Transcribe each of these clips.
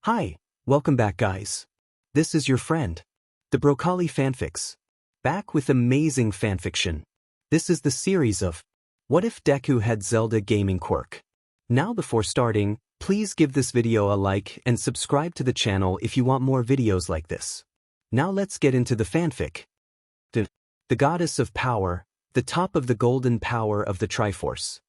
Hi, welcome back guys. This is your friend, the Broccoli Fanfics. Back with amazing fanfiction. This is the series of What If Deku Had Zelda Gaming Quirk. Now before starting, please give this video a like and subscribe to the channel if you want more videos like this. Now let's get into the fanfic. The Goddess of Power, the top of the golden power of the Triforce.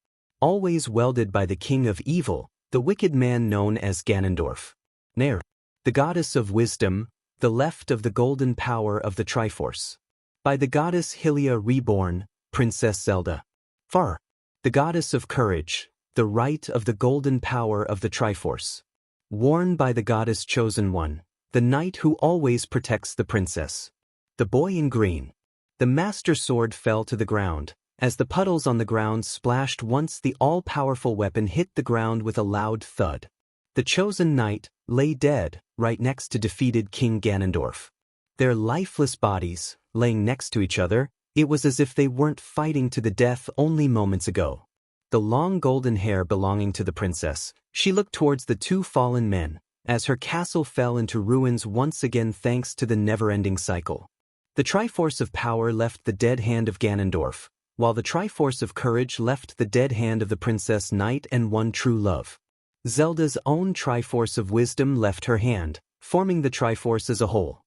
Always welded by the King of Evil, the wicked man known as Ganondorf. Nair, the Goddess of Wisdom, the left of the golden power of the Triforce. By the Goddess Hylia reborn, Princess Zelda. Far, the Goddess of Courage, the right of the golden power of the Triforce. Worn by the Goddess Chosen One, the knight who always protects the princess. The Boy in Green. The Master Sword fell to the ground, as the puddles on the ground splashed once the all-powerful weapon hit the ground with a loud thud. The Chosen Knight lay dead, right next to defeated King Ganondorf. Their lifeless bodies, laying next to each other, it was as if they weren't fighting to the death only moments ago. The long golden hair belonging to the princess, she looked towards the two fallen men, as her castle fell into ruins once again thanks to the never-ending cycle. The Triforce of Power left the dead hand of Ganondorf, while the Triforce of Courage left the dead hand of the Princess Knight and One True Love. Zelda's own Triforce of Wisdom left her hand, forming the Triforce as a whole.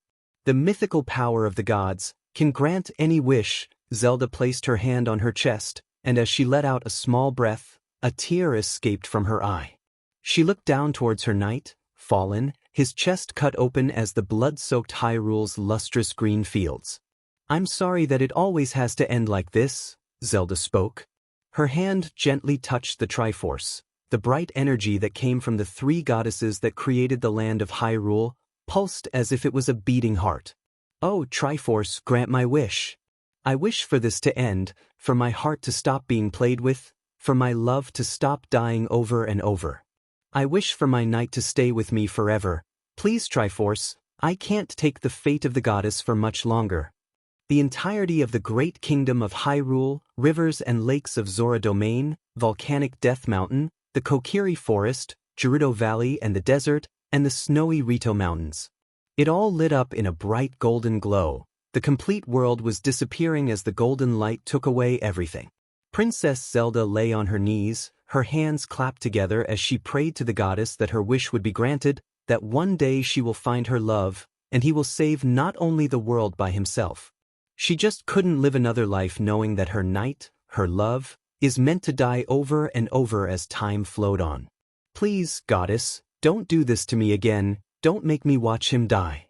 The mythical power of the gods can grant any wish. Zelda placed her hand on her chest, and as she let out a small breath, a tear escaped from her eye. She looked down towards her knight, fallen, his chest cut open as the blood-soaked Hyrule's lustrous green fields. "I'm sorry that it always has to end like this," Zelda spoke. Her hand gently touched the Triforce. The bright energy that came from the three goddesses that created the land of Hyrule pulsed as if it was a beating heart. "Oh, Triforce, grant my wish. I wish for this to end, for my heart to stop being played with, for my love to stop dying over and over. I wish for my knight to stay with me forever. Please, Triforce, I can't take the fate of the goddess for much longer." The entirety of the great kingdom of Hyrule, rivers and lakes of Zora Domain, volcanic Death Mountain, the Kokiri Forest, Gerudo Valley and the desert, and the snowy Rito Mountains. It all lit up in a bright golden glow. The complete world was disappearing as the golden light took away everything. Princess Zelda lay on her knees, her hands clapped together as she prayed to the goddess that her wish would be granted, that one day she will find her love, and he will save not only the world by himself. She just couldn't live another life knowing that her knight, her love, is meant to die over and over as time flowed on. "Please, goddess, don't do this to me again, don't make me watch him die,"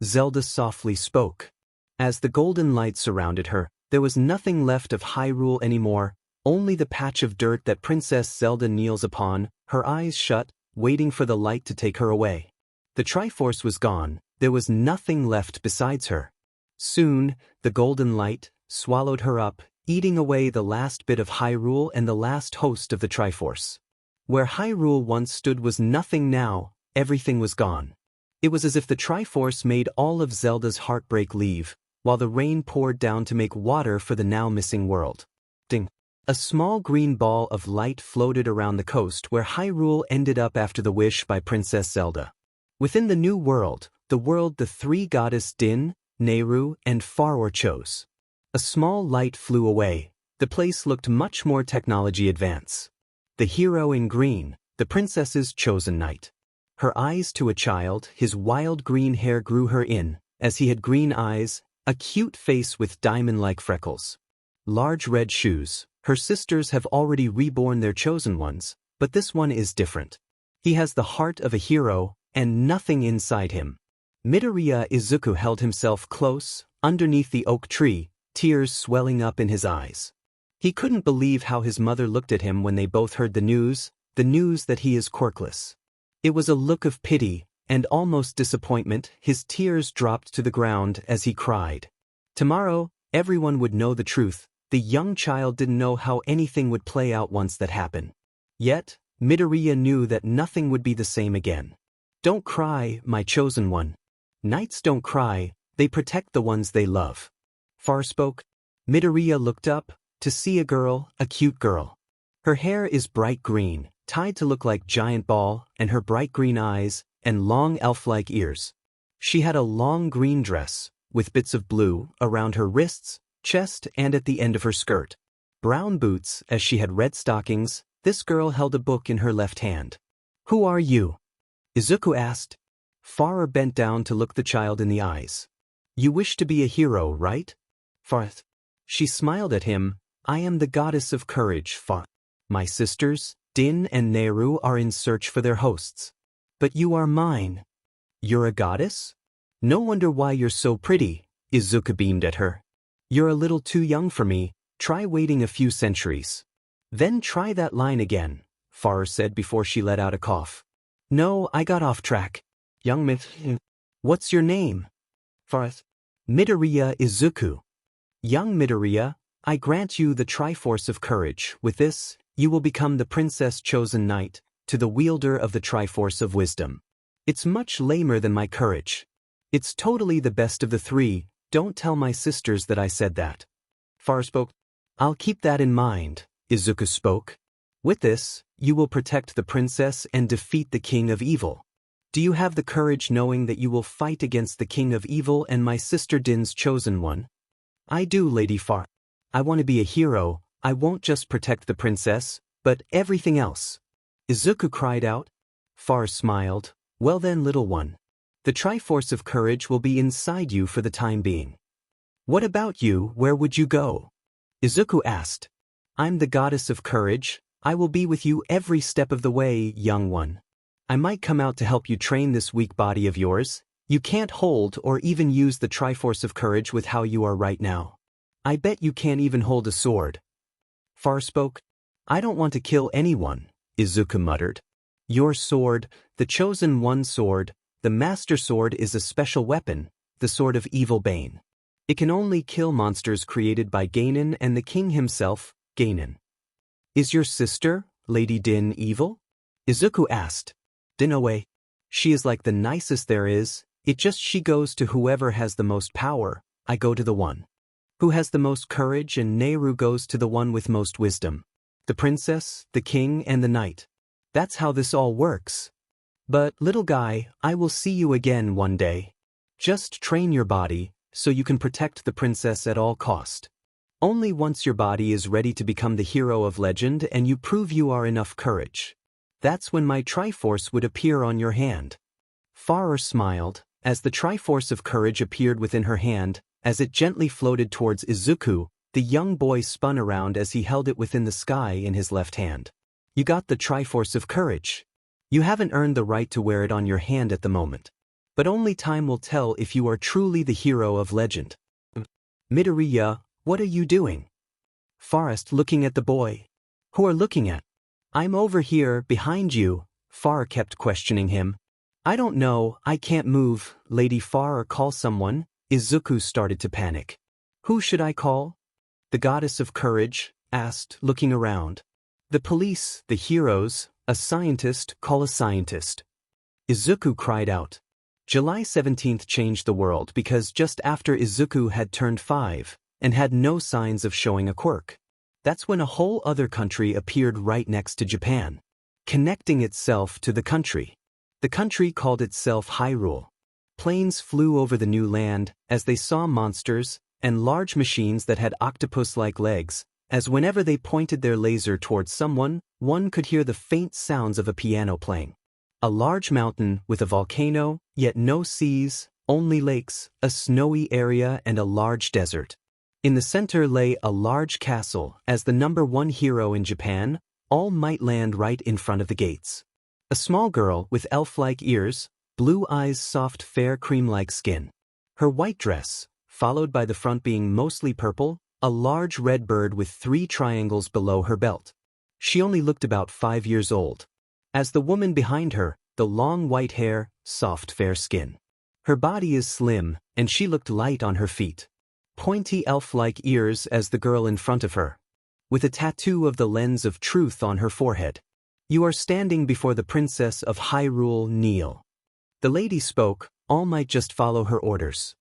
Zelda softly spoke. As the golden light surrounded her, there was nothing left of Hyrule anymore, only the patch of dirt that Princess Zelda kneels upon, her eyes shut, waiting for the light to take her away. The Triforce was gone, there was nothing left besides her. Soon, the golden light swallowed her up, eating away the last bit of Hyrule and the last host of the Triforce. Where Hyrule once stood was nothing now, everything was gone. It was as if the Triforce made all of Zelda's heartbreak leave, while the rain poured down to make water for the now missing world. Ding! A small green ball of light floated around the coast where Hyrule ended up after the wish by Princess Zelda. Within the new world the three goddess Din, Nehru, and Faror chose. A small light flew away. The place looked much more technology advanced. The hero in green, the princess's chosen knight. Her eyes to a child, his wild green hair grew her in, as he had green eyes, a cute face with diamond-like freckles. Large red shoes. Her sisters have already reborn their chosen ones, but this one is different. He has the heart of a hero, and nothing inside him. Midoriya Izuku held himself close, underneath the oak tree, tears swelling up in his eyes. He couldn't believe how his mother looked at him when they both heard the news that he is quirkless. It was a look of pity, and almost disappointment. His tears dropped to the ground as he cried. Tomorrow, everyone would know the truth. The young child didn't know how anything would play out once that happened. Yet, Midoriya knew that nothing would be the same again. "Don't cry, my chosen one. Knights don't cry, they protect the ones they love." Far spoke. Midoriya looked up, to see a girl, a cute girl. Her hair is bright green, tied to look like giant ball, and her bright green eyes, and long elf-like ears. She had a long green dress, with bits of blue around her wrists, chest, and at the end of her skirt. Brown boots, as she had red stockings. This girl held a book in her left hand. "Who are you?" Izuku asked. Farah bent down to look the child in the eyes. "You wish to be a hero, right?" Farth. She smiled at him. "I am the goddess of courage, Farth. My sisters, Din and Nehru, are in search for their hosts. But you are mine." "You're a goddess? No wonder why you're so pretty," Izuku beamed at her. "You're a little too young for me. Try waiting a few centuries." "Then try that line again," Farah said before she let out a cough. "No, I got off track. Young What's your name?" Farth. "Midoriya Izuku." "Young Midoriya, I grant you the Triforce of Courage. With this, you will become the Princess Chosen Knight, to the wielder of the Triforce of Wisdom. It's much lamer than my courage. It's totally the best of the three. Don't tell my sisters that I said that." Farah spoke. "I'll keep that in mind," Izuku spoke. "With this, you will protect the princess and defeat the king of evil. Do you have the courage knowing that you will fight against the king of evil and my sister Din's chosen one?" "I do, Lady Farah. I want to be a hero. I won't just protect the princess, but everything else." Izuku cried out. Farah smiled. "Well then, little one. The Triforce of Courage will be inside you for the time being." "What about you? Where would you go?" Izuku asked. "I'm the goddess of courage. I will be with you every step of the way, young one. I might come out to help you train this weak body of yours. You can't hold or even use the Triforce of Courage with how you are right now. I bet you can't even hold a sword." Farah spoke. "I don't want to kill anyone," Izuku muttered. "Your sword, the chosen one sword, the master sword, is a special weapon, the sword of evil bane. It can only kill monsters created by Ganon and the king himself, Ganon." "Is your sister, Lady Din, evil?" Izuku asked. "Din away. She is like the nicest there is. It just she goes to whoever has the most power. I go to the one who has the most courage, and Nehru goes to the one with most wisdom. The princess, the king, and the knight. That's how this all works. But, little guy, I will see you again one day. Just train your body, so you can protect the princess at all cost. Only once your body is ready to become the hero of legend and you prove you are enough courage. That's when my Triforce would appear on your hand." Farah smiled, as the Triforce of Courage appeared within her hand. As it gently floated towards Izuku, the young boy spun around as he held it within the sky in his left hand. "You got the Triforce of Courage. You haven't earned the right to wear it on your hand at the moment. But only time will tell if you are truly the hero of legend." "Midoriya, what are you doing?" Farah looking at the boy. "Who are looking at?" "I'm over here, behind you," Farah kept questioning him. "I don't know, I can't move. Lady Farah, call someone." Izuku started to panic. "Who should I call?" The goddess of courage asked, looking around. "The police, the heroes, a scientist, call a scientist." Izuku cried out. July 17th changed the world because just after Izuku had turned 5 and had no signs of showing a quirk. That's when a whole other country appeared right next to Japan, connecting itself to the country. The country called itself Hyrule. Planes flew over the new land as they saw monsters and large machines that had octopus-like legs, as whenever they pointed their laser towards someone, one could hear the faint sounds of a piano playing. A large mountain with a volcano, yet no seas, only lakes, a snowy area, and a large desert. In the center lay a large castle. As the #1 hero in Japan, All Might land right in front of the gates. A small girl with elf-like ears, blue eyes, soft fair cream-like skin. Her white dress, followed by the front being mostly purple, a large red bird with 3 triangles below her belt. She only looked about 5 years old. As the woman behind her, the long white hair, soft fair skin. Her body is slim, and she looked light on her feet. Pointy elf-like ears as the girl in front of her, with a tattoo of the lens of truth on her forehead. "You are standing before the Princess of Hyrule, kneel." The lady spoke. All Might just follow her orders.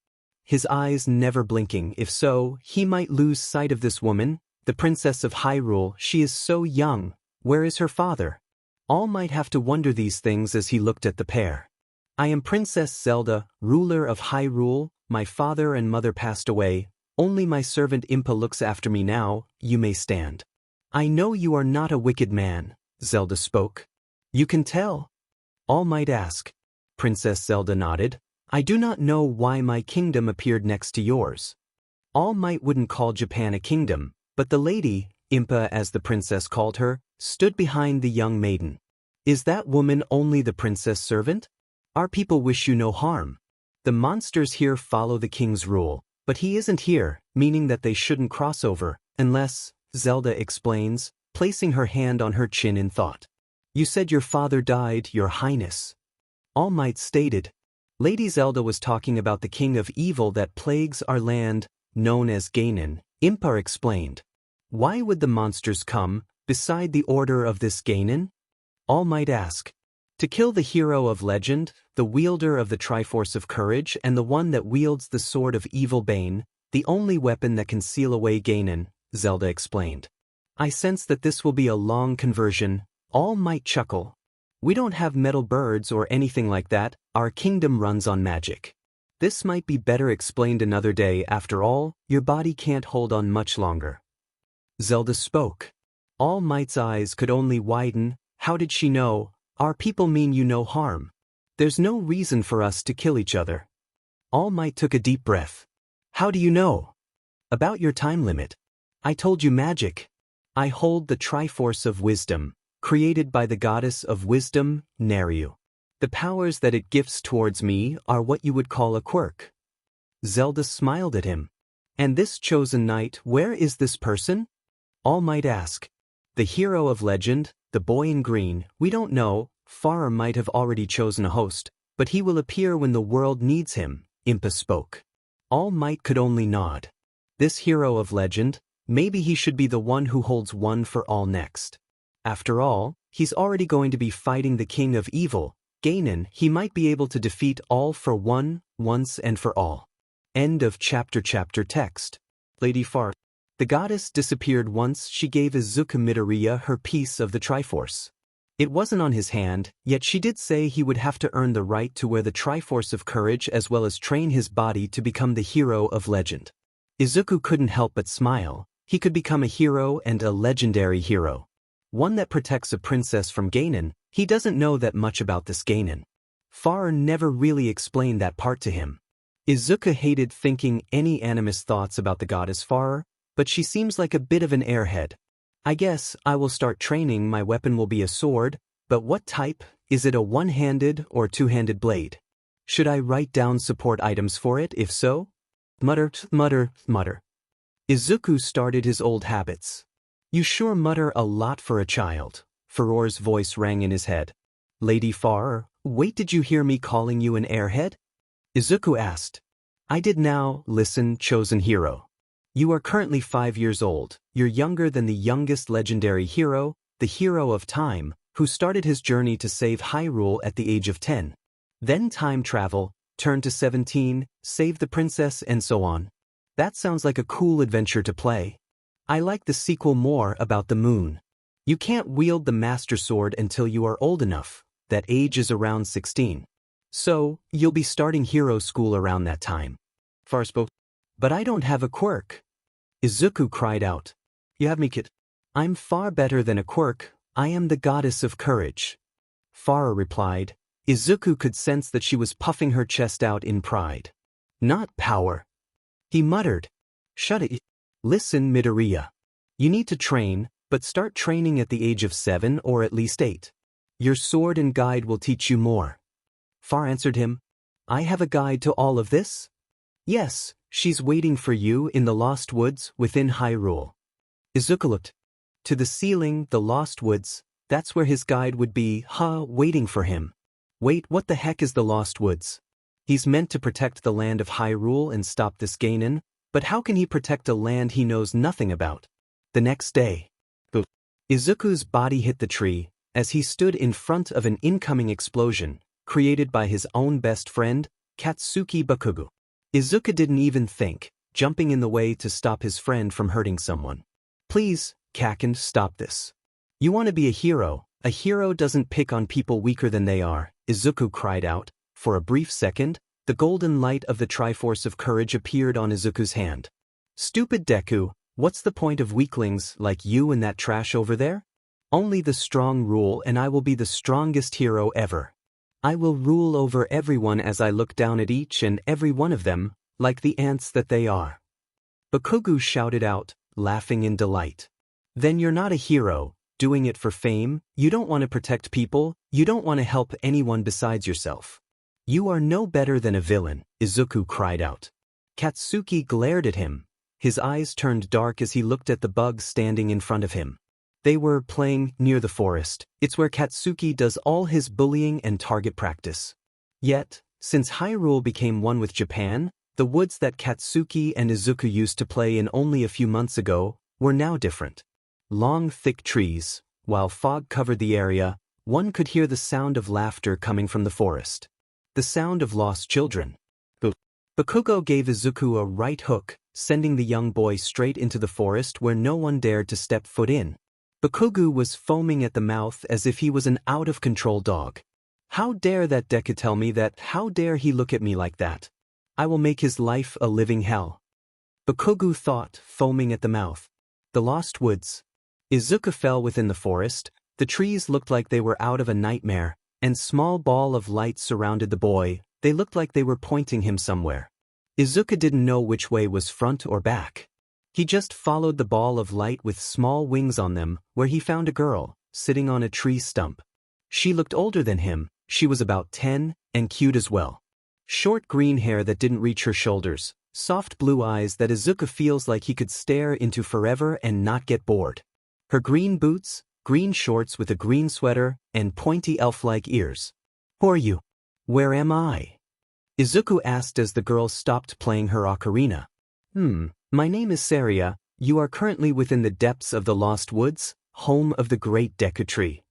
His eyes never blinking. If so, he might lose sight of this woman, the Princess of Hyrule. She is so young. Where is her father? All Might have to wonder these things as he looked at the pair. I am Princess Zelda, ruler of Hyrule. My father and mother passed away. Only my servant Impa looks after me now. You may stand. I know you are not a wicked man, Zelda spoke. You can tell? All might ask. Princess Zelda nodded. I do not know why my kingdom appeared next to yours. All Might wouldn't call Japan a kingdom, but the lady, Impa as the princess called her, stood behind the young maiden. Is that woman only the princess servant? Our people wish you no harm. The monsters here follow the king's rule, but he isn't here, meaning that they shouldn't cross over, unless, Zelda explains, placing her hand on her chin in thought. You said your father died, your highness. All Might stated. Lady Zelda was talking about the king of evil that plagues our land, known as Ganon, Impa explained. Why would the monsters come, beside the order of this Ganon? All might ask. To kill the hero of legend, the wielder of the Triforce of Courage and the one that wields the sword of evil Bane, the only weapon that can seal away Ganon, Zelda explained. I sense that this will be a long conversion. All might chuckle. We don't have metal birds or anything like that, our kingdom runs on magic. This might be better explained another day. After all, your body can't hold on much longer. Zelda spoke. All Might's eyes could only widen. How did she know? Our people mean you no harm. There's no reason for us to kill each other. All Might took a deep breath. How do you know? About your time limit. I told you magic. I hold the Triforce of Wisdom, created by the goddess of wisdom, Nariu. The powers that it gifts towards me are what you would call a quirk. Zelda smiled at him. And this chosen knight, where is this person? All might ask. The hero of legend, the boy in green, we don't know. Farer might have already chosen a host, but he will appear when the world needs him, Impa spoke. All Might could only nod. This hero of legend, maybe he should be the one who holds one for all next. After all, he's already going to be fighting the king of evil, Ganon. He might be able to defeat all for one, once and for all. End of chapter text. Lady Far. The goddess disappeared once she gave Izuku Midoriya her piece of the Triforce. It wasn't on his hand, yet she did say he would have to earn the right to wear the Triforce of Courage as well as train his body to become the hero of legend. Izuku couldn't help but smile. He could become a hero and a legendary hero. One that protects a princess from Ganon. He doesn't know that much about this Ganon. Farer never really explained that part to him. Izuku hated thinking any animus thoughts about the goddess Farer, but she seems like a bit of an airhead. I guess I will start training. My weapon will be a sword, but what type? Is it a one-handed or two-handed blade? Should I write down support items for it? If so? Mutter. Izuku started his old habits. You sure mutter a lot for a child. Faror's voice rang in his head. Lady Farer, wait, did you hear me calling you an airhead? Izuku asked. I did now. Listen, chosen hero. You are currently 5 years old. You're younger than the youngest legendary hero, the hero of time, who started his journey to save Hyrule at the age of 10. Then time travel, turn to 17, save the princess and so on. That sounds like a cool adventure to play. I like the sequel more about the moon. You can't wield the Master Sword until you are old enough. That age is around 16. So, you'll be starting hero school around that time. Far spoke. But I don't have a quirk. Izuku cried out. You have me, kid. I'm far better than a quirk. I am the goddess of courage. Farer replied. Izuku could sense that she was puffing her chest out in pride. Not power. He muttered. Shut it. Listen, Midoriya. You need to train, but start training at the age of 7 or at least 8. Your sword and guide will teach you more. Far answered him. I have a guide to all of this? Yes, she's waiting for you in the Lost Woods within Hyrule. Izuku looked. To the ceiling, the Lost Woods, that's where his guide would be, waiting for him. Wait, what the heck is the Lost Woods? He's meant to protect the land of Hyrule and stop this Ganon, but how can he protect a land he knows nothing about? The next day, Izuku's body hit the tree as he stood in front of an incoming explosion created by his own best friend, Katsuki Bakugo. Izuku didn't even think, jumping in the way to stop his friend from hurting someone. Please, Kaken, stop this. You want to be a hero. A hero doesn't pick on people weaker than they are, Izuku cried out. For a brief second, the golden light of the Triforce of Courage appeared on Izuku's hand. Stupid Deku, what's the point of weaklings like you and that trash over there? Only the strong rule, and I will be the strongest hero ever. I will rule over everyone as I look down at each and every one of them, like the ants that they are. Bakugo shouted out, laughing in delight. Then you're not a hero, doing it for fame, you don't want to protect people, you don't want to help anyone besides yourself. You are no better than a villain, Izuku cried out. Katsuki glared at him. His eyes turned dark as he looked at the bugs standing in front of him. They were playing near the forest. It's where Katsuki does all his bullying and target practice. Yet, since Hyrule became one with Japan, the woods that Katsuki and Izuku used to play in only a few months ago were now different. Long, thick trees, while fog covered the area, one could hear the sound of laughter coming from the forest. The sound of lost children. Bakugo gave Izuku a right hook, sending the young boy straight into the forest where no one dared to step foot in. Bakugo was foaming at the mouth as if he was an out-of-control dog. How dare that Deku tell me that? How dare he look at me like that? I will make his life a living hell. Bakugo thought, foaming at the mouth. The lost woods. Izuku fell within the forest. The trees looked like they were out of a nightmare, and small ball of light surrounded the boy. They looked like they were pointing him somewhere. Izuku didn't know which way was front or back. He just followed the ball of light with small wings on them, where he found a girl, sitting on a tree stump. She looked older than him, she was about 10, and cute as well. Short green hair that didn't reach her shoulders, soft blue eyes that Izuku feels like he could stare into forever and not get bored. Her green boots, green shorts with a green sweater, and pointy elf-like ears. Who are you? Where am I? Izuku asked as the girl stopped playing her ocarina. My name is Saria. You are currently within the depths of the Lost Woods, home of the great Deku tree.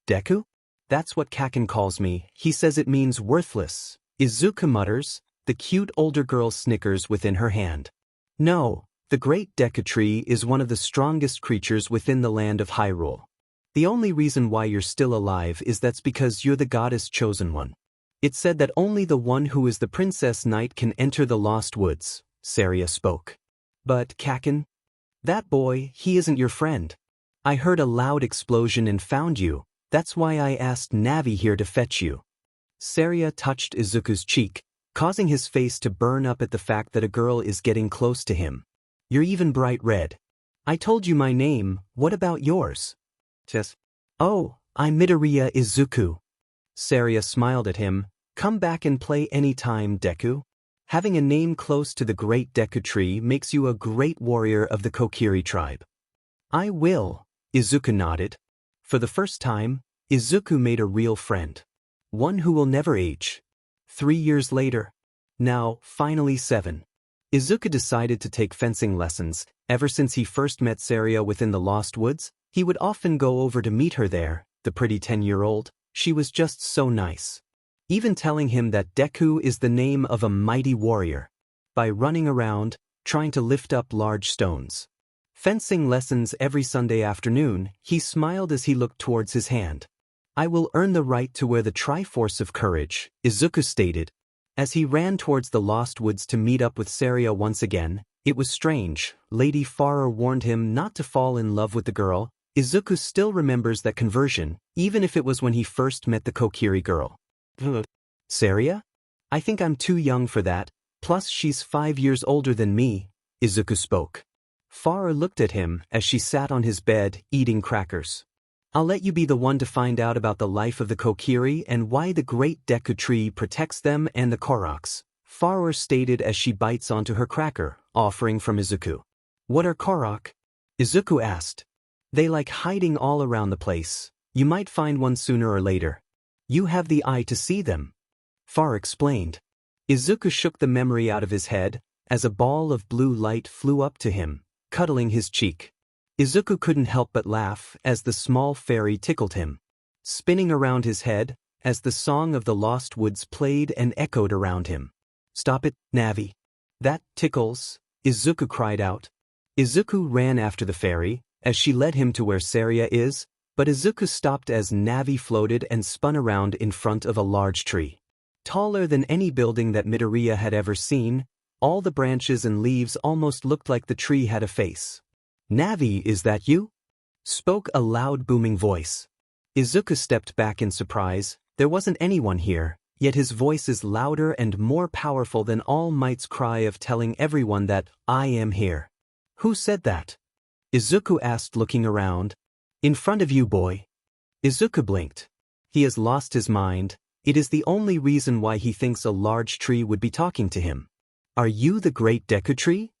Deku? That's what Kaken calls me. He says it means worthless. Izuku mutters. The cute older girl snickers within her hand. No, the great Deku tree is one of the strongest creatures within the land of Hyrule. The only reason why you're still alive is that's because you're the goddess chosen one. It's said that only the one who is the princess knight can enter the Lost Woods, Saria spoke. But, Kaken? That boy, he isn't your friend. I heard a loud explosion and found you. That's why I asked Navi here to fetch you. Saria touched Izuku's cheek, causing his face to burn up at the fact that a girl is getting close to him. You're even bright red. I told you my name, what about yours? Oh, I'm Midoriya Izuku. Saria smiled at him. Come back and play any time, Deku. Having a name close to the great Deku tree makes you a great warrior of the Kokiri tribe. I will, Izuku nodded. For the first time, Izuku made a real friend. One who will never age. 3 years later. Now, finally 7. Izuku decided to take fencing lessons. Ever since he first met Saria within the Lost Woods, he would often go over to meet her there, the pretty 10-year-old. She was just so nice. Even telling him that Deku is the name of a mighty warrior. By running around, trying to lift up large stones. Fencing lessons every Sunday afternoon, he smiled as he looked towards his hand. I will earn the right to wear the Triforce of Courage, Izuku stated. As he ran towards the Lost Woods to meet up with Saria once again, it was strange. Lady Farah warned him not to fall in love with the girl. Izuku still remembers that conversion, even if it was when he first met the Kokiri girl. Saria? I think I'm too young for that, plus she's 5 years older than me, Izuku spoke. Farah looked at him as she sat on his bed, eating crackers. I'll let you be the one to find out about the life of the Kokiri and why the great Deku tree protects them and the Koroks, Farah stated as she bites onto her cracker, offering from Izuku. What are Korok? Izuku asked. They like hiding all around the place. You might find one sooner or later. You have the eye to see them. Farah explained. Izuku shook the memory out of his head, as a ball of blue light flew up to him, cuddling his cheek. Izuku couldn't help but laugh as the small fairy tickled him. Spinning around his head, as the song of the Lost Woods played and echoed around him. Stop it, Navi. That tickles, Izuku cried out. Izuku ran after the fairy, as she led him to where Saria is, but Izuku stopped as Navi floated and spun around in front of a large tree. Taller than any building that Midoriya had ever seen, all the branches and leaves almost looked like the tree had a face. "Navi, is that you?" spoke a loud booming voice. Izuku stepped back in surprise. There wasn't anyone here, yet his voice is louder and more powerful than All Might's cry of telling everyone that, "I am here." "Who said that?" Izuku asked, looking around. "In front of you, boy." Izuku blinked. He has lost his mind. It is the only reason why he thinks a large tree would be talking to him. "Are you the great Deku tree?"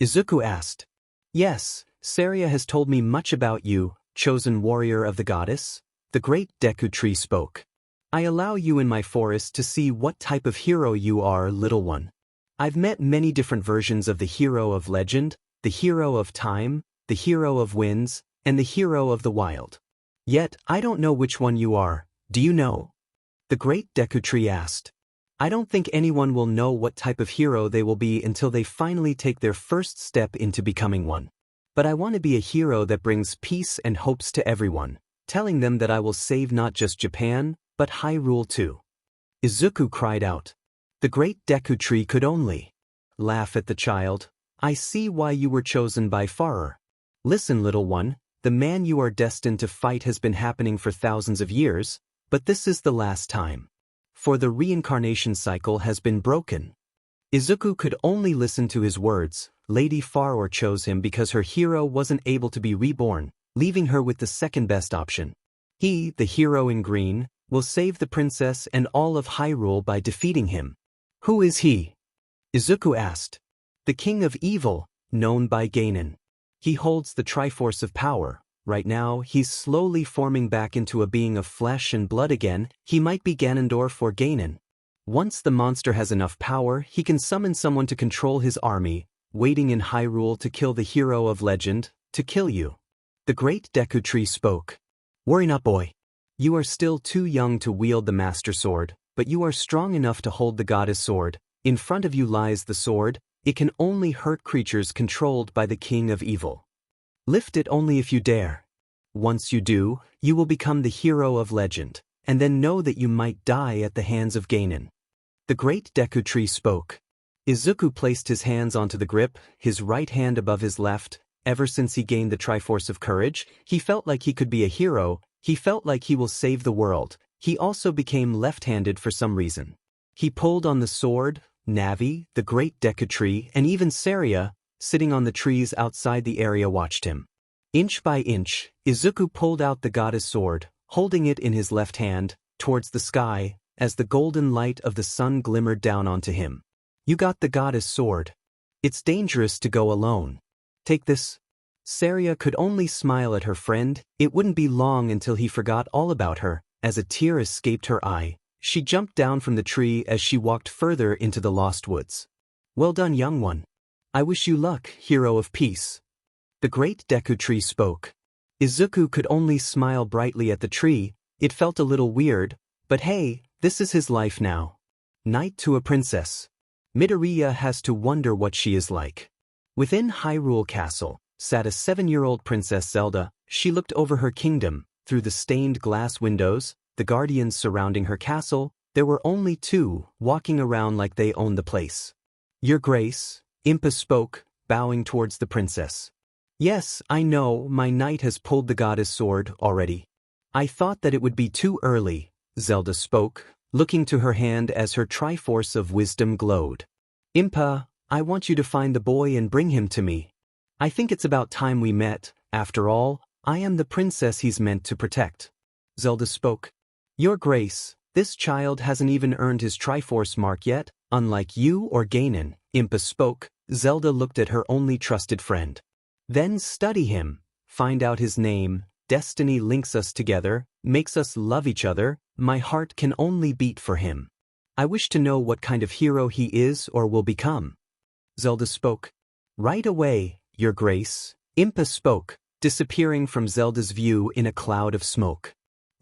Izuku asked. "Yes, Saria has told me much about you, chosen warrior of the goddess," the great Deku tree spoke. "I allow you in my forest to see what type of hero you are, little one. I've met many different versions of the hero of legend, the hero of time, the hero of winds, and the hero of the wild. Yet, I don't know which one you are. Do you know?" The great Deku tree asked. "I don't think anyone will know what type of hero they will be until they finally take their first step into becoming one. But I want to be a hero that brings peace and hopes to everyone, telling them that I will save not just Japan, but Hyrule too." Izuku cried out. The great Deku tree could only laugh at the child. "I see why you were chosen by Farer. Listen, little one, the man you are destined to fight has been happening for thousands of years, but this is the last time. For the reincarnation cycle has been broken." Izuku could only listen to his words. Lady Farer chose him because her hero wasn't able to be reborn, leaving her with the second best option. He, the hero in green, will save the princess and all of Hyrule by defeating him. "Who is he?" Izuku asked. "The king of evil, known by Ganon. He holds the Triforce of power. Right now, he's slowly forming back into a being of flesh and blood again. He might be Ganondorf or Ganon. Once the monster has enough power, he can summon someone to control his army, waiting in Hyrule to kill the hero of legend, to kill you." The great Deku tree spoke. "Worry not, boy. You are still too young to wield the master sword, but you are strong enough to hold the goddess sword. In front of you lies the sword. It can only hurt creatures controlled by the king of evil. Lift it only if you dare. Once you do, you will become the hero of legend, and then know that you might die at the hands of Ganon." The great Deku tree spoke. Izuku placed his hands onto the grip, his right hand above his left. Ever since he gained the Triforce of Courage, he felt like he could be a hero. He felt like he will save the world. He also became left-handed for some reason. He pulled on the sword. Navi, the great Deku tree, and even Saria, sitting on the trees outside the area, watched him. Inch by inch, Izuku pulled out the goddess sword, holding it in his left hand, towards the sky, as the golden light of the sun glimmered down onto him. "You got the goddess sword. It's dangerous to go alone. Take this." Saria could only smile at her friend. It wouldn't be long until he forgot all about her. As a tear escaped her eye, she jumped down from the tree as she walked further into the lost woods. "Well done, young one. I wish you luck, hero of peace." The great Deku tree spoke. Izuku could only smile brightly at the tree. It felt a little weird, but hey, this is his life now. Knight to a princess. Midoriya has to wonder what she is like. Within Hyrule Castle sat a 7-year-old Princess Zelda. She looked over her kingdom, through the stained glass windows, the guardians surrounding her castle. There were only 2, walking around like they owned the place. "Your Grace," Impa spoke, bowing towards the princess. "Yes, I know, my knight has pulled the goddess sword already. I thought that it would be too early," Zelda spoke, looking to her hand as her Triforce of wisdom glowed. "Impa, I want you to find the boy and bring him to me. I think it's about time we met. After all, I am the princess he's meant to protect." Zelda spoke. "Your Grace, this child hasn't even earned his Triforce mark yet, unlike you or Ganon," Impa spoke. Zelda looked at her only trusted friend. "Then study him, find out his name. Destiny links us together, makes us love each other. My heart can only beat for him. I wish to know what kind of hero he is or will become." Zelda spoke. "Right away, Your Grace," Impa spoke, disappearing from Zelda's view in a cloud of smoke.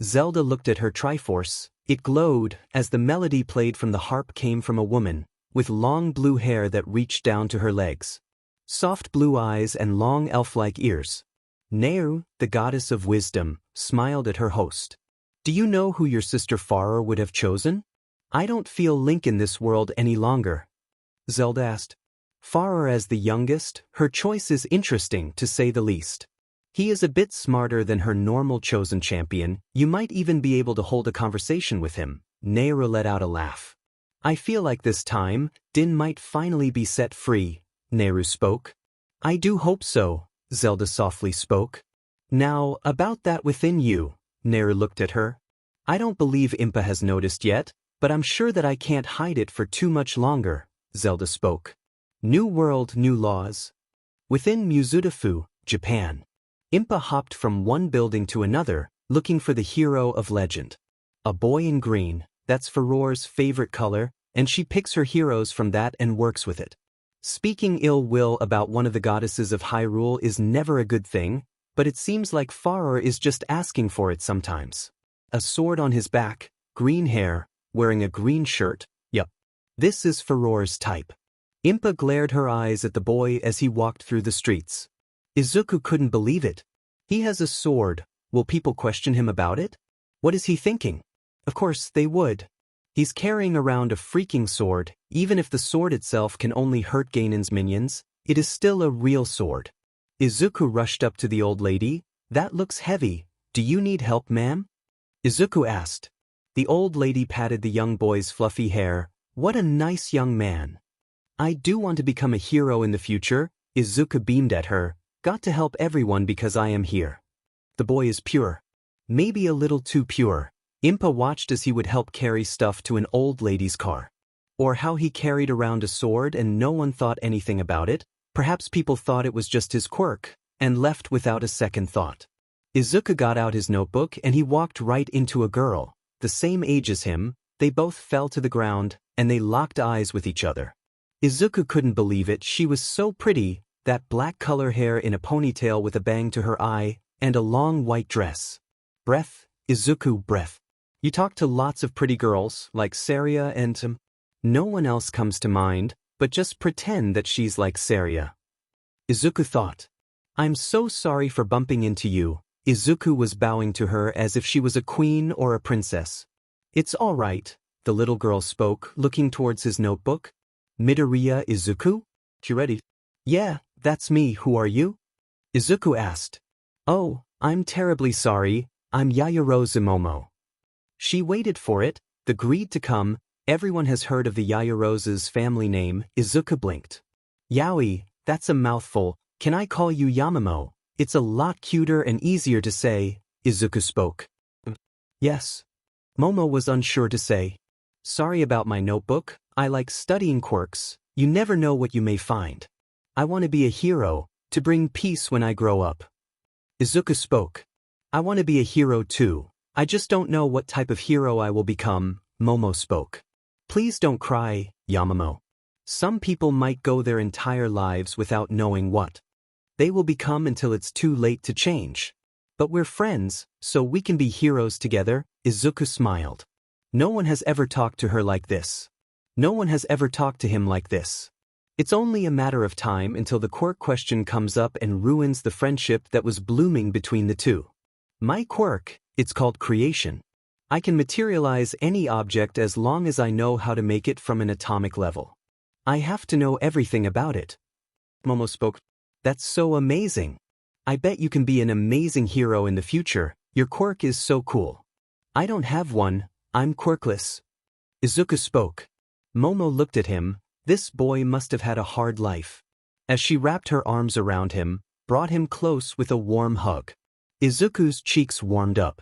Zelda looked at her Triforce. It glowed as the melody played from the harp came from a woman, with long blue hair that reached down to her legs. Soft blue eyes and long elf-like ears. Neu, the goddess of wisdom, smiled at her host. "Do you know who your sister Farer would have chosen?" I don't feel Link in this world any longer. Zelda asked. Farah as the youngest, her choice is interesting to say the least. He is a bit smarter than her normal chosen champion, you might even be able to hold a conversation with him. Nehru let out a laugh. I feel like this time, Din might finally be set free, Nehru spoke. I do hope so, Zelda softly spoke. Now, about that within you, Nehru looked at her. I don't believe Impa has noticed yet, but I'm sure that I can't hide it for too much longer, Zelda spoke. New world, new laws. Within Muzutafu, Japan. Impa hopped from one building to another, looking for the hero of legend. A boy in green, that's Farore's favorite color, and she picks her heroes from that and works with it. Speaking ill will about one of the goddesses of Hyrule is never a good thing, but it seems like Farore is just asking for it sometimes. A sword on his back, green hair, wearing a green shirt, yup. This is Farore's type. Impa glared her eyes at the boy as he walked through the streets. Izuku couldn't believe it. He has a sword, will people question him about it? What is he thinking? Of course they would. He's carrying around a freaking sword, even if the sword itself can only hurt Ganon's minions, it is still a real sword. Izuku rushed up to the old lady. That looks heavy, do you need help, ma'am? Izuku asked. The old lady patted the young boy's fluffy hair. What a nice young man. I do want to become a hero in the future, Izuku beamed at her. Got to help everyone because I am here. The boy is pure. Maybe a little too pure. Impa watched as he would help carry stuff to an old lady's car. Or how he carried around a sword and no one thought anything about it. Perhaps people thought it was just his quirk, and left without a second thought. Izuku got out his notebook and he walked right into a girl, the same age as him. They both fell to the ground, and they locked eyes with each other. Izuku couldn't believe it, she was so pretty, that black color hair in a ponytail with a bang to her eye, and a long white dress. Breath, Izuku, breath. You talk to lots of pretty girls, like Saria and no one else comes to mind, but just pretend that she's like Saria. Izuku thought. I'm so sorry for bumping into you. Izuku was bowing to her as if she was a queen or a princess. It's all right, the little girl spoke, looking towards his notebook. Midoriya, Izuku? You ready? Yeah, that's me, who are you? Izuku asked. Oh, I'm terribly sorry, I'm Yaoyorozu Momo. She waited for it, the greed to come. Everyone has heard of the Yaoyorozu's family name. Izuku blinked. Yaoi, that's a mouthful, can I call you Yamamo? It's a lot cuter and easier to say, Izuku spoke. Yes. Momo was unsure to say. Sorry about my notebook, I like studying quirks, you never know what you may find. I want to be a hero, to bring peace when I grow up. Izuku spoke. I want to be a hero too, I just don't know what type of hero I will become, Momo spoke. Please don't cry, Yamamo. Some people might go their entire lives without knowing what they will become until it's too late to change. But we're friends, so we can be heroes together, Izuku smiled. No one has ever talked to her like this. No one has ever talked to him like this. It's only a matter of time until the quirk question comes up and ruins the friendship that was blooming between the two. My quirk, it's called creation. I can materialize any object as long as I know how to make it from an atomic level. I have to know everything about it. Momo spoke. That's so amazing. I bet you can be an amazing hero in the future, your quirk is so cool. I don't have one, I'm quirkless. Izuku spoke. Momo looked at him, this boy must have had a hard life. As she wrapped her arms around him, brought him close with a warm hug. Izuku's cheeks warmed up.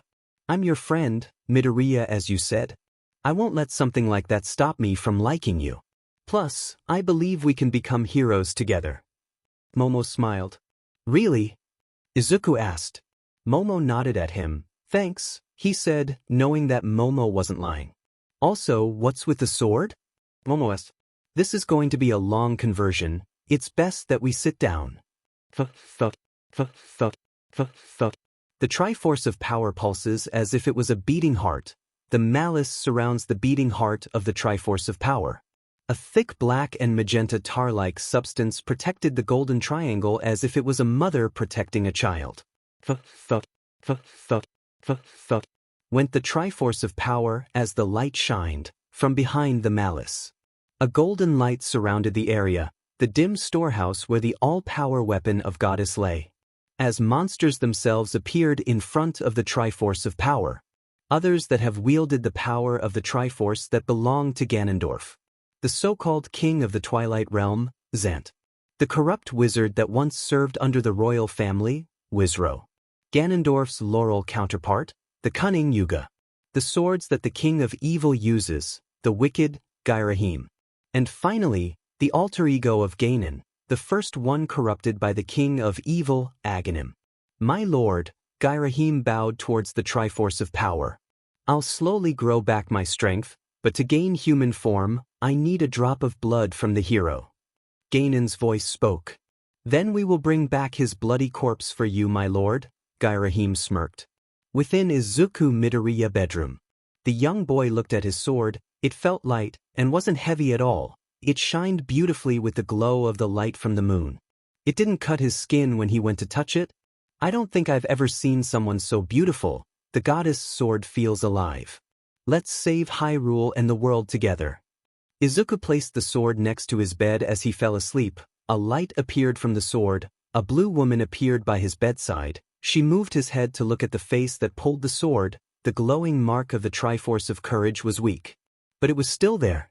I'm your friend, Midoriya, as you said. I won't let something like that stop me from liking you. Plus, I believe we can become heroes together. Momo smiled. Really? Izuku asked. Momo nodded at him. Thanks, he said, knowing that Momo wasn't lying. Also, what's with the sword? Momo asked. This is going to be a long conversion. It's best that we sit down. The Triforce of power pulses as if it was a beating heart. The malice surrounds the beating heart of the Triforce of power. A thick black and magenta tar-like substance protected the golden triangle as if it was a mother protecting a child. Went the Triforce of power as the light shined. from behind the malice. A golden light surrounded the area, the dim storehouse where the all-power weapon of Goddess lay. As monsters themselves appeared in front of the Triforce of power. Others that have wielded the power of the Triforce that belonged to Ganondorf. The so-called king of the Twilight Realm, Zant. The corrupt wizard that once served under the royal family, Wizro. Ganondorf's laurel counterpart, the cunning Yuga. The swords that the king of evil uses, the wicked, Gairahim. And finally, the alter ego of Ganon, the first one corrupted by the king of evil, Aghanim. My lord, Gairahim bowed towards the Triforce of power. I'll slowly grow back my strength, but to gain human form, I need a drop of blood from the hero. Ganon's voice spoke. Then we will bring back his bloody corpse for you, my lord, Gairahim smirked. Within Izuku Midoriya bedroom. The young boy looked at his sword. It felt light, and wasn't heavy at all. It shined beautifully with the glow of the light from the moon. It didn't cut his skin when he went to touch it. I don't think I've ever seen someone so beautiful. The goddess' sword feels alive. Let's save Hyrule and the world together. Izuku placed the sword next to his bed as he fell asleep. A light appeared from the sword. A blue woman appeared by his bedside. She moved his head to look at the face that pulled the sword. The glowing mark of the Triforce of Courage was weak. But it was still there.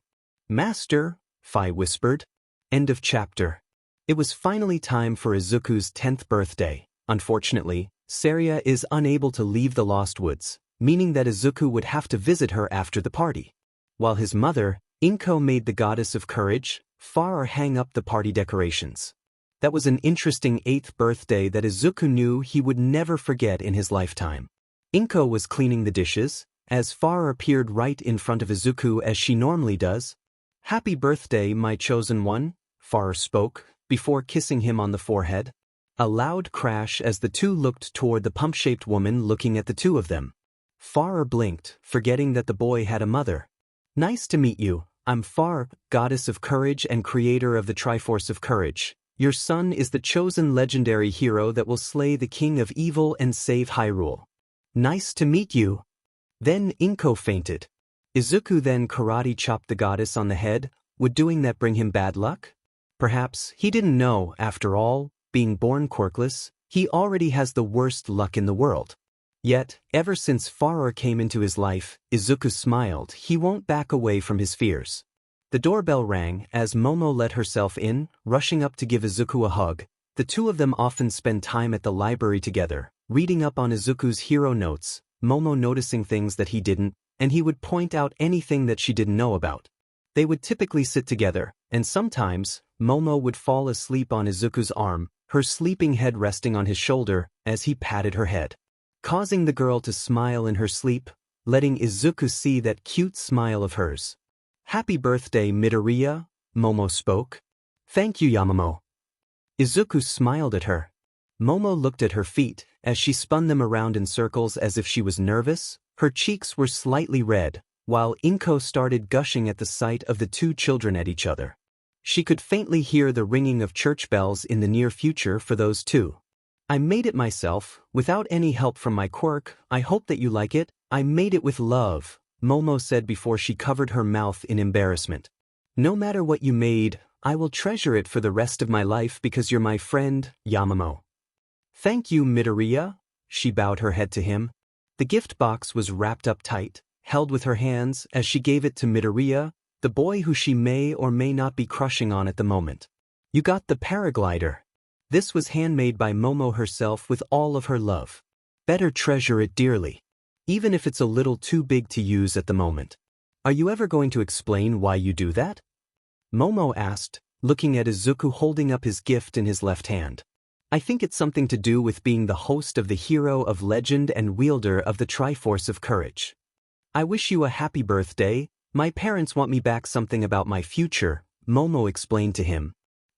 Master, Fi whispered. End of chapter. It was finally time for Izuku's 10th birthday. Unfortunately, Saria is unable to leave the Lost Woods, meaning that Izuku would have to visit her after the party. While his mother, Inko, made the Goddess of Courage, Farah, hang up the party decorations. That was an interesting 8th birthday that Izuku knew he would never forget in his lifetime. Inko was cleaning the dishes, as Farah appeared right in front of Izuku as she normally does. Happy birthday, my chosen one, Farah spoke, before kissing him on the forehead. A loud crash as the two looked toward the pump-shaped woman looking at the two of them. Farah blinked, forgetting that the boy had a mother. Nice to meet you. I'm Farah, Goddess of Courage and creator of the Triforce of Courage. Your son is the chosen legendary hero that will slay the king of evil and save Hyrule. Nice to meet you. Then Inko fainted. Izuku then karate chopped the goddess on the head. Would doing that bring him bad luck? Perhaps he didn't know, after all, being born quirkless, he already has the worst luck in the world. Yet, ever since Farah came into his life, Izuku smiled. He won't back away from his fears. The doorbell rang as Momo let herself in, rushing up to give Izuku a hug. The two of them often spend time at the library together, reading up on Izuku's hero notes, Momo noticing things that he didn't, and he would point out anything that she didn't know about. They would typically sit together, and sometimes, Momo would fall asleep on Izuku's arm, her sleeping head resting on his shoulder as he patted her head, causing the girl to smile in her sleep, letting Izuku see that cute smile of hers. Happy birthday, Midoriya, Momo spoke. Thank you, Yamamoto. Izuku smiled at her. Momo looked at her feet as she spun them around in circles as if she was nervous. Her cheeks were slightly red, while Inko started gushing at the sight of the two children at each other. She could faintly hear the ringing of church bells in the near future for those two. I made it myself, without any help from my quirk. I hope that you like it. I made it with love, Momo said before she covered her mouth in embarrassment. No matter what you made, I will treasure it for the rest of my life because you're my friend, Yamamoto. Thank you, Midoriya. She bowed her head to him. The gift box was wrapped up tight, held with her hands as she gave it to Midoriya, the boy who she may or may not be crushing on at the moment. You got the paraglider. This was handmade by Momo herself with all of her love. Better treasure it dearly, even if it's a little too big to use at the moment. Are you ever going to explain why you do that? Momo asked, looking at Izuku holding up his gift in his left hand. I think it's something to do with being the host of the hero of legend and wielder of the Triforce of Courage. I wish you a happy birthday. My parents want me back something about my future, Momo explained to him.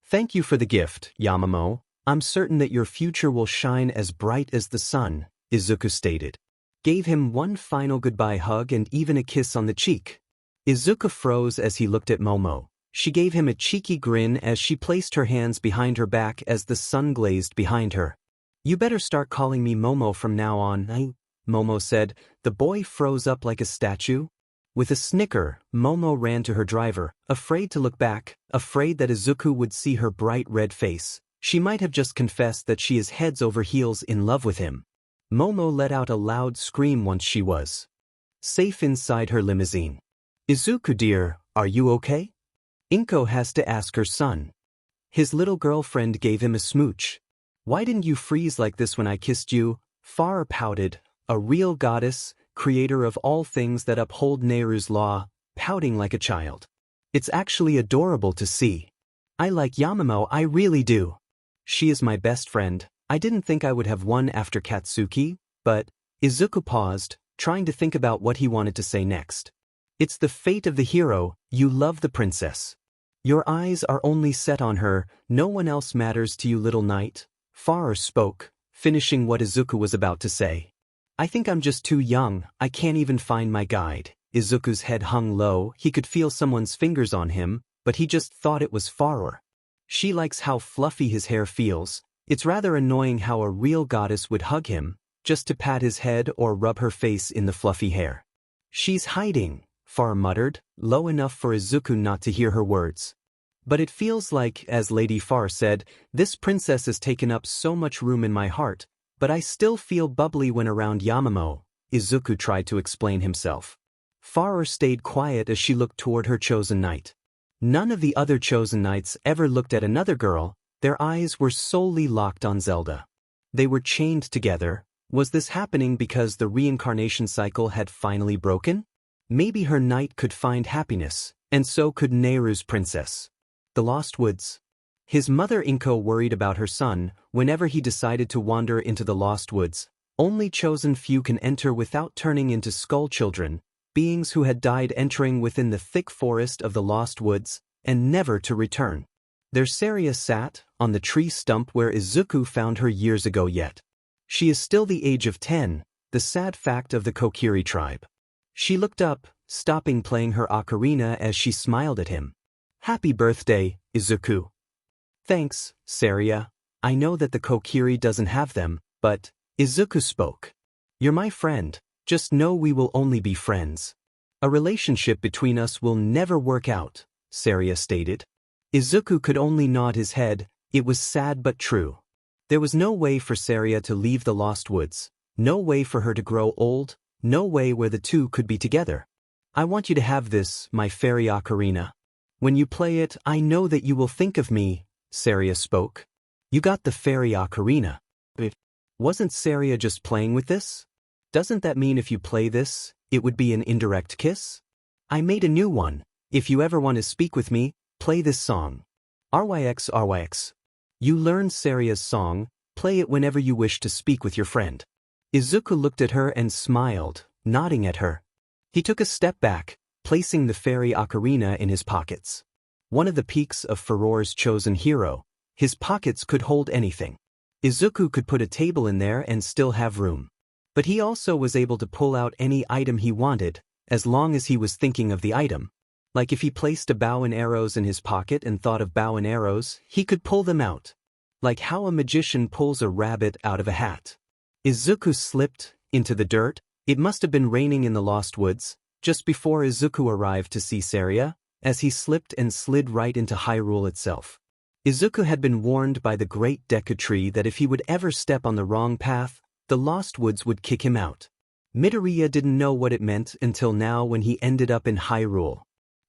Thank you for the gift, Yamamoto. I'm certain that your future will shine as bright as the sun, Izuku stated. Gave him one final goodbye hug and even a kiss on the cheek. Izuku froze as he looked at Momo. She gave him a cheeky grin as she placed her hands behind her back as the sun glazed behind her. You better start calling me Momo from now on, Momo said. The boy froze up like a statue. With a snicker, Momo ran to her driver, afraid to look back, afraid that Izuku would see her bright red face. She might have just confessed that she is heads over heels in love with him. Momo let out a loud scream once she was safe inside her limousine. Izuku dear, are you okay? Inko has to ask her son. His little girlfriend gave him a smooch. Why didn't you freeze like this when I kissed you? Farah pouted, a real goddess, creator of all things that uphold Nehru's law, pouting like a child. It's actually adorable to see. I like Yamamoe, I really do. She is my best friend. I didn't think I would have one after Katsuki, but Izuku paused, trying to think about what he wanted to say next. It's the fate of the hero, you love the princess. Your eyes are only set on her, no one else matters to you, little knight. Farah spoke, finishing what Izuku was about to say. I think I'm just too young, I can't even find my guide. Izuku's head hung low, he could feel someone's fingers on him, but he just thought it was Farah. She likes how fluffy his hair feels. It's rather annoying how a real goddess would hug him, just to pat his head or rub her face in the fluffy hair. She's hiding, Farah muttered, low enough for Izuku not to hear her words. But it feels like, as Lady Farah said, this princess has taken up so much room in my heart, but I still feel bubbly when around Yamamoe, Izuku tried to explain himself. Farah stayed quiet as she looked toward her chosen knight. None of the other chosen knights ever looked at another girl, their eyes were solely locked on Zelda. They were chained together. Was this happening because the reincarnation cycle had finally broken? Maybe her knight could find happiness, and so could Nehru's princess. The Lost Woods. His mother Inko worried about her son. Whenever he decided to wander into the Lost Woods, only chosen few can enter without turning into skull children, beings who had died entering within the thick forest of the Lost Woods, and never to return. There Saria sat, on the tree stump where Izuku found her years ago yet. She is still the age of 10, the sad fact of the Kokiri tribe. She looked up, stopping playing her ocarina as she smiled at him. Happy birthday, Izuku. Thanks, Saria. I know that the Kokiri doesn't have them, but Izuku spoke. You're my friend, just know we will only be friends. A relationship between us will never work out, Saria stated. Izuku could only nod his head, it was sad but true. There was no way for Saria to leave the Lost Woods, no way for her to grow old, no way where the two could be together. I want you to have this, my fairy ocarina. When you play it, I know that you will think of me, Saria spoke. You got the fairy ocarina. But wasn't Saria just playing with this? Doesn't that mean if you play this, it would be an indirect kiss? I made a new one. If you ever want to speak with me, play this song. RYX RYX. You learned Saria's song, play it whenever you wish to speak with your friend. Izuku looked at her and smiled, nodding at her. He took a step back, placing the fairy ocarina in his pockets. One of the peaks of Farore's chosen hero, his pockets could hold anything. Izuku could put a table in there and still have room. But he also was able to pull out any item he wanted, as long as he was thinking of the item. Like if he placed a bow and arrows in his pocket and thought of bow and arrows, he could pull them out. Like how a magician pulls a rabbit out of a hat. Izuku slipped into the dirt. It must have been raining in the Lost Woods, just before Izuku arrived to see Saria, as he slipped and slid right into Hyrule itself. Izuku had been warned by the great Deku tree that if he would ever step on the wrong path, the Lost Woods would kick him out. Midoriya didn't know what it meant until now when he ended up in Hyrule.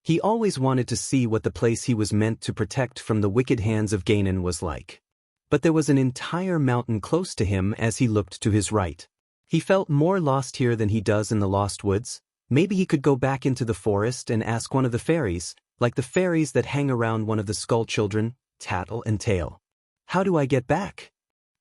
He always wanted to see what the place he was meant to protect from the wicked hands of Ganon was like. But there was an entire mountain close to him as he looked to his right. He felt more lost here than he does in the Lost Woods. Maybe he could go back into the forest and ask one of the fairies, like the fairies that hang around one of the skull children, Tattle and Tail. How do I get back?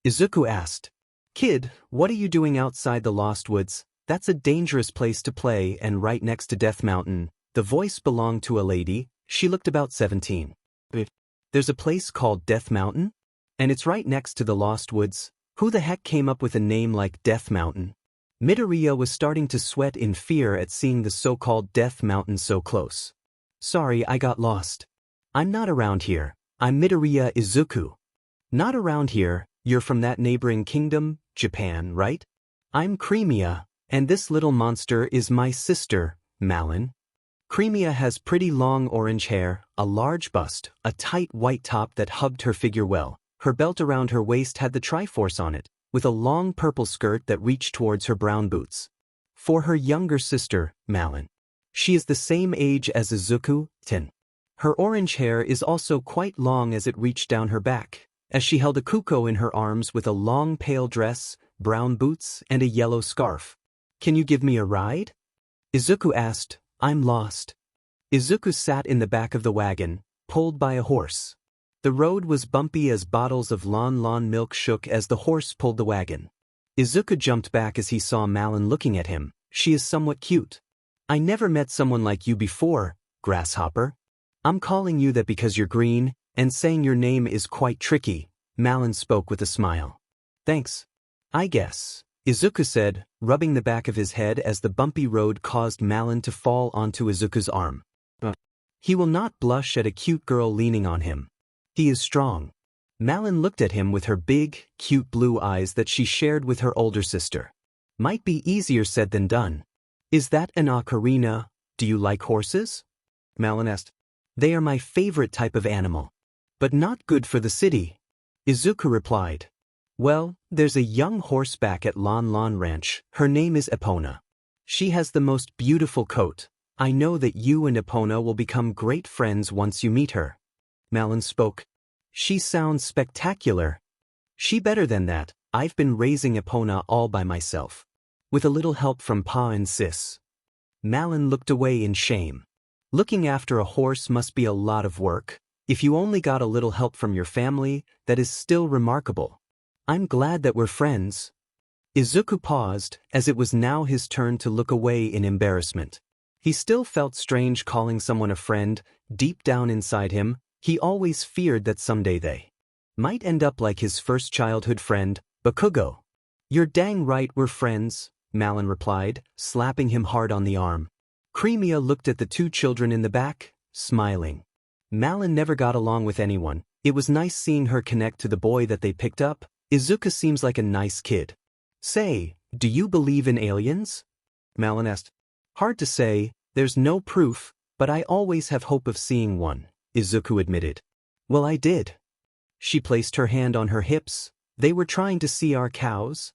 Izuku asked. Kid, what are you doing outside the Lost Woods? That's a dangerous place to play and right next to Death Mountain. The voice belonged to a lady. She looked about 17. There's a place called Death Mountain? And it's right next to the Lost Woods. Who the heck came up with a name like Death Mountain? Midoriya was starting to sweat in fear at seeing the so-called Death Mountain so close. Sorry, I got lost. I'm not around here. I'm Midoriya Izuku. Not around here, you're from that neighboring kingdom, Japan, right? I'm Creamia, and this little monster is my sister, Malin. Cremia has pretty long orange hair, a large bust, a tight white top that hugged her figure well. Her belt around her waist had the Triforce on it, with a long purple skirt that reached towards her brown boots. For her younger sister, Malin. She is the same age as Izuku, 10. Her orange hair is also quite long as it reached down her back, as she held a kuko in her arms with a long pale dress, brown boots, and a yellow scarf. Can you give me a ride? Izuku asked. I'm lost. Izuku sat in the back of the wagon, pulled by a horse. The road was bumpy as bottles of Lon milk shook as the horse pulled the wagon. Izuku jumped back as he saw Malin looking at him. She is somewhat cute. I never met someone like you before, Grasshopper. I'm calling you that because you're green, and saying your name is quite tricky, Malin spoke with a smile. Thanks. I guess, Izuku said, rubbing the back of his head as the bumpy road caused Malin to fall onto Izuku's arm. He will not blush at a cute girl leaning on him. He is strong. Malin looked at him with her big, cute blue eyes that she shared with her older sister. Might be easier said than done. Is that an ocarina? Do you like horses? Malin asked. They are my favorite type of animal. But not good for the city. Izuku replied. Well, there's a young horseback at Lon Ranch. Her name is Epona. She has the most beautiful coat. I know that you and Epona will become great friends once you meet her. Malin spoke. She sounds spectacular. She better than that. I've been raising Epona all by myself. With a little help from Pa and Sis. Malin looked away in shame. Looking after a horse must be a lot of work. If you only got a little help from your family, that is still remarkable. I'm glad that we're friends. Izuku paused, as it was now his turn to look away in embarrassment. He still felt strange calling someone a friend. Deep down inside him, he always feared that someday they might end up like his first childhood friend, Bakugo. You're dang right we're friends, Malin replied, slapping him hard on the arm. Cremia looked at the two children in the back, smiling. Malin never got along with anyone. It was nice seeing her connect to the boy that they picked up. Izuku seems like a nice kid. Say, do you believe in aliens? Malin asked. Hard to say, there's no proof, but I always have hope of seeing one, Izuku admitted. Well, I did. She placed her hand on her hips. They were trying to see our cows.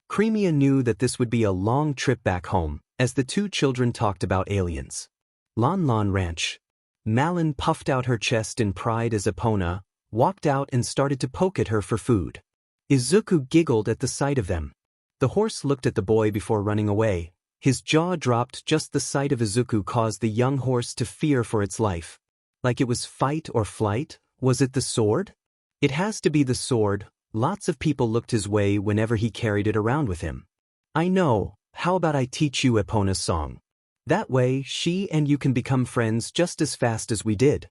Cremia knew that this would be a long trip back home, as the two children talked about aliens. Lon Ranch. Malin puffed out her chest in pride as Epona walked out and started to poke at her for food. Izuku giggled at the sight of them. The horse looked at the boy before running away. His jaw dropped. Just the sight of Izuku caused the young horse to fear for its life. Like it was fight or flight? Was it the sword? It has to be the sword. Lots of people looked his way whenever he carried it around with him. I know. How about I teach you Epona's song? That way, she and you can become friends just as fast as we did.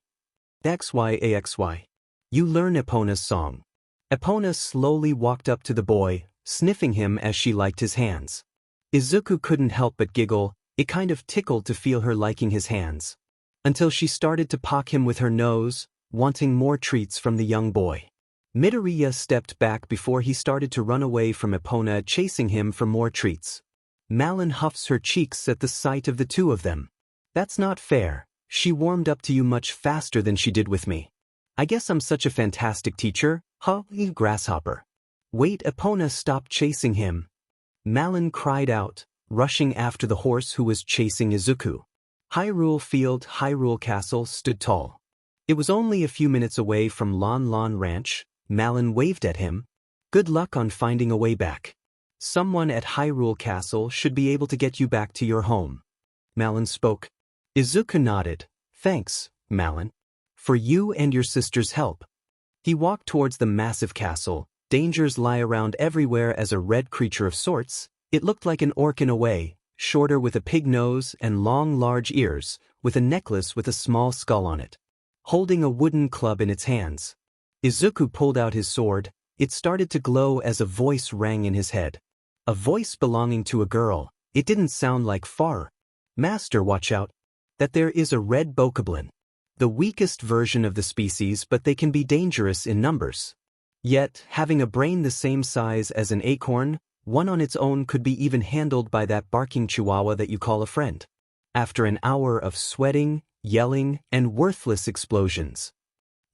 XYAXY. You learn Epona's song. Epona slowly walked up to the boy, sniffing him as she liked his hands. Izuku couldn't help but giggle. It kind of tickled to feel her liking his hands. Until she started to poke him with her nose, wanting more treats from the young boy. Midoriya stepped back before he started to run away from Epona, chasing him for more treats. Malin huffs her cheeks at the sight of the two of them. That's not fair. She warmed up to you much faster than she did with me. I guess I'm such a fantastic teacher, huh, you grasshopper. Wait, Epona stopped chasing him. Malin cried out, rushing after the horse who was chasing Izuku. Hyrule Castle stood tall. It was only a few minutes away from Lon Ranch. Malin waved at him. Good luck on finding a way back. Someone at Hyrule Castle should be able to get you back to your home. Malin spoke. Izuku nodded. Thanks, Malin. For you and your sister's help. He walked towards the massive castle. Dangers lie around everywhere as a red creature of sorts. It looked like an orc in a way, shorter with a pig nose and long large ears, with a necklace with a small skull on it. Holding a wooden club in its hands. Izuku pulled out his sword. It started to glow as a voice rang in his head. A voice belonging to a girl. It didn't sound like Far. Master, watch out. That there is a red bokoblin. The weakest version of the species, but they can be dangerous in numbers. Yet, having a brain the same size as an acorn, one on its own could be even handled by that barking chihuahua that you call a friend. After an hour of sweating, yelling, and worthless explosions.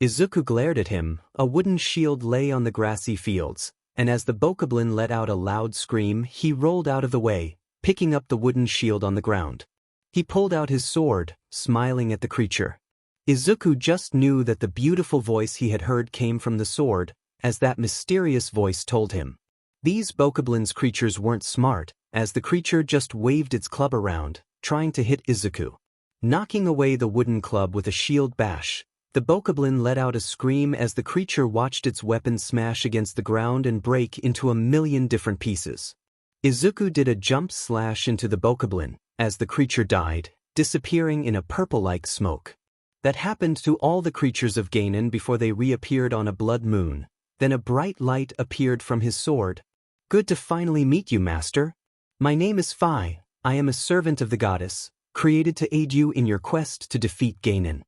Izuku glared at him. A wooden shield lay on the grassy fields, and as the bokoblin let out a loud scream, he rolled out of the way, picking up the wooden shield on the ground. He pulled out his sword, smiling at the creature. Izuku just knew that the beautiful voice he had heard came from the sword, as that mysterious voice told him. These bokoblin's creatures weren't smart, as the creature just waved its club around, trying to hit Izuku. Knocking away the wooden club with a shield bash, the bokoblin let out a scream as the creature watched its weapon smash against the ground and break into a million different pieces. Izuku did a jump slash into the bokoblin, as the creature died, disappearing in a purple-like smoke. That happened to all the creatures of Ganon before they reappeared on a blood moon. Then a bright light appeared from his sword. Good to finally meet you, Master. My name is Phi. I am a servant of the goddess, created to aid you in your quest to defeat Ganon.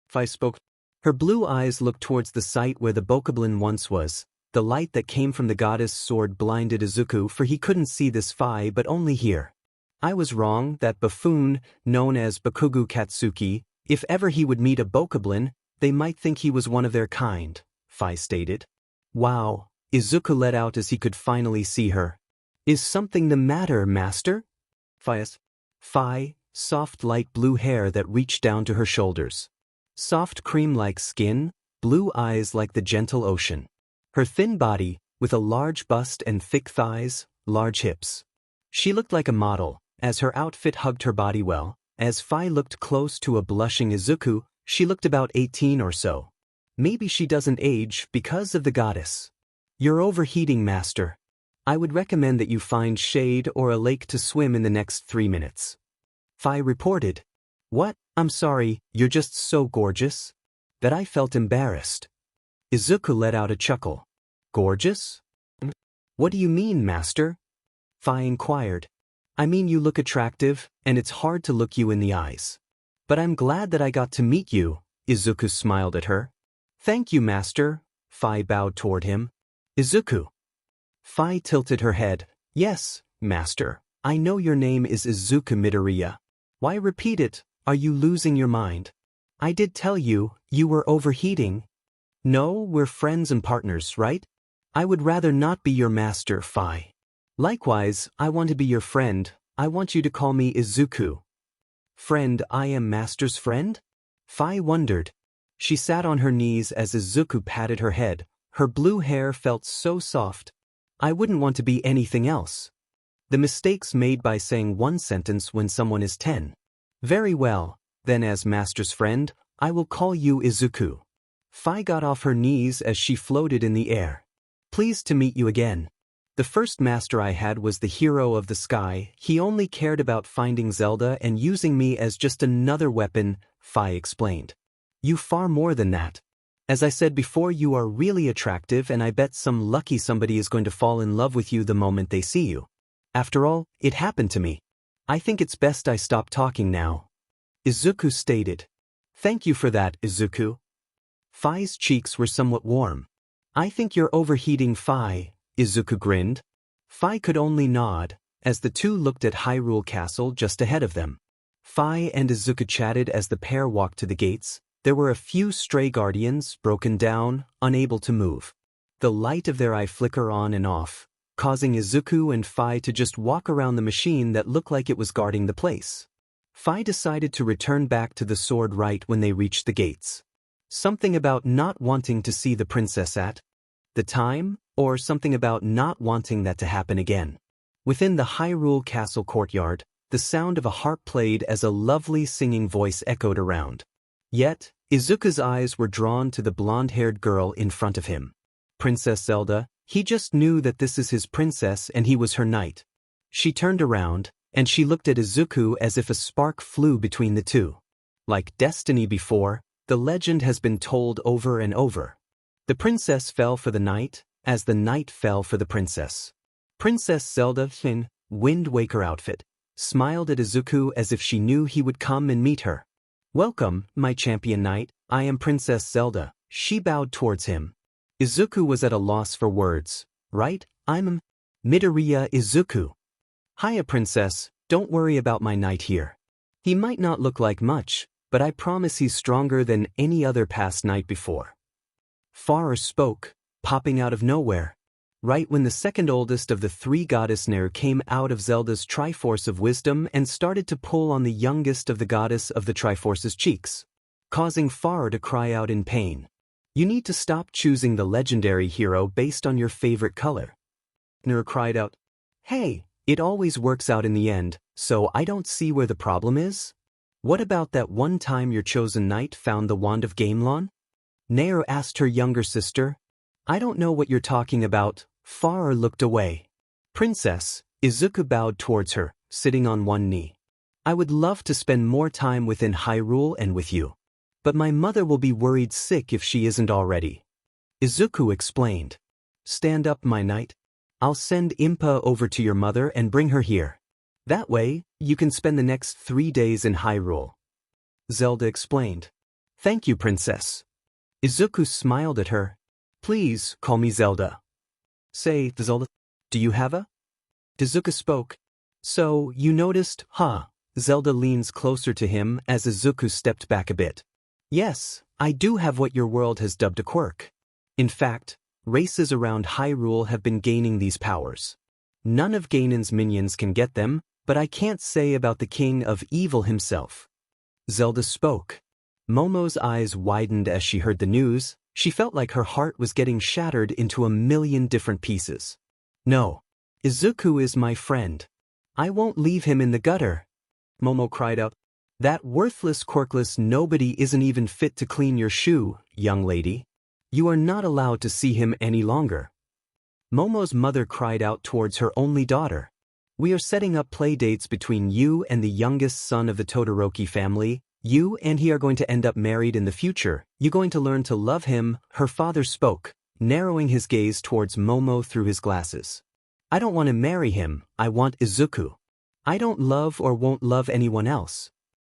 Phi spoke. Her blue eyes looked towards the site where the bokoblin once was. The light that came from the goddess' sword blinded Izuku, for he couldn't see this Phi but only hear. I was wrong. That buffoon, known as Bakugu Katsuki, if ever he would meet a bokoblin, they might think he was one of their kind, Phi stated. Wow, Izuku let out as he could finally see her. Is something the matter, Master? Phi, soft light blue hair that reached down to her shoulders. Soft cream-like skin, blue eyes like the gentle ocean. Her thin body, with a large bust and thick thighs, large hips. She looked like a model, as her outfit hugged her body well. As Phi looked close to a blushing Izuku, she looked about 18 or so. Maybe she doesn't age because of the goddess. You're overheating, Master. I would recommend that you find shade or a lake to swim in the next 3 minutes. Phi reported. What? I'm sorry, you're just so gorgeous that I felt embarrassed. Izuku let out a chuckle. Gorgeous? What do you mean, Master? Phi inquired. I mean, you look attractive, and it's hard to look you in the eyes. But I'm glad that I got to meet you, Izuku smiled at her. Thank you, Master. Phi bowed toward him. Izuku. Phi tilted her head. Yes, Master. I know your name is Izuku Midoriya. Why repeat it? Are you losing your mind? I did tell you, you were overheating. No, we're friends and partners, right? I would rather not be your master, Phi. Likewise, I want to be your friend. I want you to call me Izuku. Friend, I am Master's friend? Phi wondered. She sat on her knees as Izuku patted her head. Her blue hair felt so soft. I wouldn't want to be anything else. The mistakes made by saying one sentence when someone is 10. Very well, then as Master's friend, I will call you Izuku. Phi got off her knees as she floated in the air. Pleased to meet you again. The first master I had was the hero of the sky. He only cared about finding Zelda and using me as just another weapon, Phi explained. You far more than that. As I said before, you are really attractive, and I bet some lucky somebody is going to fall in love with you the moment they see you. After all, it happened to me. I think it's best I stop talking now. Izuku stated. Thank you for that, Izuku. Phi's cheeks were somewhat warm. I think you're overheating, Phi, Izuku grinned. Phi could only nod, as the two looked at Hyrule Castle just ahead of them. Phi and Izuku chatted as the pair walked to the gates. There were a few stray guardians, broken down, unable to move. The light of their eye flicker on and off, causing Izuku and Phi to just walk around the machine that looked like it was guarding the place. Phi decided to return back to the sword right when they reached the gates. Something about not wanting to see the princess at the time, or something about not wanting that to happen again. Within the Hyrule Castle courtyard, the sound of a harp played as a lovely singing voice echoed around. Yet, Izuku's eyes were drawn to the blonde-haired girl in front of him. Princess Zelda. He just knew that this is his princess and he was her knight. She turned around, and she looked at Izuku as if a spark flew between the two. Like destiny before, the legend has been told over and over. The princess fell for the knight, as the knight fell for the princess. Princess Zelda, in Wind Waker outfit, smiled at Izuku as if she knew he would come and meet her. Welcome, my champion knight, I am Princess Zelda. She bowed towards him. Izuku was at a loss for words. Right, I'm Midoriya Izuku. Hiya, princess, don't worry about my knight here. He might not look like much, but I promise he's stronger than any other past night before. Farer spoke, popping out of nowhere. Right when the second oldest of the three goddess Nair came out of Zelda's Triforce of Wisdom and started to pull on the youngest of the goddess of the Triforce's cheeks, causing Farer to cry out in pain. You need to stop choosing the legendary hero based on your favorite color. Nair cried out, Hey, it always works out in the end, so I don't see where the problem is. What about that one time your chosen knight found the wand of Gamelon? Nair asked her younger sister. I don't know what you're talking about. Farer looked away. Princess, Izuku bowed towards her, sitting on one knee. I would love to spend more time within Hyrule and with you. But my mother will be worried sick if she isn't already. Izuku explained. Stand up, my knight. I'll send Impa over to your mother and bring her here. That way, you can spend the next 3 days in Hyrule. Zelda explained. Thank you, princess. Izuku smiled at her. Please call me Zelda. Say, Zelda, do you have a? Izuku spoke. So, you noticed, huh? Zelda leans closer to him as Izuku stepped back a bit. Yes, I do have what your world has dubbed a quirk. In fact, races around Hyrule have been gaining these powers. None of Ganon's minions can get them, but I can't say about the King of Evil himself. Zelda spoke. Momo's eyes widened as she heard the news. She felt like her heart was getting shattered into a million different pieces. No, Izuku is my friend. I won't leave him in the gutter. Momo cried out. That worthless quirkless nobody isn't even fit to clean your shoe, young lady. You are not allowed to see him any longer. Momo's mother cried out towards her only daughter. We are setting up play dates between you and the youngest son of the Todoroki family. You and he are going to end up married in the future. You're going to learn to love him, her father spoke, narrowing his gaze towards Momo through his glasses. I don't want to marry him, I want Izuku. I don't love or won't love anyone else.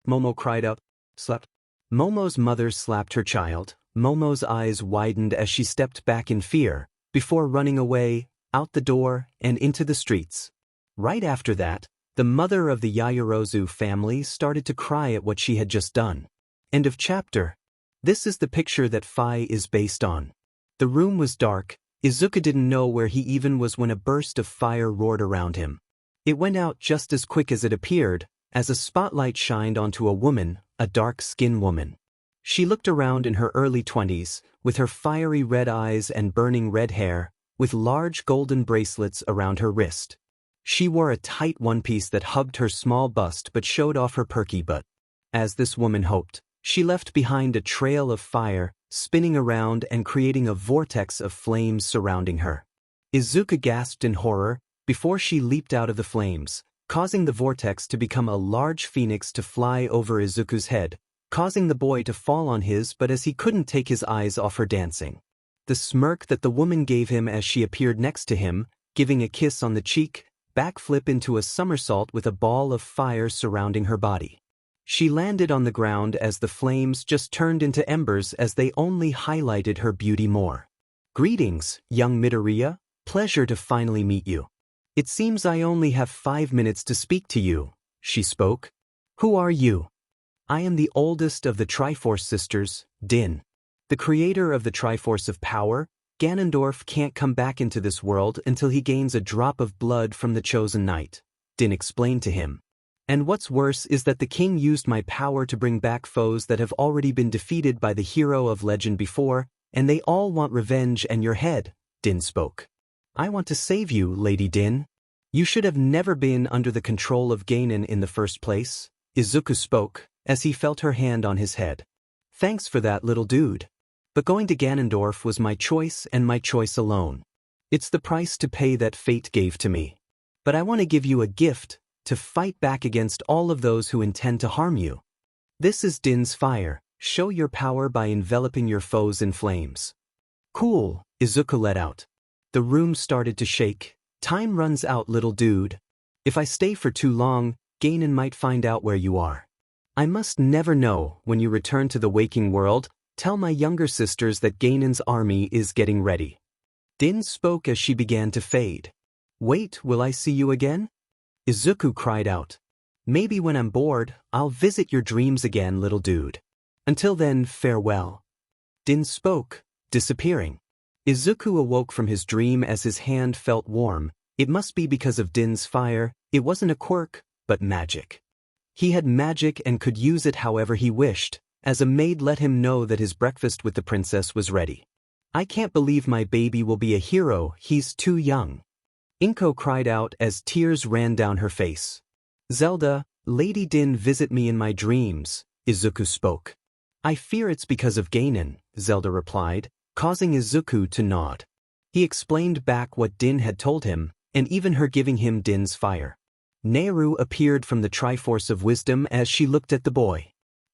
Momo cried out. Slapped. Momo's mother slapped her child. Momo's eyes widened as she stepped back in fear, before running away, out the door, and into the streets. Right after that, the mother of the Yaoyorozu family started to cry at what she had just done. End of chapter. This is the picture that Phi is based on. The room was dark. Izuku didn't know where he even was when a burst of fire roared around him. It went out just as quick as it appeared, as a spotlight shined onto a woman, a dark-skinned woman. She looked around in her early 20s, with her fiery red eyes and burning red hair, with large golden bracelets around her wrist. She wore a tight one-piece that hugged her small bust but showed off her perky butt. As this woman hoped, she left behind a trail of fire, spinning around and creating a vortex of flames surrounding her. Izuku gasped in horror before she leaped out of the flames, causing the vortex to become a large phoenix to fly over Izuku's head, causing the boy to fall on his but as he couldn't take his eyes off her dancing. The smirk that the woman gave him as she appeared next to him, giving a kiss on the cheek, backflip into a somersault with a ball of fire surrounding her body. She landed on the ground as the flames just turned into embers as they only highlighted her beauty more. Greetings, young Midoriya, pleasure to finally meet you. It seems I only have 5 minutes to speak to you, she spoke. Who are you? I am the oldest of the Triforce sisters, Din. The creator of the Triforce of Power. Ganondorf can't come back into this world until he gains a drop of blood from the chosen knight, Din explained to him. And what's worse is that the king used my power to bring back foes that have already been defeated by the hero of legend before, and they all want revenge and your head, Din spoke. I want to save you, Lady Din. You should have never been under the control of Ganon in the first place, Izuku spoke, as he felt her hand on his head. Thanks for that, little dude. But going to Ganondorf was my choice and my choice alone. It's the price to pay that fate gave to me. But I want to give you a gift, to fight back against all of those who intend to harm you. This is Din's fire. Show your power by enveloping your foes in flames. Cool, Izuku let out. The room started to shake. Time runs out, little dude. If I stay for too long, Ganon might find out where you are. I must never know when you return to the waking world. Tell my younger sisters that Ganon's army is getting ready. Din spoke as she began to fade. Wait, will I see you again? Izuku cried out. Maybe when I'm bored, I'll visit your dreams again, little dude. Until then, farewell. Din spoke, disappearing. Izuku awoke from his dream as his hand felt warm. It must be because of Din's fire. It wasn't a quirk, but magic. He had magic and could use it however he wished, as a maid let him know that his breakfast with the princess was ready. I can't believe my baby will be a hero, he's too young. Inko cried out as tears ran down her face. Zelda, Lady Din visit me in my dreams, Izuku spoke. I fear it's because of Ganon, Zelda replied, causing Izuku to nod. He explained back what Din had told him, and even her giving him Din's fire. Nehru appeared from the Triforce of Wisdom as she looked at the boy.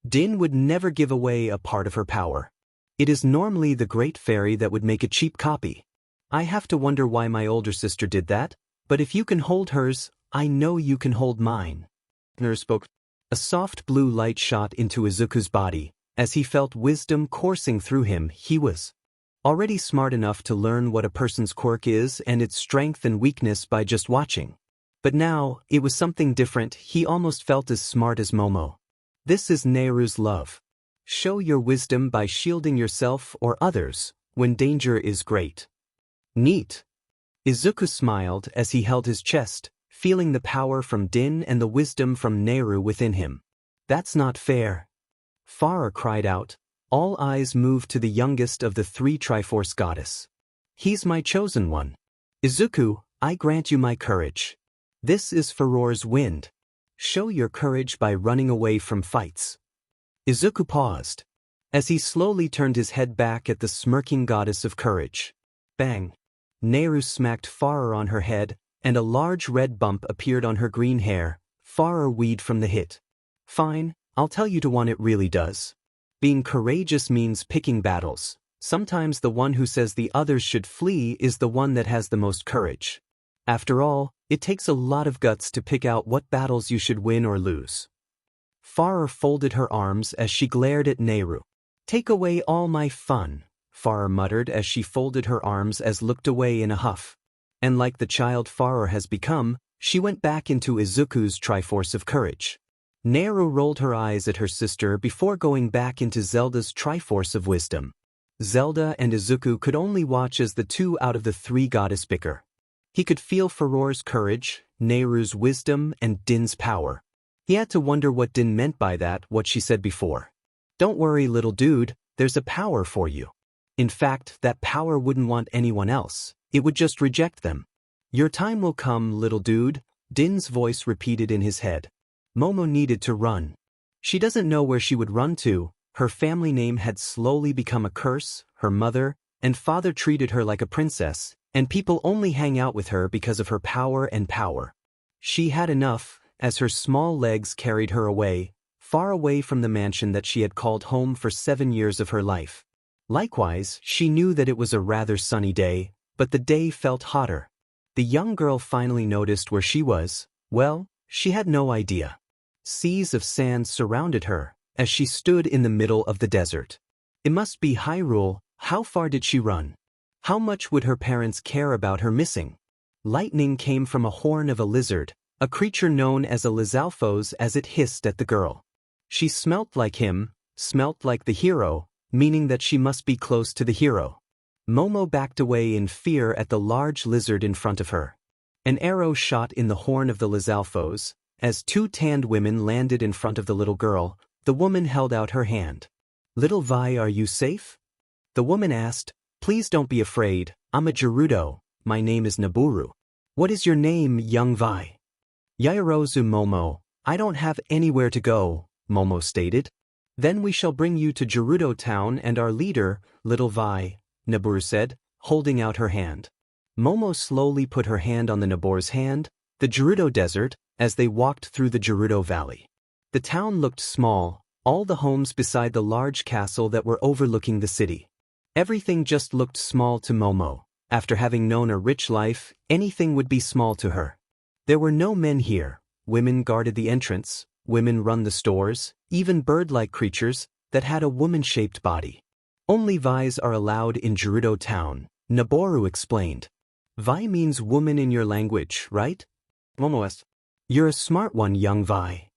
Din would never give away a part of her power. It is normally the great fairy that would make a cheap copy. I have to wonder why my older sister did that, but if you can hold hers, I know you can hold mine. Nehru spoke. A soft blue light shot into Izuku's body. As he felt wisdom coursing through him, he was already smart enough to learn what a person's quirk is and its strength and weakness by just watching. But now, it was something different. He almost felt as smart as Momo. This is Nehru's love. Show your wisdom by shielding yourself or others when danger is great. Neat. Izuku smiled as he held his chest, feeling the power from Din and the wisdom from Nehru within him. That's not fair. Farah cried out. All eyes moved to the youngest of the three Triforce goddess. He's my chosen one. Izuku, I grant you my courage. This is Farore's wind. Show your courage by running away from fights. Izuku paused. As he slowly turned his head back at the smirking goddess of courage. Bang! Nehru smacked Farah on her head, and a large red bump appeared on her green hair. Farah weed from the hit. Fine, I'll tell you to one it really does. Being courageous means picking battles. Sometimes the one who says the others should flee is the one that has the most courage. After all, it takes a lot of guts to pick out what battles you should win or lose. Farah folded her arms as she glared at Nehru. Take away all my fun, Farah muttered as she folded her arms as looked away in a huff. And like the child Farah has become, she went back into Izuku's Triforce of Courage. Nehru rolled her eyes at her sister before going back into Zelda's Triforce of Wisdom. Zelda and Izuku could only watch as the two out of the three goddess bicker. He could feel Farore's courage, Nehru's wisdom, and Din's power. He had to wonder what Din meant by that, what she said before. Don't worry, little dude, there's a power for you. In fact, that power wouldn't want anyone else, it would just reject them. Your time will come, little dude, Din's voice repeated in his head. Momo needed to run. She doesn't know where she would run to. Her family name had slowly become a curse. Her mother and father treated her like a princess, and people only hang out with her because of her power and power. She had enough, as her small legs carried her away, far away from the mansion that she had called home for 7 years of her life. Likewise, she knew that it was a rather sunny day, but the day felt hotter. The young girl finally noticed where she was. Well, she had no idea. Seas of sand surrounded her, as she stood in the middle of the desert. It must be Hyrule. How far did she run? How much would her parents care about her missing? Lightning came from a horn of a lizard, a creature known as a Lizalfos, as it hissed at the girl. She smelt like him, smelt like the hero, meaning that she must be close to the hero. Momo backed away in fear at the large lizard in front of her. An arrow shot in the horn of the Lizalfos. As 2 tanned women landed in front of the little girl, the woman held out her hand. Little Vi, are you safe? The woman asked. Please don't be afraid, I'm a Gerudo, my name is Naburu. What is your name, young Vi? Yaoyorozu Momo, I don't have anywhere to go, Momo stated. Then we shall bring you to Gerudo Town and our leader, little Vi, Naburu said, holding out her hand. Momo slowly put her hand on the Naboru's hand, the Gerudo Desert, as they walked through the Gerudo Valley. The town looked small, all the homes beside the large castle that were overlooking the city. Everything just looked small to Momo. After having known a rich life, anything would be small to her. There were no men here. Women guarded the entrance, women run the stores, even bird-like creatures that had a woman-shaped body. Only Vi's are allowed in Gerudo Town, Naboru explained. Vi means woman in your language, right? Momo asked. You're a smart one, young Vi.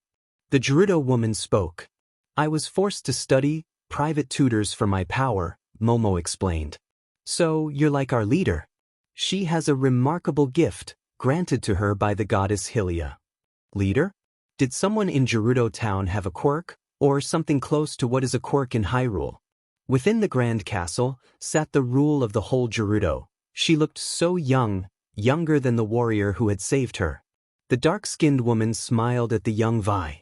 The Gerudo woman spoke. I was forced to study, private tutors for my power, Momo explained. So, you're like our leader. She has a remarkable gift, granted to her by the goddess Hylia. Leader? Did someone in Gerudo Town have a quirk, or something close to what is a quirk in Hyrule? Within the Grand Castle, sat the rule of the whole Gerudo. She looked so young, younger than the warrior who had saved her. The dark-skinned woman smiled at the young Vi.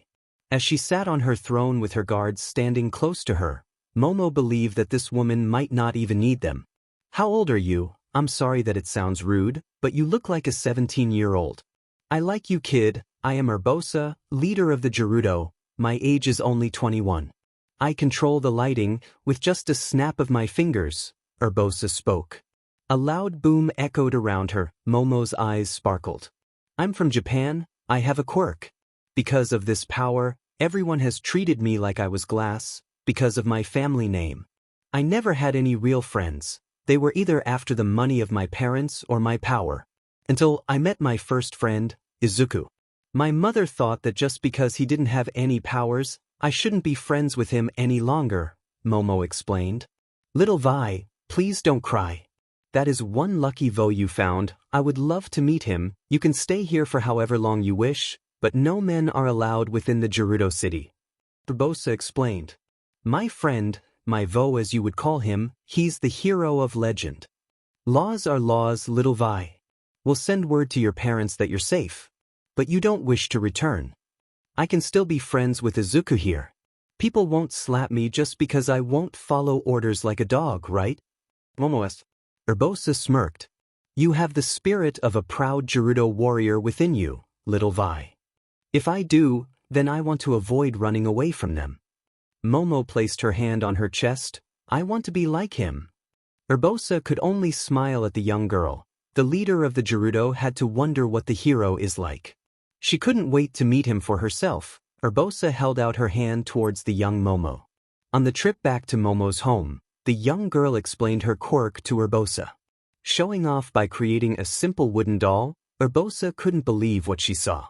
As she sat on her throne with her guards standing close to her, Momo believed that this woman might not even need them. How old are you? I'm sorry that it sounds rude, but you look like a 17-year-old. I like you, kid. I am Urbosa, leader of the Gerudo. My age is only 21. I control the lighting with just a snap of my fingers, Urbosa spoke. A loud boom echoed around her. Momo's eyes sparkled. I'm from Japan. I have a quirk. Because of this power, everyone has treated me like I was glass, because of my family name. I never had any real friends. They were either after the money of my parents or my power. Until I met my first friend, Izuku. My mother thought that just because he didn't have any powers, I shouldn't be friends with him any longer, Momo explained. Little Vi, please don't cry. That is one lucky Vo you found. I would love to meet him. You can stay here for however long you wish, but no men are allowed within the Gerudo city. Urbosa explained. My friend, my Vo as you would call him, he's the hero of legend. Laws are laws, little Vi. We'll send word to your parents that you're safe. But you don't wish to return. I can still be friends with Izuku here. People won't slap me just because I won't follow orders like a dog, right? Momo. Urbosa smirked. You have the spirit of a proud Gerudo warrior within you, little Vi. If I do, then I want to avoid running away from them. Momo placed her hand on her chest. I want to be like him. Urbosa could only smile at the young girl. The leader of the Gerudo had to wonder what the hero is like. She couldn't wait to meet him for herself. Urbosa held out her hand towards the young Momo. On the trip back to Momo's home, the young girl explained her quirk to Urbosa. Showing off by creating a simple wooden doll, Urbosa couldn't believe what she saw.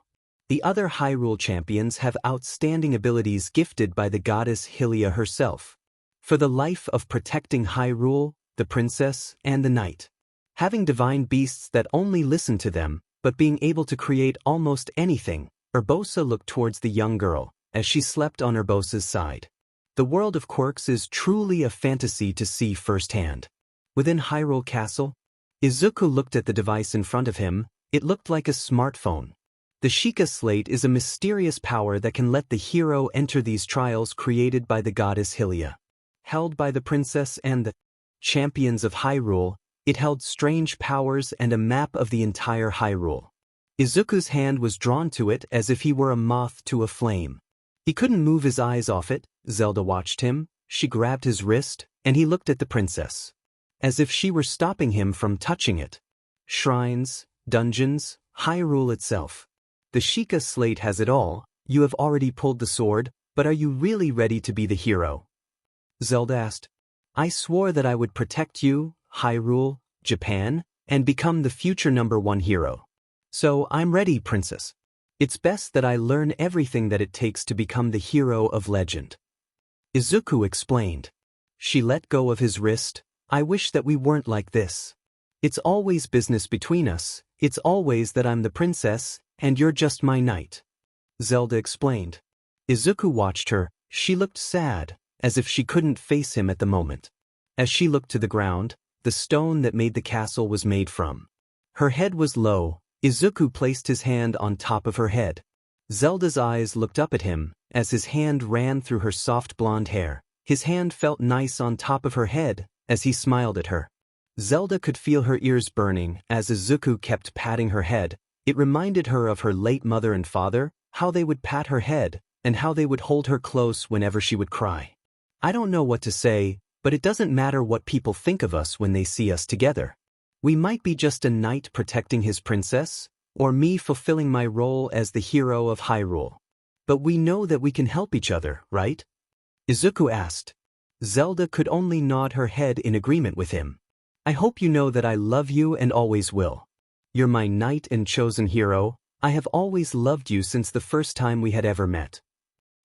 The other Hyrule champions have outstanding abilities gifted by the goddess Hylia herself. For the life of protecting Hyrule, the princess, and the knight. Having divine beasts that only listen to them, but being able to create almost anything, Urbosa looked towards the young girl, as she slept on Urbosa's side. The world of quirks is truly a fantasy to see firsthand. Within Hyrule Castle, Izuku looked at the device in front of him. It looked like a smartphone. The Sheikah Slate is a mysterious power that can let the hero enter these trials created by the goddess Hylia. Held by the princess and the champions of Hyrule, it held strange powers and a map of the entire Hyrule. Izuku's hand was drawn to it as if he were a moth to a flame. He couldn't move his eyes off it. Zelda watched him. She grabbed his wrist, and he looked at the princess. As if she were stopping him from touching it. Shrines, dungeons, Hyrule itself. The Sheikah Slate has it all. You have already pulled the sword, but are you really ready to be the hero? Zelda asked. I swore that I would protect you, Hyrule, Japan, and become the future #1 hero. So I'm ready, princess. It's best that I learn everything that it takes to become the hero of legend. Izuku explained. She let go of his wrist. I wish that we weren't like this. It's always business between us. It's always that I'm the princess, and you're just my knight. Zelda explained. Izuku watched her. She looked sad, as if she couldn't face him at the moment. As she looked to the ground, the stone that made the castle was made from. Her head was low. Izuku placed his hand on top of her head. Zelda's eyes looked up at him, as his hand ran through her soft blonde hair. His hand felt nice on top of her head, as he smiled at her. Zelda could feel her ears burning as Izuku kept patting her head. It reminded her of her late mother and father, how they would pat her head, and how they would hold her close whenever she would cry. I don't know what to say, but it doesn't matter what people think of us when they see us together. We might be just a knight protecting his princess, or me fulfilling my role as the hero of Hyrule. But we know that we can help each other, right? Izuku asked. Zelda could only nod her head in agreement with him. I hope you know that I love you and always will. You're my knight and chosen hero. I have always loved you since the first time we had ever met.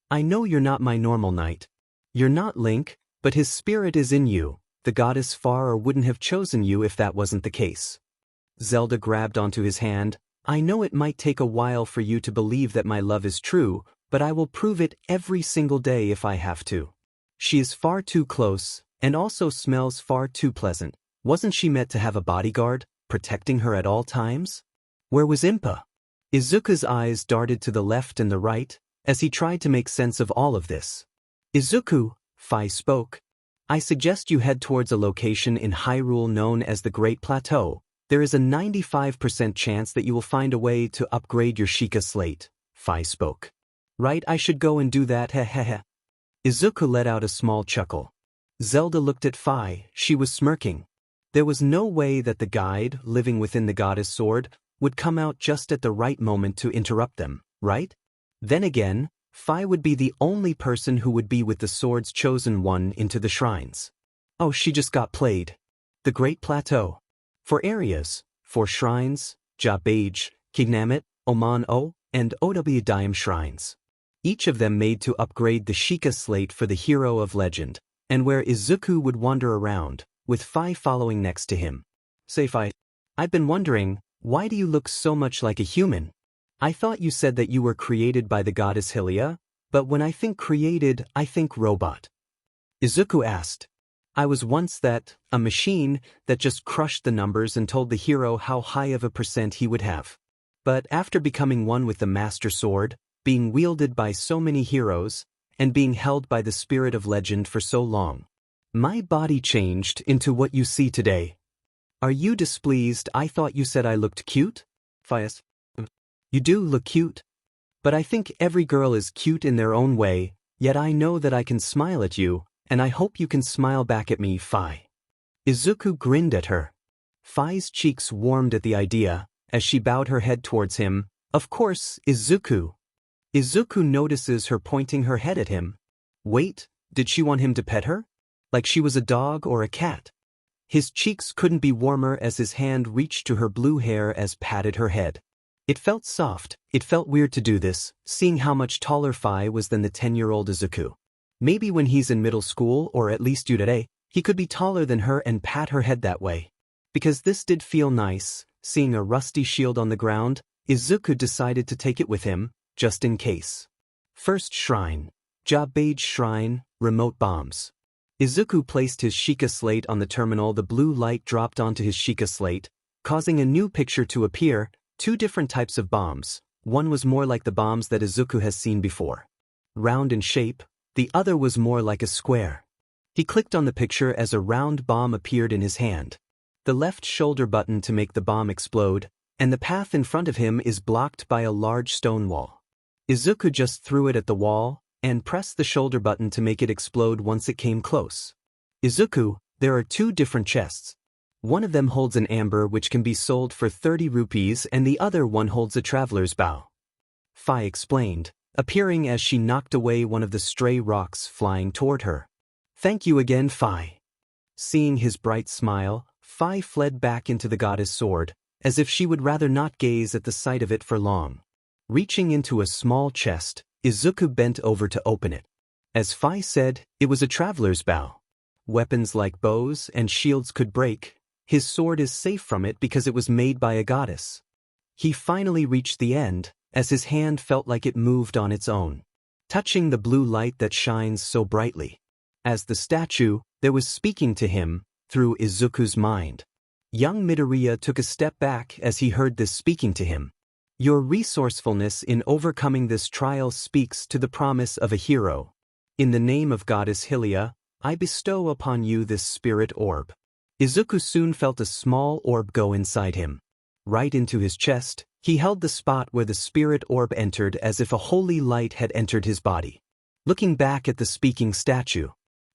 I know you're not my normal knight. You're not Link, but his spirit is in you. The goddess Far wouldn't have chosen you if that wasn't the case. Zelda grabbed onto his hand. I know it might take a while for you to believe that my love is true, but I will prove it every single day if I have to. She is far too close, and also smells far too pleasant. Wasn't she meant to have a bodyguard, protecting her at all times? Where was Impa? Izuku's eyes darted to the left and the right, as he tried to make sense of all of this. Izuku, Fi spoke. I suggest you head towards a location in Hyrule known as the Great Plateau. There is a 95% chance that you will find a way to upgrade your Sheikah slate, Fi spoke. Right, I should go and do that, hehehe. Izuku let out a small chuckle. Zelda looked at Fi, she was smirking. There was no way that the guide, living within the goddess sword, would come out just at the right moment to interrupt them, right? Then again, Fi would be the only person who would be with the sword's chosen one into the shrines. Oh, she just got played. The Great Plateau. 4 areas, 4 shrines, Jabage, Kingnamet, Oman-O, and Ow Dime shrines. Each of them made to upgrade the Sheikah slate for the hero of legend, and where Izuku would wander around, with Fi following next to him. Say Fi, I've been wondering, why do you look so much like a human? I thought you said that you were created by the goddess Hylia, but when I think created, I think robot. Izuku asked. I was once that, a machine, that just crushed the numbers and told the hero how high of a percent he would have. But after becoming one with the Master Sword, being wielded by so many heroes, and being held by the spirit of legend for so long, my body changed into what you see today. Are you displeased? I thought you said I looked cute? Fias. You do look cute. But I think every girl is cute in their own way, yet I know that I can smile at you, and I hope you can smile back at me, Fi. Izuku grinned at her. Fi's cheeks warmed at the idea, as she bowed her head towards him. Of course, Izuku. Izuku notices her pointing her head at him. Wait, did she want him to pet her? Like she was a dog or a cat? His cheeks couldn't be warmer as his hand reached to her blue hair as patted her head. It felt soft, it felt weird to do this, seeing how much taller Fi was than the 10-year-old Izuku. Maybe when he's in middle school or at least today, he could be taller than her and pat her head that way. Because this did feel nice, seeing a rusty shield on the ground, Izuku decided to take it with him, just in case. First shrine. Jabage Shrine, remote bombs. Izuku placed his Sheikah slate on the terminal. The blue light dropped onto his Sheikah slate, causing a new picture to appear, 2 different types of bombs. One was more like the bombs that Izuku has seen before. Round in shape, the other was more like a square. He clicked on the picture as a round bomb appeared in his hand. The left shoulder button to make the bomb explode, and the path in front of him is blocked by a large stone wall. Izuku just threw it at the wall, and pressed the shoulder button to make it explode once it came close. Izuku, there are 2 different chests. One of them holds an amber which can be sold for 30 rupees and the other one holds a traveler's bow. Fi explained, appearing as she knocked away one of the stray rocks flying toward her. Thank you again, Fi. Seeing his bright smile, Fi fled back into the goddess sword, as if she would rather not gaze at the sight of it for long. Reaching into a small chest, Izuku bent over to open it. As Fi said, it was a traveler's bow. Weapons like bows and shields could break. His sword is safe from it because it was made by a goddess. He finally reached the end, as his hand felt like it moved on its own, touching the blue light that shines so brightly. As the statue, there was speaking to him, through Izuku's mind. Young Midoriya took a step back as he heard this speaking to him. Your resourcefulness in overcoming this trial speaks to the promise of a hero. In the name of Goddess Hylia, I bestow upon you this spirit orb. Izuku soon felt a small orb go inside him. Right into his chest, he held the spot where the spirit orb entered as if a holy light had entered his body. Looking back at the speaking statue.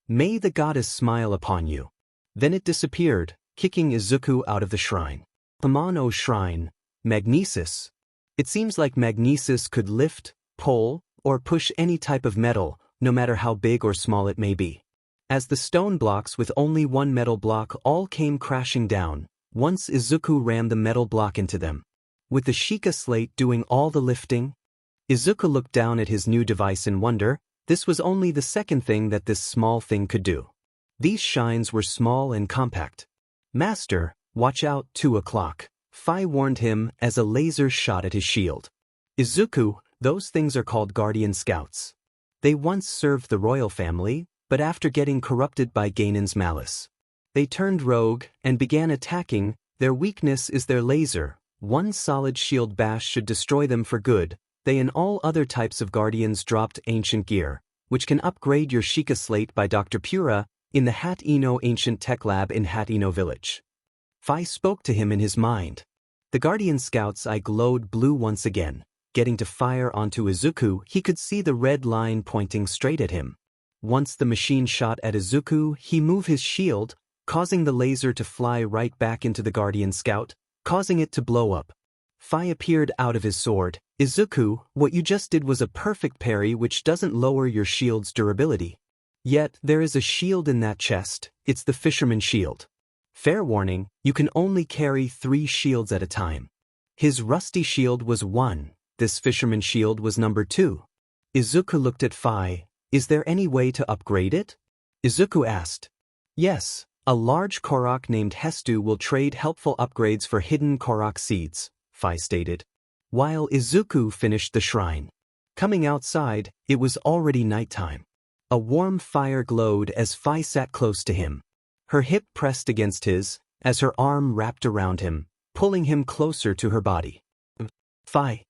May the goddess smile upon you. Then it disappeared, kicking Izuku out of the shrine. Pamano Shrine, Magnesis. It seems like Magnesis could lift, pull, or push any type of metal, no matter how big or small it may be. As the stone blocks with only one metal block all came crashing down, once Izuku rammed the metal block into them. with the Sheikah slate doing all the lifting? Izuku looked down at his new device in wonder. This was only the second thing that this small thing could do. These shines were small and compact. Master, watch out, 2 o'clock. Phi warned him as a laser shot at his shield. Izuku, those things are called Guardian Scouts. They once served the royal family, but after getting corrupted by Ganon's malice, they turned rogue and began attacking. Their weakness is their laser. One solid shield bash should destroy them for good. They and all other types of guardians dropped ancient gear, which can upgrade your Sheikah slate by Dr. Pura in the Hat Ino Ancient Tech Lab in Hat Ino Village. Phi spoke to him in his mind. The Guardian Scout's eye glowed blue once again. Getting to fire onto Izuku, he could see the red line pointing straight at him. Once the machine shot at Izuku, he moved his shield, causing the laser to fly right back into the Guardian Scout, causing it to blow up. Phi appeared out of his sword. Izuku, what you just did was a perfect parry which doesn't lower your shield's durability. Yet, there is a shield in that chest. It's the Fisherman's Shield. Fair warning, you can only carry 3 shields at a time. His rusty shield was 1. This Fisherman's Shield was number 2. Izuku looked at Phi. Is there any way to upgrade it? Izuku asked. Yes, a large Korok named Hestu will trade helpful upgrades for hidden Korok seeds, Phi stated. While Izuku finished the shrine. Coming outside, it was already nighttime. A warm fire glowed as Phi sat close to him. Her hip pressed against his, as her arm wrapped around him, pulling him closer to her body. Phi.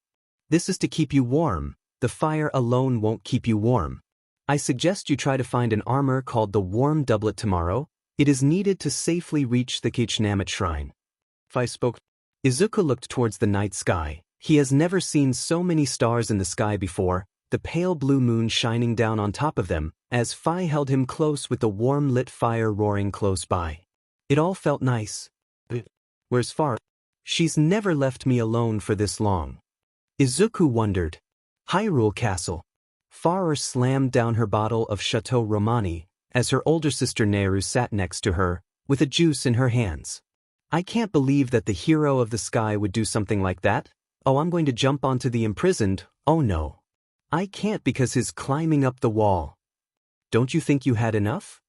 This is to keep you warm. The fire alone won't keep you warm. I suggest you try to find an armor called the Warm Doublet tomorrow. It is needed to safely reach the Kichnamut Shrine. Phi spoke. Izuku looked towards the night sky. He has never seen so many stars in the sky before, the pale blue moon shining down on top of them, as Phi held him close with the warm lit fire roaring close by. It all felt nice. Where's Far? She's never left me alone for this long. Izuku wondered. Hyrule Castle. Farah slammed down her bottle of Chateau Romani, as her older sister Nehru sat next to her, with a juice in her hands. I can't believe that the hero of the sky would do something like that. Oh, I'm going to jump onto the imprisoned. Oh no. I can't because he's climbing up the wall. Don't you think you had enough?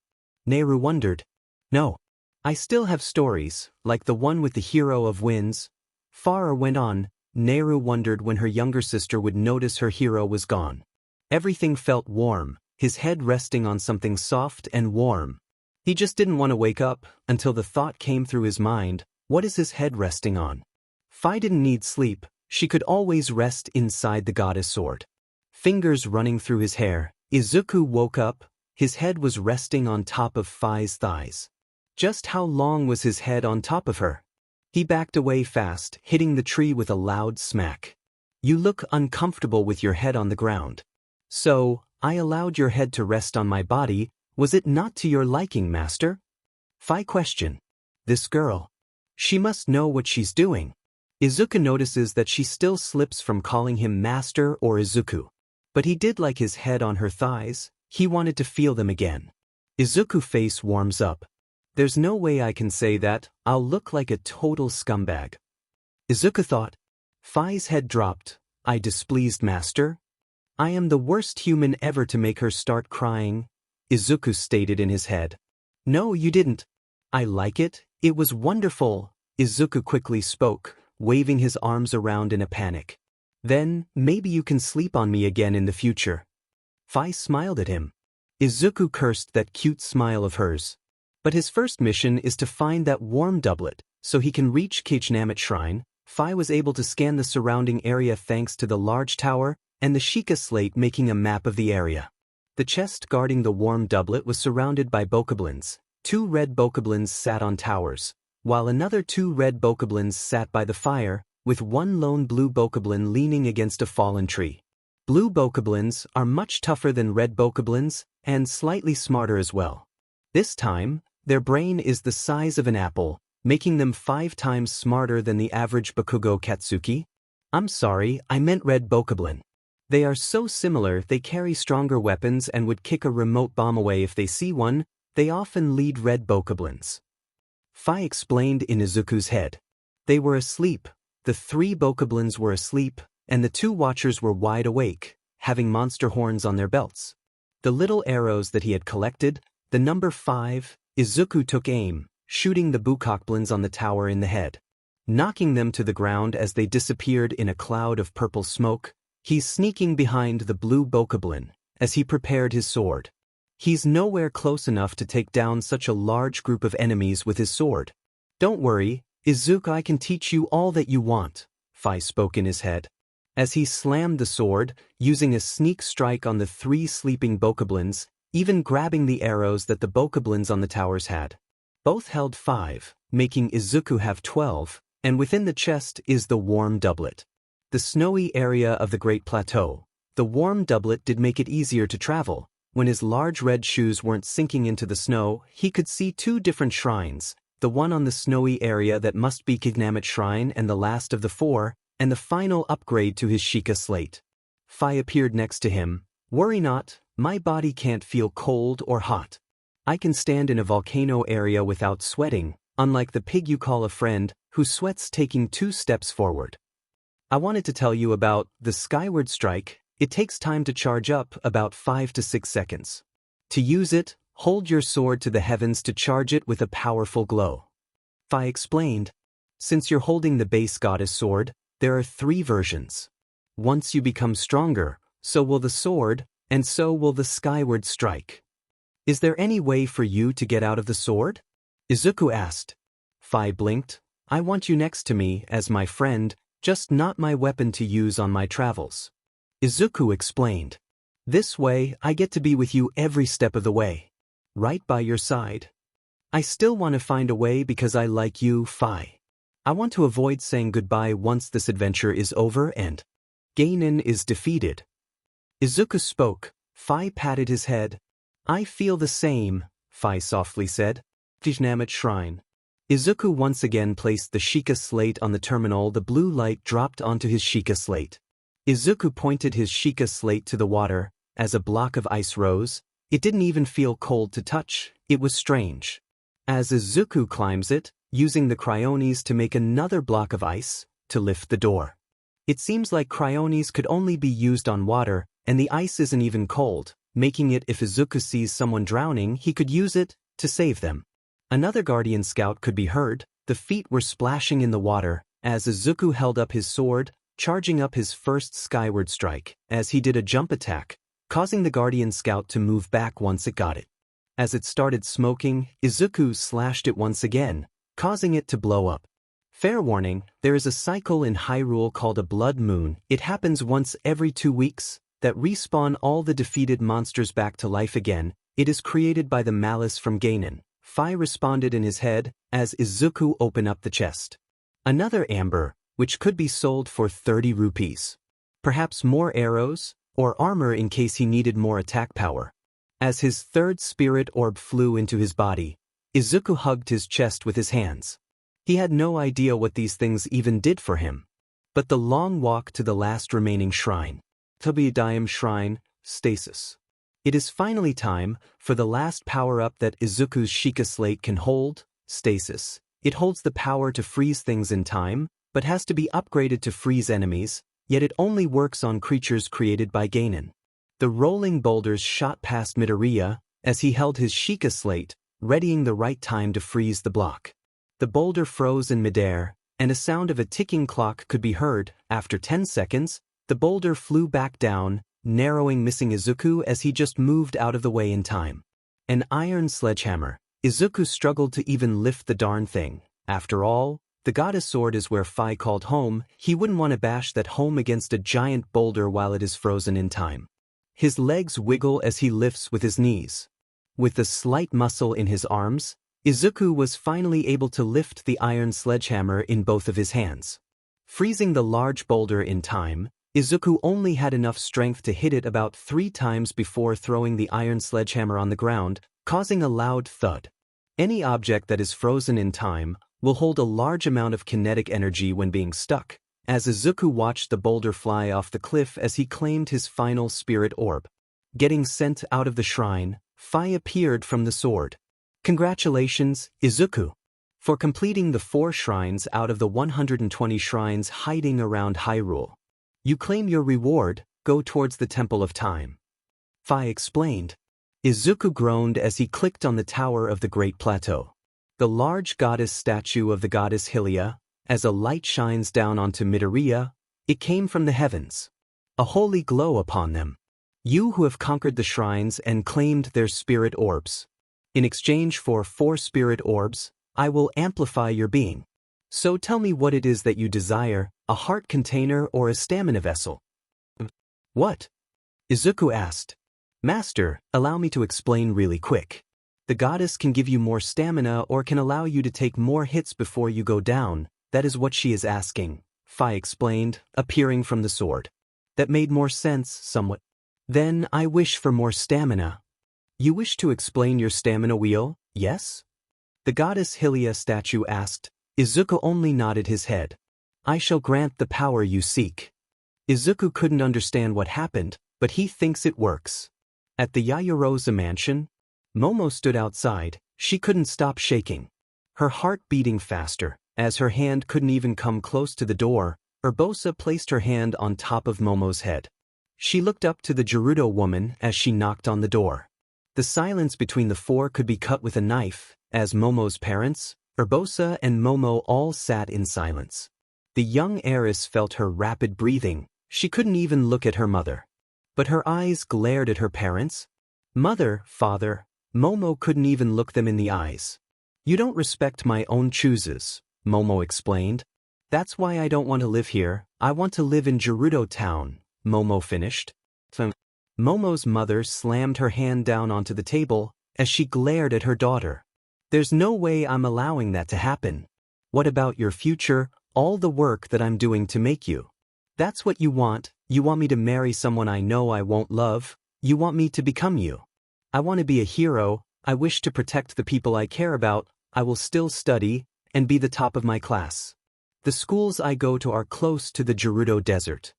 Nehru wondered. No. I still have stories, like the one with the hero of winds. Farah went on. Nehru wondered when her younger sister would notice her hero was gone. Everything felt warm, his head resting on something soft and warm. He just didn't want to wake up until the thought came through his mind, what is his head resting on? Phi didn't need sleep, she could always rest inside the goddess sword. Fingers running through his hair, Izuku woke up, his head was resting on top of Phi's thighs. Just how long was his head on top of her? He backed away fast, hitting the tree with a loud smack. You look uncomfortable with your head on the ground. So, I allowed your head to rest on my body, was it not to your liking, master? Phi questioned. This girl. She must know what she's doing. Izuku notices that she still slips from calling him master or Izuku. But he did like his head on her thighs, he wanted to feel them again. Izuku's face warms up. There's no way I can say that, I'll look like a total scumbag. Izuku thought. Phi's head dropped. I displeased master? I am the worst human ever to make her start crying, Izuku stated in his head. No, you didn't. I like it, it was wonderful, Izuku quickly spoke, waving his arms around in a panic. Then, maybe you can sleep on me again in the future. Phi smiled at him. Izuku cursed that cute smile of hers. But his first mission is to find that warm doublet, so he can reach Kichnamut Shrine. Phi was able to scan the surrounding area thanks to the large tower and the Sheikah slate making a map of the area. The chest guarding the warm doublet was surrounded by bokoblins. 2 red bokoblins sat on towers, while another 2 red bokoblins sat by the fire, with 1 lone blue bokoblin leaning against a fallen tree. Blue bokoblins are much tougher than red bokoblins, and slightly smarter as well. This time, their brain is the size of an apple, making them 5 times smarter than the average Bakugo Katsuki. I'm sorry, I meant red bokoblin. They are so similar they carry stronger weapons and would kick a remote bomb away if they see one. They often lead red bokoblins. Phi explained in Izuku's head. They were asleep. The 3 bokoblins were asleep, and the 2 watchers were wide awake, having monster horns on their belts. The little arrows that he had collected, the number 5, Izuku took aim, shooting the bokoblins on the tower in the head. Knocking them to the ground as they disappeared in a cloud of purple smoke, he's sneaking behind the blue bokoblin as he prepared his sword. He's nowhere close enough to take down such a large group of enemies with his sword. Don't worry, Izuku, I can teach you all that you want, Fi spoke in his head. As he slammed the sword, using a sneak strike on the 3 sleeping bokoblins, even grabbing the arrows that the bokoblins on the towers had. Both held 5, making Izuku have 12, and within the chest is the warm doublet. The snowy area of the Great Plateau. The warm doublet did make it easier to travel. When his large red shoes weren't sinking into the snow, he could see 2 different shrines, the one on the snowy area that must be Kingdom Shrine and the last of the 4, and the final upgrade to his Sheikah slate. Fi appeared next to him. Worry not, my body can't feel cold or hot. I can stand in a volcano area without sweating, unlike the pig you call a friend, who sweats taking 2 steps forward. I wanted to tell you about the Skyward Strike. It takes time to charge up, about 5 to 6 seconds. To use it, hold your sword to the heavens to charge it with a powerful glow. Fi explained. Since you're holding the base goddess sword, there are 3 versions. Once you become stronger, so will the sword, and so will the Skyward Strike. Is there any way for you to get out of the sword? Izuku asked. Fi blinked. I want you next to me as my friend, just not my weapon to use on my travels. Izuku explained. This way, I get to be with you every step of the way. Right by your side. I still want to find a way because I like you, Fi. I want to avoid saying goodbye once this adventure is over and Ganon is defeated. Izuku spoke. Fi patted his head. I feel the same, Fi softly said. Kingdom Shrine. Izuku once again placed the Sheikah slate on the terminal. The blue light dropped onto his Sheikah slate. Izuku pointed his Sheikah slate to the water. As a block of ice rose, it didn't even feel cold to touch. It was strange. As Izuku climbs it, using the cryones to make another block of ice, to lift the door. It seems like cryones could only be used on water, and the ice isn't even cold, making it if Izuku sees someone drowning, he could use it to save them. Another Guardian Scout could be heard. The feet were splashing in the water, as Izuku held up his sword, charging up his first Skyward Strike, as he did a jump attack, causing the Guardian Scout to move back once it got it. As it started smoking, Izuku slashed it once again, causing it to blow up. Fair warning, there is a cycle in Hyrule called a blood moon. It happens once every 2 weeks, that respawn all the defeated monsters back to life again. It is created by the malice from Ganon. Fi responded in his head, as Izuku opened up the chest. Another amber, which could be sold for 30 rupees. Perhaps more arrows, or armor in case he needed more attack power. As his 3rd spirit orb flew into his body, Izuku hugged his chest with his hands. He had no idea what these things even did for him. But the long walk to the last remaining shrine, Tobidayam Shrine, Stasis. It is finally time for the last power-up that Izuku's Sheikah slate can hold, Stasis. It holds the power to freeze things in time, but has to be upgraded to freeze enemies, yet it only works on creatures created by Ganon. The rolling boulders shot past Midoriya as he held his Sheikah slate, readying the right time to freeze the block. The boulder froze in midair, and a sound of a ticking clock could be heard. After 10 seconds, the boulder flew back down, narrowing, missing Izuku as he just moved out of the way in time. An iron sledgehammer. Izuku struggled to even lift the darn thing. After all, the goddess sword is where Fi called home. He wouldn't want to bash that home against a giant boulder while it is frozen in time. His legs wiggle as he lifts with his knees. With the slight muscle in his arms, Izuku was finally able to lift the iron sledgehammer in both of his hands. Freezing the large boulder in time, Izuku only had enough strength to hit it about 3 times before throwing the iron sledgehammer on the ground, causing a loud thud. Any object that is frozen in time will hold a large amount of kinetic energy when being stuck, as Izuku watched the boulder fly off the cliff as he claimed his final spirit orb. Getting sent out of the shrine, Fi appeared from the sword. Congratulations, Izuku. for completing the 4 shrines out of the 120 shrines hiding around Hyrule. You claim your reward, go towards the Temple of Time. Fi explained. Izuku groaned as he clicked on the tower of the Great Plateau. The large goddess statue of the goddess Hylia, as a light shines down onto Midoriya, it came from the heavens. A holy glow upon them. You who have conquered the shrines and claimed their spirit orbs. In exchange for 4 spirit orbs, I will amplify your being. So tell me what it is that you desire, a heart container or a stamina vessel. What? Izuku asked. Master, allow me to explain really quick. The goddess can give you more stamina or can allow you to take more hits before you go down, that is what she is asking, Fi explained, appearing from the sword. That made more sense, somewhat. Then I wish for more stamina. You wish to explain your stamina wheel, yes? The goddess Hylia statue asked. Izuku only nodded his head. I shall grant the power you seek. Izuku couldn't understand what happened, but he thinks it works. At the Yaoyorozu mansion, Momo stood outside. She couldn't stop shaking. Her heart beating faster, as her hand couldn't even come close to the door. Urbosa placed her hand on top of Momo's head. She looked up to the Gerudo woman as she knocked on the door. The silence between the 4 could be cut with a knife, as Momo's parents, Urbosa and Momo all sat in silence. The young heiress felt her rapid breathing. She couldn't even look at her mother. But her eyes glared at her parents. Mother, father, Momo couldn't even look them in the eyes. You don't respect my own choices, Momo explained. That's why I don't want to live here. I want to live in Gerudo Town, Momo finished. Momo's mother slammed her hand down onto the table as she glared at her daughter. There's no way I'm allowing that to happen. What about your future, all the work that I'm doing to make you? That's what you want me to marry someone I know I won't love, you want me to become you. I want to be a hero, I wish to protect the people I care about, I will still study, and be the top of my class. The schools I go to are close to the Gerudo Desert.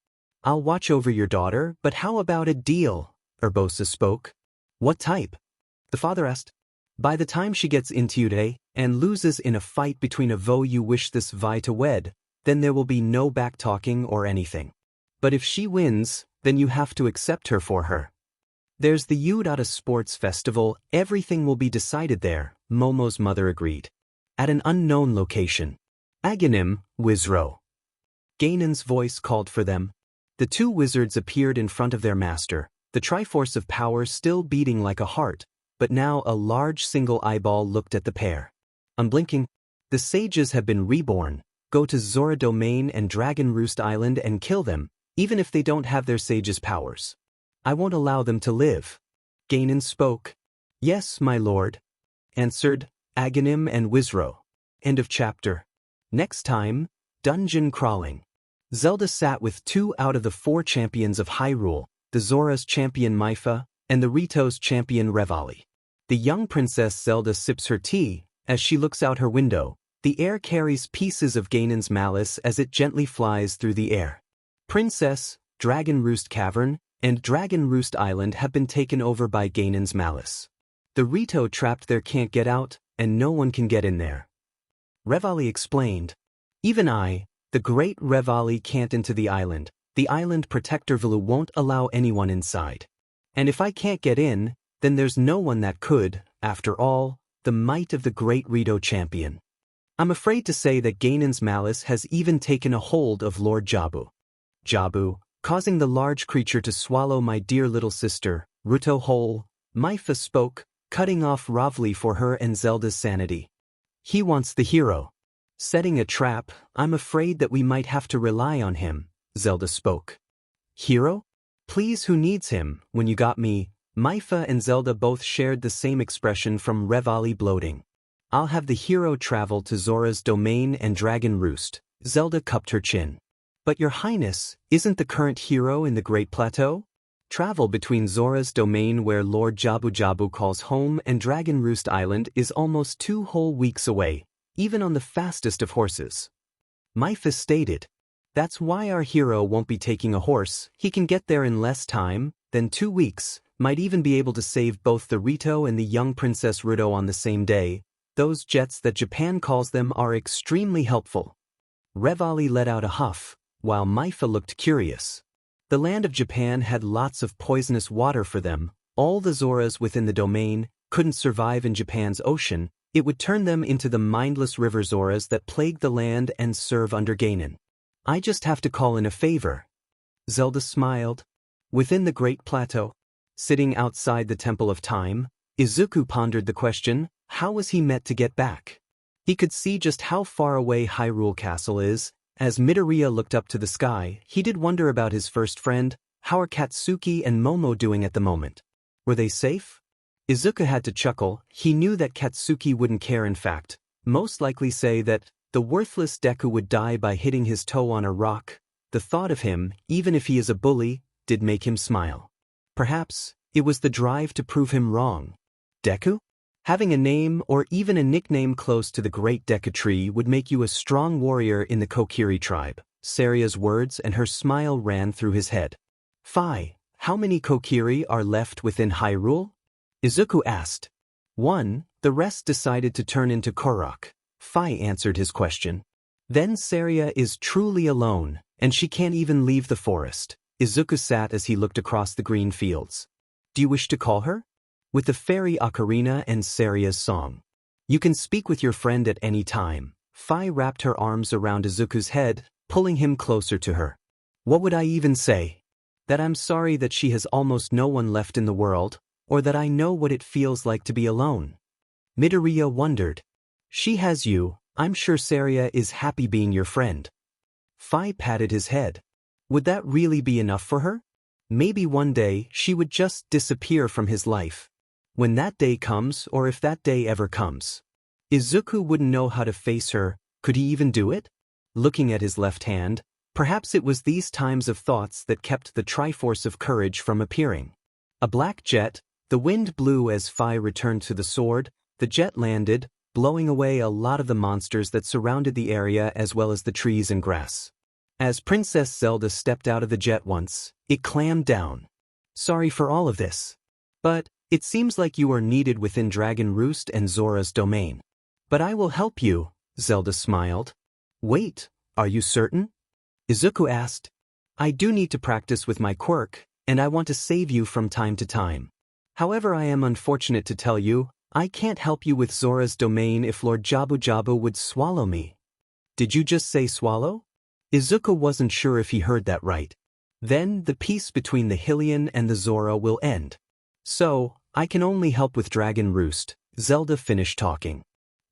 I'll watch over your daughter, but how about a deal? Urbosa spoke. What type? The father asked. By the time she gets into Ude and loses in a fight between a vo you wish this Vi to wed, then there will be no back-talking or anything. But if she wins, then you have to accept her for her. There's the Udata Sports Festival, everything will be decided there, Momo's mother agreed. At an unknown location. Aghanim, Wizro. Ganon's voice called for them. The 2 wizards appeared in front of their master, the Triforce of power still beating like a heart, but now a large single eyeball looked at the pair. Unblinking, the sages have been reborn. Go to Zora Domain and Dragon Roost Island and kill them, even if they don't have their sage's powers. I won't allow them to live. Ganon spoke. Yes, my lord. Answered Aghanim and Wizro. End of chapter. Next time, dungeon crawling. Zelda sat with 2 out of the 4 champions of Hyrule, the Zora's champion Mipha, and the Rito's champion Revali. The young princess Zelda sips her tea, as she looks out her window. The air carries pieces of Ganon's malice as it gently flies through the air. Princess, Dragon Roost Cavern, and Dragon Roost Island have been taken over by Ganon's malice. The Rito trapped there can't get out, and no one can get in there. Revali explained. Even I, the great Revali, can't into the island. The island protector Velu won't allow anyone inside. And if I can't get in, then there's no one that could, after all, the might of the great Rito champion. I'm afraid to say that Ganon's malice has even taken a hold of Lord Jabu. Jabu, causing the large creature to swallow my dear little sister, Ruto whole, Mipha spoke, cutting off Ravli for her and Zelda's sanity. He wants the hero. Setting a trap, I'm afraid that we might have to rely on him, Zelda spoke. Hero? Please, who needs him, when you got me? Mipha and Zelda both shared the same expression from Revali bloating. I'll have the hero travel to Zora's domain and Dragon Roost. Zelda cupped her chin. But your highness, isn't the current hero in the Great Plateau? Travel between Zora's domain where Lord Jabu Jabu calls home and Dragon Roost Island is almost 2 whole weeks away, even on the fastest of horses. Mipha stated. That's why our hero won't be taking a horse, he can get there in less time than 2 weeks, might even be able to save both the Rito and the young Princess Ruto on the same day. Those jets that Japan calls them are extremely helpful. Revali let out a huff, while Maifa looked curious. The land of Japan had lots of poisonous water for them. All the Zoras within the domain couldn't survive in Japan's ocean. It would turn them into the mindless river Zoras that plague the land and serve under Ganon. I just have to call in a favor. Zelda smiled. Within the Great Plateau, sitting outside the Temple of Time, Izuku pondered the question, how was he meant to get back? He could see just how far away Hyrule Castle is. As Midoriya looked up to the sky, he did wonder about his first friend. How are Katsuki and Momo doing at the moment? Were they safe? Izuku had to chuckle. He knew that Katsuki wouldn't care, in fact, most likely say that the worthless Deku would die by hitting his toe on a rock. The thought of him, even if he is a bully, did make him smile. Perhaps it was the drive to prove him wrong. Deku? Having a name or even a nickname close to the great Deku tree would make you a strong warrior in the Kokiri tribe. Saria's words and her smile ran through his head. Phi, how many Kokiri are left within Hyrule? Izuku asked. 1, the rest decided to turn into Korok. Phi answered his question. Then Saria is truly alone, and she can't even leave the forest. Izuku sat as he looked across the green fields. Do you wish to call her? With the fairy ocarina and Saria's song. You can speak with your friend at any time. Phi wrapped her arms around Izuku's head, pulling him closer to her. What would I even say? That I'm sorry that she has almost no one left in the world, or that I know what it feels like to be alone. Midoriya wondered. She has you. I'm sure Saria is happy being your friend. Phi patted his head. Would that really be enough for her? Maybe one day she would just disappear from his life. When that day comes, or if that day ever comes, Izuku wouldn't know how to face her. Could he even do it? Looking at his left hand, perhaps it was these times of thoughts that kept the Triforce of courage from appearing. A black jet, the wind blew as Phi returned to the sword. The jet landed, blowing away a lot of the monsters that surrounded the area as well as the trees and grass. As Princess Zelda stepped out of the jet once, it clammed down. Sorry for all of this. But it seems like you are needed within Dragon Roost and Zora's domain. But I will help you, Zelda smiled. Wait, are you certain? Izuku asked. I do need to practice with my quirk, and I want to save you from time to time. However, I am unfortunate to tell you, I can't help you with Zora's domain if Lord Jabu Jabu would swallow me. Did you just say swallow? Izuku wasn't sure if he heard that right. Then the peace between the Hylian and the Zora will end. So, I can only help with Dragon Roost. Zelda finished talking.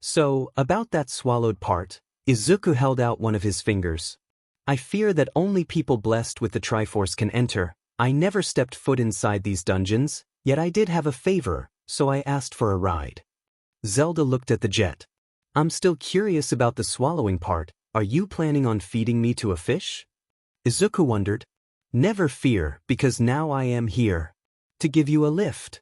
So, about that swallowed part, Izuku held out one of his fingers. I fear that only people blessed with the Triforce can enter. I never stepped foot inside these dungeons, yet I did have a favor, so I asked for a ride. Zelda looked at the jet. I'm still curious about the swallowing part. Are you planning on feeding me to a fish? Izuku wondered. Never fear, because now I am here. To give you a lift.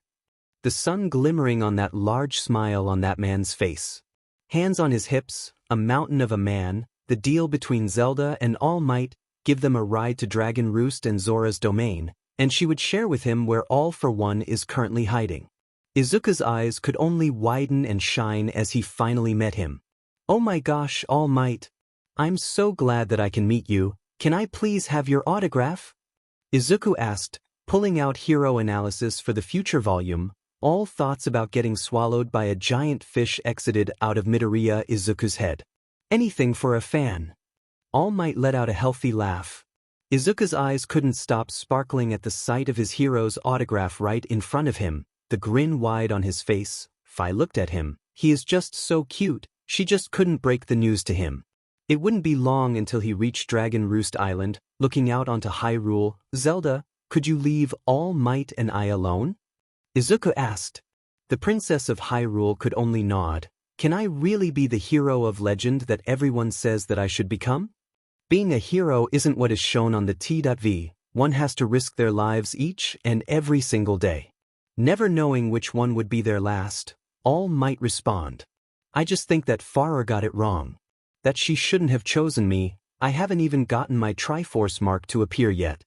The sun glimmering on that large smile on that man's face. Hands on his hips, a mountain of a man, the deal between Zelda and All Might, give them a ride to Dragon Roost and Zora's domain, and she would share with him where All for One is currently hiding. Izuku's eyes could only widen and shine as he finally met him. Oh my gosh, All Might. I'm so glad that I can meet you. Can I please have your autograph? Izuku asked, pulling out hero analysis for the future volume. All thoughts about getting swallowed by a giant fish exited out of Midoriya Izuku's head. Anything for a fan. All Might let out a healthy laugh. Izuku's eyes couldn't stop sparkling at the sight of his hero's autograph right in front of him, the grin wide on his face. Phi looked at him. He is just so cute. She just couldn't break the news to him. It wouldn't be long until he reached Dragon Roost Island, looking out onto Hyrule. Zelda, could you leave All Might and I alone? Izuku asked. The Princess of Hyrule could only nod. Can I really be the hero of legend that everyone says that I should become? Being a hero isn't what is shown on the T.V. One has to risk their lives each and every single day. Never knowing which one would be their last, All Might respond. I just think that Farah got it wrong. That she shouldn't have chosen me. I haven't even gotten my Triforce mark to appear yet.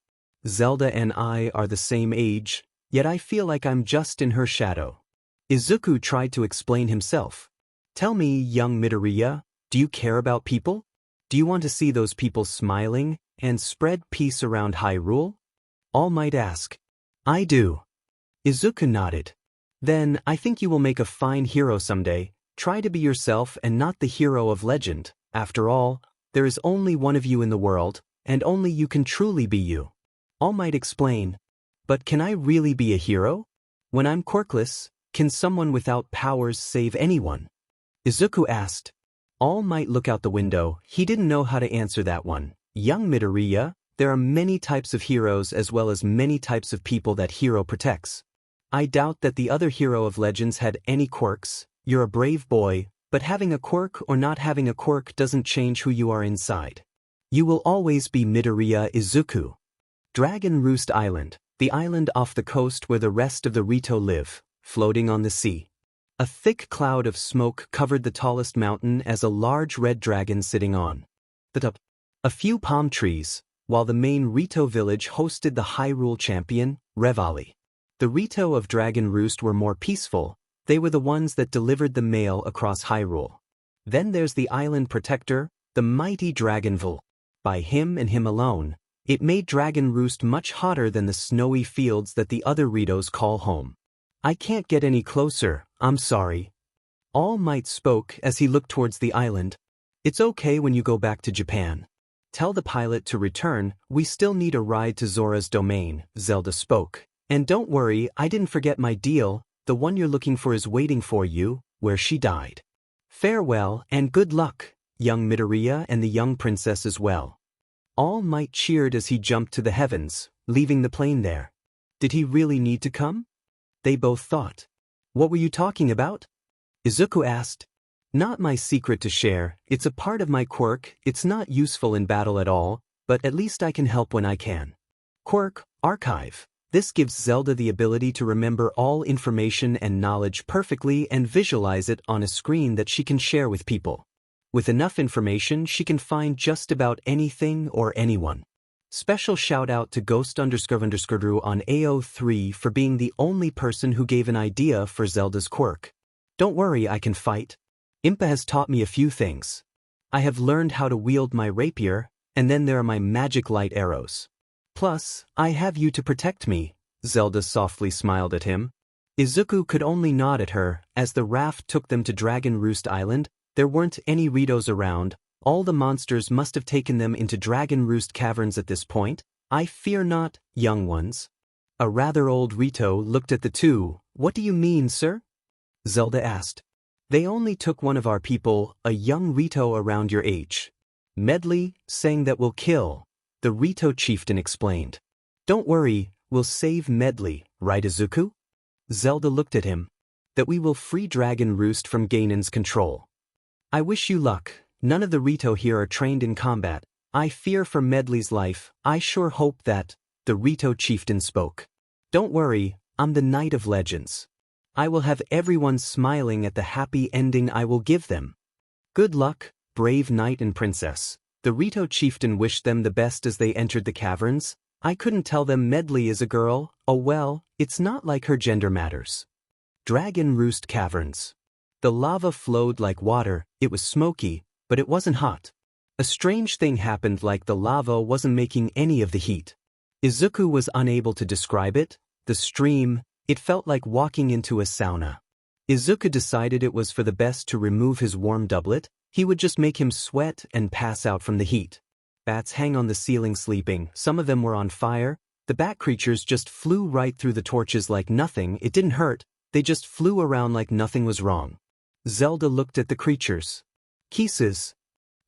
Zelda and I are the same age, yet I feel like I'm just in her shadow. Izuku tried to explain himself. Tell me, young Midoriya, do you care about people? Do you want to see those people smiling and spread peace around Hyrule? All might ask. I do. Izuku nodded. Then I think you will make a fine hero someday. Try to be yourself and not the hero of legend. After all, there is only one of you in the world, and only you can truly be you. All might explain. But can I really be a hero? When I'm quirkless, can someone without powers save anyone? Izuku asked. All might look out the window. He didn't know how to answer that one. Young Midoriya, there are many types of heroes as well as many types of people that hero protects. I doubt that the other hero of legends had any quirks. You're a brave boy, but having a quirk or not having a quirk doesn't change who you are inside. You will always be Midoriya Izuku. Dragon Roost Island, the island off the coast where the rest of the Rito live, floating on the sea. A thick cloud of smoke covered the tallest mountain as a large red dragon sitting on the top. A few palm trees, while the main Rito village hosted the Hyrule champion, Revali. The Rito of Dragon Roost were more peaceful. They were the ones that delivered the mail across Hyrule. Then there's the island protector, the mighty Dragonville. By him and him alone, it made Dragon Roost much hotter than the snowy fields that the other Ritos call home. I can't get any closer, I'm sorry. All Might spoke as he looked towards the island. It's okay when you go back to Japan. Tell the pilot to return, we still need a ride to Zora's domain, Zelda spoke. And don't worry, I didn't forget my deal, the one you're looking for is waiting for you, where she died. Farewell and good luck, young Midoriya and the young princess as well. All Might cheered as he jumped to the heavens, leaving the plane there. Did he really need to come? They both thought. What were you talking about? Izuku asked. Not my secret to share, it's a part of my quirk, it's not useful in battle at all, but at least I can help when I can. Quirk, Archive. This gives Zelda the ability to remember all information and knowledge perfectly and visualize it on a screen that she can share with people. With enough information, she can find just about anything or anyone. Special shout out to Ghost__Drew on AO3 for being the only person who gave an idea for Zelda's quirk. Don't worry, I can fight. Impa has taught me a few things. I have learned how to wield my rapier, and then there are my magic light arrows. Plus, I have you to protect me, Zelda softly smiled at him. Izuku could only nod at her. As the raft took them to Dragon Roost Island, there weren't any Ritos around. All the monsters must have taken them into Dragon Roost Caverns at this point. I fear not, young ones. A rather old Rito looked at the two. What do you mean, sir? Zelda asked. They only took one of our people, a young Rito around your age. Medley, saying that we'll kill. The Rito chieftain explained. Don't worry, we'll save Medley, right Izuku? Zelda looked at him. That we will free Dragon Roost from Ganon's control. I wish you luck. None of the Rito here are trained in combat. I fear for Medley's life. I sure hope that, the Rito chieftain spoke. Don't worry, I'm the Knight of Legends. I will have everyone smiling at the happy ending I will give them. Good luck, brave knight and princess. The Rito chieftain wished them the best as they entered the caverns. I couldn't tell them Medley is a girl. Oh well, it's not like her gender matters. Dragon Roost Caverns. The lava flowed like water. It was smoky, but it wasn't hot. A strange thing happened, like the lava wasn't making any of the heat. Izuku was unable to describe it. The stream, it felt like walking into a sauna. Izuku decided it was for the best to remove his warm doublet. He would just make him sweat and pass out from the heat. Bats hang on the ceiling sleeping. Some of them were on fire. The bat creatures just flew right through the torches like nothing. It didn't hurt. They just flew around like nothing was wrong. Zelda looked at the creatures. Keeses.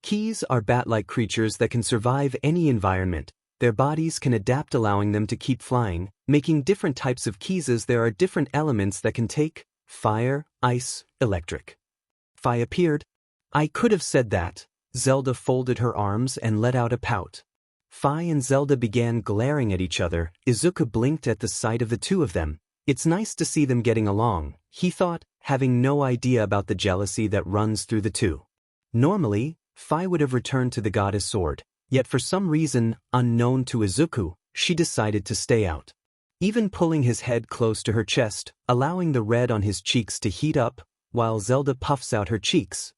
Keys are bat-like creatures that can survive any environment. Their bodies can adapt, allowing them to keep flying. Making different types of keeses, there are different elements that can take fire, ice, electric. Fi appeared. I could have said that. Zelda folded her arms and let out a pout. Fi and Zelda began glaring at each other. Izuku blinked at the sight of the two of them. It's nice to see them getting along, he thought, having no idea about the jealousy that runs through the two. Normally, Fi would have returned to the goddess sword, yet for some reason, unknown to Izuku, she decided to stay out. Even pulling his head close to her chest, allowing the red on his cheeks to heat up, while Zelda puffs out her cheeks.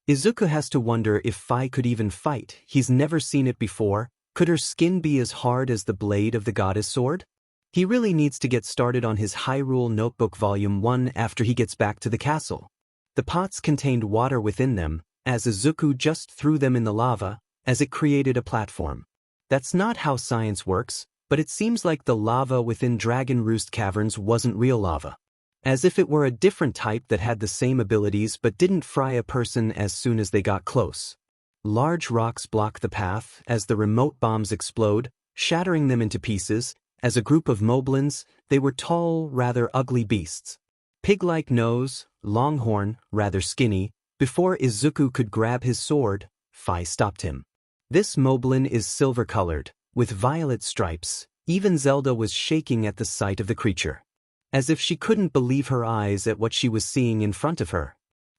Izuku has to wonder if Fi could even fight. He's never seen it before. Could her skin be as hard as the blade of the goddess sword? He really needs to get started on his Hyrule Notebook Volume 1 after he gets back to the castle. The pots contained water within them, as Izuku just threw them in the lava, as it created a platform. That's not how science works, but it seems like the lava within Dragon Roost Caverns wasn't real lava. As if it were a different type that had the same abilities but didn't fry a person as soon as they got close. Large rocks block the path as the remote bombs explode, shattering them into pieces. As a group of moblins, they were tall, rather ugly beasts. Pig-like nose, long horn, rather skinny. Before Izuku could grab his sword, Fi stopped him. This moblin is silver-colored, with violet stripes. Even Zelda was shaking at the sight of the creature, as if she couldn't believe her eyes at what she was seeing in front of her.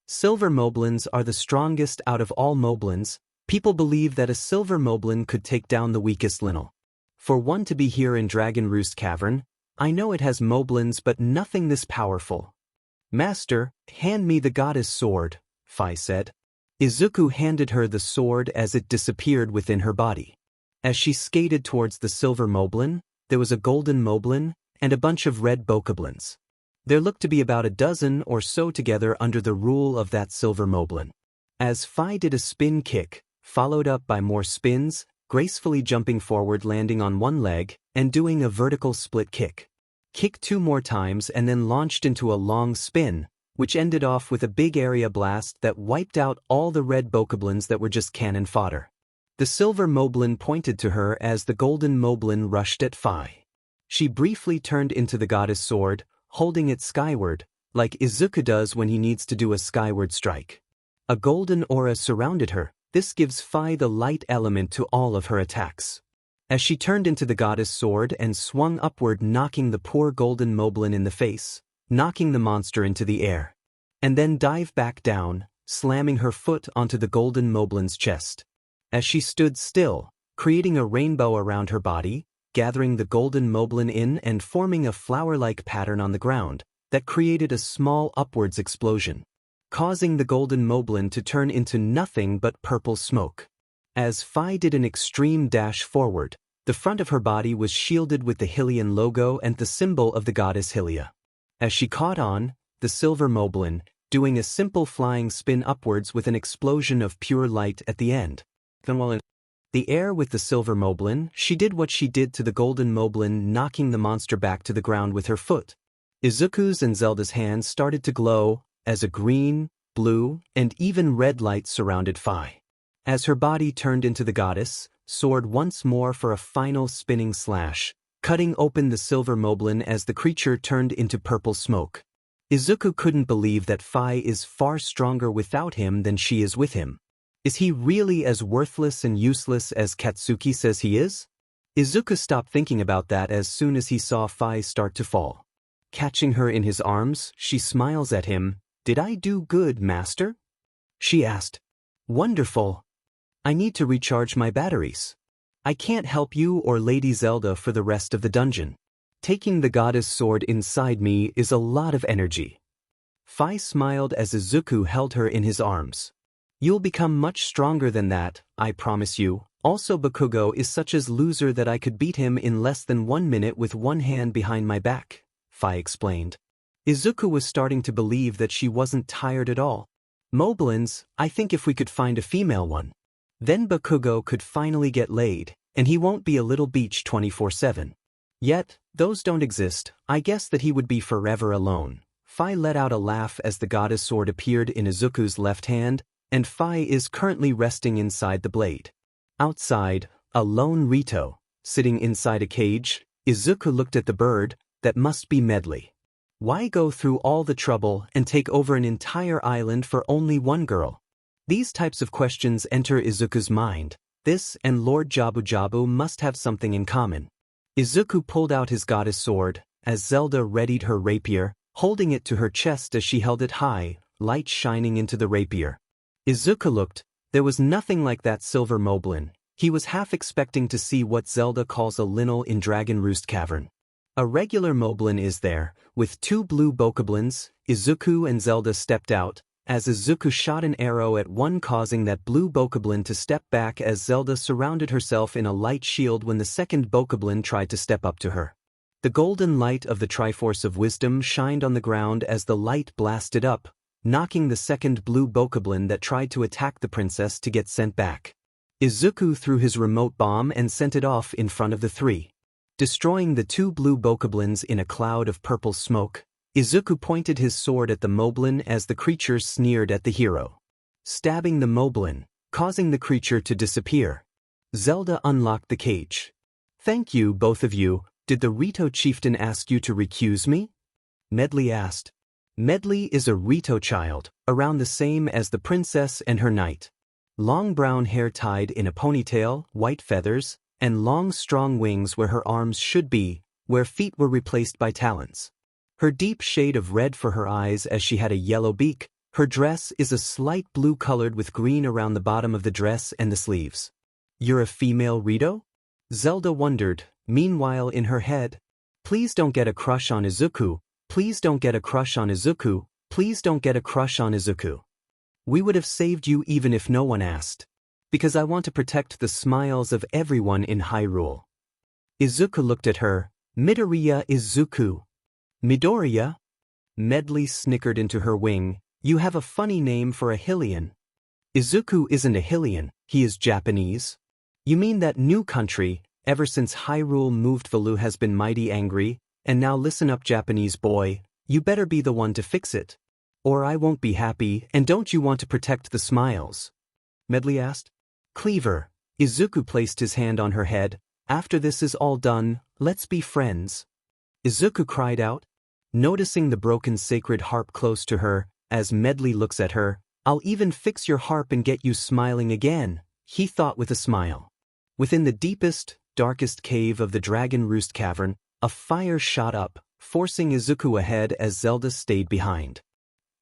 Silver moblins are the strongest out of all moblins. People believe that a silver moblin could take down the weakest Linel. For one to be here in Dragon Roost Cavern, I know it has moblins but nothing this powerful. Master, hand me the goddess sword, Fi said. Izuku handed her the sword as it disappeared within her body. As she skated towards the silver moblin, there was a golden moblin and a bunch of red bokoblins. There looked to be about a dozen or so together under the rule of that silver moblin. As Fi did a spin kick, followed up by more spins, gracefully jumping forward, landing on one leg, and doing a vertical split kick. Kick 2 more times and then launched into a long spin, which ended off with a big area blast that wiped out all the red bokoblins that were just cannon fodder. The silver moblin pointed to her as the golden moblin rushed at Fi. She briefly turned into the goddess sword, holding it skyward, like Izuku does when he needs to do a skyward strike. A golden aura surrounded her. This gives Fi the light element to all of her attacks. As she turned into the goddess sword and swung upward, knocking the poor golden moblin in the face, knocking the monster into the air, and then dive back down, slamming her foot onto the golden moblin's chest. As she stood still, creating a rainbow around her body, gathering the golden moblin in and forming a flower-like pattern on the ground that created a small upwards explosion, causing the golden moblin to turn into nothing but purple smoke. As Fi did an extreme dash forward, the front of her body was shielded with the Hylian logo and the symbol of the goddess Hylia. As she caught on, the silver moblin, doing a simple flying spin upwards with an explosion of pure light at the end. Then while in the air with the silver moblin, she did what she did to the golden moblin, knocking the monster back to the ground with her foot. Izuku's and Zelda's hands started to glow, as a green, blue, and even red light surrounded Fi. As her body turned into the goddess, soared once more for a final spinning slash, cutting open the silver moblin as the creature turned into purple smoke. Izuku couldn't believe that Fi is far stronger without him than she is with him. Is he really as worthless and useless as Katsuki says he is? Izuku stopped thinking about that as soon as he saw Fi start to fall. Catching her in his arms, she smiles at him. "Did I do good, master?" she asked. "Wonderful. I need to recharge my batteries. I can't help you or Lady Zelda for the rest of the dungeon. Taking the goddess sword inside me is a lot of energy." Fi smiled as Izuku held her in his arms. "You'll become much stronger than that, I promise you. Also, Bakugo is such a loser that I could beat him in less than 1 minute with one hand behind my back," Fi explained. Izuku was starting to believe that she wasn't tired at all. "Moblins, I think if we could find a female one, then Bakugo could finally get laid, and he won't be a little beach 24/7. Yet, those don't exist. I guess that he would be forever alone." Fi let out a laugh as the goddess sword appeared in Izuku's left hand, and Fi is currently resting inside the blade. Outside, a lone Rito, sitting inside a cage. Izuku looked at the bird. That must be Medley. Why go through all the trouble and take over an entire island for only one girl? These types of questions enter Izuku's mind. This and Lord Jabu Jabu must have something in common. Izuku pulled out his goddess sword, as Zelda readied her rapier, holding it to her chest as she held it high, light shining into the rapier. Izuku looked. There was nothing like that silver moblin. He was half expecting to see what Zelda calls a Linel in Dragon Roost Cavern. A regular moblin is there, with 2 blue bokoblins. Izuku and Zelda stepped out, as Izuku shot an arrow at one, causing that blue bokoblin to step back as Zelda surrounded herself in a light shield when the second bokoblin tried to step up to her. The golden light of the Triforce of Wisdom shined on the ground as the light blasted up, knocking the second blue bokoblin that tried to attack the princess to get sent back. Izuku threw his remote bomb and sent it off in front of the 3. Destroying the 2 blue bokoblins in a cloud of purple smoke, Izuku pointed his sword at the moblin as the creature sneered at the hero, stabbing the moblin, causing the creature to disappear. Zelda unlocked the cage. "Thank you, both of you. Did the Rito chieftain ask you to recuse me?" Medli asked. Medli is a Rito child, around the same as the princess and her knight. Long brown hair tied in a ponytail, white feathers, and long strong wings where her arms should be, where feet were replaced by talons. Her deep shade of red for her eyes as she had a yellow beak. Her dress is a slight blue colored with green around the bottom of the dress and the sleeves. "You're a female Rito?" Zelda wondered, meanwhile in her head. "Please don't get a crush on Izuku. Please don't get a crush on Izuku. Please don't get a crush on Izuku. We would have saved you even if no one asked. Because I want to protect the smiles of everyone in Hyrule." Izuku looked at her. "Midoriya Izuku." "Midoriya?" Medli snickered into her wing. "You have a funny name for a Hylian." "Izuku isn't a Hylian, he is Japanese." "You mean that new country? Ever since Hyrule moved, Valu has been mighty angry, and now listen up, Japanese boy, you better be the one to fix it. Or I won't be happy. And don't you want to protect the smiles?" Medli asked. "Cleaver." Izuku placed his hand on her head. "After this is all done, let's be friends." Izuku cried out, noticing the broken sacred harp close to her. As Medli looks at her, "I'll even fix your harp and get you smiling again," he thought with a smile. Within the deepest, darkest cave of the Dragon Roost Cavern, a fire shot up, forcing Izuku ahead as Zelda stayed behind.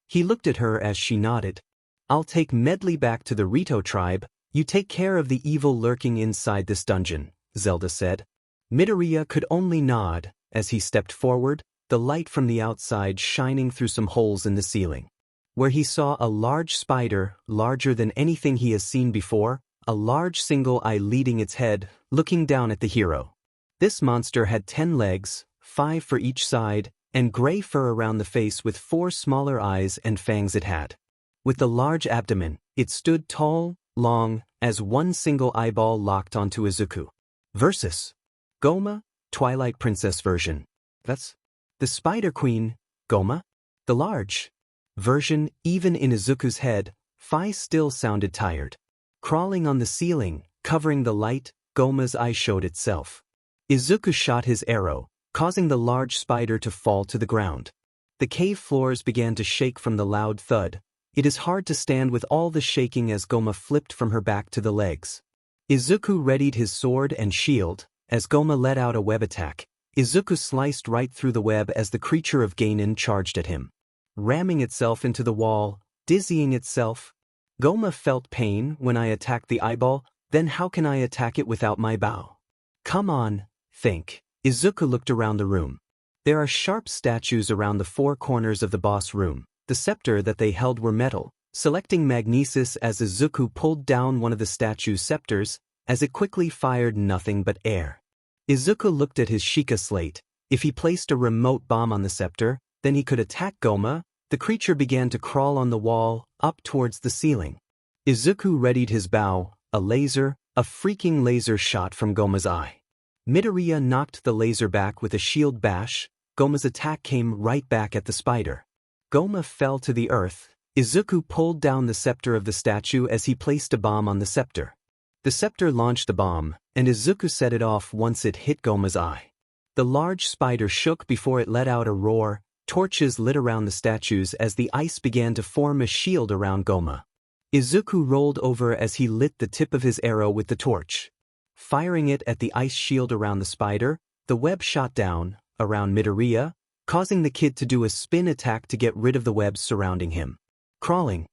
He looked at her as she nodded. "I'll take Medli back to the Rito tribe. You take care of the evil lurking inside this dungeon," Zelda said. Midoriya could only nod. As he stepped forward, the light from the outside shining through some holes in the ceiling, where he saw a large spider, larger than anything he has seen before, a large single eye leading its head, looking down at the hero. This monster had 10 legs, 5 for each side, and gray fur around the face with 4 smaller eyes and fangs it had. With the large abdomen, it stood tall, long, as one single eyeball locked onto Izuku. Versus Goma, Twilight Princess version. That's the Spider Queen, Goma. The large version, even in Izuku's head, Fi still sounded tired. Crawling on the ceiling, covering the light, Goma's eye showed itself. Izuku shot his arrow, causing the large spider to fall to the ground. The cave floors began to shake from the loud thud. It is hard to stand with all the shaking as Goma flipped from her back to the legs. Izuku readied his sword and shield. As Goma let out a web attack, Izuku sliced right through the web as the creature of Ganon charged at him, ramming itself into the wall, dizzying itself. "Goma felt pain when I attacked the eyeball, then how can I attack it without my bow? Come on, think." Izuku looked around the room. There are sharp statues around the 4 corners of the boss room. The scepter that they held were metal. Selecting magnesis as Izuku pulled down one of the statue's scepters, as it quickly fired nothing but air. Izuku looked at his Sheikah slate. If he placed a remote bomb on the scepter, then he could attack Goma. The creature began to crawl on the wall, up towards the ceiling. Izuku readied his bow, a laser, a freaking laser shot from Goma's eye. Midoriya knocked the laser back with a shield bash. Goma's attack came right back at the spider. Goma fell to the earth. Izuku pulled down the scepter of the statue as he placed a bomb on the scepter. The scepter launched the bomb, and Izuku set it off once it hit Goma's eye. The large spider shook before it let out a roar. Torches lit around the statues as the ice began to form a shield around Goma. Izuku rolled over as he lit the tip of his arrow with the torch. Firing it at the ice shield around the spider, the web shot down, around Midoriya, causing the kid to do a spin attack to get rid of the webs surrounding him. Crawling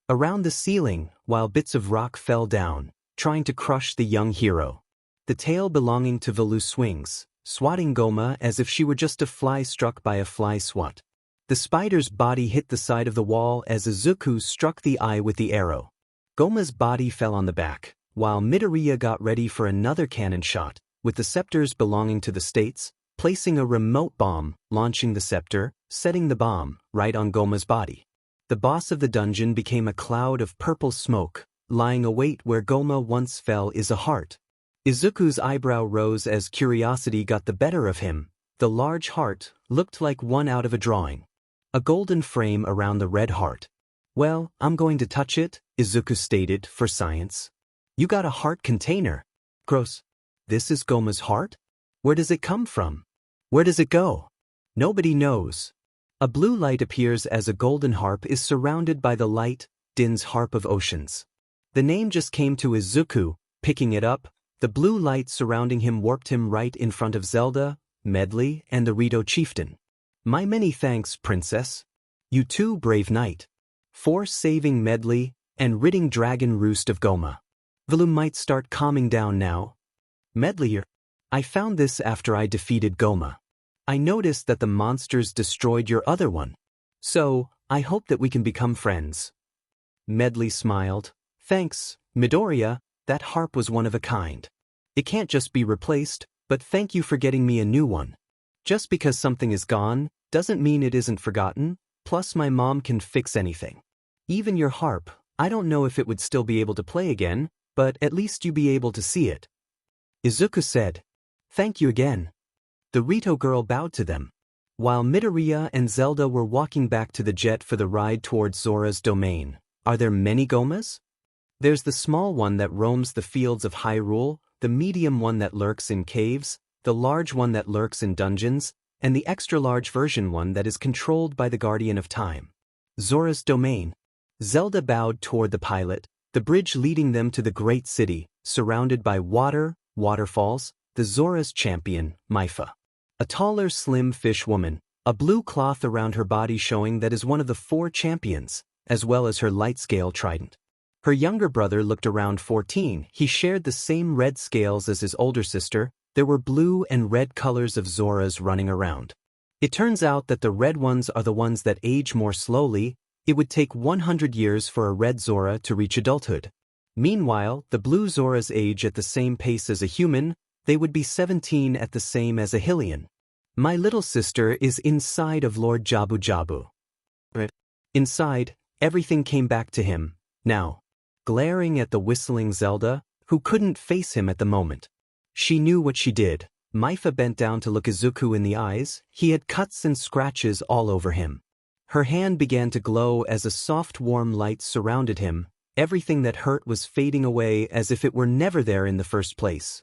around the ceiling, while bits of rock fell down, trying to crush the young hero. The tail belonging to Valu swings. swatting Goma as if she were just a fly struck by a fly swat. The spider's body hit the side of the wall as Izuku struck the eye with the arrow. Goma's body fell on the back, while Midoriya got ready for another cannon shot, with the scepters belonging to the states, placing a remote bomb, launching the scepter, setting the bomb, right on Goma's body. The boss of the dungeon became a cloud of purple smoke, lying await where Goma once fell is a heart. Izuku's eyebrow rose as curiosity got the better of him. The large heart looked like one out of a drawing. A golden frame around the red heart. Well, I'm going to touch it, Izuku stated, for science. You got a heart container. Gross. This is Goma's heart? Where does it come from? Where does it go? Nobody knows. A blue light appears as a golden harp is surrounded by the light, Din's Harp of Oceans. The name just came to Izuku. Picking it up, the blue light surrounding him warped him right in front of Zelda, Medley, and the Rito chieftain. My many thanks, princess. You too, brave knight. For saving Medley and ridding Dragon Roost of Goma. Velu might start calming down now. Medley, I found this after I defeated Goma. I noticed that the monsters destroyed your other one. So, I hope that we can become friends. Medley smiled. Thanks, Midoriya, that harp was one of a kind. It can't just be replaced, but thank you for getting me a new one. Just because something is gone, doesn't mean it isn't forgotten, plus my mom can fix anything. Even your harp, I don't know if it would still be able to play again, but at least you be able to see it. Izuku said. Thank you again. The Rito girl bowed to them. While Midoriya and Zelda were walking back to the jet for the ride towards Zora's domain, are there many Gomas? There's the small one that roams the fields of Hyrule, the medium one that lurks in caves, the large one that lurks in dungeons, and the extra-large version one that is controlled by the Guardian of Time. Zora's domain. Zelda bowed toward the pilot, the bridge leading them to the great city, surrounded by water, waterfalls, the Zora's champion, Mipha. A taller, slim fish woman, a blue cloth around her body showing that is one of the 4 champions, as well as her light-scale trident. Her younger brother looked around 14. He shared the same red scales as his older sister. There were blue and red colors of Zoras running around. It turns out that the red ones are the ones that age more slowly. It would take 100 years for a red Zora to reach adulthood. Meanwhile, the blue Zoras age at the same pace as a human. They would be 17 at the same as a Hylian. My little sister is inside of Lord Jabu Jabu. Inside, everything came back to him, now. Glaring at the whistling Zelda, who couldn't face him at the moment. She knew what she did. Mipha bent down to look Izuku in the eyes. He had cuts and scratches all over him. Her hand began to glow as a soft warm light surrounded him. Everything that hurt was fading away as if it were never there in the first place.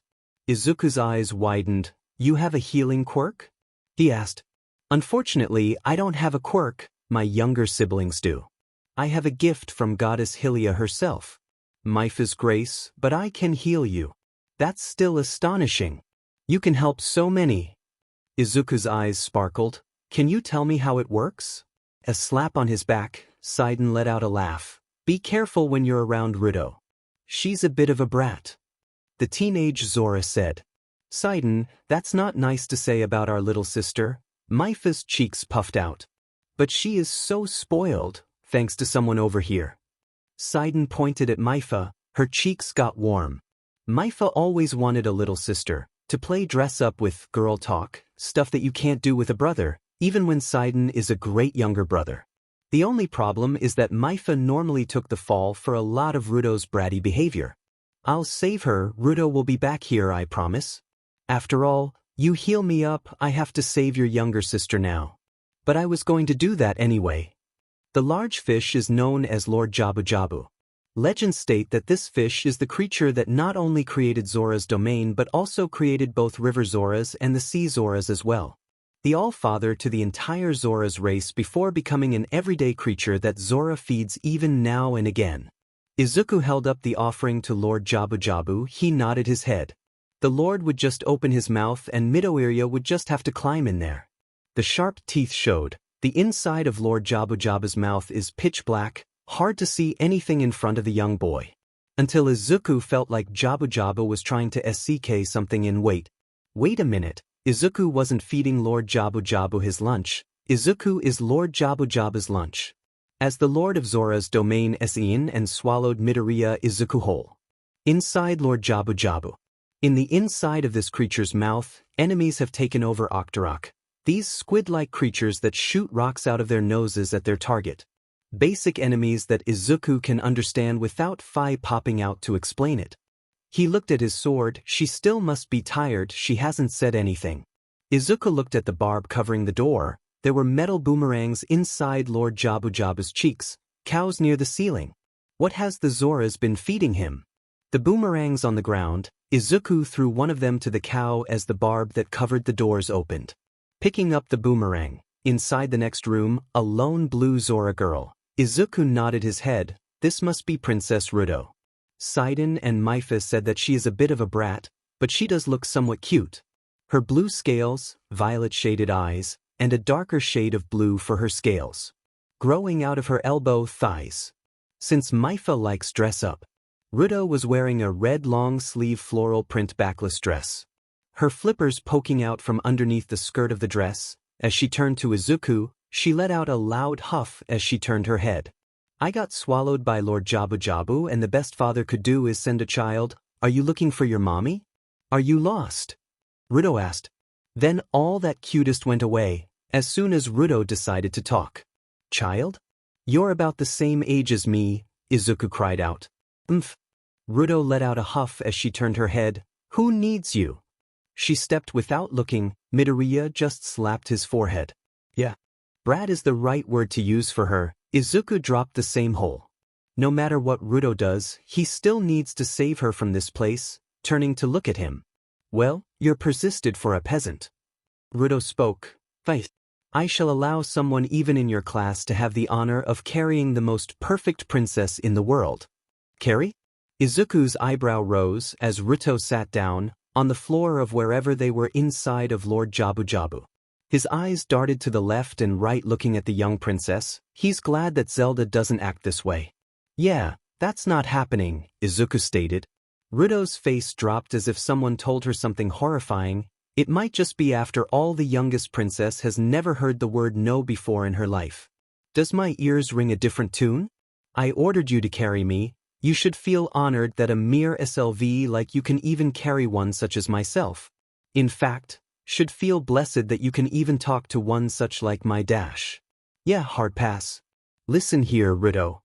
Izuku's eyes widened. You have a healing quirk? He asked. Unfortunately, I don't have a quirk, my younger siblings do. I have a gift from Goddess Hylia herself. Mipha's grace, but I can heal you. That's still astonishing. You can help so many. Izuku's eyes sparkled. Can you tell me how it works? A slap on his back, Sidon let out a laugh. Be careful when you're around Rito. She's a bit of a brat. The teenage Zora said. Sidon, that's not nice to say about our little sister. Mipha's cheeks puffed out. But she is so spoiled, thanks to someone over here. Sidon pointed at Mipha. Her cheeks got warm. Mipha always wanted a little sister, to play dress-up with, girl talk, stuff that you can't do with a brother, even when Sidon is a great younger brother. The only problem is that Mipha normally took the fall for a lot of Ruto's bratty behavior. I'll save her, Ruto will be back here, I promise. After all, you heal me up, I have to save your younger sister now. But I was going to do that anyway. The large fish is known as Lord Jabu Jabu. Legends state that this fish is the creature that not only created Zora's domain but also created both River Zoras and the Sea Zoras as well. The All-Father to the entire Zora's race before becoming an everyday creature that Zora feeds even now and again. Izuku held up the offering to Lord Jabu Jabu. He nodded his head. The Lord would just open his mouth and Midoriya would just have to climb in there. The sharp teeth showed. The inside of Lord Jabu Jabu's mouth is pitch black, hard to see anything in front of the young boy. Until Izuku felt like Jabu Jabu was trying to SCK something in. Wait a minute, Izuku wasn't feeding Lord Jabu Jabu his lunch. Izuku is Lord Jabu Jabu's lunch. As the Lord of Zora's domain Sein and swallowed Midoriya Izuku whole. Inside Lord Jabu Jabu. In the inside of this creature's mouth, enemies have taken over Octorok. These squid-like creatures that shoot rocks out of their noses at their target. Basic enemies that Izuku can understand without Fi popping out to explain it. He looked at his sword. She still must be tired. She hasn't said anything. Izuku looked at the barb covering the door. There were metal boomerangs inside Lord Jabu Jabu's cheeks, cows near the ceiling. What has the Zoras been feeding him? The boomerangs on the ground. Izuku threw one of them to the cow as the barb that covered the doors opened. Picking up the boomerang. Inside the next room, a lone blue Zora girl. Izuku nodded his head. This must be Princess Ruto. Sidon and Maifa said that she is a bit of a brat, but she does look somewhat cute. Her blue scales, violet-shaded eyes, and a darker shade of blue for her scales. Growing out of her elbow thighs. Since Maifa likes dress-up, Ruto was wearing a red long-sleeve floral print backless dress. Her flippers poking out from underneath the skirt of the dress. As she turned to Izuku, she let out a loud huff as she turned her head. I got swallowed by Lord Jabu Jabu, and the best father could do is send a child. Are you looking for your mommy? Are you lost? Ruto asked. Then all that cutest went away, as soon as Ruto decided to talk. Child? You're about the same age as me, Izuku cried out. Ruto let out a huff as she turned her head. Who needs you? She stepped without looking. Midoriya just slapped his forehead. Yeah. Brat is the right word to use for her. Izuku dropped the same hole. No matter what Ruto does, he still needs to save her from this place, turning to look at him. Well, you're persisted for a peasant. Ruto spoke. I shall allow someone even in your class to have the honor of carrying the most perfect princess in the world. Carry? Izuku's eyebrow rose as Ruto sat down, on the floor of wherever they were inside of Lord Jabu Jabu. His eyes darted to the left and right looking at the young princess. He's glad that Zelda doesn't act this way. Yeah, that's not happening, Izuku stated. Ruto's face dropped as if someone told her something horrifying. It might just be after all the youngest princess has never heard the word no before in her life. Does my ears ring a different tune? I ordered you to carry me. You should feel honored that a mere SLV like you can even carry one such as myself. In fact, should feel blessed that you can even talk to one such like my dash. Yeah, hard pass. Listen here, Ruto.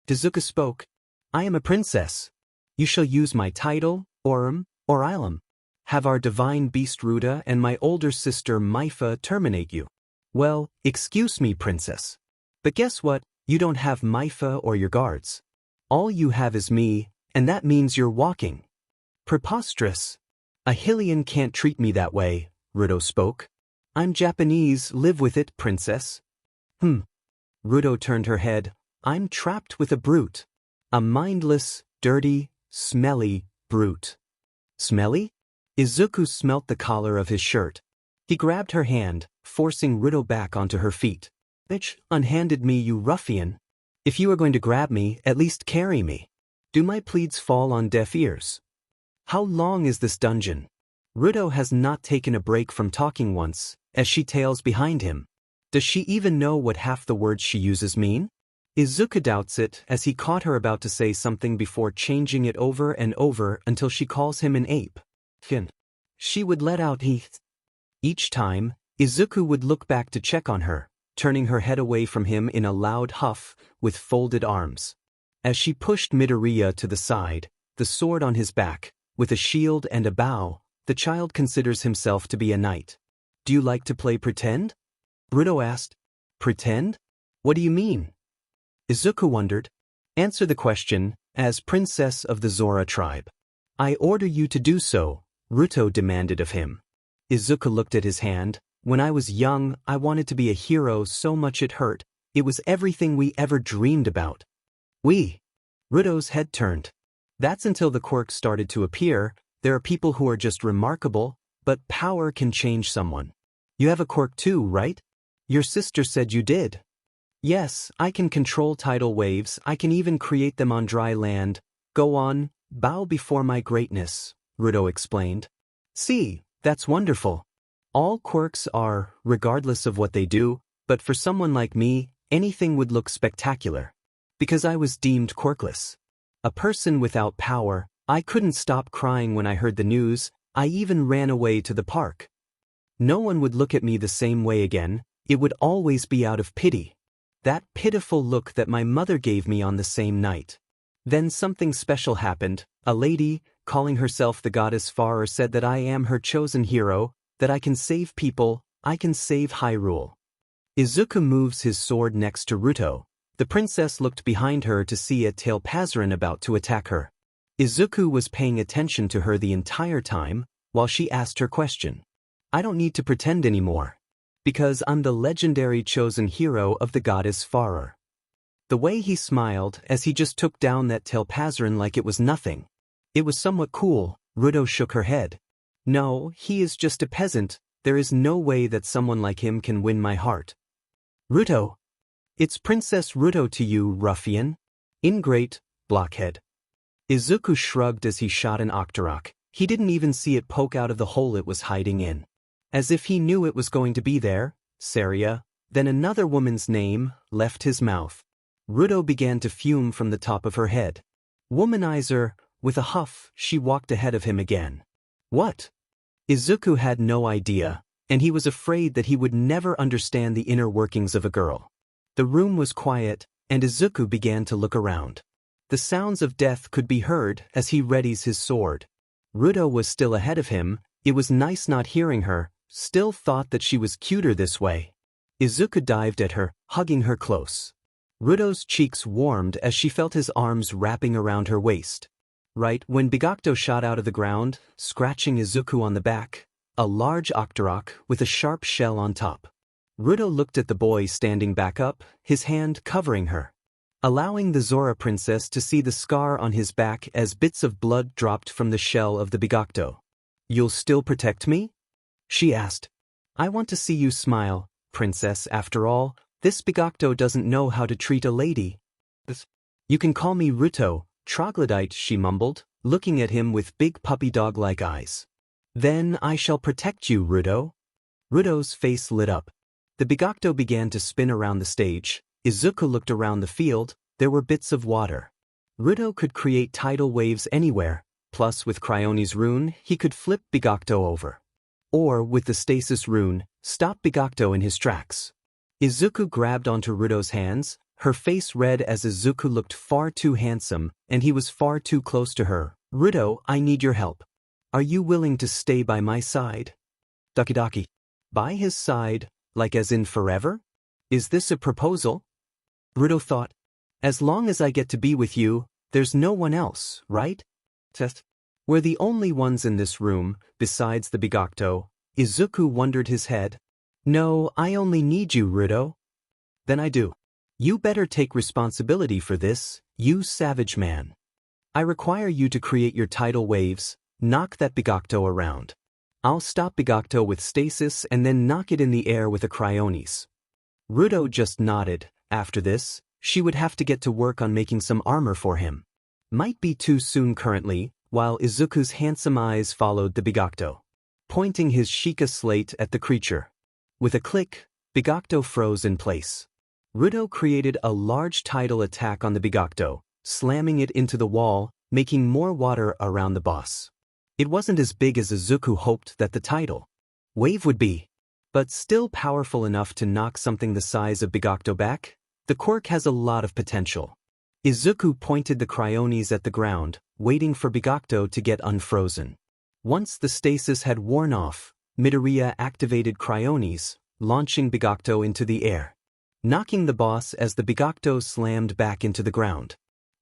Izuku spoke. I am a princess. You shall use my title, Orum, or Ilum. Have our divine beast Ruta and my older sister Maifa terminate you. Well, excuse me, princess. But guess what? You don't have Maifa or your guards. All you have is me, and that means you're walking. Preposterous. A Hylian can't treat me that way, Ruto spoke. I'm Japanese, live with it, princess. Ruto turned her head. I'm trapped with a brute. A mindless, dirty, smelly brute. Smelly? Izuku smelt the collar of his shirt. He grabbed her hand, forcing Ruto back onto her feet. Bitch, unhanded me, you ruffian. If you are going to grab me, at least carry me. Do my pleads fall on deaf ears? How long is this dungeon? Ruto has not taken a break from talking once, as she tails behind him. Does she even know what half the words she uses mean? Izuku doubts it as he caught her about to say something before changing it over and over until she calls him an ape. She would let out heath. Each time, Izuku would look back to check on her, turning her head away from him in a loud huff with folded arms. As she pushed Midoriya to the side, the sword on his back, with a shield and a bow, the child considers himself to be a knight. Do you like to play pretend? Ruto asked. Pretend? What do you mean? Izuku wondered. Answer the question, as princess of the Zora tribe. I order you to do so, Ruto demanded of him. Izuku looked at his hand. When I was young, I wanted to be a hero so much it hurt. It was everything we ever dreamed about. Ruto's head turned. That's until the quirks started to appear. There are people who are just remarkable, but power can change someone. You have a quirk too, right? Your sister said you did. Yes, I can control tidal waves. I can even create them on dry land. Go on, bow before my greatness, Ruto explained. See, that's wonderful. All quirks are, regardless of what they do, but for someone like me, anything would look spectacular. Because I was deemed quirkless. A person without power, I couldn't stop crying when I heard the news. I even ran away to the park. No one would look at me the same way again, it would always be out of pity. That pitiful look that my mother gave me on the same night. Then something special happened. A lady, calling herself the goddess Farah, said that I am her chosen hero, that I can save people, I can save Hyrule. Izuku moves his sword next to Ruto. The princess looked behind her to see a Tailpazaran about to attack her. Izuku was paying attention to her the entire time, while she asked her question. I don't need to pretend anymore. Because I'm the legendary chosen hero of the goddess Farah. The way he smiled as he just took down that Tailpazaran like it was nothing. It was somewhat cool. Ruto shook her head. No, he is just a peasant, there is no way that someone like him can win my heart. Ruto. It's Princess Ruto to you, ruffian. Ingrate, blockhead. Izuku shrugged as he shot an Octorok. He didn't even see it poke out of the hole it was hiding in. As if he knew it was going to be there, Saria, then another woman's name, left his mouth. Ruto began to fume from the top of her head. Womanizer, with a huff, she walked ahead of him again. What? Izuku had no idea, and he was afraid that he would never understand the inner workings of a girl. The room was quiet, and Izuku began to look around. The sounds of death could be heard as he readies his sword. Ruto was still ahead of him. It was nice not hearing her, still thought that she was cuter this way. Izuku dived at her, hugging her close. Ruto's cheeks warmed as she felt his arms wrapping around her waist. Right when Bigocto shot out of the ground, scratching Izuku on the back, a large Octorok with a sharp shell on top. Ruto looked at the boy standing back up, his hand covering her, allowing the Zora princess to see the scar on his back as bits of blood dropped from the shell of the Bigocto. You'll still protect me? She asked. I want to see you smile, princess. After all, this Bigocto doesn't know how to treat a lady. You can call me Ruto, troglodyte, she mumbled, looking at him with big puppy dog-like eyes. Then I shall protect you, Ruto. Ruto's face lit up. The Bigocto began to spin around the stage. Izuku looked around the field. There were bits of water. Ruto could create tidal waves anywhere, plus with Cryone's rune, he could flip Bigocto over. Or, with the stasis rune, stop Bigocto in his tracks. Izuku grabbed onto Ruto's hands, her face red as Izuku looked far too handsome, and he was far too close to her. Ruto, I need your help. Are you willing to stay by my side? Dokidaki. By his side, like as in forever? Is this a proposal? Ruto thought. As long as I get to be with you, there's no one else, right? Test. We're the only ones in this room, besides the Bigocto. Izuku wondered his head. No, I only need you, Ruto. Then I do. You better take responsibility for this, you savage man. I require you to create your tidal waves, knock that Bigocto around. I'll stop Bigocto with stasis and then knock it in the air with a Cryones. Ruto just nodded. After this, she would have to get to work on making some armor for him. Might be too soon currently, while Izuku's handsome eyes followed the Bigocto, pointing his Sheikah slate at the creature. With a click, Bigocto froze in place. Ruto created a large tidal attack on the Bigocto, slamming it into the wall, making more water around the boss. It wasn't as big as Izuku hoped that the tidal wave would be, but still powerful enough to knock something the size of Bigocto back. The quirk has a lot of potential. Izuku pointed the Cryones at the ground, waiting for Bigocto to get unfrozen. Once the stasis had worn off, Midoriya activated Cryones, launching Bigocto into the air, knocking the boss as the Bigocto slammed back into the ground.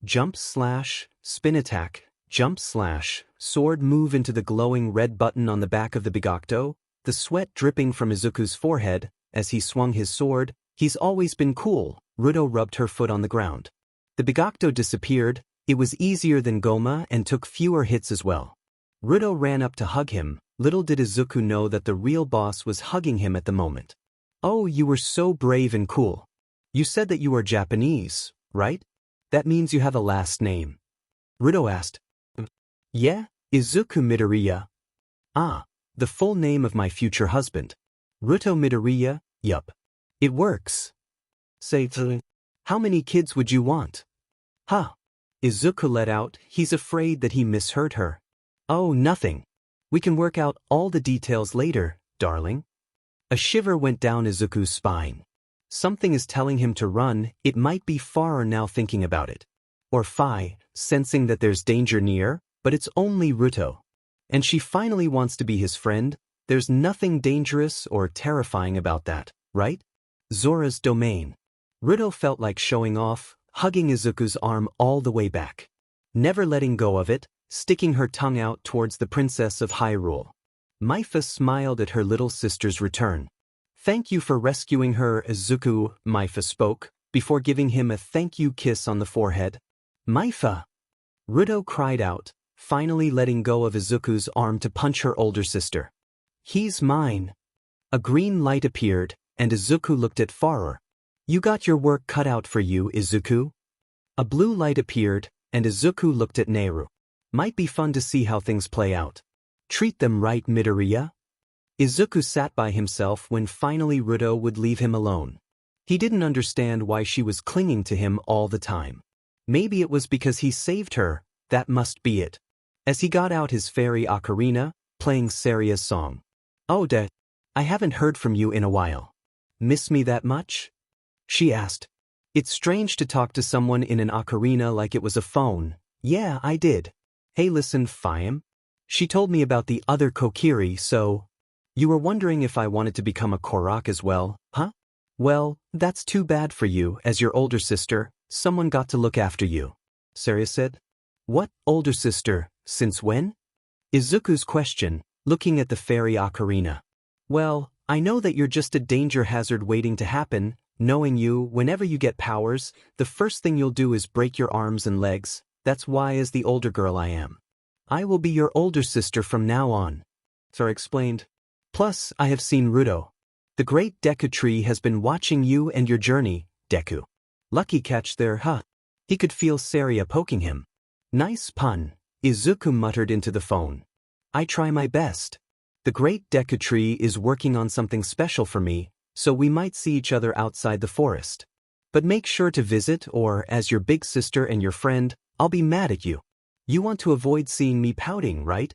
Jump slash, spin attack, jump slash, sword move into the glowing red button on the back of the Bigocto, the sweat dripping from Izuku's forehead as he swung his sword. He's always been cool. Ruto rubbed her foot on the ground. The Bigocto disappeared. It was easier than Goma and took fewer hits as well. Ruto ran up to hug him. Little did Izuku know that the real boss was hugging him at the moment. Oh, you were so brave and cool. You said that you are Japanese, right? That means you have a last name. Ruto asked. Yeah, Izuku Midoriya. Ah, The full name of my future husband. Ruto Midoriya, yup. It works. Say, how many kids would you want? Huh? Izuku let out, he's afraid that he misheard her. Oh, nothing. We can work out all the details later, darling. A shiver went down Izuku's spine. Something is telling him to run, it might be far now thinking about it. Or Phi, sensing that there's danger near, but it's only Ruto. And she finally wants to be his friend, there's nothing dangerous or terrifying about that, right? Zora's domain. Ruto felt like showing off, hugging Izuku's arm all the way back. Never letting go of it, sticking her tongue out towards the princess of Hyrule. Maifa smiled at her little sister's return. Thank you for rescuing her, Izuku, Maifa spoke, before giving him a thank you kiss on the forehead. Maifa! Ruto cried out, finally letting go of Izuku's arm to punch her older sister. He's mine. A green light appeared, and Izuku looked at Farrer. You got your work cut out for you, Izuku. A blue light appeared, and Izuku looked at Nehru. Might be fun to see how things play out. Treat them right, Midoriya. Izuku sat by himself when finally Ruto would leave him alone. He didn't understand why she was clinging to him all the time. Maybe it was because he saved her, that must be it. As he got out his fairy ocarina, playing Saria's song. Oh, I haven't heard from you in a while. Miss me that much? She asked. It's strange to talk to someone in an ocarina like it was a phone. Yeah, I did. Hey, listen, Fiam. She told me about the other Kokiri, so... You were wondering if I wanted to become a Korok as well, huh? Well, that's too bad for you, as your older sister, someone got to look after you. Saria said. What, older sister, since when? Izuku's question, looking at the fairy ocarina. Well, I know that you're just a danger hazard waiting to happen. Knowing you, whenever you get powers, the first thing you'll do is break your arms and legs. That's why as the older girl I am. I will be your older sister from now on. Sora explained. Plus, I have seen Ruto. The great Deku tree has been watching you and your journey, Deku. Lucky catch there, huh? He could feel Saria poking him. Nice pun, Izuku muttered into the phone. I try my best. The great Deku tree is working on something special for me, so we might see each other outside the forest. But make sure to visit or, as your big sister and your friend, I'll be mad at you. You want to avoid seeing me pouting, right?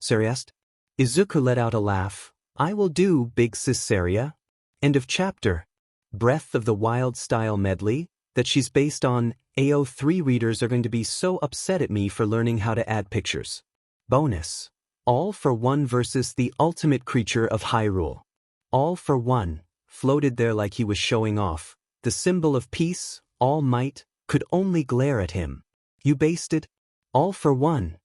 Saria asked. Izuku let out a laugh. I will do, big sis Saria. End of chapter. Breath of the Wild style medley, that she's based on. AO3 readers are going to be so upset at me for learning how to add pictures. Bonus. All for One versus the ultimate creature of Hyrule. All for One, floated there like he was showing off. The symbol of peace, all might, could only glare at him. You based it? All for One.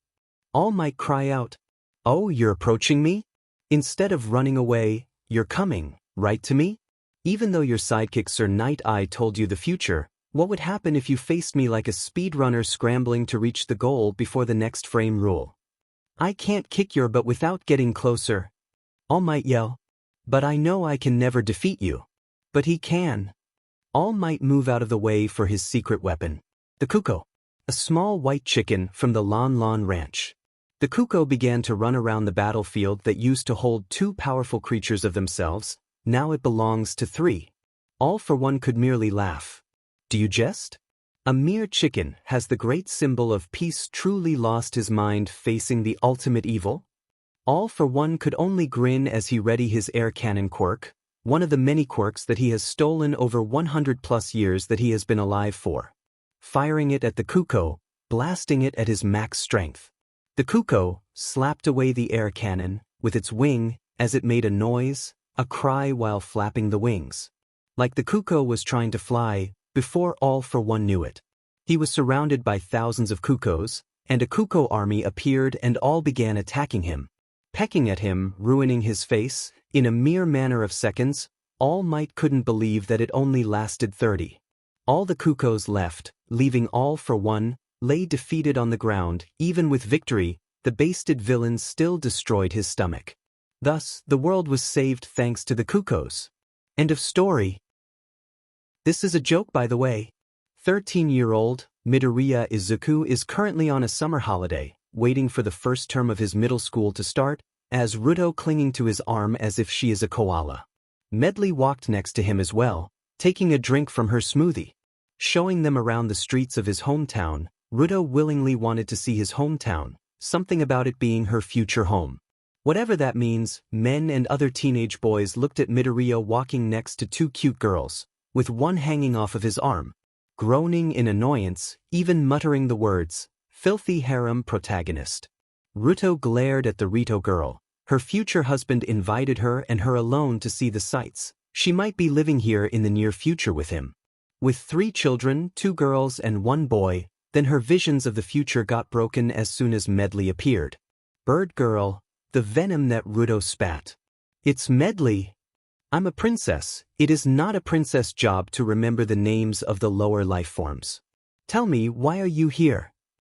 All Might cry out, oh, you're approaching me? Instead of running away, you're coming, right to me? Even though your sidekick Sir Night Eye told you the future, what would happen if you faced me like a speedrunner scrambling to reach the goal before the next frame rule? I can't kick your butt without getting closer. All Might yell. But I know I can never defeat you. But he can. All Might move out of the way for his secret weapon. The Kuko. A small white chicken from the Lon Lon Ranch. The Kuko began to run around the battlefield that used to hold two powerful creatures of themselves, now it belongs to three. All for One could merely laugh. Do you jest? A mere chicken has the great symbol of peace truly lost his mind facing the ultimate evil? All for One could only grin as he readied his air cannon quirk, one of the many quirks that he has stolen over 100 plus years that he has been alive for. Firing it at the Kuko, blasting it at his max strength. The Kuko slapped away the air cannon with its wing as it made a noise, a cry while flapping the wings. Like the Kuko was trying to fly, before All for One knew it. He was surrounded by thousands of Kukos, and a Kuko army appeared and all began attacking him. Pecking at him, ruining his face, in a mere matter of seconds, All Might couldn't believe that it only lasted 30. All the Kukos left, leaving All for One, lay defeated on the ground. Even with victory, the basted villain still destroyed his stomach. Thus, the world was saved thanks to the Kukos. End of story. This is a joke, by the way. 13-year-old Midoriya Izuku is currently on a summer holiday, waiting for the first term of his middle school to start. as Ruto clinging to his arm as if she is a koala. Medli walked next to him as well, taking a drink from her smoothie. Showing them around the streets of his hometown, Ruto willingly wanted to see his hometown, something about it being her future home. Whatever that means, men and other teenage boys looked at Midoriya walking next to two cute girls, with one hanging off of his arm. Groaning in annoyance, even muttering the words, "Filthy harem protagonist." Ruto glared at the Rito girl. Her future husband invited her and her alone to see the sights. She might be living here in the near future with him. With 3 children, 2 girls and 1 boy, then her visions of the future got broken as soon as Medli appeared. Bird girl, the venom that Ruto spat. It's Medli. I'm a princess. It is not a princess job to remember the names of the lower life forms. Tell me, why are you here?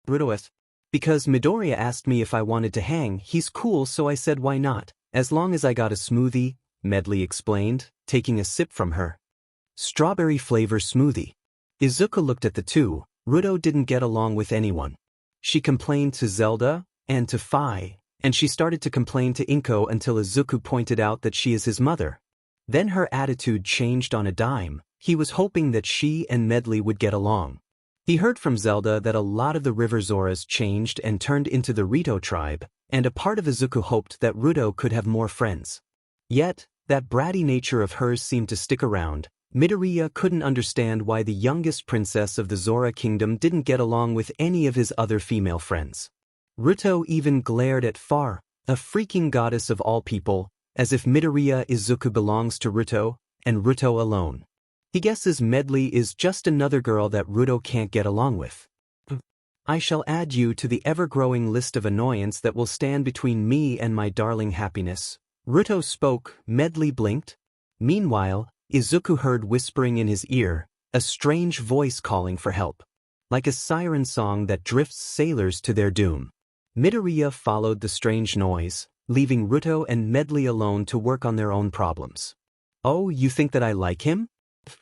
Ruto: because Midoriya asked me if I wanted to hang. He's cool, so I said why not, as long as I got a smoothie, Medli explained, taking a sip from her strawberry flavor smoothie. Izuku looked at the two. Ruto didn't get along with anyone. She complained to Zelda, and to Fi, and she started to complain to Inko until Izuku pointed out that she is his mother. Then her attitude changed on a dime. He was hoping that she and Medli would get along. He heard from Zelda that a lot of the River Zoras changed and turned into the Rito tribe, and a part of Izuku hoped that Ruto could have more friends. Yet, that bratty nature of hers seemed to stick around. Midoriya couldn't understand why the youngest princess of the Zora kingdom didn't get along with any of his other female friends. Ruto even glared at Far, a freaking goddess of all people, as if Midoriya Izuku belongs to Ruto, and Ruto alone. He guesses Medli is just another girl that Ruto can't get along with. I shall add you to the ever-growing list of annoyance that will stand between me and my darling happiness. Ruto spoke. Medli blinked. Meanwhile, Izuku heard whispering in his ear, a strange voice calling for help. Like a siren song that drifts sailors to their doom. Midoriya followed the strange noise, leaving Ruto and Medli alone to work on their own problems. Oh, you think that I like him?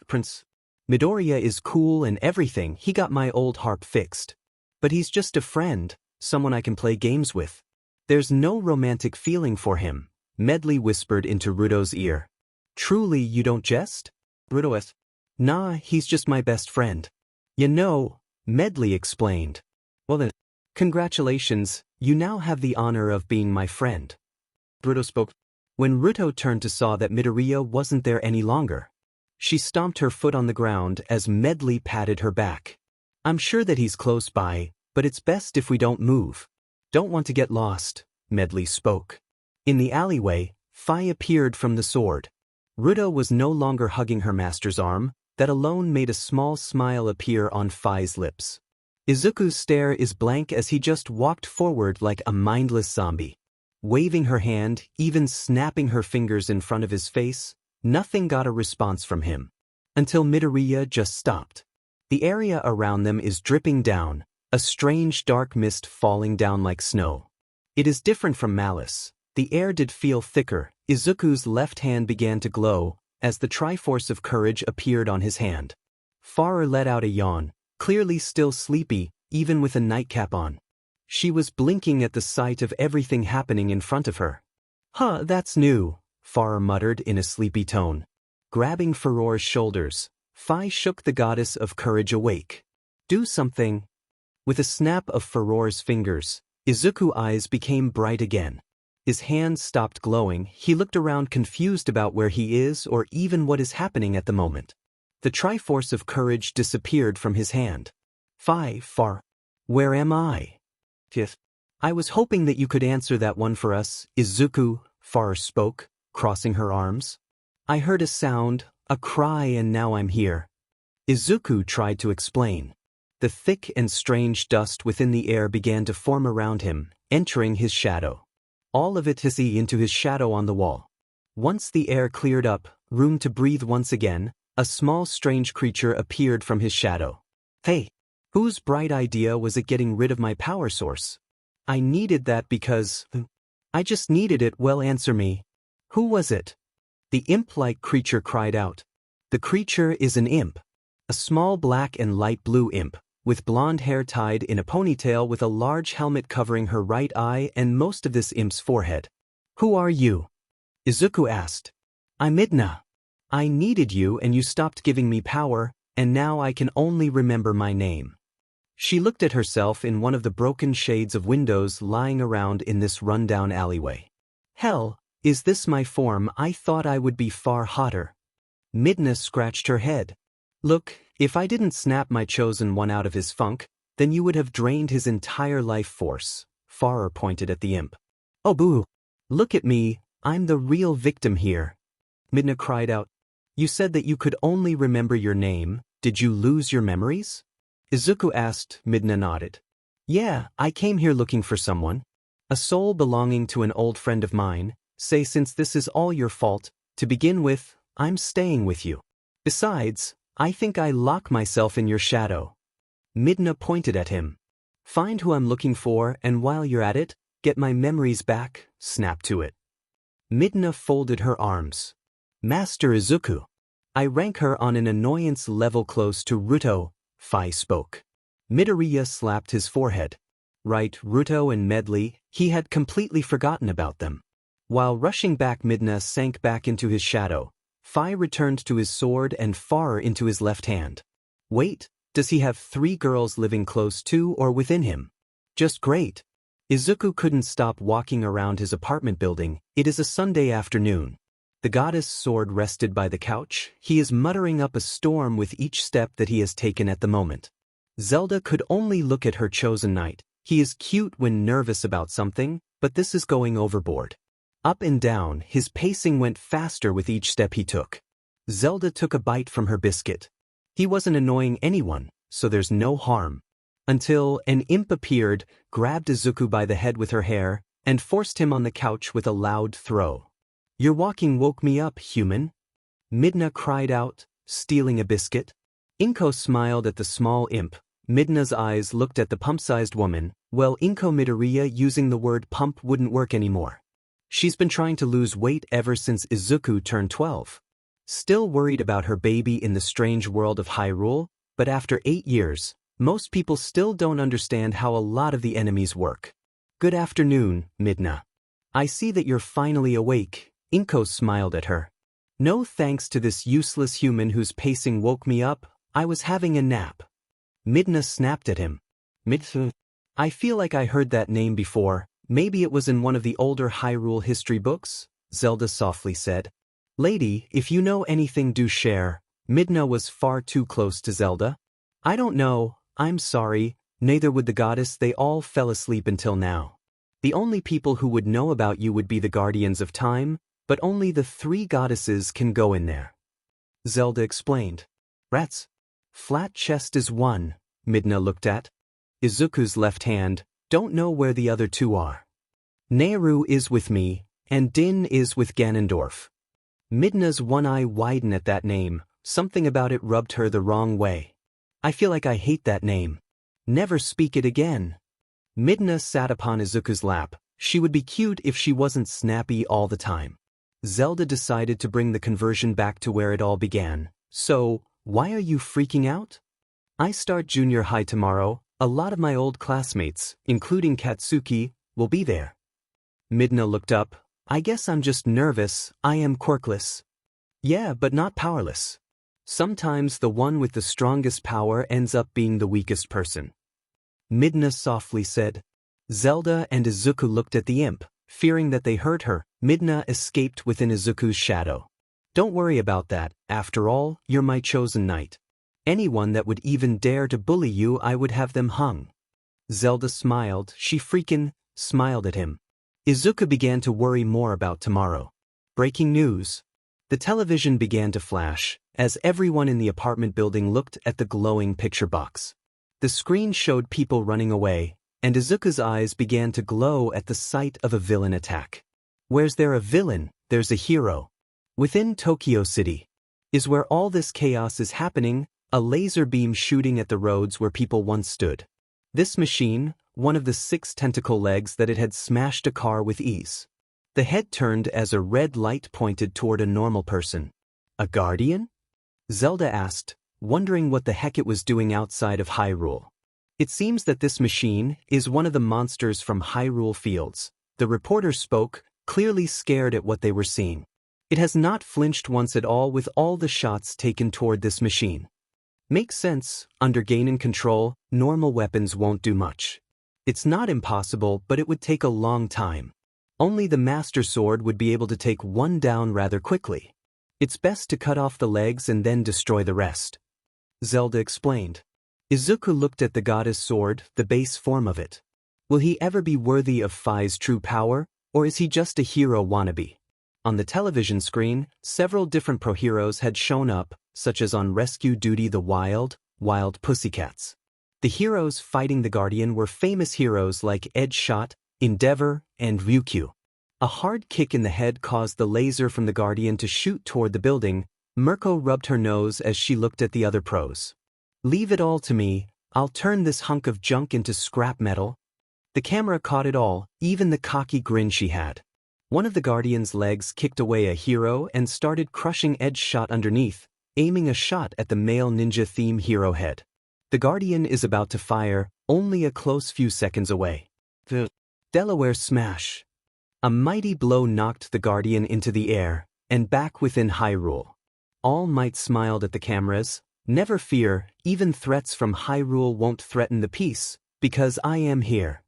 Prince. Midoriya is cool and everything. He got my old harp fixed. But he's just a friend, someone I can play games with. There's no romantic feeling for him, Medli whispered into Ruto's ear. Truly you don't jest? Ruto: nah, he's just my best friend. You know, Medli explained. Well then, congratulations, you now have the honor of being my friend. Ruto spoke. When Ruto turned to saw that Midoriya wasn't there any longer. She stomped her foot on the ground as Medli patted her back. I'm sure that he's close by, but it's best if we don't move. Don't want to get lost, Medli spoke. In the alleyway, Fi appeared from the sword. Ruto was no longer hugging her master's arm, that alone made a small smile appear on Fi's lips. Izuku's stare is blank as he just walked forward like a mindless zombie. Waving her hand, even snapping her fingers in front of his face, nothing got a response from him. Until Midoriya just stopped. The area around them is dripping down, a strange dark mist falling down like snow. It is different from Malice. The air did feel thicker. Izuku's left hand began to glow, as the Triforce of Courage appeared on his hand. Farah let out a yawn, clearly still sleepy, even with a nightcap on. She was blinking at the sight of everything happening in front of her. Huh, that's new, Farah muttered in a sleepy tone. Grabbing Farore's shoulders, Fi shook the goddess of courage awake. Do something. With a snap of Farore's fingers, Izuku's eyes became bright again. His hands stopped glowing. He looked around confused about where he is or even what is happening at the moment. The Triforce of Courage disappeared from his hand. Far. Where am I? Fifth. I was hoping that you could answer that one for us, Izuku, Far spoke, crossing her arms. I heard a sound, a cry, and now I'm here. Izuku tried to explain. The thick and strange dust within the air began to form around him, entering his shadow. All of it hissy into his shadow on the wall. Once the air cleared up, room to breathe once again, a small strange creature appeared from his shadow. Hey, whose bright idea was it getting rid of my power source? I needed that because... I just needed it. Well, answer me. Who was it? The imp-like creature cried out. The creature is an imp. A small black and light blue imp, with blonde hair tied in a ponytail with a large helmet covering her right eye and most of this imp's forehead. Who are you? Izuku asked. I'm Midna. I needed you and you stopped giving me power, and now I can only remember my name. She looked at herself in one of the broken shades of windows lying around in this rundown alleyway. Hell, is this my form? I thought I would be far hotter. Midna scratched her head. Look, if I didn't snap my chosen one out of his funk, then you would have drained his entire life force. Farer pointed at the imp. Oh boo! Look at me, I'm the real victim here. Midna cried out. You said that you could only remember your name. Did you lose your memories? Izuku asked. Midna nodded. Yeah, I came here looking for someone. A soul belonging to an old friend of mine. Say, since this is all your fault, to begin with, I'm staying with you. Besides, I think I lock myself in your shadow. Midna pointed at him. Find who I'm looking for, and while you're at it, get my memories back. Snap to it. Midna folded her arms. Master Izuku. I rank her on an annoyance level close to Ruto, Phi spoke. Midoriya slapped his forehead. Right, Ruto and Medley, he had completely forgotten about them. While rushing back, Midna sank back into his shadow. Phi returned to his sword and far into his left hand. Wait, does he have 3 girls living close to or within him? Just great. Izuku couldn't stop walking around his apartment building. It is a Sunday afternoon. The goddess' sword rested by the couch. He is muttering up a storm with each step that he has taken at the moment. Zelda could only look at her chosen knight. He is cute when nervous about something, but this is going overboard. Up and down, his pacing went faster with each step he took. Zelda took a bite from her biscuit. He wasn't annoying anyone, so there's no harm. Until an imp appeared, grabbed Izuku by the head with her hair, and forced him on the couch with a loud throw. Your walking woke me up, human. Midna cried out, stealing a biscuit. Inko smiled at the small imp. Midna's eyes looked at the pump-sized woman. Well, Izuku Midoriya using the word pump wouldn't work anymore. She's been trying to lose weight ever since Izuku turned 12. Still worried about her baby in the strange world of Hyrule, but after 8 years, most people still don't understand how a lot of the enemies work. Good afternoon, Midna. I see that you're finally awake. Inko smiled at her. No thanks to this useless human whose pacing woke me up, I was having a nap. Midna snapped at him. Midna? I feel like I heard that name before. Maybe it was in one of the older Hyrule history books, Zelda softly said. Lady, if you know anything, do share. Midna was far too close to Zelda. I don't know, I'm sorry, neither would the goddess. They all fell asleep until now. The only people who would know about you would be the guardians of time, but only the 3 goddesses can go in there. Zelda explained. Rats. Flat chest is one, Midna looked at. Izuku's left hand, don't know where the other 2 are. Nehru is with me, and Din is with Ganondorf. Midna's one eye widened at that name. Something about it rubbed her the wrong way. I feel like I hate that name. Never speak it again. Midna sat upon Izuku's lap. She would be cute if she wasn't snappy all the time. Zelda decided to bring the conversion back to where it all began. So, why are you freaking out? I start junior high tomorrow. A lot of my old classmates, including Katsuki, will be there. Midna looked up. I guess I'm just nervous. I am quirkless. Yeah, but not powerless. Sometimes the one with the strongest power ends up being the weakest person. Midna softly said. Zelda and Izuku looked at the imp, fearing that they hurt her. Midna escaped within Izuku's shadow. Don't worry about that. After all, you're my chosen knight. Anyone that would even dare to bully you, I would have them hung. Zelda smiled. She freaking smiled at him. Izuku began to worry more about tomorrow. Breaking news. The television began to flash, as everyone in the apartment building looked at the glowing picture box. The screen showed people running away, and Izuku's eyes began to glow at the sight of a villain attack. Where's there a villain, there's a hero. Within Tokyo City is where all this chaos is happening, a laser beam shooting at the roads where people once stood. This machine, one of the 6 tentacle legs that it had smashed a car with ease. The head turned as a red light pointed toward a normal person. A guardian? Zelda asked, wondering what the heck it was doing outside of Hyrule. It seems that this machine is one of the monsters from Hyrule Fields. The reporter spoke. clearly scared at what they were seeing. It has not flinched once at all with all the shots taken toward this machine. Makes sense, under Ganon control, normal weapons won't do much. It's not impossible, but it would take a long time. Only the Master Sword would be able to take one down rather quickly. It's best to cut off the legs and then destroy the rest. Zelda explained. Izuku looked at the goddess sword, the base form of it. Will he ever be worthy of Fi's true power, or is he just a hero wannabe? On the television screen, several different pro-heroes had shown up, such as on Rescue Duty the Wild Pussycats. The heroes fighting the Guardian were famous heroes like Edgeshot, Endeavor, and Ryukyu. A hard kick in the head caused the laser from the Guardian to shoot toward the building. Mirko rubbed her nose as she looked at the other pros. Leave it all to me, I'll turn this hunk of junk into scrap metal. The camera caught it all, even the cocky grin she had. One of the Guardian's legs kicked away a hero and started crushing Edgeshot underneath, aiming a shot at the male ninja theme hero head. The Guardian is about to fire, only a close few seconds away. The Delaware smash. A mighty blow knocked the Guardian into the air, and back within Hyrule. All Might smiled at the cameras. Never fear, even threats from Hyrule won't threaten the peace, because I am here.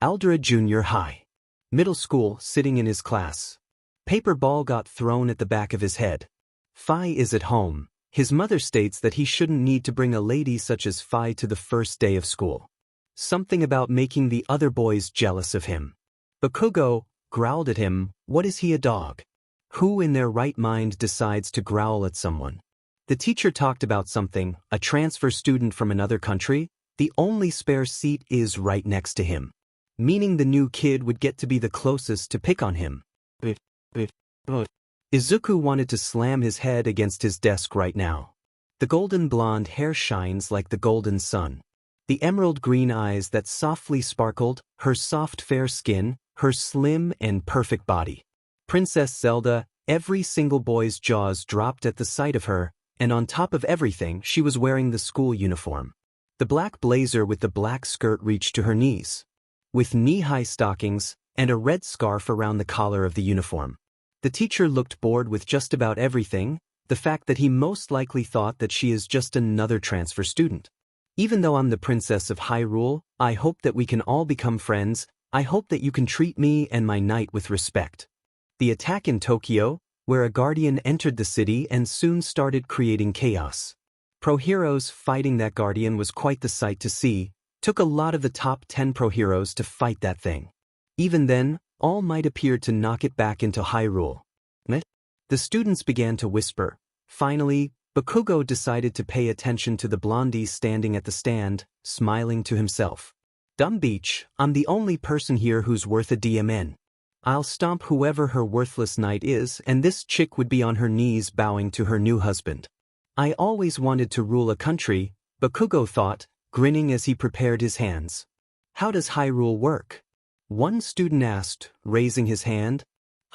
Aldera Junior High. Middle school, sitting in his class. Paper ball got thrown at the back of his head. Fi is at home. His mother states that he shouldn't need to bring a lady such as Fi to the first day of school. Something about making the other boys jealous of him. Bakugo growled at him, what is he, a dog? Who in their right mind decides to growl at someone? The teacher talked about something, a transfer student from another country. The only spare seat is right next to him. Meaning the new kid would get to be the closest to pick on him. Izuku wanted to slam his head against his desk right now. The golden blonde hair shines like the golden sun. The emerald green eyes that softly sparkled, her soft fair skin, her slim and perfect body. Princess Zelda, every single boy's jaws dropped at the sight of her, and on top of everything she was wearing the school uniform. The black blazer with the black skirt reached to her knees. With knee-high stockings, and a red scarf around the collar of the uniform. The teacher looked bored with just about everything, the fact that he most likely thought that she is just another transfer student. Even though I'm the princess of Hyrule, I hope that we can all become friends. I hope that you can treat me and my knight with respect. The attack in Tokyo, where a guardian entered the city and soon started creating chaos. Pro-heroes fighting that guardian was quite the sight to see. Took a lot of the top 10 pro-heroes to fight that thing. Even then, All Might appeared to knock it back into Hyrule. The students began to whisper. Finally, Bakugo decided to pay attention to the blondie standing at the stand, smiling to himself. Dumb beach, I'm the only person here who's worth a DMN. I'll stomp whoever her worthless knight is, and this chick would be on her knees bowing to her new husband. I always wanted to rule a country, Bakugo thought, grinning as he prepared his hands. How does Hyrule work? One student asked, raising his hand.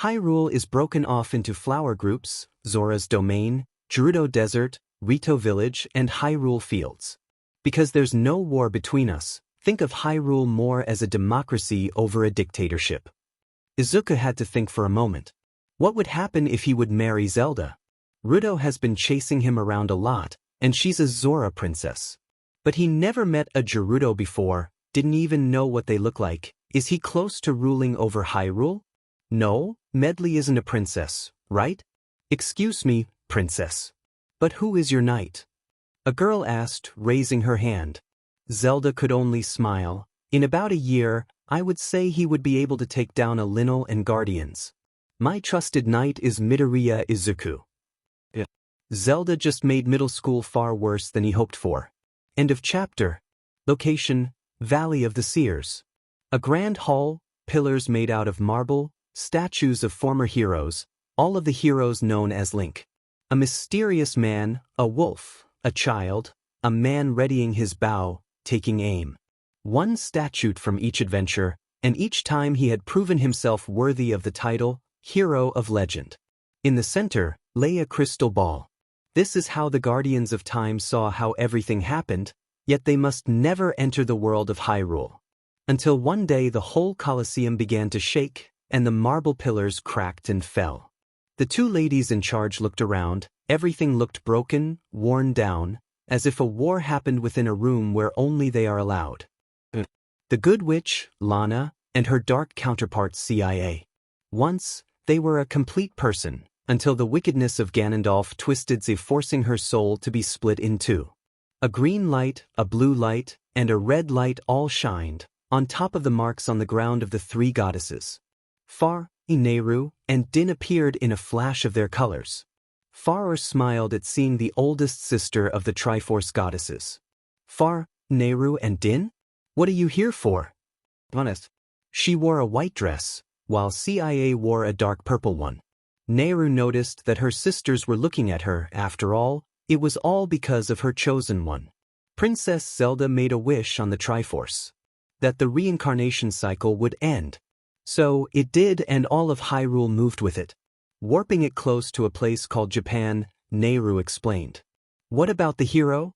Hyrule is broken off into flower groups, Zora's Domain, Gerudo Desert, Rito Village, and Hyrule Fields. Because there's no war between us, think of Hyrule more as a democracy over a dictatorship. Izuku had to think for a moment. What would happen if he would marry Zelda? Ruto has been chasing him around a lot, and she's a Zora princess. But he never met a Gerudo before, didn't even know what they look like. Is he close to ruling over Hyrule? No, Medley isn't a princess, right? Excuse me, princess. But who is your knight? A girl asked, raising her hand. Zelda could only smile. In about a year, I would say he would be able to take down a Linnell and Guardians. My trusted knight is Midoriya Izuku. Zelda just made middle school far worse than he hoped for. End of chapter. Location, Valley of the Seers. A grand hall, pillars made out of marble, statues of former heroes, all of the heroes known as Link. A mysterious man, a wolf, a child, a man readying his bow, taking aim. One statue from each adventure, and each time he had proven himself worthy of the title, Hero of Legend. In the center, lay a crystal ball. This is how the Guardians of Time saw how everything happened, yet they must never enter the world of Hyrule. Until one day the whole Colosseum began to shake, and the marble pillars cracked and fell. The two ladies in charge looked around, everything looked broken, worn down, as if a war happened within a room where only they are allowed. The good witch, Lana, and her dark counterpart CIA. Once, they were a complete person, until the wickedness of Ganondorf twisted Ze, forcing her soul to be split in two. A green light, a blue light, and a red light all shined, on top of the marks on the ground of the three goddesses. Far, Nehru, and Din appeared in a flash of their colors. Farar smiled at seeing the oldest sister of the Triforce goddesses. Far, Nehru and Din? What are you here for? Honest. She wore a white dress, while CIA wore a dark purple one. Nehru noticed that her sisters were looking at her. After all, it was all because of her chosen one. Princess Zelda made a wish on the Triforce. That the reincarnation cycle would end. So, it did, and all of Hyrule moved with it. Warping it close to a place called Japan, Nehru explained. What about the hero?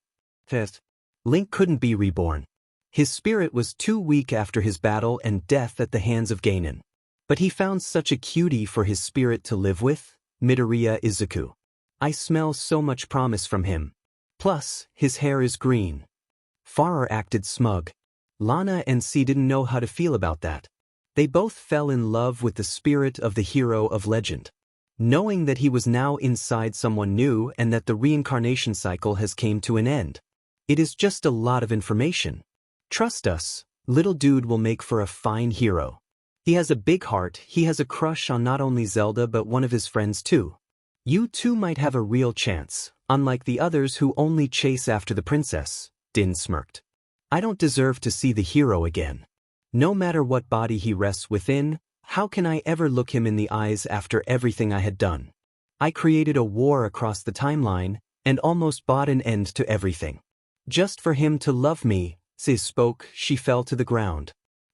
Link couldn't be reborn. His spirit was too weak after his battle and death at the hands of Ganon. But he found such a cutie for his spirit to live with, Midoriya Izuku. I smell so much promise from him. Plus, his hair is green. Farar acted smug. Lana and C didn't know how to feel about that. They both fell in love with the spirit of the hero of legend. Knowing that he was now inside someone new and that the reincarnation cycle has came to an end. It is just a lot of information. Trust us, little dude will make for a fine hero. He has a big heart, he has a crush on not only Zelda but one of his friends too. You two might have a real chance, unlike the others who only chase after the princess, Din smirked. I don't deserve to see the hero again. No matter what body he rests within, how can I ever look him in the eyes after everything I had done? I created a war across the timeline, and almost brought an end to everything. Just for him to love me, Sis spoke, she fell to the ground.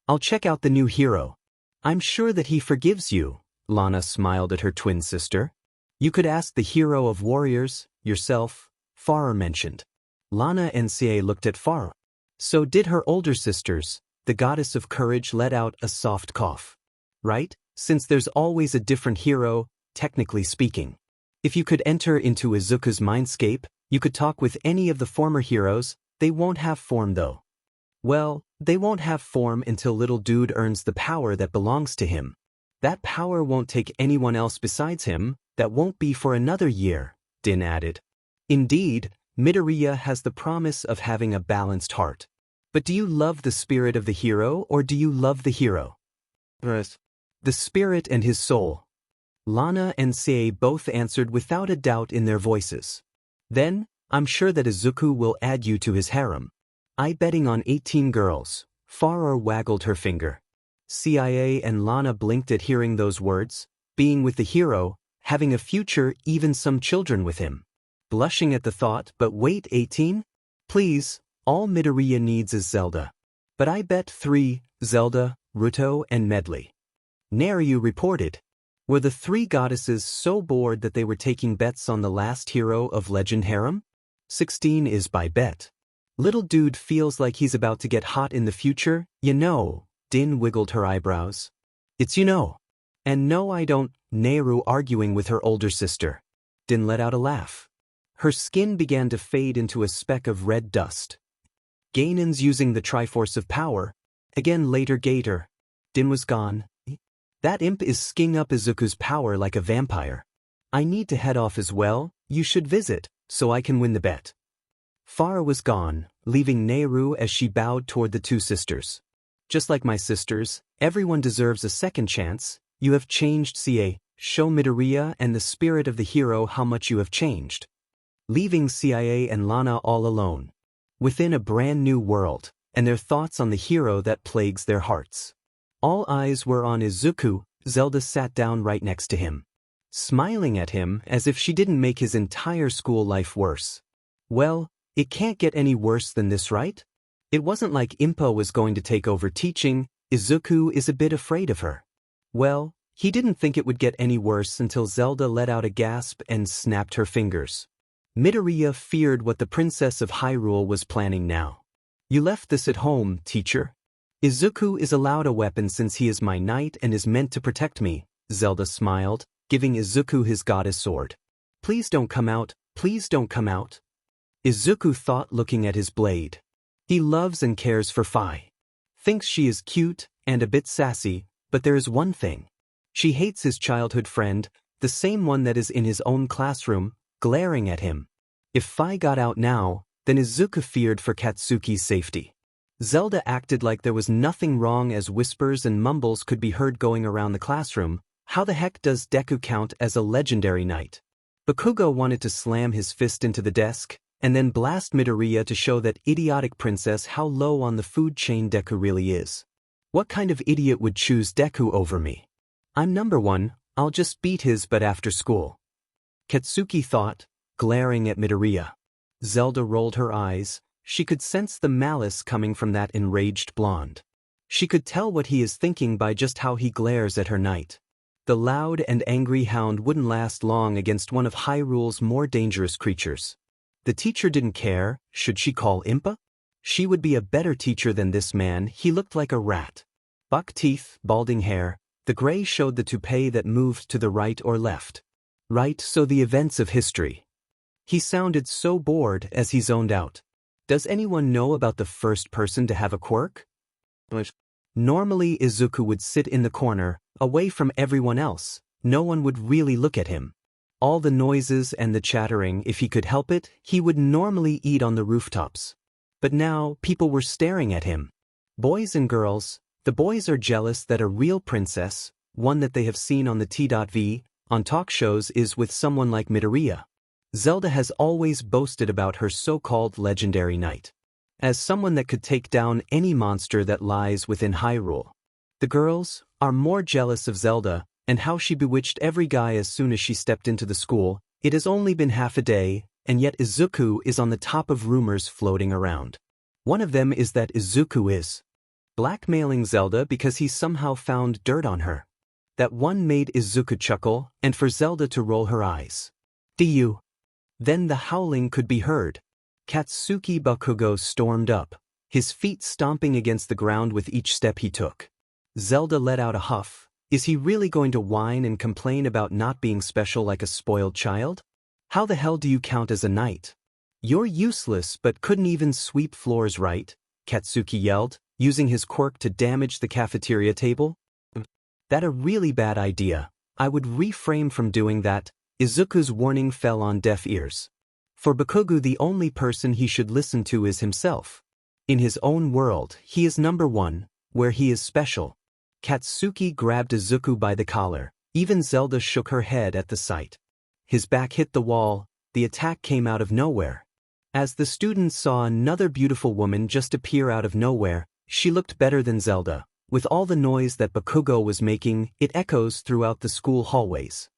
I'll check out the new hero. I'm sure that he forgives you, Lana smiled at her twin sister. You could ask the hero of warriors, yourself, Farar mentioned. Lana and Cie looked at Farar. So did her older sisters. The goddess of courage let out a soft cough. Right? Since there's always a different hero, technically speaking. If you could enter into Izuku's mindscape, you could talk with any of the former heroes. They won't have form though. Well, they won't have form until little dude earns the power that belongs to him. That power won't take anyone else besides him, that won't be for another year, Din added. Indeed, Midoriya has the promise of having a balanced heart. But do you love the spirit of the hero or do you love the hero? The spirit and his soul. Lana and Sei both answered without a doubt in their voices. Then, I'm sure that Izuku will add you to his harem. I betting on 18 girls. Farar waggled her finger. CIA and Lana blinked at hearing those words, being with the hero, having a future, even some children with him. Blushing at the thought, but wait, 18? Please, all Midoriya needs is Zelda. But I bet 3, Zelda, Ruto, and Medley. Nehru reported. Were the 3 goddesses so bored that they were taking bets on the last hero of legend harem? 16 is by bet. Little dude feels like he's about to get hot in the future, you know. Din wiggled her eyebrows. It's you know. And no I don't, Nehru arguing with her older sister. Din let out a laugh. Her skin began to fade into a speck of red dust. Ganon's using the Triforce of power. Again later Gator. Din was gone. That imp is skinning up Izuku's power like a vampire. I need to head off as well, you should visit, so I can win the bet. Farar was gone, leaving Nehru as she bowed toward the 2 sisters. Just like my sisters, everyone deserves a second chance. You have changed, Ca. Show Midoriya and the spirit of the hero how much you have changed. Leaving CIA and Lana all alone. Within a brand new world, and their thoughts on the hero that plagues their hearts. All eyes were on Izuku. Zelda sat down right next to him. Smiling at him as if she didn't make his entire school life worse. Well, it can't get any worse than this, right? It wasn't like Impa was going to take over teaching. Izuku is a bit afraid of her. Well, he didn't think it would get any worse until Zelda let out a gasp and snapped her fingers. Midoriya feared what the Princess of Hyrule was planning now. You left this at home, teacher? Izuku is allowed a weapon since he is my knight and is meant to protect me, Zelda smiled, giving Izuku his goddess sword. Please don't come out, please don't come out. Izuku thought looking at his blade. He loves and cares for Fi. Thinks she is cute and a bit sassy, but there is one thing. She hates his childhood friend, the same one that is in his own classroom, glaring at him. If Fi got out now, then Izuku feared for Katsuki's safety. Zelda acted like there was nothing wrong as whispers and mumbles could be heard going around the classroom. How the heck does Deku count as a legendary knight? Bakugo wanted to slam his fist into the desk, and then blast Midoriya to show that idiotic princess how low on the food chain Deku really is. What kind of idiot would choose Deku over me? I'm number one, I'll just beat his butt after school. Katsuki thought, glaring at Midoriya. Zelda rolled her eyes. She could sense the malice coming from that enraged blonde. She could tell what he is thinking by just how he glares at her knight. The loud and angry hound wouldn't last long against one of Hyrule's more dangerous creatures. The teacher didn't care, should she call Impa? She would be a better teacher than this man. He looked like a rat. Buck teeth, balding hair, the gray showed the toupee that moved to the right or left. Right, so the events of history. He sounded so bored as he zoned out. Does anyone know about the first person to have a quirk? Normally Izuku would sit in the corner, away from everyone else. No one would really look at him. All the noises and the chattering, if he could help it, he would normally eat on the rooftops. But now, people were staring at him. Boys and girls, the boys are jealous that a real princess, one that they have seen on the T.V, on talk shows is with someone like Midoriya. Zelda has always boasted about her so-called legendary knight. As someone that could take down any monster that lies within Hyrule. The girls are more jealous of Zelda and how she bewitched every guy as soon as she stepped into the school. It has only been half a day, and yet Izuku is on the top of rumors floating around. One of them is that Izuku is blackmailing Zelda because he somehow found dirt on her. That one made Izuku chuckle and for Zelda to roll her eyes. Do you? Then the howling could be heard. Katsuki Bakugo stormed up, his feet stomping against the ground with each step he took. Zelda let out a huff. Is he really going to whine and complain about not being special like a spoiled child? How the hell do you count as a knight? You're useless but couldn't even sweep floors right, Katsuki yelled, using his quirk to damage the cafeteria table. That a really bad idea. I would refrain from doing that. Izuku's warning fell on deaf ears. For Bakugo, the only person he should listen to is himself. In his own world, he is number one, where he is special. Katsuki grabbed Izuku by the collar. Even Zelda shook her head at the sight. His back hit the wall. The attack came out of nowhere. As the students saw another beautiful woman just appear out of nowhere, she looked better than Zelda. With all the noise that Bakugo was making, it echoes throughout the school hallways.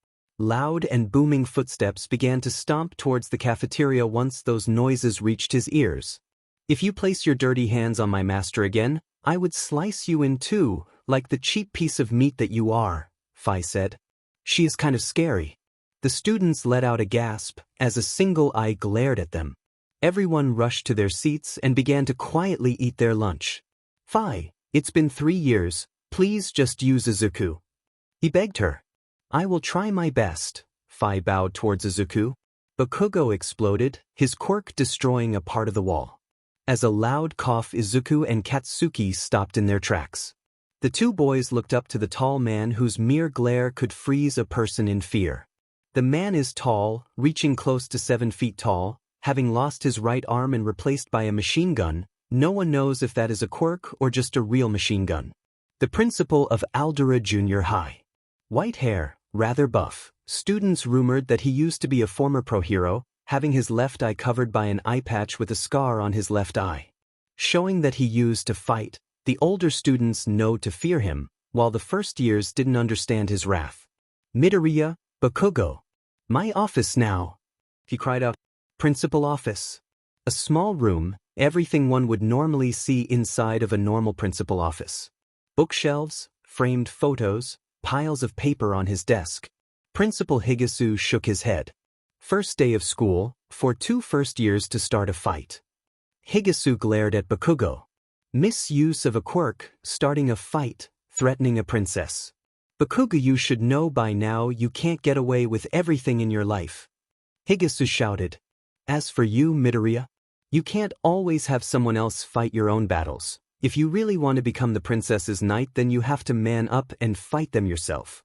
Loud and booming footsteps began to stomp towards the cafeteria once those noises reached his ears. If you place your dirty hands on my master again, I would slice you in two, like the cheap piece of meat that you are, Fi said. She is kind of scary. The students let out a gasp as a single eye glared at them. Everyone rushed to their seats and began to quietly eat their lunch. Fi, it's been 3 years, please just use Izuku. He begged her. I will try my best, Fi bowed towards Izuku. Bakugo exploded, his quirk destroying a part of the wall. As a loud cough, Izuku and Katsuki stopped in their tracks. The two boys looked up to the tall man whose mere glare could freeze a person in fear. The man is tall, reaching close to 7 feet tall, having lost his right arm and replaced by a machine gun. No one knows if that is a quirk or just a real machine gun. The principal of Aldera Junior High. White hair, rather buff. Students rumored that he used to be a former pro hero, having his left eye covered by an eye patch with a scar on his left eye. Showing that he used to fight, the older students know to fear him, while the first years didn't understand his wrath. Midoriya, Bakugo. My office now. He cried out. Principal office. A small room, everything one would normally see inside of a normal principal office. Bookshelves, framed photos, piles of paper on his desk. Principal Higasu shook his head. First day of school, for 2 first years to start a fight. Higasu glared at Bakugo. Misuse of a quirk, starting a fight, threatening a princess. Bakugo, you should know by now you can't get away with everything in your life. Higisu shouted. As for you, Midoriya, you can't always have someone else fight your own battles. If you really want to become the princess's knight, then you have to man up and fight them yourself.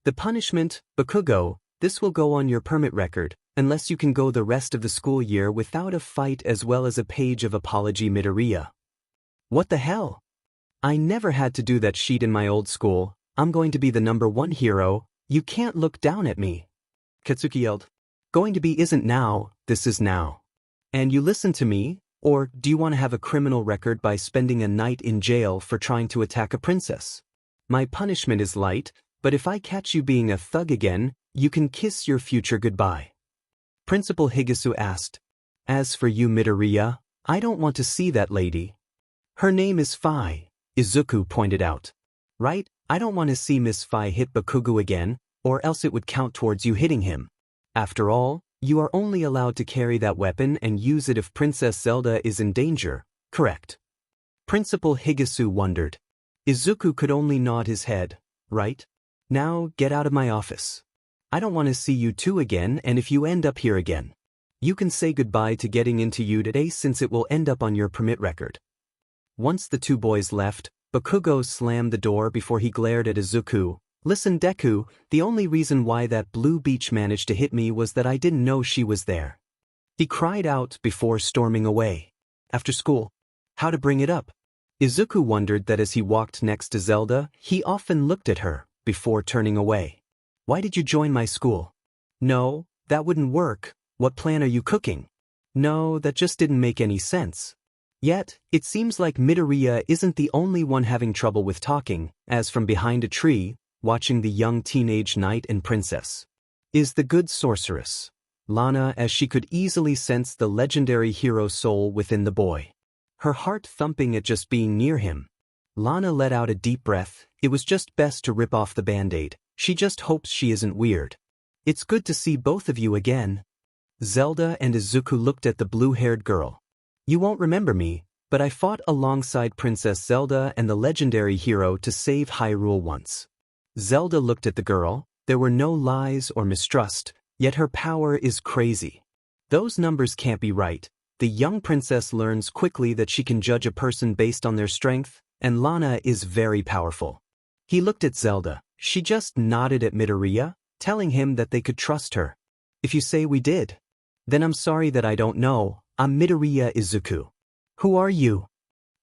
The punishment, Bakugo, this will go on your permit record, unless you can go the rest of the school year without a fight as well as a page of apology, Midoriya. What the hell? I never had to do that sheet in my old school. I'm going to be the #1 hero. You can't look down at me. Katsuki yelled. Going to be isn't now, this is now. And you listen to me, or do you want to have a criminal record by spending a night in jail for trying to attack a princess? My punishment is light, but if I catch you being a thug again, you can kiss your future goodbye. Principal Higisu asked. As for you, Midoriya, I don't want to see that lady. Her name is Fi, Izuku pointed out. Right, I don't want to see Miss Fi hit Bakugo again, or else it would count towards you hitting him. After all, you are only allowed to carry that weapon and use it if Princess Zelda is in danger, correct? Principal Higisu wondered. Izuku could only nod his head. Right? Now get out of my office. I don't want to see you two again, and if you end up here again, you can say goodbye to getting into you today since it will end up on your permit record. Once the two boys left, Bakugo slammed the door before he glared at Izuku. Listen, Deku, the only reason why that blue beach managed to hit me was that I didn't know she was there. He cried out before storming away. After school. How to bring it up? Izuku wondered that as he walked next to Zelda, he often looked at her before turning away. Why did you join my school? No, that wouldn't work. What plan are you cooking? No, that just didn't make any sense. Yet, it seems like Midoriya isn't the only one having trouble with talking, as from behind a tree, watching the young teenage knight and princess, is the good sorceress, Lana, as she could easily sense the legendary hero soul within the boy. Her heart thumping at just being near him. Lana let out a deep breath. It was just best to rip off the band-aid. She just hopes she isn't weird. It's good to see both of you again. Zelda and Izuku looked at the blue-haired girl. You won't remember me, but I fought alongside Princess Zelda and the legendary hero to save Hyrule once. Zelda looked at the girl. There were no lies or mistrust, yet her power is crazy. Those numbers can't be right. The young princess learns quickly that she can judge a person based on their strength, and Lana is very powerful. He looked at Zelda. She just nodded at Midoriya, telling him that they could trust her. If you say we did, then I'm sorry that I don't know. I'm Midoriya Izuku. Who are you?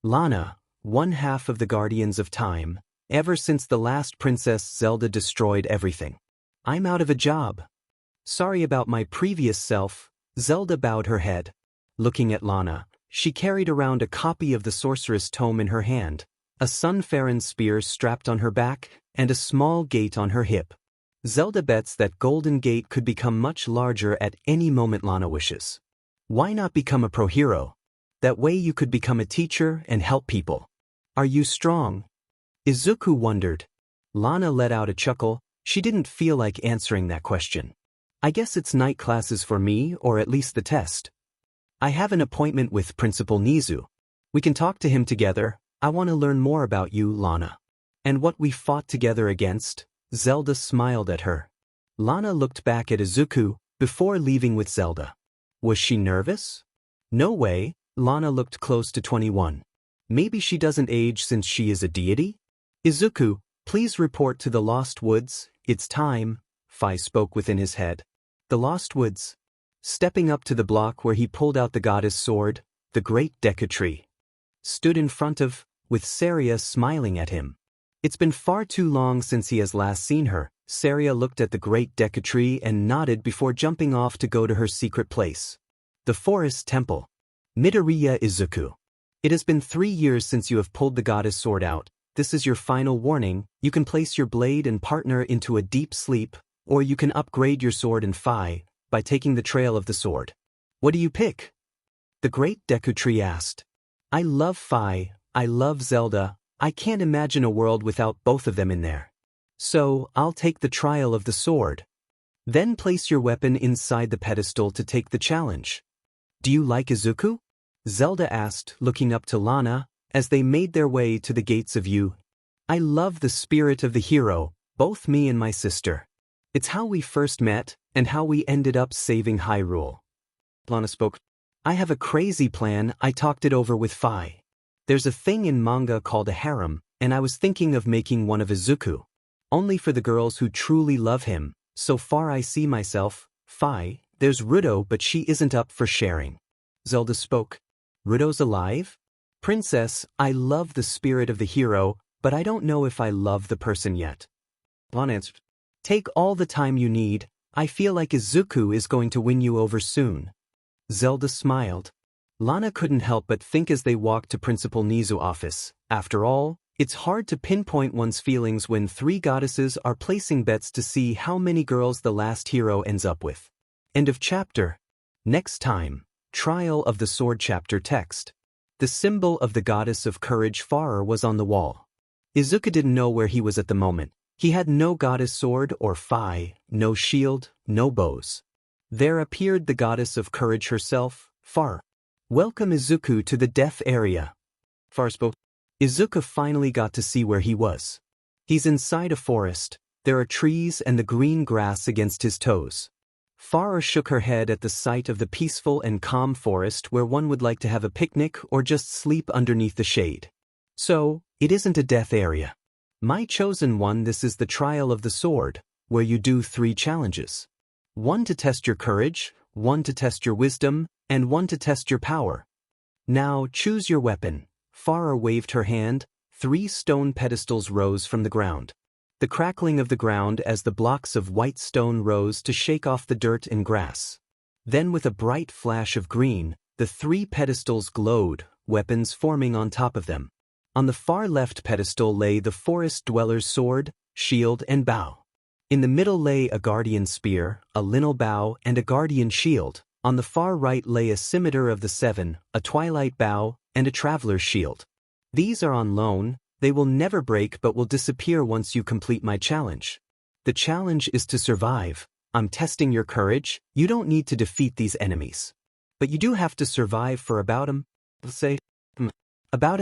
Lana, one half of the Guardians of Time. Ever since the last Princess Zelda destroyed everything. I'm out of a job. Sorry about my previous self. Zelda bowed her head. Looking at Lana, she carried around a copy of the Sorceress Tome in her hand, a Sunfaron spear strapped on her back, and a small gate on her hip. Zelda bets that Golden Gate could become much larger at any moment Lana wishes. Why not become a pro hero? That way you could become a teacher and help people. Are you strong? Izuku wondered. Lana let out a chuckle. She didn't feel like answering that question. I guess it's night classes for me, or at least the test. I have an appointment with Principal Nizu. We can talk to him together. I want to learn more about you, Lana. And what we fought together against. Zelda smiled at her. Lana looked back at Izuku before leaving with Zelda. Was she nervous? No way. Lana looked close to 21. Maybe she doesn't age since she is a deity? Izuku, please report to the Lost Woods. It's time, Fi spoke within his head. The Lost Woods. Stepping up to the block where he pulled out the goddess sword, the great Deku tree. Stood in front of, with Saria smiling at him. It's been far too long since he has last seen her. Saria looked at the great Deku tree and nodded before jumping off to go to her secret place. The Forest Temple. Midoriya Izuku. It has been 3 years since you have pulled the goddess sword out. This is your final warning. You can place your blade and partner into a deep sleep, or you can upgrade your sword and Fi by taking the trail of the sword. What do you pick? The great Deku tree asked. I love Fi, I love Zelda. I can't imagine a world without both of them in there. So, I'll take the trial of the sword. Then place your weapon inside the pedestal to take the challenge. Do you like Izuku? Zelda asked, looking up to Lana, as they made their way to the gates of you. I love the spirit of the hero, both me and my sister. It's how we first met, and how we ended up saving Hyrule. Lana spoke. I have a crazy plan. I talked it over with Fi. There's a thing in manga called a harem, and I was thinking of making one of Izuku. Only for the girls who truly love him. So far I see myself. Fi, there's Ruto, but she isn't up for sharing. Zelda spoke. Ruto's alive? Princess, I love the spirit of the hero, but I don't know if I love the person yet. Lana answered. Take all the time you need. I feel like Izuku is going to win you over soon. Zelda smiled. Lana couldn't help but think as they walked to Principal Nizu's office. After all, it's hard to pinpoint one's feelings when three goddesses are placing bets to see how many girls the last hero ends up with. End of chapter. Next time, Trial of the Sword chapter text. The symbol of the goddess of courage Farer was on the wall. Izuku didn't know where he was at the moment. He had no goddess sword or Fi, no shield, no bows. There appeared the goddess of courage herself, Farer. Welcome Izuku to the death area. Farer spoke. Izuku finally got to see where he was. He's inside a forest. There are trees and the green grass against his toes. Farer shook her head at the sight of the peaceful and calm forest where one would like to have a picnic or just sleep underneath the shade. So, it isn't a death area. My chosen one, this is the trial of the sword, where you do 3 challenges. 1 to test your courage, 1 to test your wisdom, and 1 to test your power. Now choose your weapon. Farer waved her hand. 3 stone pedestals rose from the ground. The crackling of the ground as the blocks of white stone rose to shake off the dirt and grass. Then with a bright flash of green, the 3 pedestals glowed, weapons forming on top of them. On the far left pedestal lay the forest dweller's sword, shield and bow. In the middle lay a guardian spear, a linnel bow and a guardian shield. On the far right lay a scimitar of the 7, a twilight bow, and a traveler's shield. These are on loan. They will never break but will disappear once you complete my challenge. The challenge is to survive. I'm testing your courage. You don't need to defeat these enemies. But you do have to survive for about a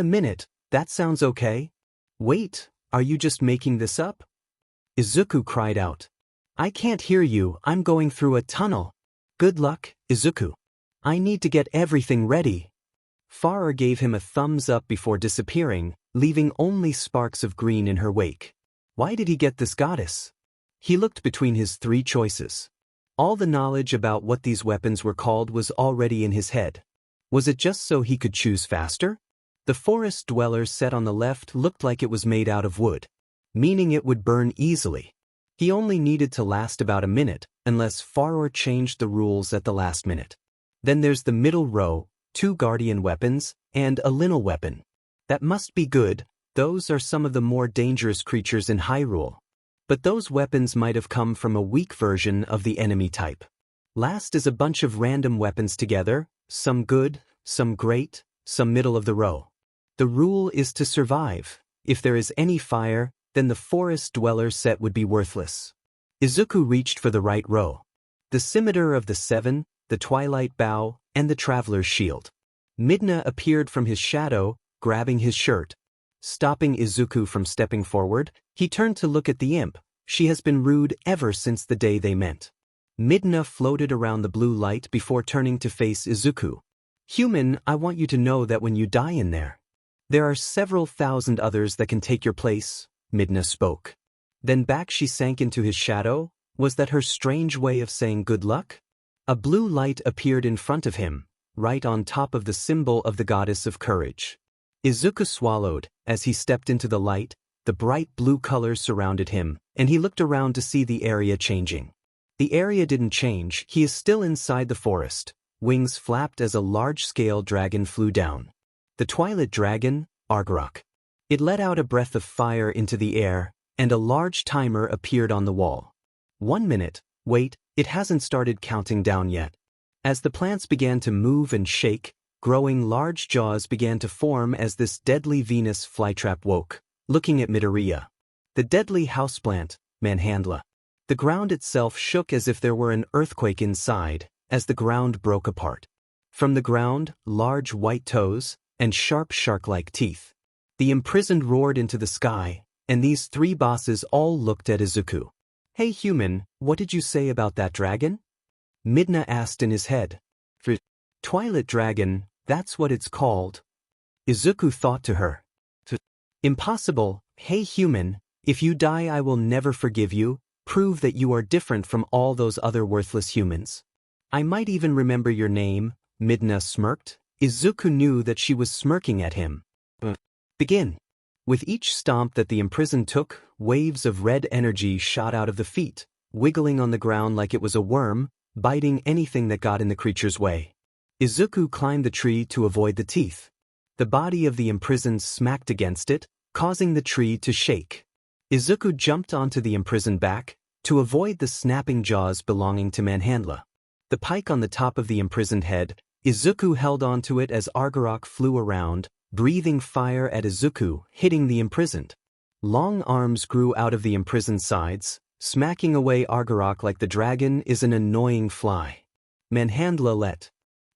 minute. That sounds okay. Wait, are you just making this up? Izuku cried out. I can't hear you. I'm going through a tunnel. Good luck, Izuku. I need to get everything ready. Farer gave him a thumbs up before disappearing, leaving only sparks of green in her wake. Why did he get this goddess? He looked between his 3 choices. All the knowledge about what these weapons were called was already in his head. Was it just so he could choose faster? The forest dweller set on the left looked like it was made out of wood, meaning it would burn easily. He only needed to last about a minute, unless Farer changed the rules at the last minute. Then there's the middle row, 2 guardian weapons, and a linnel weapon. That must be good. Those are some of the more dangerous creatures in Hyrule. But those weapons might have come from a weak version of the enemy type. Last is a bunch of random weapons together, some good, some great, some middle of the row. The rule is to survive. If there is any fire, then the forest dweller set would be worthless. Izuku reached for the right row. The scimitar of the 7, the twilight bow, and the traveler's shield. Midna appeared from his shadow, grabbing his shirt. Stopping Izuku from stepping forward, he turned to look at the imp. She has been rude ever since the day they met. Midna floated around the blue light before turning to face Izuku. Human, I want you to know that when you die in there are several thousand others that can take your place, Midna spoke. Then back she sank into his shadow. Was that her strange way of saying good luck? A blue light appeared in front of him, right on top of the symbol of the goddess of courage. Izuku swallowed. As he stepped into the light, the bright blue colors surrounded him, and he looked around to see the area changing. The area didn't change. He is still inside the forest. Wings flapped as a large-scale dragon flew down. The twilight dragon, Argarok. It let out a breath of fire into the air, and a large timer appeared on the wall. 1 minute. Wait, it hasn't started counting down yet. As the plants began to move and shake, growing large jaws began to form as this deadly Venus flytrap woke, looking at Midoriya. The deadly houseplant, Manhandla. The ground itself shook as if there were an earthquake inside, as the ground broke apart. From the ground, large white toes, and sharp shark-like teeth. The imprisoned roared into the sky, and these three bosses all looked at Izuku. "Hey human, what did you say about that dragon?" Midna asked in his head. "Twilight dragon, that's what it's called." Izuku thought to her. "Impossible, hey human, if you die I will never forgive you, prove that you are different from all those other worthless humans. I might even remember your name," Midna smirked. Izuku knew that she was smirking at him. "Begin." With each stomp that the imprisoned took, waves of red energy shot out of the feet, wiggling on the ground like it was a worm, biting anything that got in the creature's way. Izuku climbed the tree to avoid the teeth. The body of the imprisoned smacked against it, causing the tree to shake. Izuku jumped onto the imprisoned back, to avoid the snapping jaws belonging to Manhandla. The pike on the top of the imprisoned head, Izuku held onto it as Argarok flew around, breathing fire at Izuku, hitting the imprisoned. Long arms grew out of the imprisoned sides, smacking away Argarok like the dragon is an annoying fly. Manhandla let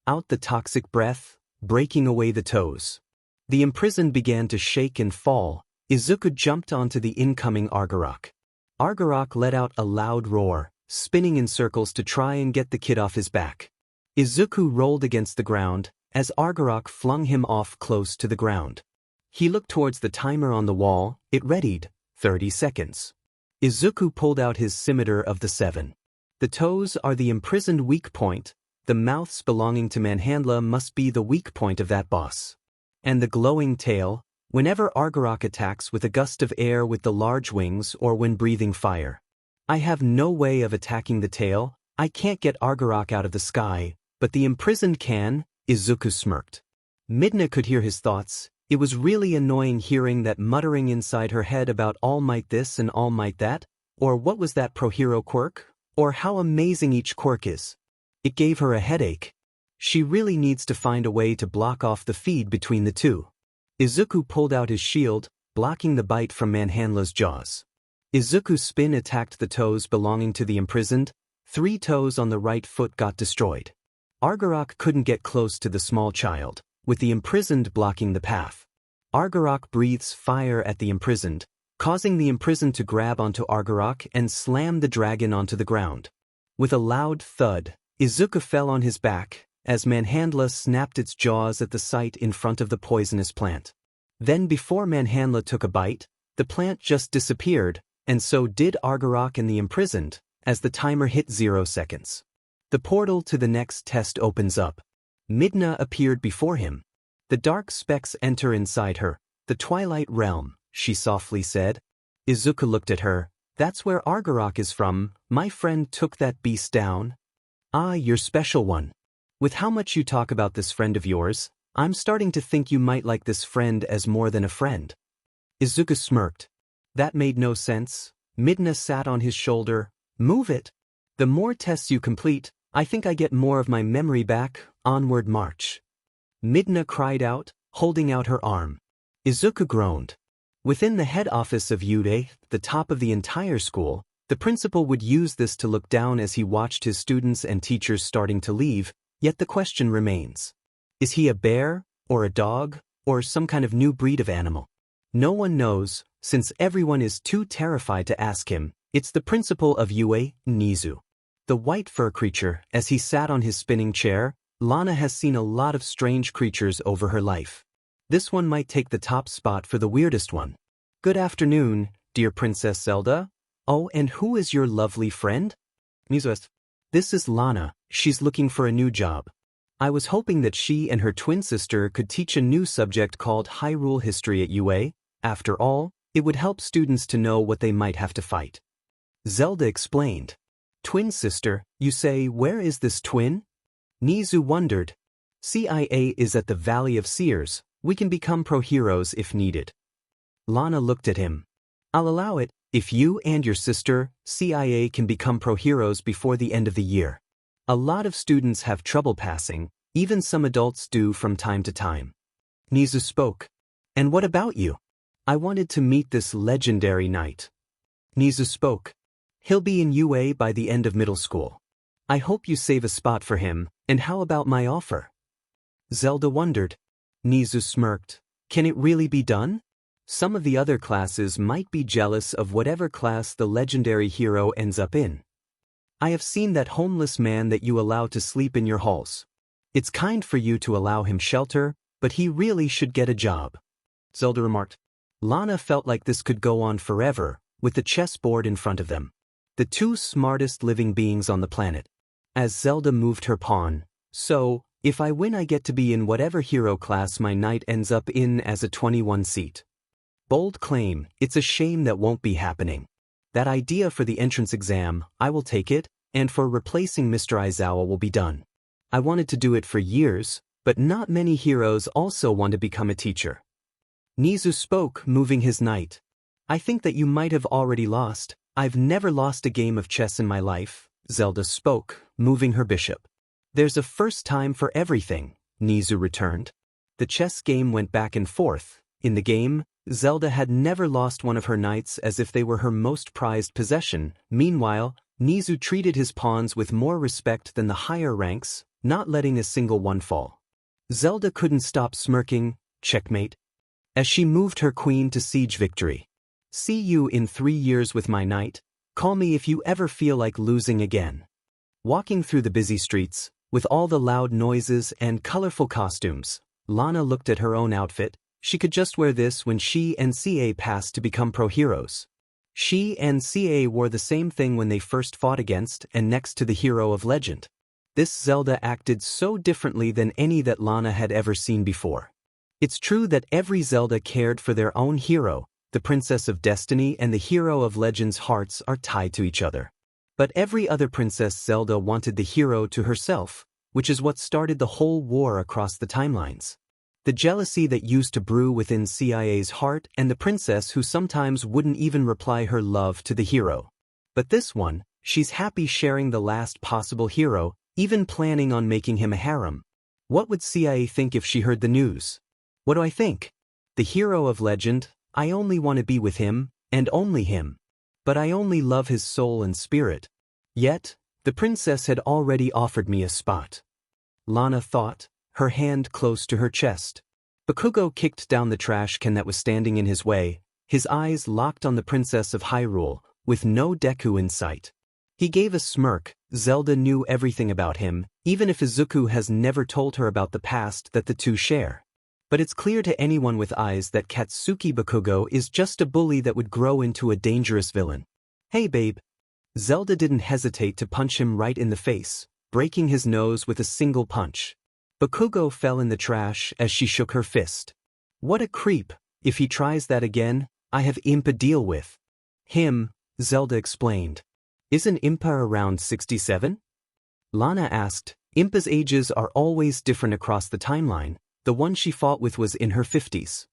out the toxic breath, breaking away the toes. The imprisoned began to shake and fall. Izuku jumped onto the incoming Argarok. Argarok let out a loud roar, spinning in circles to try and get the kid off his back. Izuku rolled against the ground, as Argarok flung him off close to the ground. He looked towards the timer on the wall. It readied, 30 seconds. Izuku pulled out his scimitar of the 7. The toes are the imprisoned weak point, the mouths belonging to Manhandla must be the weak point of that boss. And the glowing tail, whenever Argarok attacks with a gust of air with the large wings or when breathing fire. I have no way of attacking the tail, I can't get Argarok out of the sky, but the imprisoned can, Izuku smirked. Midna could hear his thoughts. It was really annoying hearing that muttering inside her head about All Might this and All Might that, or what was that pro-hero quirk, or how amazing each quirk is. It gave her a headache. She really needs to find a way to block off the feed between the two. Izuku pulled out his shield, blocking the bite from Manhandla's jaws. Izuku's spin attacked the toes belonging to the imprisoned. 3 toes on the right foot got destroyed. Argarok couldn't get close to the small child, with the imprisoned blocking the path. Argarok breathes fire at the imprisoned, causing the imprisoned to grab onto Argarok and slam the dragon onto the ground. With a loud thud, Izuku fell on his back, as Manhandla snapped its jaws at the sight in front of the poisonous plant. Then before Manhandla took a bite, the plant just disappeared, and so did Argarok and the imprisoned, as the timer hit 0 seconds. The portal to the next test opens up. Midna appeared before him. "The dark specks enter inside her, the Twilight Realm," she softly said. Izuku looked at her. "That's where Argarok is from. My friend took that beast down." "Ah, your special one. With how much you talk about this friend of yours, I'm starting to think you might like this friend as more than a friend." Izuku smirked. That made no sense. Midna sat on his shoulder. "Move it. The more tests you complete, I think I get more of my memory back. Onward march." Midna cried out, holding out her arm. Izuku groaned. Within the head office of Yude, the top of the entire school, the principal would use this to look down as he watched his students and teachers starting to leave, yet the question remains. Is he a bear, or a dog, or some kind of new breed of animal? No one knows, since everyone is too terrified to ask him. It's the principal of Yue, Nizu. The white fur creature, as he sat on his spinning chair. Lana has seen a lot of strange creatures over her life. This one might take the top spot for the weirdest one. "Good afternoon, dear Princess Zelda. Oh, and who is your lovely friend?" "Nizu. This is Lana. She's looking for a new job. I was hoping that she and her twin sister could teach a new subject called Hyrule History at UA. After all, it would help students to know what they might have to fight." Zelda explained. "Twin sister, you say, where is this twin?" Nizu wondered. "CIA is at the Valley of Seers. We can become pro-heroes if needed." Lana looked at him. "I'll allow it, if you and your sister, CIA, can become pro-heroes before the end of the year. A lot of students have trouble passing, even some adults do from time to time." Nizu spoke. "And what about you? I wanted to meet this legendary knight." Nizu spoke. "He'll be in UA by the end of middle school. I hope you save a spot for him, and how about my offer?" Zelda wondered. Nizu smirked. Can it really be done? Some of the other classes might be jealous of whatever class the legendary hero ends up in. I have seen that homeless man that you allow to sleep in your halls. It's kind for you to allow him shelter, but he really should get a job. Zelda remarked. Lana felt like this could go on forever, with the chessboard in front of them. The two smartest living beings on the planet. As Zelda moved her pawn, so, if I win I get to be in whatever hero class my knight ends up in as a 21 seat. Bold claim, it's a shame that won't be happening. That idea for the entrance exam, I will take it, and for replacing Mr. Aizawa will be done. I wanted to do it for years, but not many heroes also want to become a teacher. Nizu spoke, moving his knight. I think that you might have already lost. I've never lost a game of chess in my life, Zelda spoke, moving her bishop. There's a first time for everything, Nizu returned. The chess game went back and forth. In the game, Zelda had never lost one of her knights as if they were her most prized possession. Meanwhile, Nizu treated his pawns with more respect than the higher ranks, not letting a single one fall. Zelda couldn't stop smirking. Checkmate. As she moved her queen to siege victory. See you in 3 years with my knight. Call me if you ever feel like losing again. Walking through the busy streets, with all the loud noises and colorful costumes, Lana looked at her own outfit. She could just wear this when she and CA passed to become pro-heroes. She and CA wore the same thing when they first fought against and next to the hero of legend. This Zelda acted so differently than any that Lana had ever seen before. It's true that every Zelda cared for their own hero. The Princess of Destiny and the hero of legend's hearts are tied to each other. But every other Princess Zelda wanted the hero to herself, which is what started the whole war across the timelines. The jealousy that used to brew within CIA's heart and the princess who sometimes wouldn't even reply her love to the hero. But this one, she's happy sharing the last possible hero, even planning on making him a harem. What would CIA think if she heard the news? What do I think? The hero of legend, I only want to be with him, and only him. But I only love his soul and spirit. Yet, the princess had already offered me a spot. Lana thought, her hand close to her chest. Bakugo kicked down the trash can that was standing in his way, his eyes locked on the Princess of Hyrule, with no Deku in sight. He gave a smirk. Zelda knew everything about him, even if Izuku has never told her about the past that the two share. But it's clear to anyone with eyes that Katsuki Bakugo is just a bully that would grow into a dangerous villain. Hey babe. Zelda didn't hesitate to punch him right in the face, breaking his nose with a single punch. Bakugo fell in the trash as she shook her fist. What a creep. If he tries that again, I have Impa deal with. Him, Zelda explained. Isn't Impa around 67? Lana asked. Impa's ages are always different across the timeline. The one she fought with was in her 50s.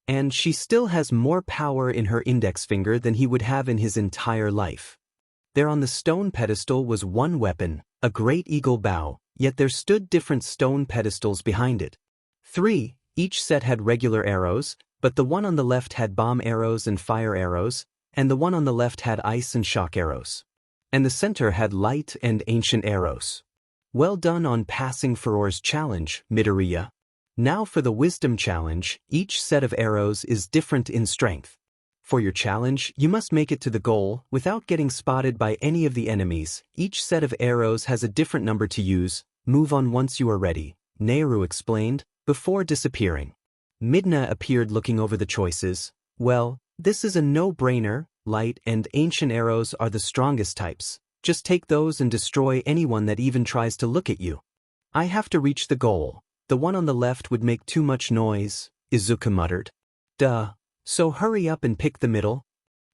And she still has more power in her index finger than he would have in his entire life. There on the stone pedestal was one weapon, a great eagle bow, yet there stood different stone pedestals behind it. 3, each set had regular arrows, but the one on the left had bomb arrows and fire arrows, and the one on the left had ice and shock arrows. And the center had light and ancient arrows. Well done on passing Furor's challenge, Midoriya. Now for the wisdom challenge, each set of arrows is different in strength. For your challenge, you must make it to the goal without getting spotted by any of the enemies. Each set of arrows has a different number to use. Move on once you are ready, Nehru explained, before disappearing. Midna appeared looking over the choices. Well, this is a no-brainer. Light and ancient arrows are the strongest types. Just take those and destroy anyone that even tries to look at you. I have to reach the goal. The one on the left would make too much noise, Izuku muttered. Duh. So hurry up and pick the middle.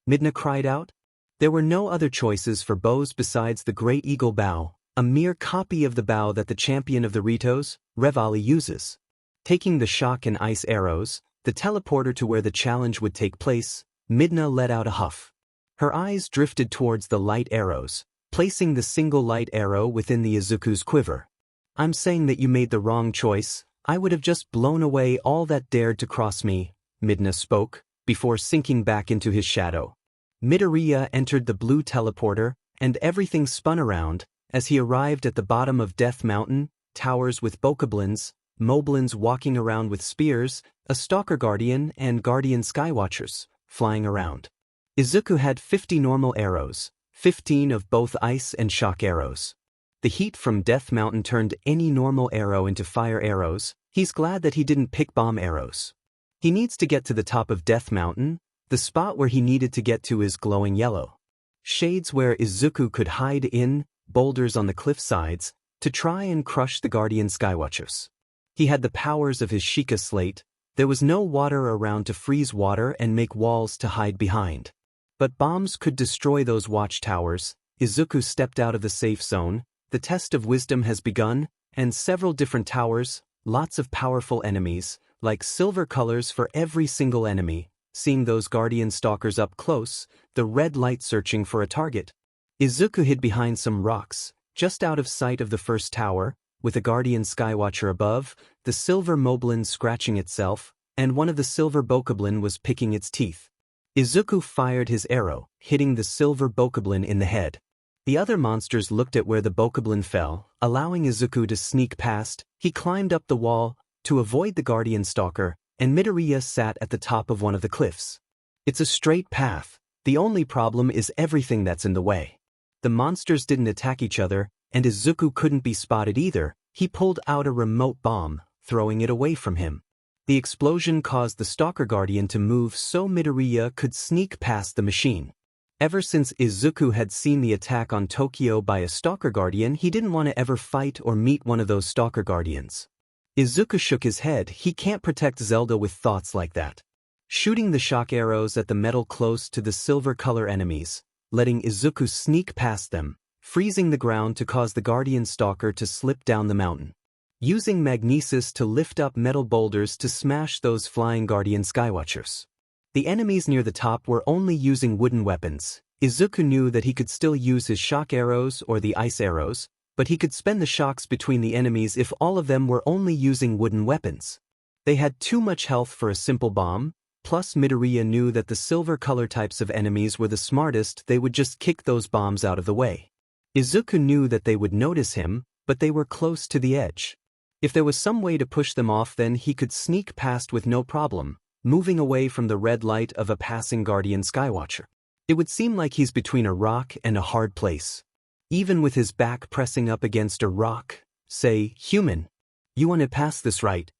Midna cried out. There were no other choices for bows besides the Great Eagle Bow, a mere copy of the bow that the champion of the Ritos, Revali, uses. Taking the shock and ice arrows, the teleporter to where the challenge would take place, Midna let out a huff. Her eyes drifted towards the light arrows, placing the single light arrow within the Izuku's quiver. I'm saying that you made the wrong choice. I would have just blown away all that dared to cross me, Midna spoke, before sinking back into his shadow. Midoriya entered the blue teleporter, and everything spun around. As he arrived at the bottom of Death Mountain, towers with bokoblins, moblins walking around with spears, a Stalker Guardian and Guardian Skywatchers flying around. Izuku had 50 normal arrows, 15 of both ice and shock arrows. The heat from Death Mountain turned any normal arrow into fire arrows. He's glad that he didn't pick bomb arrows. He needs to get to the top of Death Mountain. The spot where he needed to get to is glowing yellow. Shades where Izuku could hide in, boulders on the cliff sides, to try and crush the Guardian Skywatchers. He had the powers of his Sheikah Slate. There was no water around to freeze water and make walls to hide behind. But bombs could destroy those watchtowers. Izuku stepped out of the safe zone. The test of wisdom has begun, and several different towers, lots of powerful enemies, like silver colors for every single enemy. Seeing those Guardian Stalkers up close, the red light searching for a target. Izuku hid behind some rocks, just out of sight of the first tower, with a Guardian Skywatcher above, the silver moblin scratching itself, and one of the silver bokoblin was picking its teeth. Izuku fired his arrow, hitting the silver bokoblin in the head. The other monsters looked at where the bokoblin fell, allowing Izuku to sneak past. He climbed up the wall to avoid the Guardian Stalker, and Midoriya sat at the top of one of the cliffs. It's a straight path. The only problem is everything that's in the way. The monsters didn't attack each other, and Izuku couldn't be spotted either. He pulled out a remote bomb, throwing it away from him. The explosion caused the Stalker Guardian to move so Midoriya could sneak past the machine. Ever since Izuku had seen the attack on Tokyo by a Stalker Guardian, he didn't want to ever fight or meet one of those Stalker Guardians. Izuku shook his head. He can't protect Zelda with thoughts like that. Shooting the shock arrows at the metal close to the silver color enemies, letting Izuku sneak past them, freezing the ground to cause the Guardian Stalker to slip down the mountain. Using magnesis to lift up metal boulders to smash those flying Guardian Skywatchers. The enemies near the top were only using wooden weapons. Izuku knew that he could still use his shock arrows or the ice arrows, but he could spend the shocks between the enemies if all of them were only using wooden weapons. They had too much health for a simple bomb, plus Midoriya knew that the silver color types of enemies were the smartest. They would just kick those bombs out of the way. Izuku knew that they would notice him, but they were close to the edge. If there was some way to push them off, then he could sneak past with no problem, moving away from the red light of a passing Guardian Skywatcher. It would seem like he's between a rock and a hard place. Even with his back pressing up against a rock, say, "Human, you want to pass this, right?"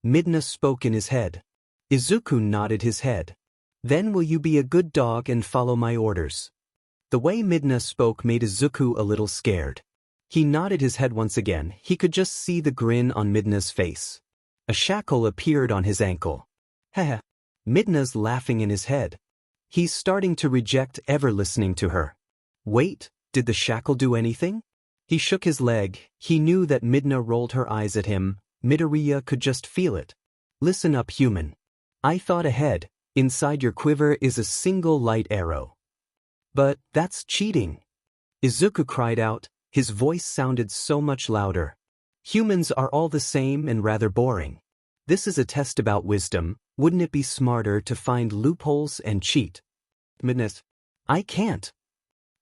Midna spoke in his head. Izuku nodded his head. "Then will you be a good dog and follow my orders?" The way Midna spoke made Izuku a little scared. He nodded his head once again. He could just see the grin on Midna's face. A shackle appeared on his ankle. Heh. Midna's laughing in his head. He's starting to reject ever listening to her. Wait, did the shackle do anything? He shook his leg. He knew that Midna rolled her eyes at him. Midoriya could just feel it. "Listen up, human. I thought ahead. Inside your quiver is a single light arrow." "But that's cheating." Izuku cried out. His voice sounded so much louder. "Humans are all the same and rather boring. This is a test about wisdom. Wouldn't it be smarter to find loopholes and cheat?" Midna, "I can't."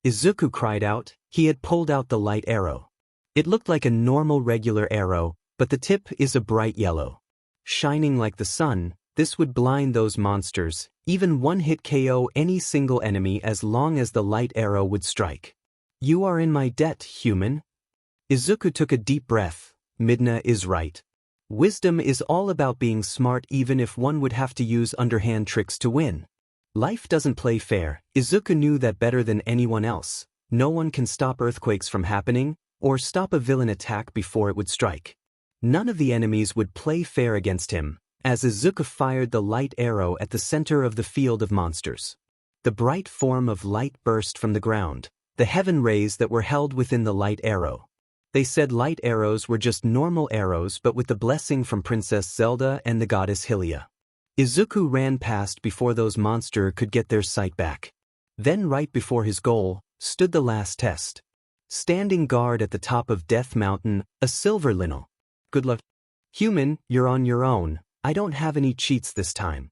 Izuku cried out. He had pulled out the light arrow. It looked like a normal regular arrow, but the tip is a bright yellow. Shining like the sun, this would blind those monsters, even one hit KO any single enemy as long as the light arrow would strike. "You are in my debt, human." Izuku took a deep breath. Midna is right. Wisdom is all about being smart, even if one would have to use underhand tricks to win. Life doesn't play fair. Izuku knew that better than anyone else. No one can stop earthquakes from happening, or stop a villain attack before it would strike. None of the enemies would play fair against him, as Izuku fired the light arrow at the center of the field of monsters. The bright form of light burst from the ground, the heaven rays that were held within the light arrow. They said light arrows were just normal arrows, but with the blessing from Princess Zelda and the goddess Hylia. Izuku ran past before those monsters could get their sight back. Then right before his goal, stood the last test. Standing guard at the top of Death Mountain, a silver Linnell. "Good luck. Human, you're on your own. I don't have any cheats this time."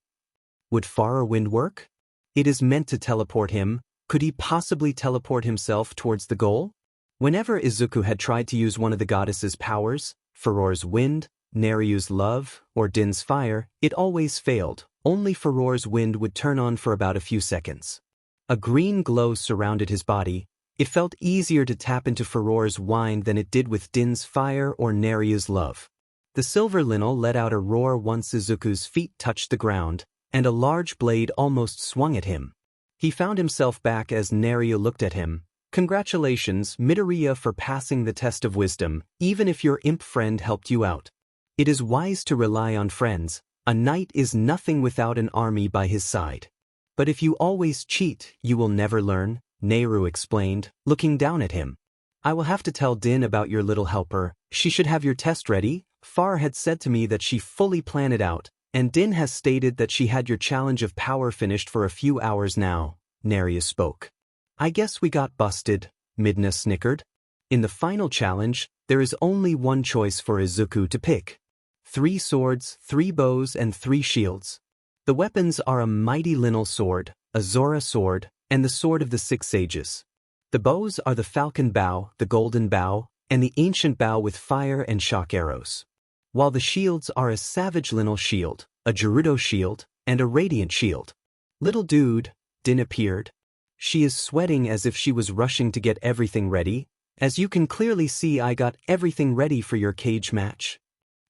Would Far Wind work? It is meant to teleport him. Could he possibly teleport himself towards the goal? Whenever Izuku had tried to use one of the goddess's powers, Farore's wind, Neryu's love, or Din's fire, it always failed. Only Farore's wind would turn on for about a few seconds. A green glow surrounded his body. It felt easier to tap into Farore's wind than it did with Din's fire or Neryu's love. The silver linel let out a roar once Izuku's feet touched the ground, and a large blade almost swung at him. He found himself back as Neryu looked at him. Congratulations, Midoriya, for passing the test of wisdom, even if your imp friend helped you out. It is wise to rely on friends. A knight is nothing without an army by his side. But if you always cheat, you will never learn, Nehru explained, looking down at him. I will have to tell Din about your little helper. She should have your test ready. Far had said to me that she fully planned it out, and Din has stated that she had your challenge of power finished for a few hours now, Neryu spoke. I guess we got busted, Midna snickered. In the final challenge, there is only one choice for Izuku to pick. 3 swords, 3 bows, and 3 shields. The weapons are a mighty linel sword, a Zora sword, and the sword of the 6 sages. The bows are the falcon bow, the golden bow, and the ancient bow with fire and shock arrows. While the shields are a savage linel shield, a Gerudo shield, and a radiant shield. Little dude, Din appeared. She is sweating as if she was rushing to get everything ready. As you can clearly see, I got everything ready for your cage match.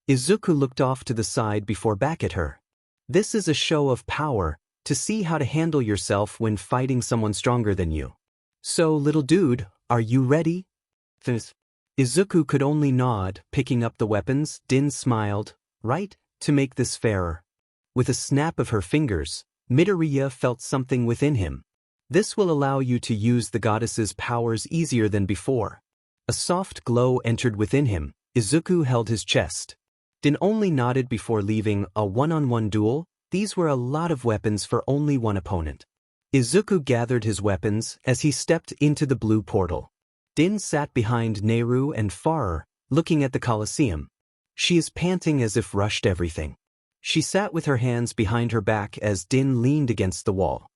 Izuku looked off to the side before back at her. This is a show of power, to see how to handle yourself when fighting someone stronger than you. So, little dude, are you ready? Izuku could only nod, picking up the weapons. Din smiled. Right, to make this fairer. With a snap of her fingers, Midoriya felt something within him. This will allow you to use the goddess's powers easier than before. A soft glow entered within him. Izuku held his chest. Din only nodded before leaving. A one-on-one duel? These were a lot of weapons for only one opponent. Izuku gathered his weapons as he stepped into the blue portal. Din sat behind Nehru and Farer, looking at the Colosseum. She is panting as if rushed everything. She sat with her hands behind her back as Din leaned against the wall.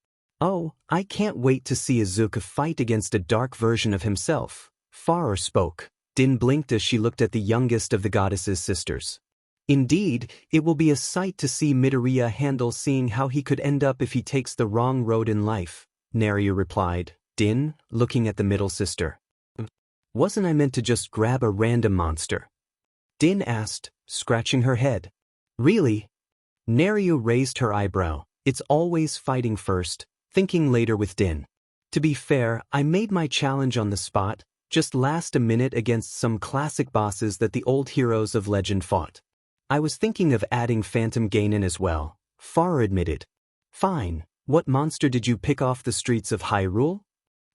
Oh, I can't wait to see Izuku fight against a dark version of himself, Farer spoke. Din blinked as she looked at the youngest of the goddess's sisters. Indeed, it will be a sight to see Midoriya handle seeing how he could end up if he takes the wrong road in life, Neryu replied. Din, looking at the middle sister. Wasn't I meant to just grab a random monster? Din asked, scratching her head. Really? Neryu raised her eyebrow. It's always fighting first, thinking later with Din. To be fair, I made my challenge on the spot, just last a minute against some classic bosses that the old heroes of legend fought. I was thinking of adding Phantom Ganon as well, Farer admitted. Fine, what monster did you pick off the streets of Hyrule?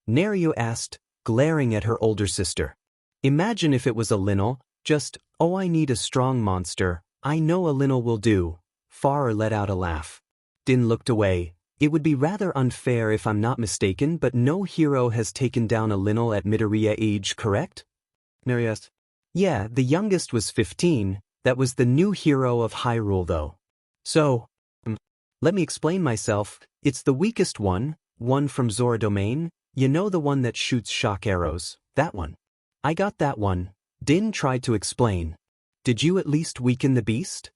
Neryu asked, glaring at her older sister. Imagine if it was a linel, just, oh, I need a strong monster, I know a linel will do. Farer let out a laugh. Din looked away. It would be rather unfair if I'm not mistaken, but no hero has taken down a linel at Midoriya age, correct? Neryu asked. Yeah, the youngest was 15, that was the new hero of Hyrule though. So, let me explain myself, it's the weakest one from Zora Domain, you know the one that shoots shock arrows, that one. I got that one, Din tried to explain. Did you at least weaken the beast?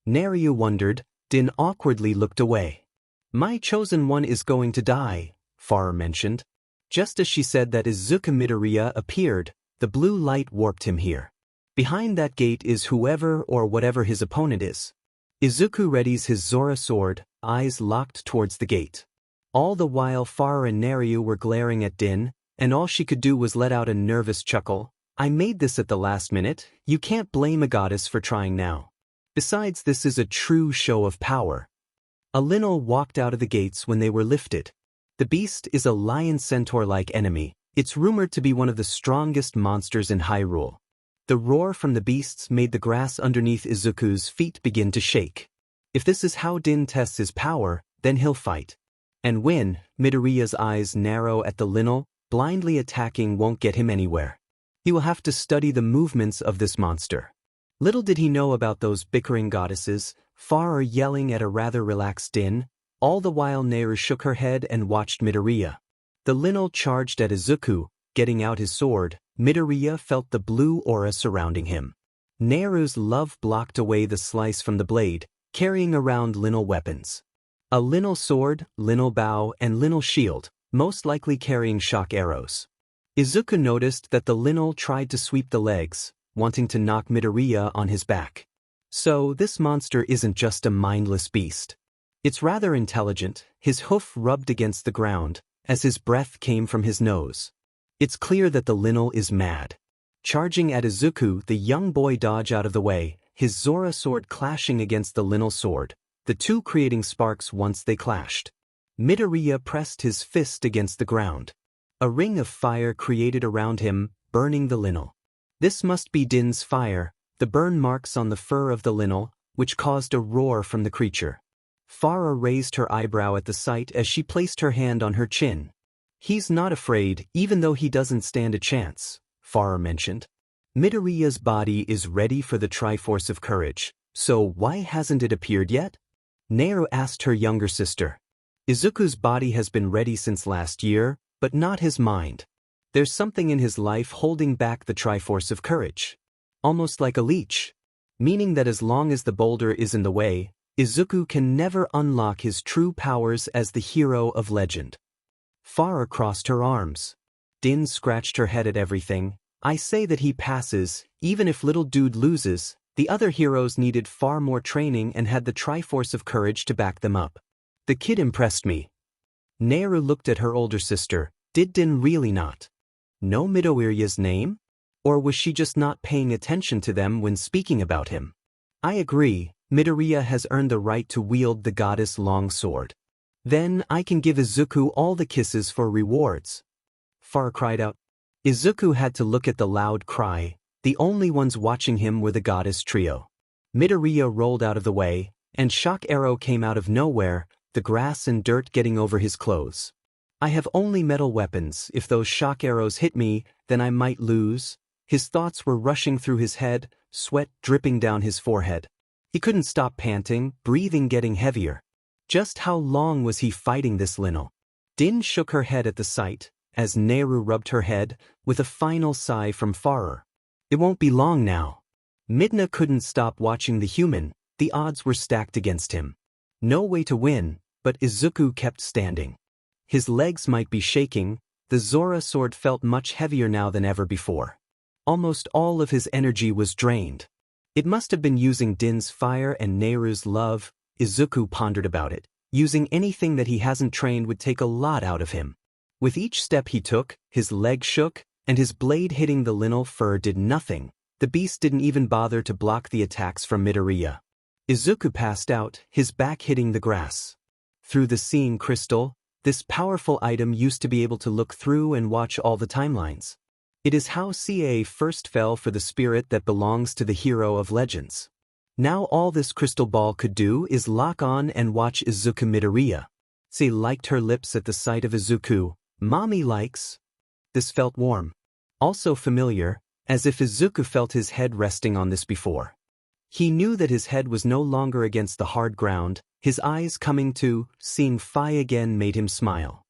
Neryu wondered. Din awkwardly looked away. My chosen one is going to die, Farer mentioned. Just as she said that, Izuku Midoriya appeared. The blue light warped him here. Behind that gate is whoever or whatever his opponent is. Izuku readies his Zora sword, eyes locked towards the gate. All the while Farer and Neryu were glaring at Din, and all she could do was let out a nervous chuckle. I made this at the last minute, you can't blame a goddess for trying now. Besides, this is a true show of power. A linel walked out of the gates when they were lifted. The beast is a lion centaur-like enemy. It's rumored to be one of the strongest monsters in Hyrule. The roar from the beasts made the grass underneath Izuku's feet begin to shake. If this is how Din tests his power, then he'll fight. And win. Midoriya's eyes narrow at the linel. Blindly attacking won't get him anywhere. He will have to study the movements of this monster. Little did he know about those bickering goddesses, Farer yelling at a rather relaxed Din. All the while Nehru shook her head and watched Midoriya. The linel charged at Izuku, getting out his sword. Midoriya felt the blue aura surrounding him. Nehru's love blocked away the slice from the blade, carrying around linnal weapons. A linnal sword, linnal bow, and linnal shield, most likely carrying shock arrows. Izuku noticed that the linnal tried to sweep the legs, wanting to knock Midoriya on his back. So this monster isn't just a mindless beast. It's rather intelligent. His hoof rubbed against the ground, as his breath came from his nose. It's clear that the linnal is mad. Charging at Izuku, the young boy dodged out of the way, his Zora sword clashing against the linnal sword, the two creating sparks once they clashed. Midoriya pressed his fist against the ground. A ring of fire created around him, burning the linnal. This must be Din's fire, the burn marks on the fur of the linnal, which caused a roar from the creature. Farah raised her eyebrow at the sight as she placed her hand on her chin. He's not afraid, even though he doesn't stand a chance, Farah mentioned. Midoriya's body is ready for the Triforce of Courage, so why hasn't it appeared yet? Nehru asked her younger sister. Izuku's body has been ready since last year, but not his mind. There's something in his life holding back the Triforce of Courage. Almost like a leech. Meaning that as long as the boulder is in the way, Izuku can never unlock his true powers as the hero of legend. Farah crossed her arms. Din scratched her head at everything. I say that he passes, even if little dude loses. The other heroes needed far more training and had the Triforce of Courage to back them up. The kid impressed me. Nehru looked at her older sister. Did Din really not know Midoriya's name? Or was she just not paying attention to them when speaking about him? I agree, Midoriya has earned the right to wield the goddess long sword. Then I can give Izuku all the kisses for rewards. Farah cried out. Izuku had to look at the loud cry. The only ones watching him were the goddess trio. Midoriya rolled out of the way, and Shock Arrow came out of nowhere, the grass and dirt getting over his clothes. I have only metal weapons. If those shock arrows hit me, then I might lose. His thoughts were rushing through his head, sweat dripping down his forehead. He couldn't stop panting, breathing getting heavier. Just how long was he fighting this linnal? Din shook her head at the sight, as Nehru rubbed her head, with a final sigh from Farah. It won't be long now. Midna couldn't stop watching the human. The odds were stacked against him. No way to win, but Izuku kept standing. His legs might be shaking. The Zora sword felt much heavier now than ever before. Almost all of his energy was drained. It must have been using Din's fire and Nehru's love. Izuku pondered about it. Using anything that he hasn't trained would take a lot out of him. With each step he took, his leg shook, and his blade hitting the linnal fur did nothing. The beast didn't even bother to block the attacks from Midoriya. Izuku passed out, his back hitting the grass. Through the seeing crystal, this powerful item used to be able to look through and watch all the timelines. It is how CA first fell for the spirit that belongs to the hero of legends. Now all this crystal ball could do is lock on and watch Izuku Midoriya. CA liked her lips at the sight of Izuku. Mommy likes. This felt warm. Also familiar, as if Izuku felt his head resting on this before. He knew that his head was no longer against the hard ground. His eyes coming to, seeing Phi again made him smile.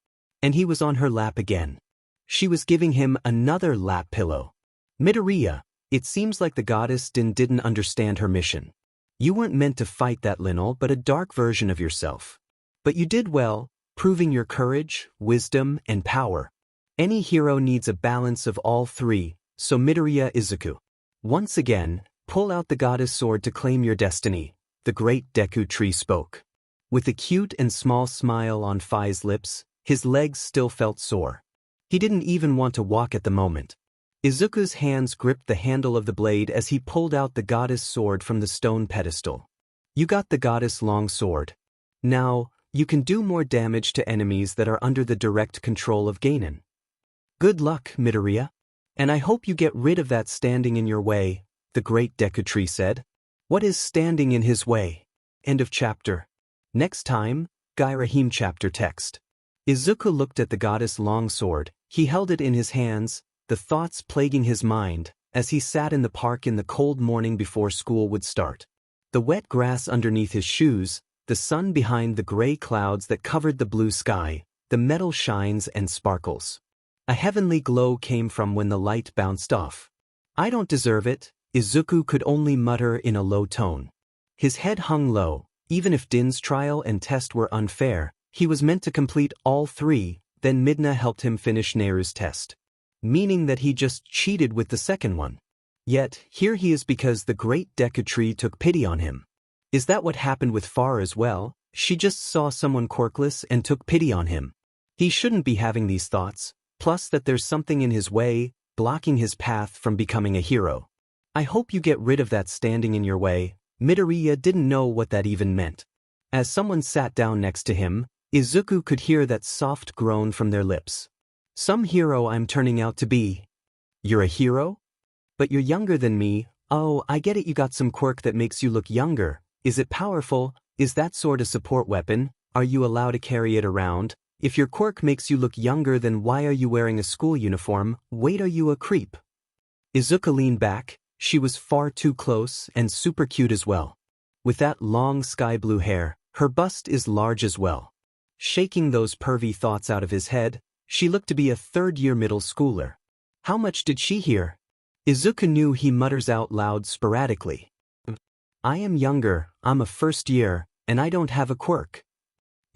And he was on her lap again. She was giving him another lap pillow. Midoriya, it seems like the goddess didn't understand her mission. You weren't meant to fight that linnal, but a dark version of yourself. But you did well, proving your courage, wisdom, and power. Any hero needs a balance of all three, so Midoriya Izuku. Once again, pull out the goddess sword to claim your destiny, the great Deku tree spoke. With a cute and small smile on Phi's lips, his legs still felt sore. He didn't even want to walk at the moment. Izuku's hands gripped the handle of the blade as he pulled out the goddess sword from the stone pedestal. You got the goddess long sword. Now, you can do more damage to enemies that are under the direct control of Ganon. Good luck, Midoriya. And I hope you get rid of that standing in your way, the great Deku tree said. What is standing in his way? End of chapter. Next time, Gairahim chapter text. Izuku looked at the goddess longsword. He held it in his hands, the thoughts plaguing his mind, as he sat in the park in the cold morning before school would start. The wet grass underneath his shoes, the sun behind the gray clouds that covered the blue sky, the metal shines and sparkles. A heavenly glow came from when the light bounced off. I don't deserve it, Izuku could only mutter in a low tone. His head hung low. Even if Din's trial and test were unfair, he was meant to complete all three, then Midna helped him finish Nehru's test. Meaning that he just cheated with the second one. Yet, here he is because the great Deku tree took pity on him. Is that what happened with Far as well? She just saw someone quirkless and took pity on him. He shouldn't be having these thoughts, plus that there's something in his way, blocking his path from becoming a hero. I hope you get rid of that standing in your way. Midoriya didn't know what that even meant. As someone sat down next to him, Izuku could hear that soft groan from their lips. Some hero I'm turning out to be. You're a hero? But you're younger than me. Oh, I get it, you got some quirk that makes you look younger. Is it powerful? Is that sword a support weapon? Are you allowed to carry it around? If your quirk makes you look younger, then why are you wearing a school uniform? Wait, are you a creep? Izuku leaned back. She was far too close and super cute as well. With that long sky blue hair, her bust is large as well. Shaking those pervy thoughts out of his head, she looked to be a third-year middle schooler. How much did she hear? Izuku knew he mutters out loud sporadically. I am younger, I'm a first year, and I don't have a quirk.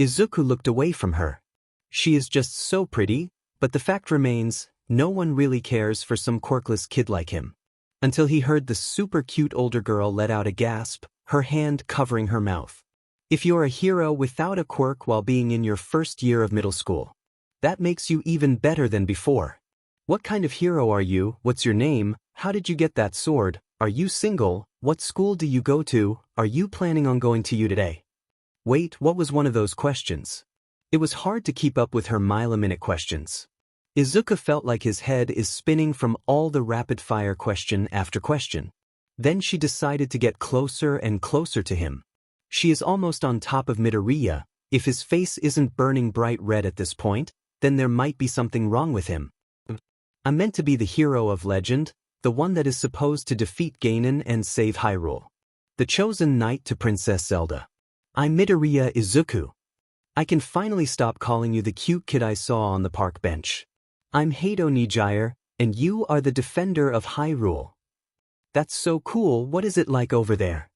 Izuku looked away from her. She is just so pretty, but the fact remains, no one really cares for some quirkless kid like him. Until he heard the super cute older girl let out a gasp, her hand covering her mouth. If you're a hero without a quirk while being in your first year of middle school, that makes you even better than before. What kind of hero are you? What's your name? How did you get that sword? Are you single? What school do you go to? Are you planning on going to U today? Wait, what was one of those questions? It was hard to keep up with her mile-a-minute questions. Izuku felt like his head is spinning from all the rapid-fire question after question. Then she decided to get closer and closer to him. She is almost on top of Midoriya. If his face isn't burning bright red at this point, then there might be something wrong with him. I'm meant to be the hero of legend, the one that is supposed to defeat Ganon and save Hyrule. The chosen knight to Princess Zelda. I'm Midoriya Izuku. I can finally stop calling you the cute kid I saw on the park bench. I'm Heido Nijire, and you are the defender of Hyrule. That's so cool, what is it like over there?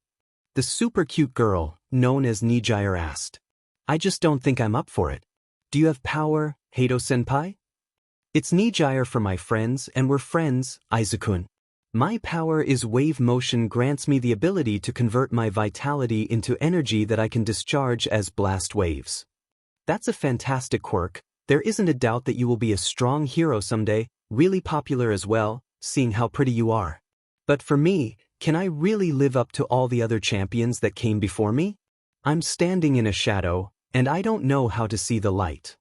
The super cute girl, known as Nijire, asked. I just don't think I'm up for it. Do you have power, Heido-senpai? It's Nijire for my friends, and we're friends, Izuku. My power is wave motion, grants me the ability to convert my vitality into energy that I can discharge as blast waves. That's a fantastic quirk. There isn't a doubt that you will be a strong hero someday, really popular as well, seeing how pretty you are. But for me, can I really live up to all the other champions that came before me? I'm standing in a shadow, and I don't know how to see the light.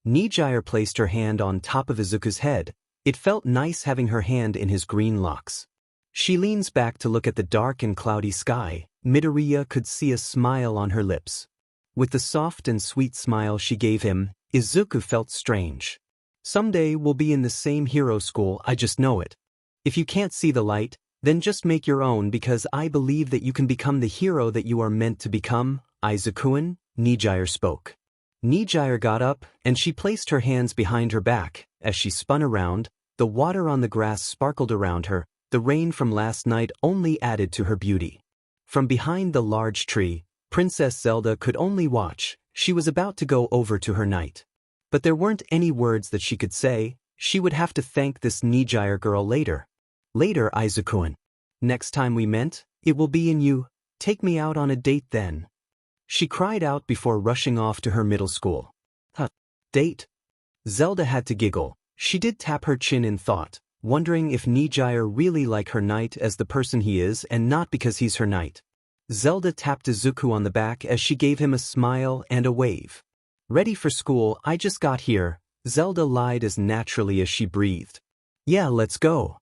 Nijire placed her hand on top of Izuku's head. It felt nice having her hand in his green locks. She leans back to look at the dark and cloudy sky. Midoriya could see a smile on her lips. With the soft and sweet smile she gave him, Izuku felt strange. Someday we'll be in the same hero school, I just know it. If you can't see the light, then just make your own, because I believe that you can become the hero that you are meant to become, Izuku-an, Nijire spoke. Nijire got up, and she placed her hands behind her back. As she spun around, the water on the grass sparkled around her. The rain from last night only added to her beauty. From behind the large tree, Princess Zelda could only watch. She was about to go over to her knight. But there weren't any words that she could say. She would have to thank this Nijire girl later. Later, Izuku-an. Next time we meet, it will be in you. Take me out on a date then. She cried out before rushing off to her middle school. Date? Zelda had to giggle. She did tap her chin in thought, wondering if Nijire really liked her knight as the person he is and not because he's her knight. Zelda tapped Izuku on the back as she gave him a smile and a wave. Ready for school, I just got here. Zelda lied as naturally as she breathed. Yeah, let's go.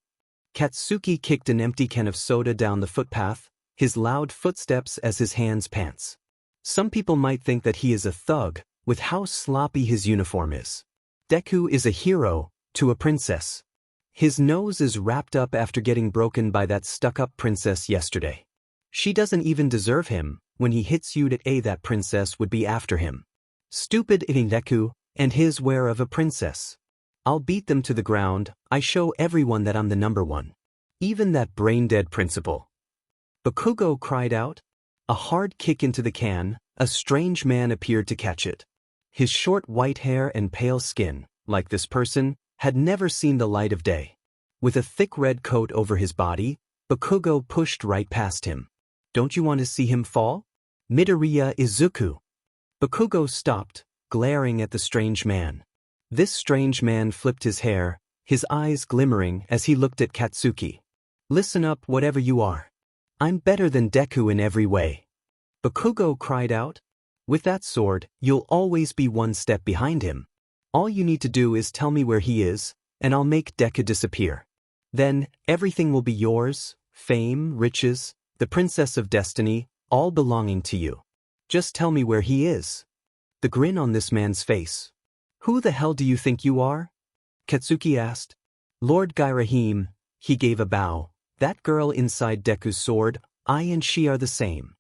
Katsuki kicked an empty can of soda down the footpath, his loud footsteps as his hands pants. Some people might think that he is a thug, with how sloppy his uniform is. Deku is a hero, to a princess. His nose is wrapped up after getting broken by that stuck-up princess yesterday. She doesn't even deserve him. When he hits you at A, that princess would be after him. Stupid Deku, and his wear of a princess. I'll beat them to the ground. I show everyone that I'm the number one. Even that brain-dead principal. Bakugo cried out. A hard kick into the can, a strange man appeared to catch it. His short white hair and pale skin, like this person, had never seen the light of day. With a thick red coat over his body, Bakugo pushed right past him. Don't you want to see him fall? Midoriya Izuku. Bakugo stopped, glaring at the strange man. This strange man flipped his hair, his eyes glimmering as he looked at Katsuki. Listen up, whatever you are. I'm better than Deku in every way. Bakugo cried out. With that sword, you'll always be one step behind him. All you need to do is tell me where he is, and I'll make Deku disappear. Then, everything will be yours, fame, riches, the Princess of Destiny, all belonging to you. Just tell me where he is. The grin on this man's face. Who the hell do you think you are? Katsuki asked. Lord Gairahim, he gave a bow. That girl inside Deku's sword, I and she are the same.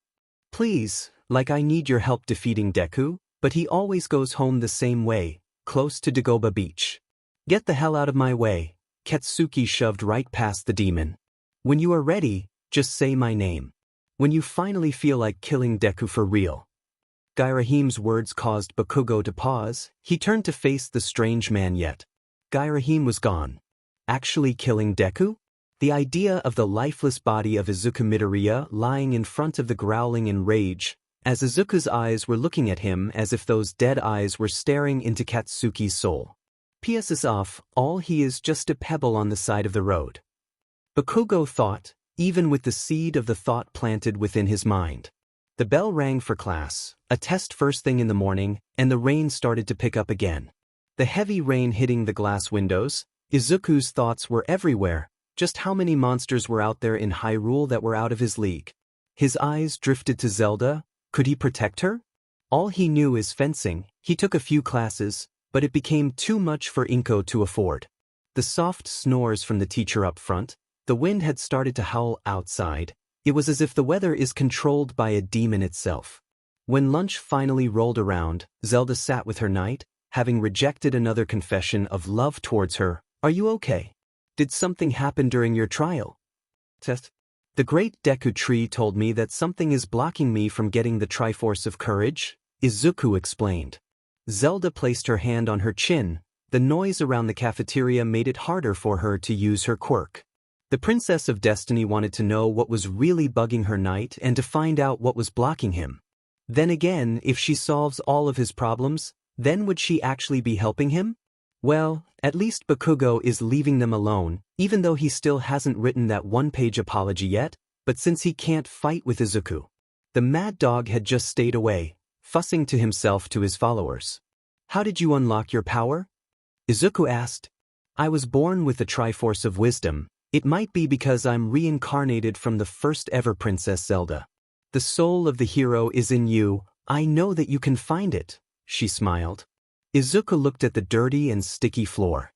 Please, like I need your help defeating Deku, but he always goes home the same way, close to Dagoba Beach. Get the hell out of my way. Katsuki shoved right past the demon. When you are ready, just say my name. When you finally feel like killing Deku for real. Gairahim's words caused Bakugo to pause. He turned to face the strange man yet. Gairahim was gone. Actually killing Deku? The idea of the lifeless body of Izuku Midoriya lying in front of the growling in rage, as Izuku's eyes were looking at him as if those dead eyes were staring into Katsuki's soul. P.S. off, all he is just a pebble on the side of the road. Bakugo thought, even with the seed of the thought planted within his mind. The bell rang for class, a test first thing in the morning, and the rain started to pick up again. The heavy rain hitting the glass windows, Izuku's thoughts were everywhere. Just how many monsters were out there in Hyrule that were out of his league? His eyes drifted to Zelda. Could he protect her? All he knew is fencing. He took a few classes, but it became too much for Inko to afford. The soft snores from the teacher up front, the wind had started to howl outside. It was as if the weather is controlled by a demon itself. When lunch finally rolled around, Zelda sat with her knight, having rejected another confession of love towards her. Are you okay? Did something happen during your trial? Test. The great Deku tree told me that something is blocking me from getting the Triforce of Courage, Izuku explained. Zelda placed her hand on her chin. The noise around the cafeteria made it harder for her to use her quirk. The Princess of Destiny wanted to know what was really bugging her knight and to find out what was blocking him. Then again, if she solves all of his problems, then would she actually be helping him? Well, at least Bakugo is leaving them alone, even though he still hasn't written that one-page apology yet, but since he can't fight with Izuku. The mad dog had just stayed away, fussing to himself to his followers. How did you unlock your power? Izuku asked. I was born with the Triforce of Wisdom. It might be because I'm reincarnated from the first ever Princess Zelda. The soul of the hero is in you. I know that you can find it, she smiled. Izuku looked at the dirty and sticky floor.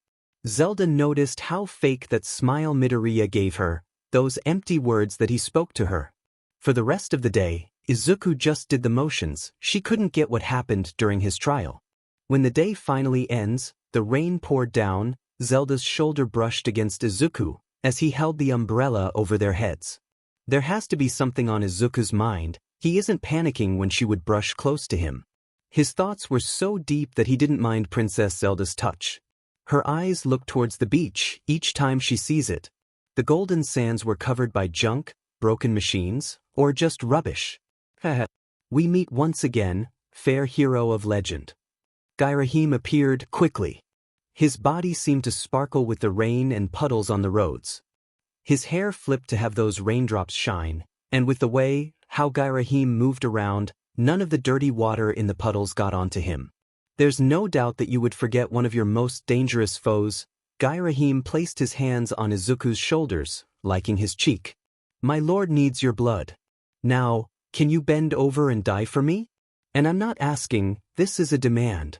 Zelda noticed how fake that smile Midoriya gave her, those empty words that he spoke to her. For the rest of the day, Izuku just did the motions. She couldn't get what happened during his trial. When the day finally ends, the rain poured down. Zelda's shoulder brushed against Izuku as he held the umbrella over their heads. There has to be something on Izuku's mind. He isn't panicking when she would brush close to him. His thoughts were so deep that he didn't mind Princess Zelda's touch. Her eyes look towards the beach each time she sees it. The golden sands were covered by junk, broken machines, or just rubbish. We meet once again, fair hero of legend. Gairahim appeared quickly. His body seemed to sparkle with the rain and puddles on the roads. His hair flipped to have those raindrops shine, and with the way how Gairahim moved around, none of the dirty water in the puddles got onto him. There's no doubt that you would forget one of your most dangerous foes. Gairahim placed his hands on Izuku's shoulders, liking his cheek. My lord needs your blood. Now, can you bend over and die for me? And I'm not asking, this is a demand.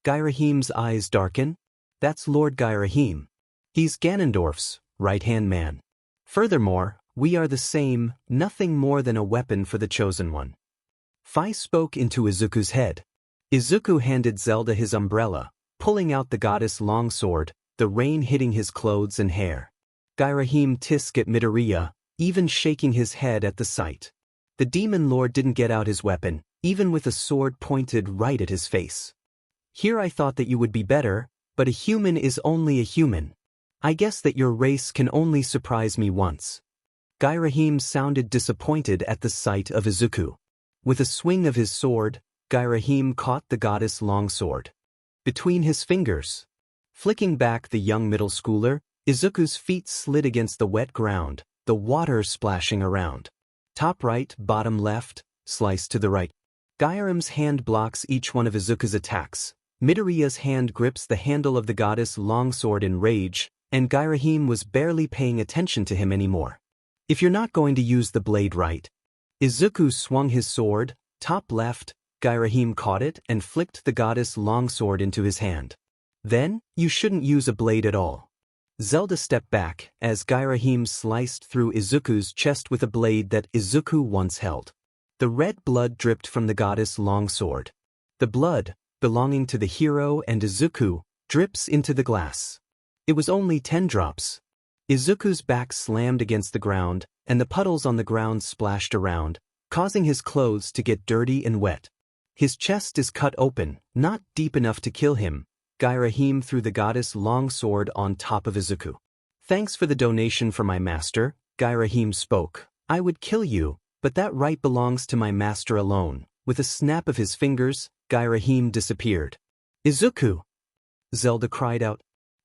Gairahim's eyes darken. That's Lord Gairahim. He's Ganondorf's right-hand man. Furthermore, we are the same, nothing more than a weapon for the Chosen One. Fi spoke into Izuku's head. Izuku handed Zelda his umbrella, pulling out the goddess longsword, the rain hitting his clothes and hair. Gairahim tisk at Midoriya, even shaking his head at the sight. The demon lord didn't get out his weapon, even with a sword pointed right at his face. Here I thought that you would be better, but a human is only a human. I guess that your race can only surprise me once. Gairahim sounded disappointed at the sight of Izuku. With a swing of his sword, Gairahim caught the goddess' longsword between his fingers. Flicking back the young middle schooler, Izuku's feet slid against the wet ground, the water splashing around. Top right, bottom left, slice to the right. Gairahim's hand blocks each one of Izuku's attacks. Midoriya's hand grips the handle of the goddess' longsword in rage, and Gairahim was barely paying attention to him anymore. If you're not going to use the blade right. Izuku swung his sword, top left, Gairahim caught it and flicked the goddess' longsword into his hand. Then, you shouldn't use a blade at all. Zelda stepped back as Gairahim sliced through Izuku's chest with a blade that Izuku once held. The red blood dripped from the goddess' longsword. The blood, belonging to the hero and Izuku, drips into the glass. It was only 10 drops. Izuku's back slammed against the ground, and the puddles on the ground splashed around, causing his clothes to get dirty and wet. His chest is cut open, not deep enough to kill him. Gairahim threw the goddess' longsword on top of Izuku. Thanks for the donation for my master, Gairahim spoke. I would kill you, but that right belongs to my master alone. With a snap of his fingers, Gairahim disappeared. Izuku! Zelda cried out.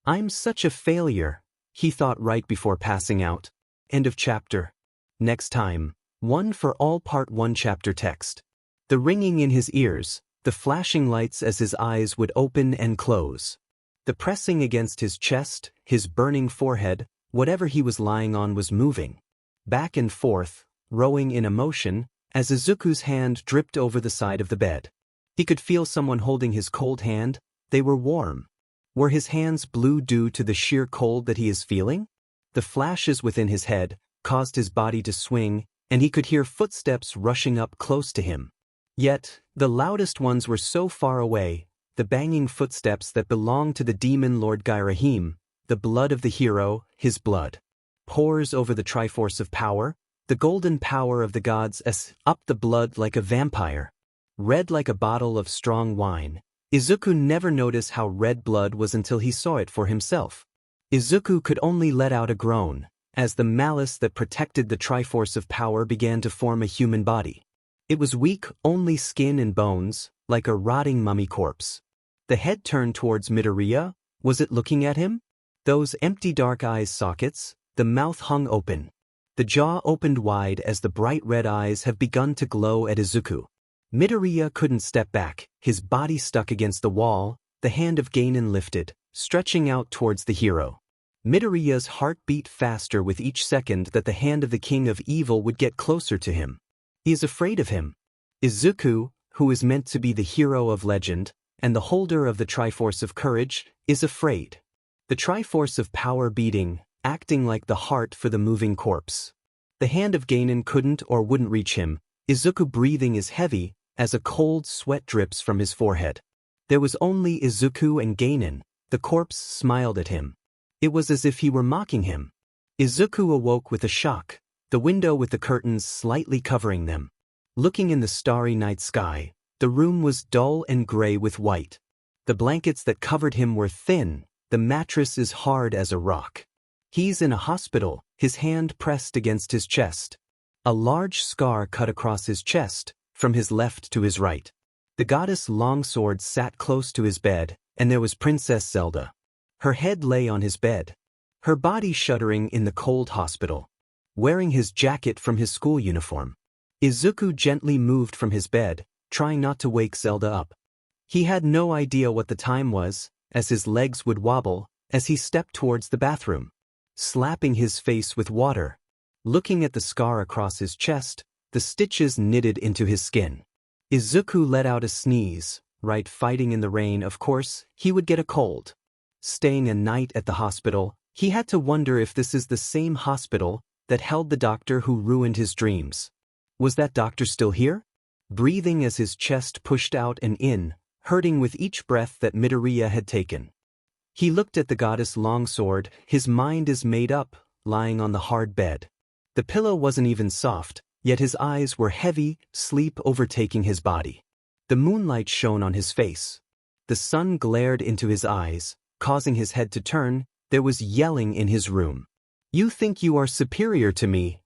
I'm such a failure, he thought right before passing out. End of chapter. Next time, One for All Part 1 chapter text. The ringing in his ears, the flashing lights as his eyes would open and close. The pressing against his chest, his burning forehead, whatever he was lying on was moving. Back and forth, rowing in emotion, as Izuku's hand dripped over the side of the bed. He could feel someone holding his cold hand. They were warm. Were his hands blue due to the sheer cold that he is feeling? The flashes within his head caused his body to swing, and he could hear footsteps rushing up close to him. Yet, the loudest ones were so far away, the banging footsteps that belonged to the demon Lord Gairahim. The blood of the hero, his blood, pours over the Triforce of power, the golden power of the gods up the blood like a vampire. Red like a bottle of strong wine. Izuku never noticed how red blood was until he saw it for himself. Izuku could only let out a groan, as the malice that protected the Triforce of power began to form a human body. It was weak, only skin and bones, like a rotting mummy corpse. The head turned towards Midoriya. Was it looking at him? Those empty dark eyes sockets, the mouth hung open. The jaw opened wide as the bright red eyes have begun to glow at Izuku. Midoriya couldn't step back, his body stuck against the wall, the hand of Ganon lifted, stretching out towards the hero. Midoriya's heart beat faster with each second that the hand of the King of Evil would get closer to him. He is afraid of him. Izuku, who is meant to be the hero of legend, and the holder of the Triforce of Courage, is afraid. The Triforce of Power beating, acting like the heart for the moving corpse. The hand of Ganon couldn't or wouldn't reach him. Izuku breathing is heavy, as a cold sweat drips from his forehead. There was only Izuku and Ganon. The corpse smiled at him. It was as if he were mocking him. Izuku awoke with a shock, the window with the curtains slightly covering them. Looking in the starry night sky, the room was dull and gray with white. The blankets that covered him were thin, the mattress is hard as a rock. He's in a hospital, his hand pressed against his chest. A large scar cut across his chest, from his left to his right. The goddess Longsword sat close to his bed, and there was Princess Zelda. Her head lay on his bed, her body shuddering in the cold hospital. Wearing his jacket from his school uniform. Izuku gently moved from his bed, trying not to wake Zelda up. He had no idea what the time was, as his legs would wobble, as he stepped towards the bathroom. Slapping his face with water. Looking at the scar across his chest, the stitches knitted into his skin. Izuku let out a sneeze. Right, fighting in the rain, of course, he would get a cold. Staying a night at the hospital, he had to wonder if this is the same hospital that held the doctor who ruined his dreams. Was that doctor still here? Breathing as his chest pushed out and in, hurting with each breath that Midoriya had taken. He looked at the goddess Longsword. His mind is made up, lying on the hard bed. The pillow wasn't even soft, yet his eyes were heavy, sleep overtaking his body. The moonlight shone on his face. The sun glared into his eyes, causing his head to turn. There was yelling in his room. "You think you are superior to me?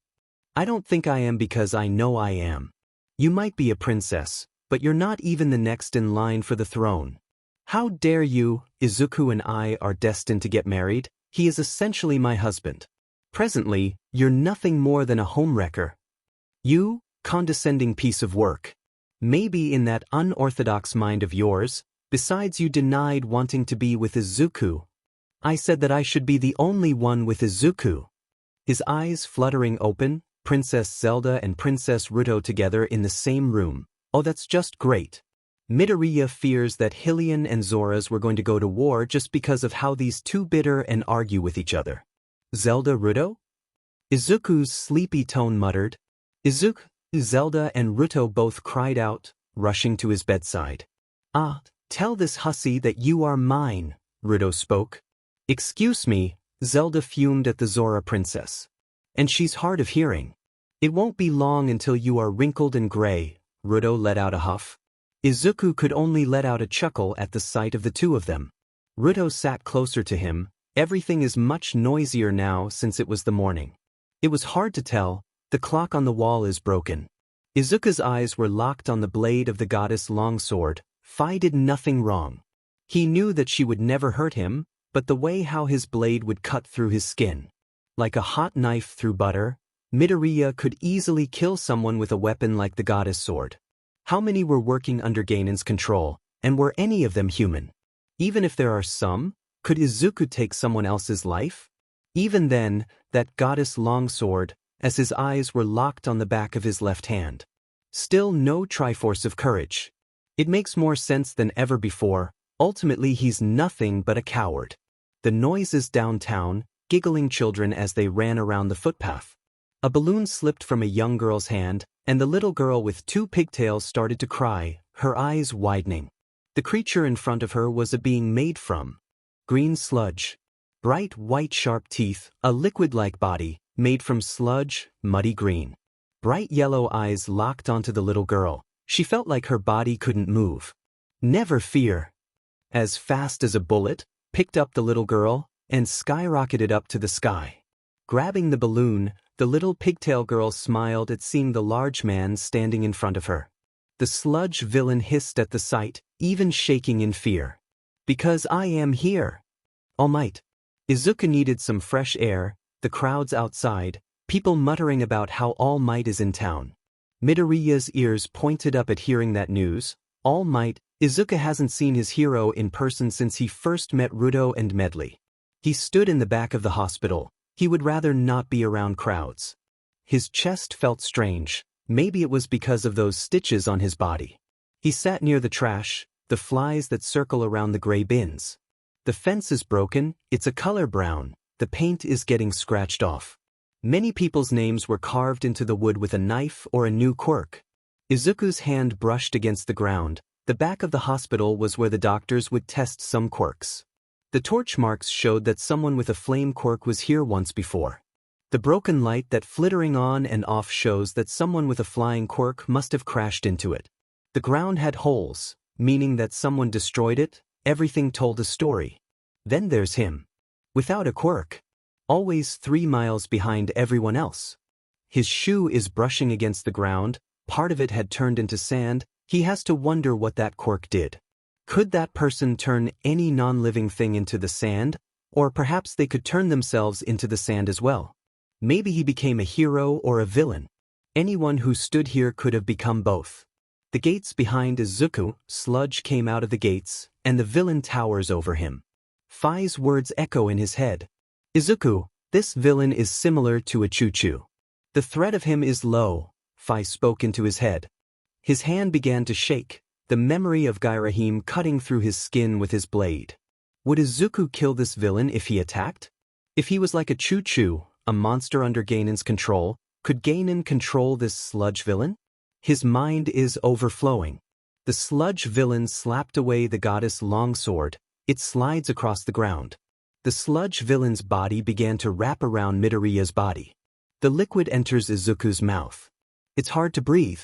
I don't think I am because I know I am. You might be a princess, but you're not even the next in line for the throne. How dare you? Izuku and I are destined to get married. He is essentially my husband. Presently, you're nothing more than a homewrecker. You, condescending piece of work. Maybe in that unorthodox mind of yours, besides you denied wanting to be with Izuku. I said that I should be the only one with Izuku." His eyes fluttering open, Princess Zelda and Princess Ruto together in the same room. Oh, that's just great. Midoriya fears that Hylian and Zora's were going to go to war just because of how these two bitter and argue with each other. "Zelda, Ruto?" Izuku's sleepy tone muttered. "Izuku." Zelda and Ruto both cried out, rushing to his bedside. "Ah, tell this hussy that you are mine," Ruto spoke. "Excuse me," Zelda fumed at the Zora princess. "And she's hard of hearing. It won't be long until you are wrinkled and gray," Ruto let out a huff. Izuku could only let out a chuckle at the sight of the two of them. Ruto sat closer to him. Everything is much noisier now since it was the morning. It was hard to tell. The clock on the wall is broken. Izuku's eyes were locked on the blade of the goddess longsword. Fi did nothing wrong. He knew that she would never hurt him, but the way how his blade would cut through his skin. Like a hot knife through butter, Midoriya could easily kill someone with a weapon like the goddess sword. How many were working under Ganon's control, and were any of them human? Even if there are some, could Izuku take someone else's life? Even then, that goddess longsword, as his eyes were locked on the back of his left hand. Still no Triforce of courage. It makes more sense than ever before. Ultimately he's nothing but a coward. The noises downtown, giggling children as they ran around the footpath. A balloon slipped from a young girl's hand, and the little girl with two pigtails started to cry, her eyes widening. The creature in front of her was a being made from green sludge. Bright white sharp teeth, a liquid-like body, made from sludge, muddy green. Bright yellow eyes locked onto the little girl. She felt like her body couldn't move. "Never fear." As fast as a bullet, picked up the little girl, and skyrocketed up to the sky. Grabbing the balloon, the little pigtail girl smiled at seeing the large man standing in front of her. The sludge villain hissed at the sight, even shaking in fear. "Because I am here. All Might." Izuku needed some fresh air, the crowds outside, people muttering about how All Might is in town. Midoriya's ears pointed up at hearing that news. All Might. Izuku hasn't seen his hero in person since he first met Ruto and Medley. He stood in the back of the hospital. He would rather not be around crowds. His chest felt strange. Maybe it was because of those stitches on his body. He sat near the trash, the flies that circle around the gray bins. The fence is broken, it's a color brown, the paint is getting scratched off. Many people's names were carved into the wood with a knife or a new quirk. Izuku's hand brushed against the ground. The back of the hospital was where the doctors would test some quirks. The torch marks showed that someone with a flame quirk was here once before. The broken light that flittering on and off shows that someone with a flying quirk must have crashed into it. The ground had holes, meaning that someone destroyed it. Everything told a story. Then there's him. Without a quirk. Always 3 miles behind everyone else. His shoe is brushing against the ground, part of it had turned into sand. He has to wonder what that quirk did. Could that person turn any non-living thing into the sand? Or perhaps they could turn themselves into the sand as well. Maybe he became a hero or a villain. Anyone who stood here could have become both. The gates behind Izuku, sludge came out of the gates, and the villain towers over him. Fi's words echo in his head. "Izuku, this villain is similar to a choo-choo. The threat of him is low," Fi spoke into his head. His hand began to shake, the memory of Gairahim cutting through his skin with his blade. Would Izuku kill this villain if he attacked? If he was like a choo-choo, a monster under Ganon's control, could Ganon control this sludge villain? His mind is overflowing. The sludge villain slapped away the goddess longsword. It slides across the ground. The sludge villain's body began to wrap around Midoriya's body. The liquid enters Izuku's mouth. It's hard to breathe.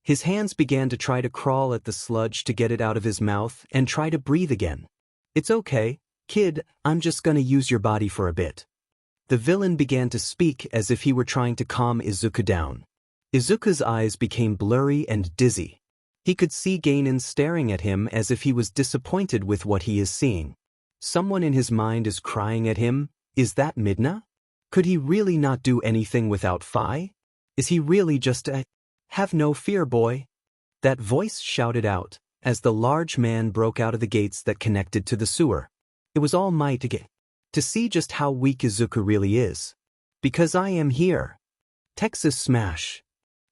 His hands began to try to crawl at the sludge to get it out of his mouth and try to breathe again. It's okay, kid, I'm just gonna use your body for a bit. The villain began to speak as if he were trying to calm Izuku down. Izuku's eyes became blurry and dizzy. He could see Ganon staring at him as if he was disappointed with what he is seeing. Someone in his mind is crying at him. Is that Midna? Could he really not do anything without Fi? Is he really just a have no fear boy? That voice shouted out, as the large man broke out of the gates that connected to the sewer. It was All Might again. To see just how weak Izuku really is. Because I am here. Texas smash.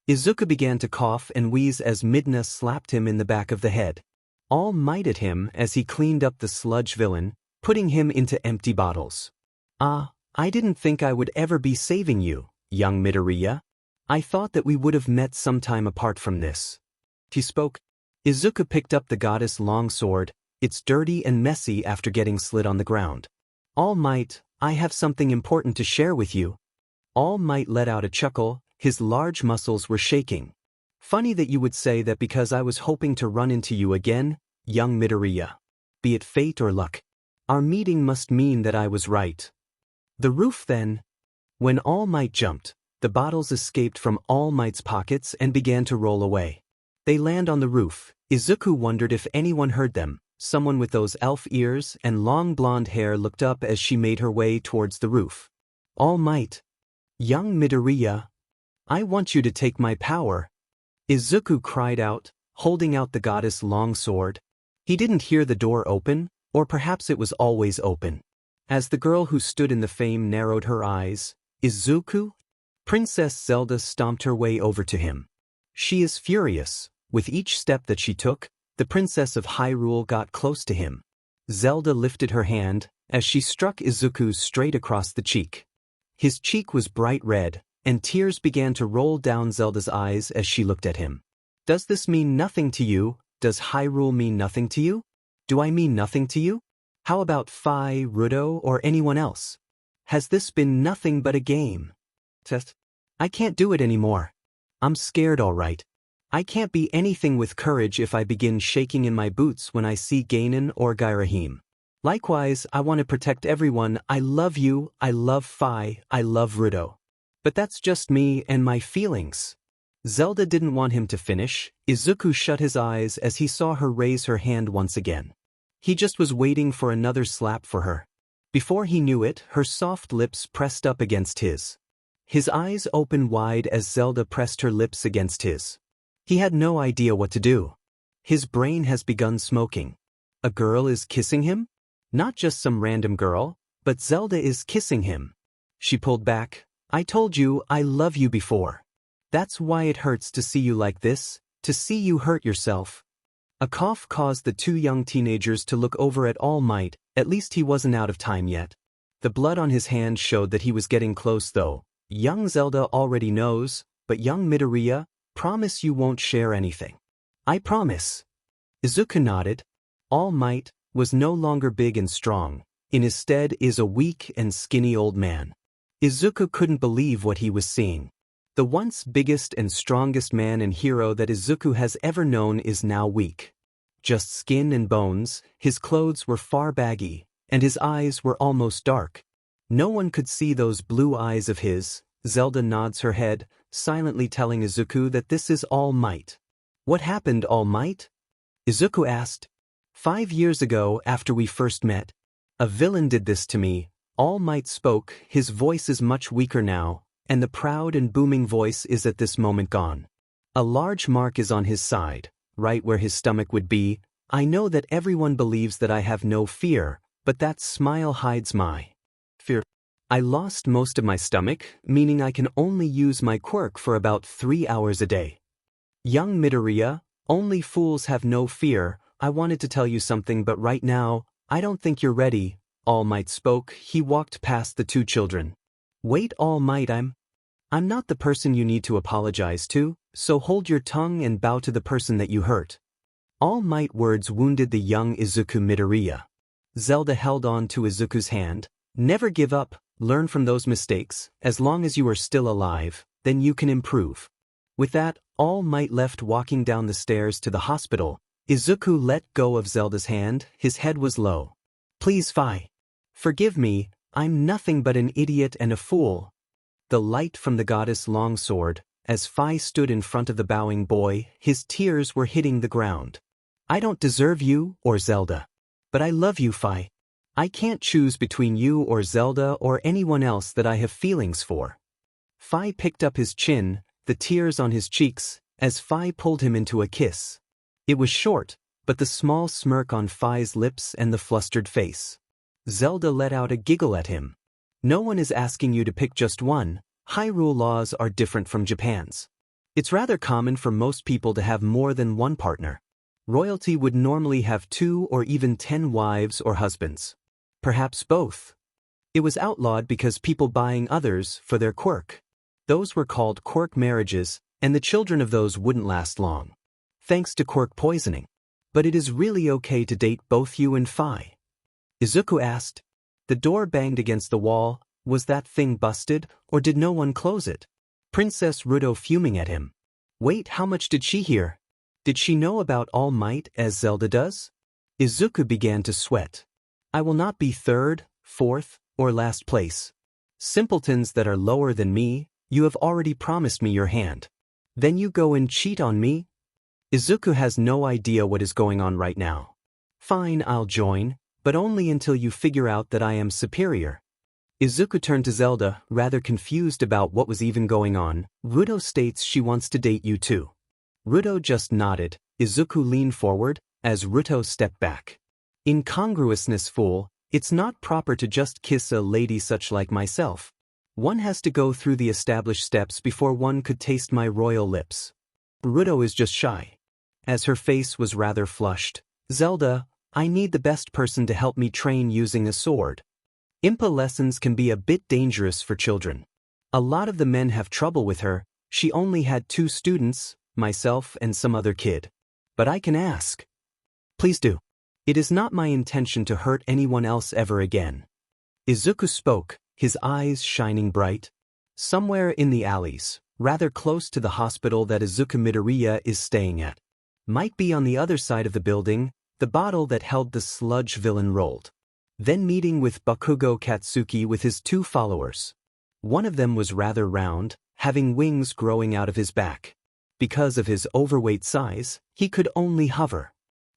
Izuku began to cough and wheeze as Midna slapped him in the back of the head. All Might at him as he cleaned up the sludge villain, putting him into empty bottles. I didn't think I would ever be saving you, young Midoriya. I thought that we would have met sometime apart from this. He spoke. Izuku picked up the goddess' long sword. It's dirty and messy after getting slid on the ground. All Might, I have something important to share with you. All Might let out a chuckle, his large muscles were shaking. Funny that you would say that because I was hoping to run into you again, young Midoriya. Be it fate or luck. Our meeting must mean that I was right. The roof then. When All Might jumped, the bottles escaped from All Might's pockets and began to roll away. They land on the roof. Izuku wondered if anyone heard them. Someone with those elf ears and long blonde hair looked up as she made her way towards the roof. All Might. Young Midoriya. I want you to take my power. Izuku cried out, holding out the goddess' long sword. He didn't hear the door open, or perhaps it was always open. As the girl who stood in the frame narrowed her eyes, Izuku? Princess Zelda stomped her way over to him. She is furious. With each step that she took, the Princess of Hyrule got close to him. Zelda lifted her hand as she struck Izuku straight across the cheek. His cheek was bright red, and tears began to roll down Zelda's eyes as she looked at him. Does this mean nothing to you? Does Hyrule mean nothing to you? Do I mean nothing to you? How about Fi, Rudo, or anyone else? Has this been nothing but a game? Test. I can't do it anymore. I'm scared, all right. I can't be anything with courage if I begin shaking in my boots when I see Ganon or Girahim. Likewise, I want to protect everyone. I love you, I love Fi, I love Rudo. But that's just me and my feelings. Zelda didn't want him to finish. Izuku shut his eyes as he saw her raise her hand once again. He just was waiting for another slap for her. Before he knew it, her soft lips pressed up against his. His eyes opened wide as Zelda pressed her lips against his. He had no idea what to do. His brain has begun smoking. A girl is kissing him? Not just some random girl, but Zelda is kissing him. She pulled back. I told you I love you before. That's why it hurts to see you like this, to see you hurt yourself. A cough caused the two young teenagers to look over at All Might. At least he wasn't out of time yet. The blood on his hand showed that he was getting close though. Young Zelda already knows, but young Midoriya, promise you won't share anything. I promise. Izuku nodded. All Might was no longer big and strong. In his stead is a weak and skinny old man. Izuku couldn't believe what he was seeing. The once biggest and strongest man and hero that Izuku has ever known is now weak. Just skin and bones, his clothes were far baggy, and his eyes were almost dark. No one could see those blue eyes of his. Zelda nods her head, silently telling Izuku that this is All Might. What happened, All Might? Izuku asked. 5 years ago, after we first met, a villain did this to me. All Might spoke. His voice is much weaker now, and the proud and booming voice is at this moment gone. A large mark is on his side, right where his stomach would be. I know that everyone believes that I have no fear, but that smile hides my fear. I lost most of my stomach, meaning I can only use my quirk for about 3 hours a day. Young Midoriya, only fools have no fear. I wanted to tell you something, but right now, I don't think you're ready. All Might spoke. He walked past the two children. Wait, All Might, I'm not the person you need to apologize to, so hold your tongue and bow to the person that you hurt. All Might words wounded the young Izuku Midoriya. Zelda held on to Izuku's hand. Never give up, learn from those mistakes. As long as you are still alive, then you can improve. With that, All Might left walking down the stairs to the hospital. Izuku let go of Zelda's hand, his head was low. Please, Fi. Forgive me, I'm nothing but an idiot and a fool. The light from the goddess' long sword, as Fi stood in front of the bowing boy, his tears were hitting the ground. I don't deserve you or Zelda. But I love you, Fi. I can't choose between you or Zelda or anyone else that I have feelings for. Fi picked up his chin, the tears on his cheeks, as Fi pulled him into a kiss. It was short, but the small smirk on Fi's lips and the flustered face. Zelda let out a giggle at him. No one is asking you to pick just one. Hyrule laws are different from Japan's. It's rather common for most people to have more than one partner. Royalty would normally have 2 or even 10 wives or husbands. Perhaps both. It was outlawed because people buying others for their quirk. Those were called quirk marriages, and the children of those wouldn't last long. Thanks to quirk poisoning. But it is really okay to date both you and Fi. Izuku asked. The door banged against the wall. Was that thing busted, or did no one close it? Princess Ruto fuming at him. Wait, how much did she hear? Did she know about All Might as Zelda does? Izuku began to sweat. I will not be 3rd, 4th, or last place. Simpletons that are lower than me, you have already promised me your hand. Then you go and cheat on me? Izuku has no idea what is going on right now. Fine, I'll join, but only until you figure out that I am superior. Izuku turned to Zelda, rather confused about what was even going on. Ruto states she wants to date you too. Ruto just nodded. Izuku leaned forward, as Ruto stepped back. Incongruousness, fool. It's not proper to just kiss a lady such like myself. One has to go through the established steps before one could taste my royal lips. Ruto is just shy. As her face was rather flushed. Zelda, I need the best person to help me train using a sword. Impa lessons can be a bit dangerous for children. A lot of the men have trouble with her. She only had 2 students, myself and some other kid. But I can ask. Please do. It is not my intention to hurt anyone else ever again. Izuku spoke, his eyes shining bright. Somewhere in the alleys, rather close to the hospital that Izuku Midoriya is staying at. Might be on the other side of the building, the bottle that held the sludge villain rolled. Then meeting with Bakugo Katsuki with his 2 followers. One of them was rather round, having wings growing out of his back. Because of his overweight size, he could only hover.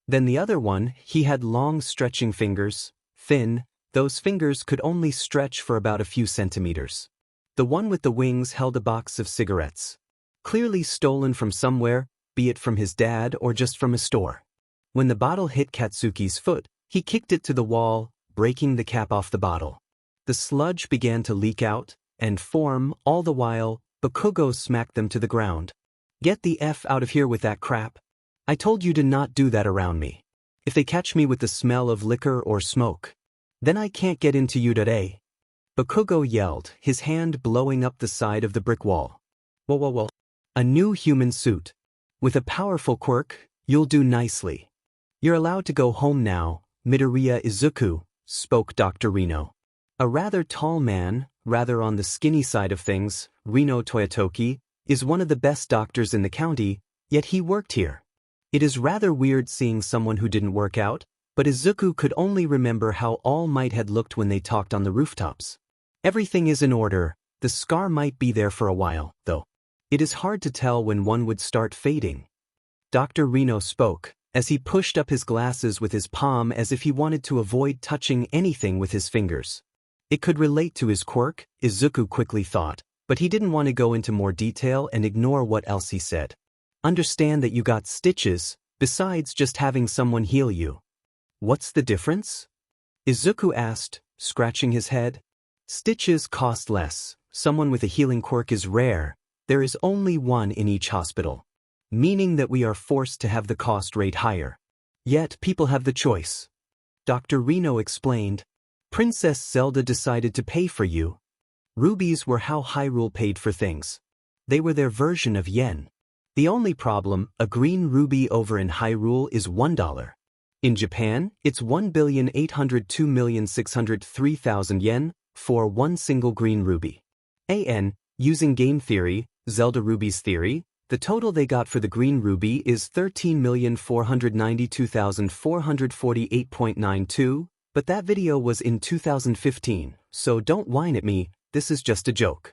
Then the other one, he had long stretching fingers, thin, those fingers could only stretch for about a few centimeters. The one with the wings held a box of cigarettes. Clearly stolen from somewhere, be it from his dad or just from a store. When the bottle hit Katsuki's foot, he kicked it to the wall, breaking the cap off the bottle. The sludge began to leak out and form, all the while, Bakugo smacked them to the ground. Get the F out of here with that crap. I told you to not do that around me. If they catch me with the smell of liquor or smoke, then I can't get into you today. Bakugo yelled, his hand blowing up the side of the brick wall. Whoa. A new human suit. With a powerful quirk, you'll do nicely. You're allowed to go home now, Midoriya Izuku, spoke Dr. Reno. A rather tall man, rather on the skinny side of things, Reno Toyotoki, is one of the best doctors in the county, yet he worked here. It is rather weird seeing someone who didn't work out, but Izuku could only remember how All Might had looked when they talked on the rooftops. Everything is in order. The scar might be there for a while, though. It is hard to tell when one would start fading. Dr. Reno spoke, as he pushed up his glasses with his palm as if he wanted to avoid touching anything with his fingers. It could relate to his quirk, Izuku quickly thought, but he didn't want to go into more detail and ignore what else he said. Understand that you got stitches, besides just having someone heal you. What's the difference? Izuku asked, scratching his head. Stitches cost less. Someone with a healing quirk is rare. There is only one in each hospital. Meaning that we are forced to have the cost rate higher. Yet people have the choice. Dr. Reno explained. Princess Zelda decided to pay for you. Rubies were how Hyrule paid for things. They were their version of yen. The only problem, a green ruby over in Hyrule is $1. In Japan, it's 1,802,603,000 yen for one single green ruby. Using game theory, Zelda Ruby's theory, the total they got for the green ruby is 13,492,448.92, but that video was in 2015, so don't whine at me, this is just a joke.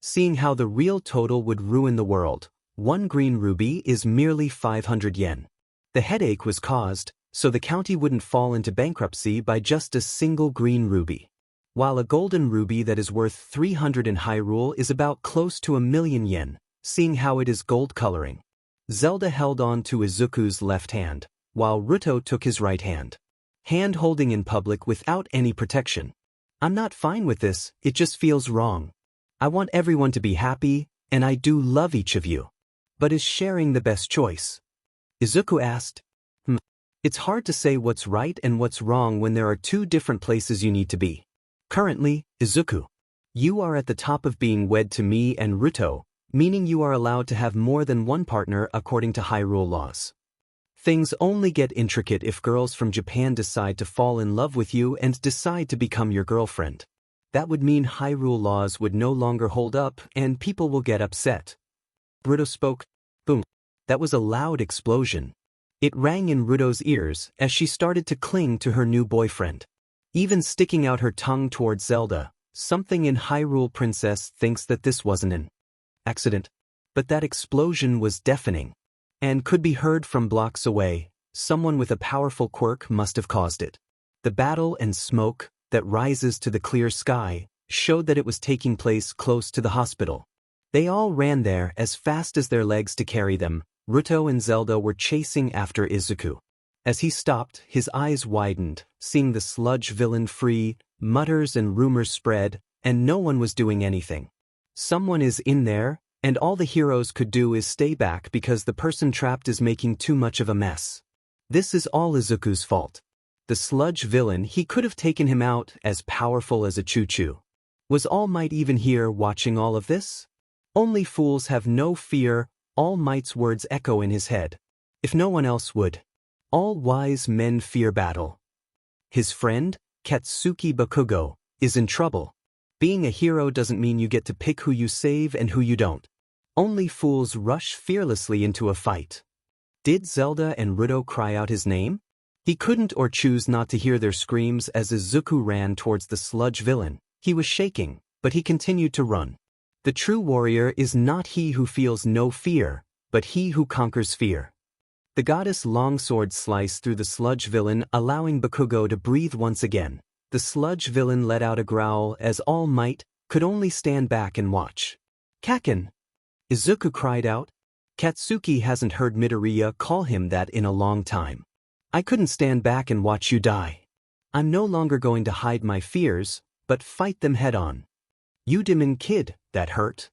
Seeing how the real total would ruin the world, one green ruby is merely 500 yen. The headache was caused so the county wouldn't fall into bankruptcy by just a single green ruby. While a golden ruby that is worth 300 in Hyrule is about close to 1,000,000 yen, seeing how it is gold coloring. Zelda held on to Izuku's left hand, while Ruto took his right hand. Hand holding in public without any protection. I'm not fine with this, it just feels wrong. I want everyone to be happy, and I do love each of you. But is sharing the best choice? Izuku asked. It's hard to say what's right and what's wrong when there are two different places you need to be. Currently, Izuku, you are at the top of being wed to me and Ruto, meaning you are allowed to have more than one partner according to Hyrule laws. Things only get intricate if girls from Japan decide to fall in love with you and decide to become your girlfriend. That would mean Hyrule laws would no longer hold up and people will get upset. Ruto spoke. Boom. That was a loud explosion. It rang in Ruto's ears as she started to cling to her new boyfriend. Even sticking out her tongue towards Zelda, something in Hyrule Princess thinks that this wasn't an accident. But that explosion was deafening and could be heard from blocks away. Someone with a powerful quirk must have caused it. The battle and smoke that rises to the clear sky showed that it was taking place close to the hospital. They all ran there as fast as their legs to carry them. Ruto and Zelda were chasing after Izuku. As he stopped, his eyes widened, seeing the sludge villain free, mutters and rumors spread, and no one was doing anything. Someone is in there, and all the heroes could do is stay back because the person trapped is making too much of a mess. This is all Izuku's fault. The sludge villain, he could have taken him out, as powerful as a choo-choo. Was All Might even here watching all of this? Only fools have no fear. All Might's words echo in his head. If no one else would. All wise men fear battle. His friend, Katsuki Bakugo, is in trouble. Being a hero doesn't mean you get to pick who you save and who you don't. Only fools rush fearlessly into a fight. Did Zelda and Ruto cry out his name? He couldn't or choose not to hear their screams as Izuku ran towards the sludge villain. He was shaking, but he continued to run. The true warrior is not he who feels no fear, but he who conquers fear. The goddess longsword sliced through the sludge villain, allowing Bakugo to breathe once again. The sludge villain let out a growl as All Might could only stand back and watch. Kaken! Izuku cried out. Katsuki hasn't heard Midoriya call him that in a long time. I couldn't stand back and watch you die. I'm no longer going to hide my fears, but fight them head on. You demon kid, that hurt.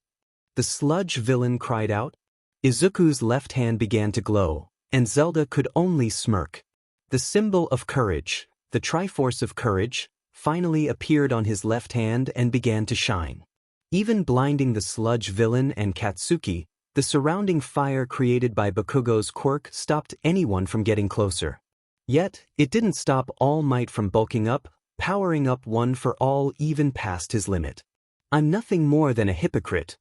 The sludge villain cried out. Izuku's left hand began to glow, and Zelda could only smirk. The symbol of courage, the Triforce of courage, finally appeared on his left hand and began to shine. Even blinding the sludge villain and Katsuki, the surrounding fire created by Bakugo's quirk stopped anyone from getting closer. Yet, it didn't stop All Might from bulking up, powering up one for all even past his limit. I'm nothing more than a hypocrite.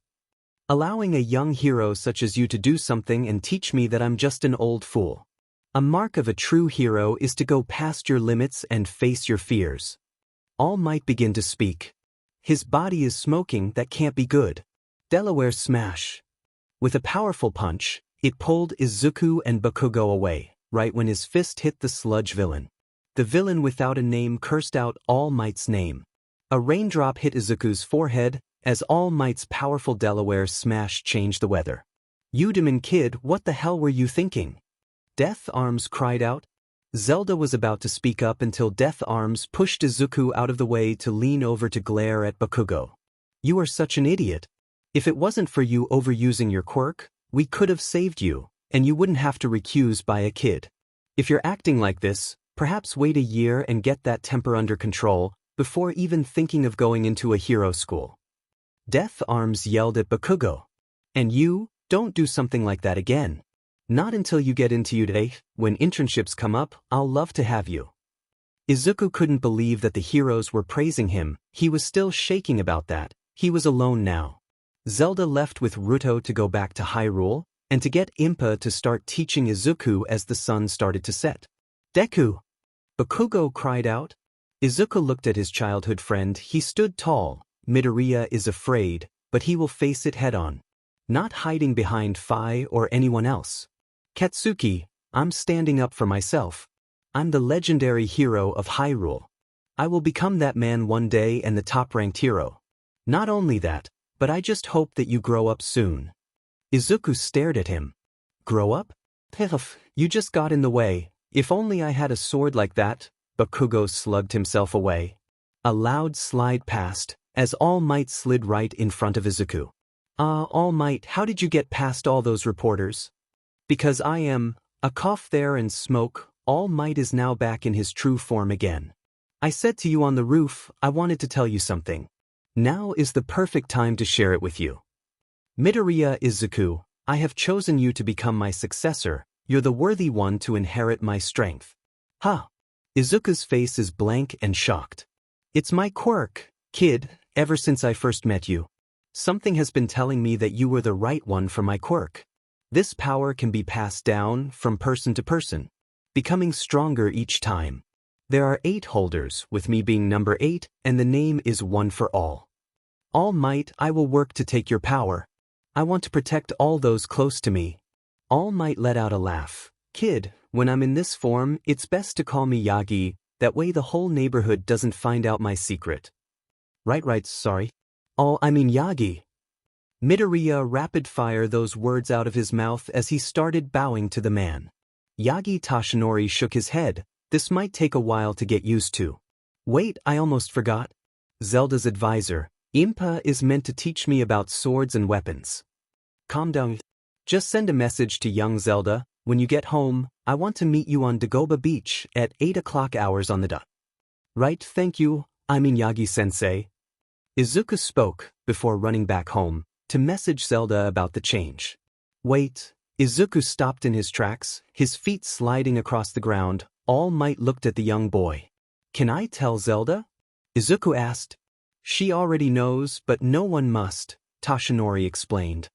Allowing a young hero such as you to do something and teach me that I'm just an old fool. A mark of a true hero is to go past your limits and face your fears. All Might begin to speak. His body is smoking, that can't be good. Delaware smash. With a powerful punch, it pulled Izuku and Bakugo away, right when his fist hit the sludge villain. The villain without a name cursed out All Might's name. A raindrop hit Izuku's forehead as All Might's powerful Delaware smash changed the weather. You demon kid, what the hell were you thinking? Death Arms cried out. Zelda was about to speak up until Death Arms pushed Izuku out of the way to lean over to glare at Bakugo. You are such an idiot. If it wasn't for you overusing your quirk, we could have saved you, and you wouldn't have to recuse by a kid. If you're acting like this, perhaps wait a year and get that temper under control before even thinking of going into a hero school. Death Arms yelled at Bakugo. And you, don't do something like that again. Not until you get into today. When internships come up, I'll love to have you. Izuku couldn't believe that the heroes were praising him. He was still shaking about that. He was alone now. Zelda left with Ruto to go back to Hyrule, and to get Impa to start teaching Izuku as the sun started to set. Deku! Bakugo cried out. Izuku looked at his childhood friend. He stood tall. Midoriya is afraid, but he will face it head-on. Not hiding behind Fi or anyone else. Katsuki, I'm standing up for myself. I'm the legendary hero of Hyrule. I will become that man one day and the top-ranked hero. Not only that, but I just hope that you grow up soon. Izuku stared at him. Grow up? Piff, you just got in the way. If only I had a sword like that. Bakugo slugged himself away. A loud slide passed, as All Might slid right in front of Izuku. All Might, how did you get past all those reporters? Because I am. A cough there and smoke. All Might is now back in his true form again. I said to you on the roof, I wanted to tell you something. Now is the perfect time to share it with you. Midoriya Izuku, I have chosen you to become my successor. You're the worthy one to inherit my strength. Huh? Izuku's face is blank and shocked. It's my quirk, kid, ever since I first met you. Something has been telling me that you were the right one for my quirk. This power can be passed down from person to person, becoming stronger each time. There are 8 holders, with me being number 8, and the name is One for All. All Might, I will work to take your power. I want to protect all those close to me. All Might let out a laugh. Kid, when I'm in this form, it's best to call me Yagi, that way the whole neighborhood doesn't find out my secret. Right, sorry. I mean Yagi. Midoriya rapid-fire those words out of his mouth as he started bowing to the man. Yagi Toshinori shook his head. This might take a while to get used to. Wait, I almost forgot. Zelda's advisor, Impa, is meant to teach me about swords and weapons. Calm down. Just send a message to young Zelda. When you get home, I want to meet you on Dagoba Beach at 8 o'clock hours on the dot. Right, thank you, I mean Yagi-sensei. Izuku spoke, before running back home, to message Zelda about the change. Wait, Izuku stopped in his tracks, his feet sliding across the ground. All Might looked at the young boy. Can I tell Zelda? Izuku asked. She already knows, but no one must, Toshinori explained.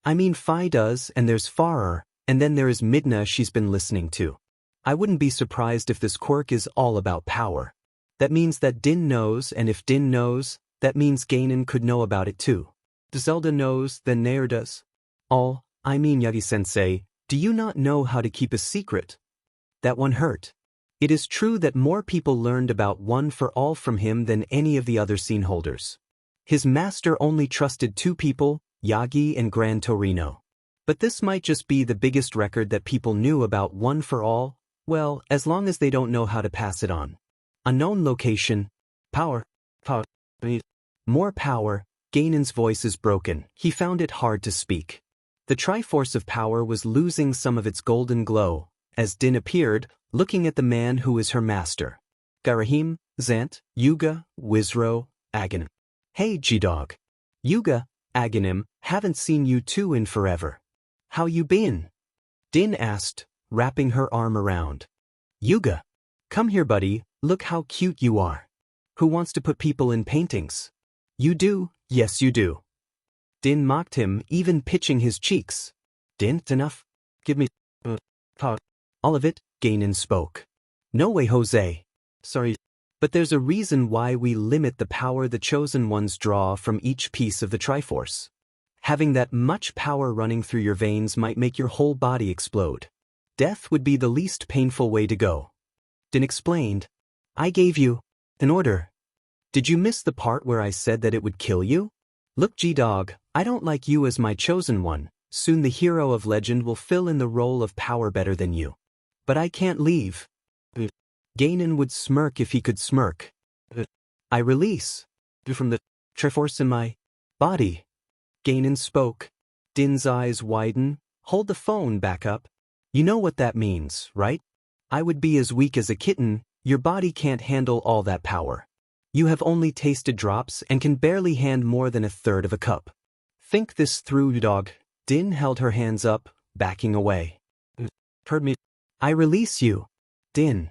I mean Fi does, and there's Farer, and then there is Midna she's been listening to. I wouldn't be surprised if this quirk is all about power. That means that Din knows, and if Din knows, that means Ganon could know about it too. If Zelda knows, then Nair does. I mean Yagi-sensei, do you not know how to keep a secret? That one hurt. It is true that more people learned about One for All from him than any of the other scene holders. His master only trusted 2 people, Yagi and Gran Torino. But this might just be the biggest record that people knew about One for All, well, as long as they don't know how to pass it on. Unknown location. Power. More power. Ganon's voice is broken. He found it hard to speak. The Triforce of power was losing some of its golden glow, as Din appeared, looking at the man who is her master. Garahim, Zant, Yuga, Wizro, Aghanim. Hey G-Dog. Yuga, Aghanim, haven't seen you two in forever. How you been? Din asked, wrapping her arm around. Yuga. Come here buddy, look how cute you are. Who wants to put people in paintings? You do, yes you do. Din mocked him, even pitching his cheeks. Din, enough? Give me all of it, Ganon spoke. No way Jose. Sorry, but there's a reason why we limit the power the chosen ones draw from each piece of the Triforce. Having that much power running through your veins might make your whole body explode. Death would be the least painful way to go. Din explained. I gave you an order. Did you miss the part where I said that it would kill you? Look G-Dog, I don't like you as my chosen one. Soon the hero of legend will fill in the role of power better than you. But I can't leave. Ganon would smirk if he could smirk. I release from the Triforce in my body. Ganon spoke. Din's eyes widen. Hold the phone back up. You know what that means, right? I would be as weak as a kitten. Your body can't handle all that power. You have only tasted drops and can barely hand more than a third of a cup. Think this through, dog. Din held her hands up, backing away. Permit. I release you. Din.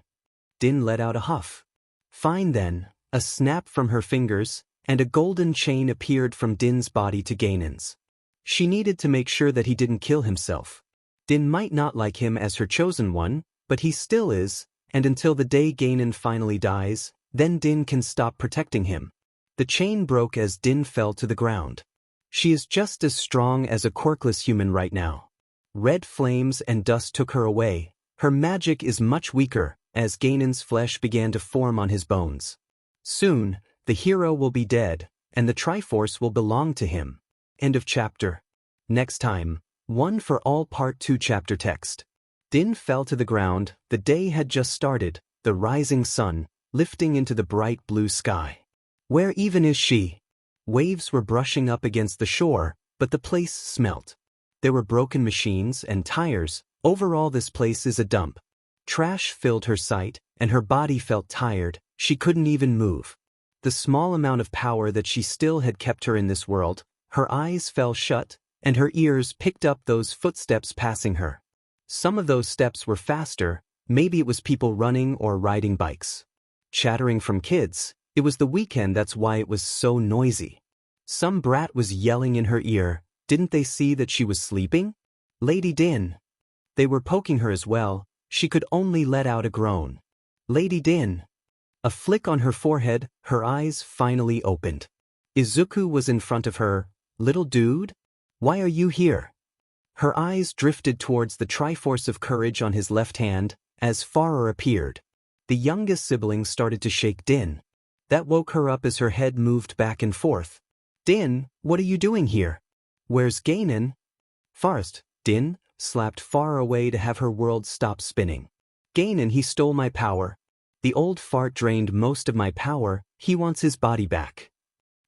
Din let out a huff. Fine then, a snap from her fingers, and a golden chain appeared from Din's body to Ganon's. She needed to make sure that he didn't kill himself. Din might not like him as her chosen one, but he still is, and until the day Ganon finally dies, then Din can stop protecting him. The chain broke as Din fell to the ground. She is just as strong as a quirkless human right now. Red flames and dust took her away. Her magic is much weaker, as Ganon's flesh began to form on his bones. Soon, the hero will be dead, and the Triforce will belong to him. End of chapter. Next time, One for All Part 2 chapter text. Din fell to the ground. The day had just started, the rising sun, lifting into the bright blue sky. Where even is she? Waves were brushing up against the shore, but the place smelt. There were broken machines and tires. Overall, this place is a dump. Trash filled her sight, and her body felt tired. She couldn't even move. The small amount of power that she still had kept her in this world, her eyes fell shut, and her ears picked up those footsteps passing her. Some of those steps were faster. Maybe it was people running or riding bikes. Chattering from kids. It was the weekend, that's why it was so noisy. Some brat was yelling in her ear. Didn't they see that she was sleeping? Lady Din. They were poking her as well. She could only let out a groan. Lady Din. A flick on her forehead, her eyes finally opened. Izuku was in front of her. Little dude? Why are you here? Her eyes drifted towards the Triforce of Courage on his left hand, as Farer appeared. The youngest sibling started to shake Din. That woke her up as her head moved back and forth. Din, what are you doing here? Where's Ganon? First, Din slapped far away to have her world stop spinning. Ganon, he stole my power. The old fart drained most of my power. He wants his body back.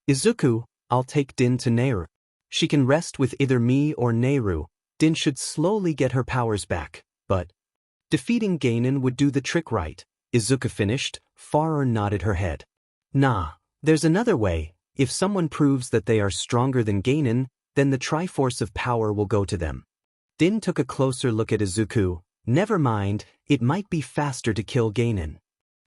Izuku, I'll take Din to Nehru. She can rest with either me or Nehru. Din should slowly get her powers back, but defeating Ganon would do the trick right. Izuku finished. Farer nodded her head. Nah, there's another way. If someone proves that they are stronger than Ganon, then the Triforce of Power will go to them. Din took a closer look at Izuku. Never mind, it might be faster to kill Ganon.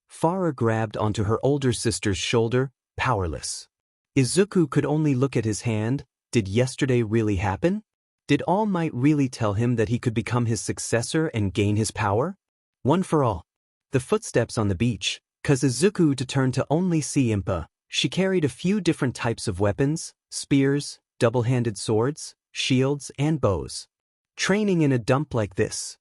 Farer grabbed onto her older sister's shoulder, powerless. Izuku could only look at his hand. Did yesterday really happen? Did All Might really tell him that he could become his successor and gain his power? One for all. The footsteps on the beach. Cause Izuku to turn to only see Impa. She carried a few different types of weapons, spears, double-handed swords, shields, and bows. Training in a dump like this.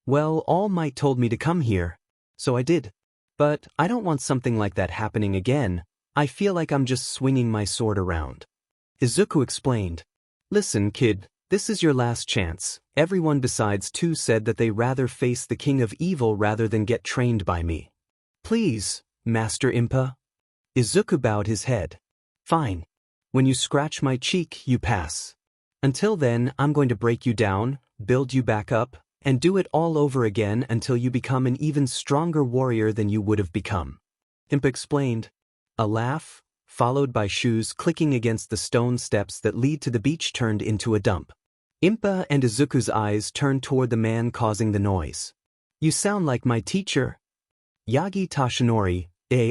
Well, All Might told me to come here, so I did. But I don't want something like that happening again. I feel like I'm just swinging my sword around. Izuku explained. Listen, kid, this is your last chance. Everyone besides two said that they rather face the King of Evil rather than get trained by me. Please, Master Impa. Izuku bowed his head. Fine. When you scratch my cheek, you pass. Until then, I'm going to break you down, build you back up, and do it all over again until you become an even stronger warrior than you would have become. Impa explained. A laugh, followed by shoes clicking against the stone steps that lead to the beach, turned into a dump. Impa and Izuku's eyes turned toward the man causing the noise. You sound like my teacher. Yagi Tashinori,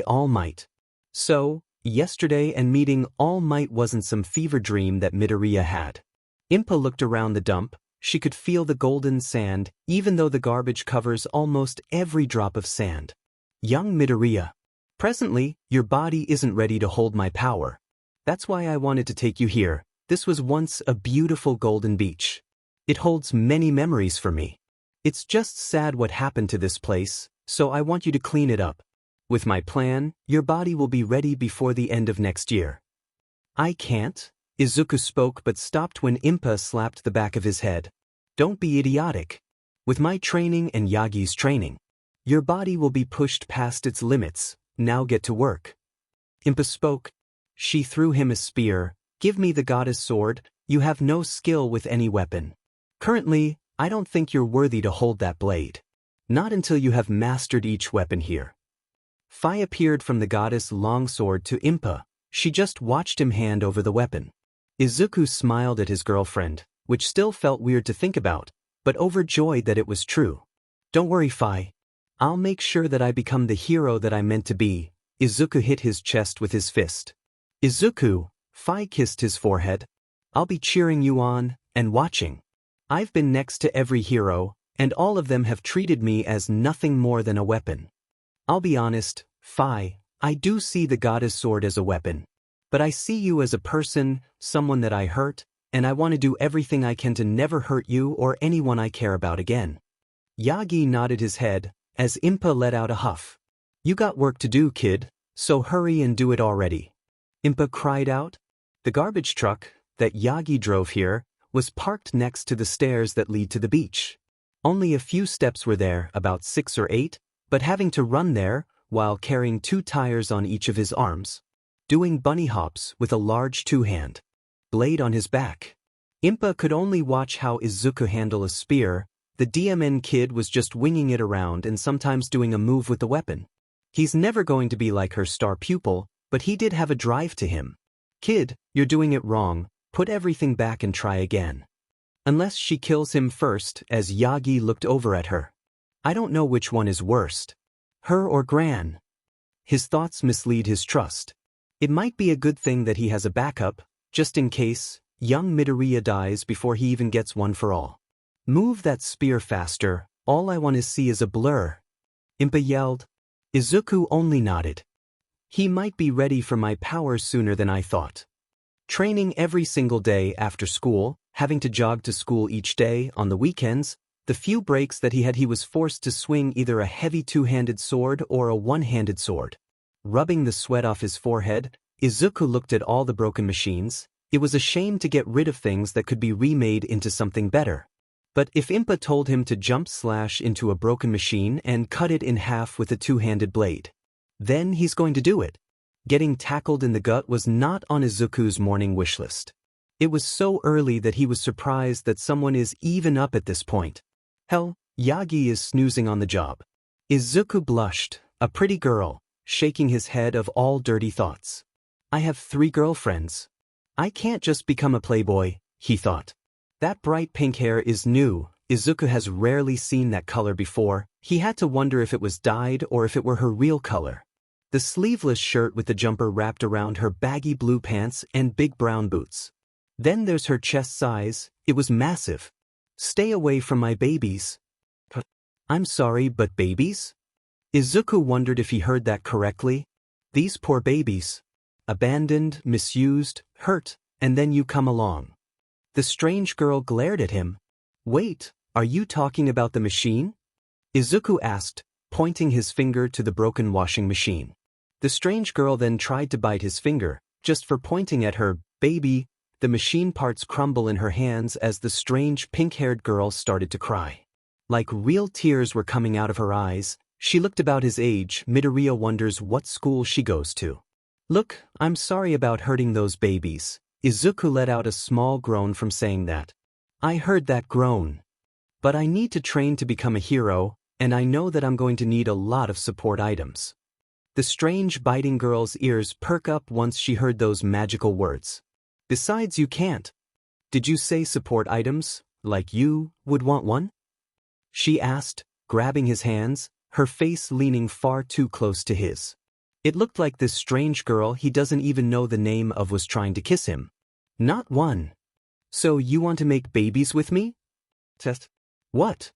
All Might. So, yesterday and meeting All Might wasn't some fever dream that Midoriya had. Impa looked around the dump. She could feel the golden sand, even though the garbage covers almost every drop of sand. Young Midoriya. Presently, your body isn't ready to hold my power. That's why I wanted to take you here. This was once a beautiful golden beach. It holds many memories for me. It's just sad what happened to this place, so I want you to clean it up. With my plan, your body will be ready before the end of next year. I can't. Izuku spoke but stopped when Impa slapped the back of his head. Don't be idiotic. With my training and Yagi's training, your body will be pushed past its limits. Now get to work. Impa spoke. She threw him a spear. Give me the goddess sword. You have no skill with any weapon. Currently, I don't think you're worthy to hold that blade. Not until you have mastered each weapon here. Fi appeared from the goddess longsword to Impa. She just watched him hand over the weapon. Izuku smiled at his girlfriend, which still felt weird to think about, but overjoyed that it was true. Don't worry, Fi. I'll make sure that I become the hero that I'm meant to be. Izuku hit his chest with his fist. Izuku, Fi kissed his forehead. I'll be cheering you on, and watching. I've been next to every hero, and all of them have treated me as nothing more than a weapon. I'll be honest, Fi, I do see the goddess sword as a weapon. But I see you as a person, someone that I hurt, and I want to do everything I can to never hurt you or anyone I care about again. Yagi nodded his head, as Impa let out a huff. You got work to do, kid, so hurry and do it already. Impa cried out. The garbage truck that Yagi drove here was parked next to the stairs that lead to the beach. Only a few steps were there, about 6 or 8, but having to run there while carrying 2 tires on each of his arms. Doing bunny hops with a large 2-hand blade on his back. Impa could only watch how Izuku handle a spear. The DMN kid was just winging it around and sometimes doing a move with the weapon. He's never going to be like her star pupil, but he did have a drive to him. Kid, you're doing it wrong, put everything back and try again. Unless she kills him first, as Yagi looked over at her. I don't know which one is worst. Her or Gran. His thoughts mislead his trust. It might be a good thing that he has a backup, just in case young Midoriya dies before he even gets one for all. Move that spear faster, all I want to see is a blur. Impa yelled. Izuku only nodded. He might be ready for my powers sooner than I thought. Training every single day after school, having to jog to school each day on the weekends, the few breaks that he was forced to swing either a heavy 2-handed sword or a 1-handed sword. Rubbing the sweat off his forehead, Izuku looked at all the broken machines. It was a shame to get rid of things that could be remade into something better. But if Impa told him to jump slash into a broken machine and cut it in half with a 2-handed blade, then he's going to do it. Getting tackled in the gut was not on Izuku's morning wish list. It was so early that he was surprised that someone is even up at this point. Hell, Yagi is snoozing on the job. Izuku blushed, a pretty girl, shaking his head of all dirty thoughts. I have 3 girlfriends. I can't just become a playboy, he thought. That bright pink hair is new. Izuku has rarely seen that color before. He had to wonder if it was dyed or if it were her real color. The sleeveless shirt with the jumper wrapped around her baggy blue pants and big brown boots. Then there's her chest size. It was massive. Stay away from my babies. I'm sorry, but babies? Izuku wondered if he heard that correctly. These poor babies. Abandoned, misused, hurt, and then you come along. The strange girl glared at him. Wait, are you talking about the machine? Izuku asked, pointing his finger to the broken washing machine. The strange girl then tried to bite his finger, just for pointing at her. Baby, the machine parts crumble in her hands as the strange pink-haired girl started to cry. Like real tears were coming out of her eyes. She looked about his age. Midoriya wonders what school she goes to. Look, I'm sorry about hurting those babies. Izuku let out a small groan from saying that. I heard that groan. But I need to train to become a hero, and I know that I'm going to need a lot of support items. The strange biting girl's ears perk up once she heard those magical words. Besides, you can't. Did you say support items, like you would want one? She asked, grabbing his hands, her face leaning far too close to his. It looked like this strange girl he doesn't even know the name of was trying to kiss him. Not one. So you want to make babies with me? Test. What?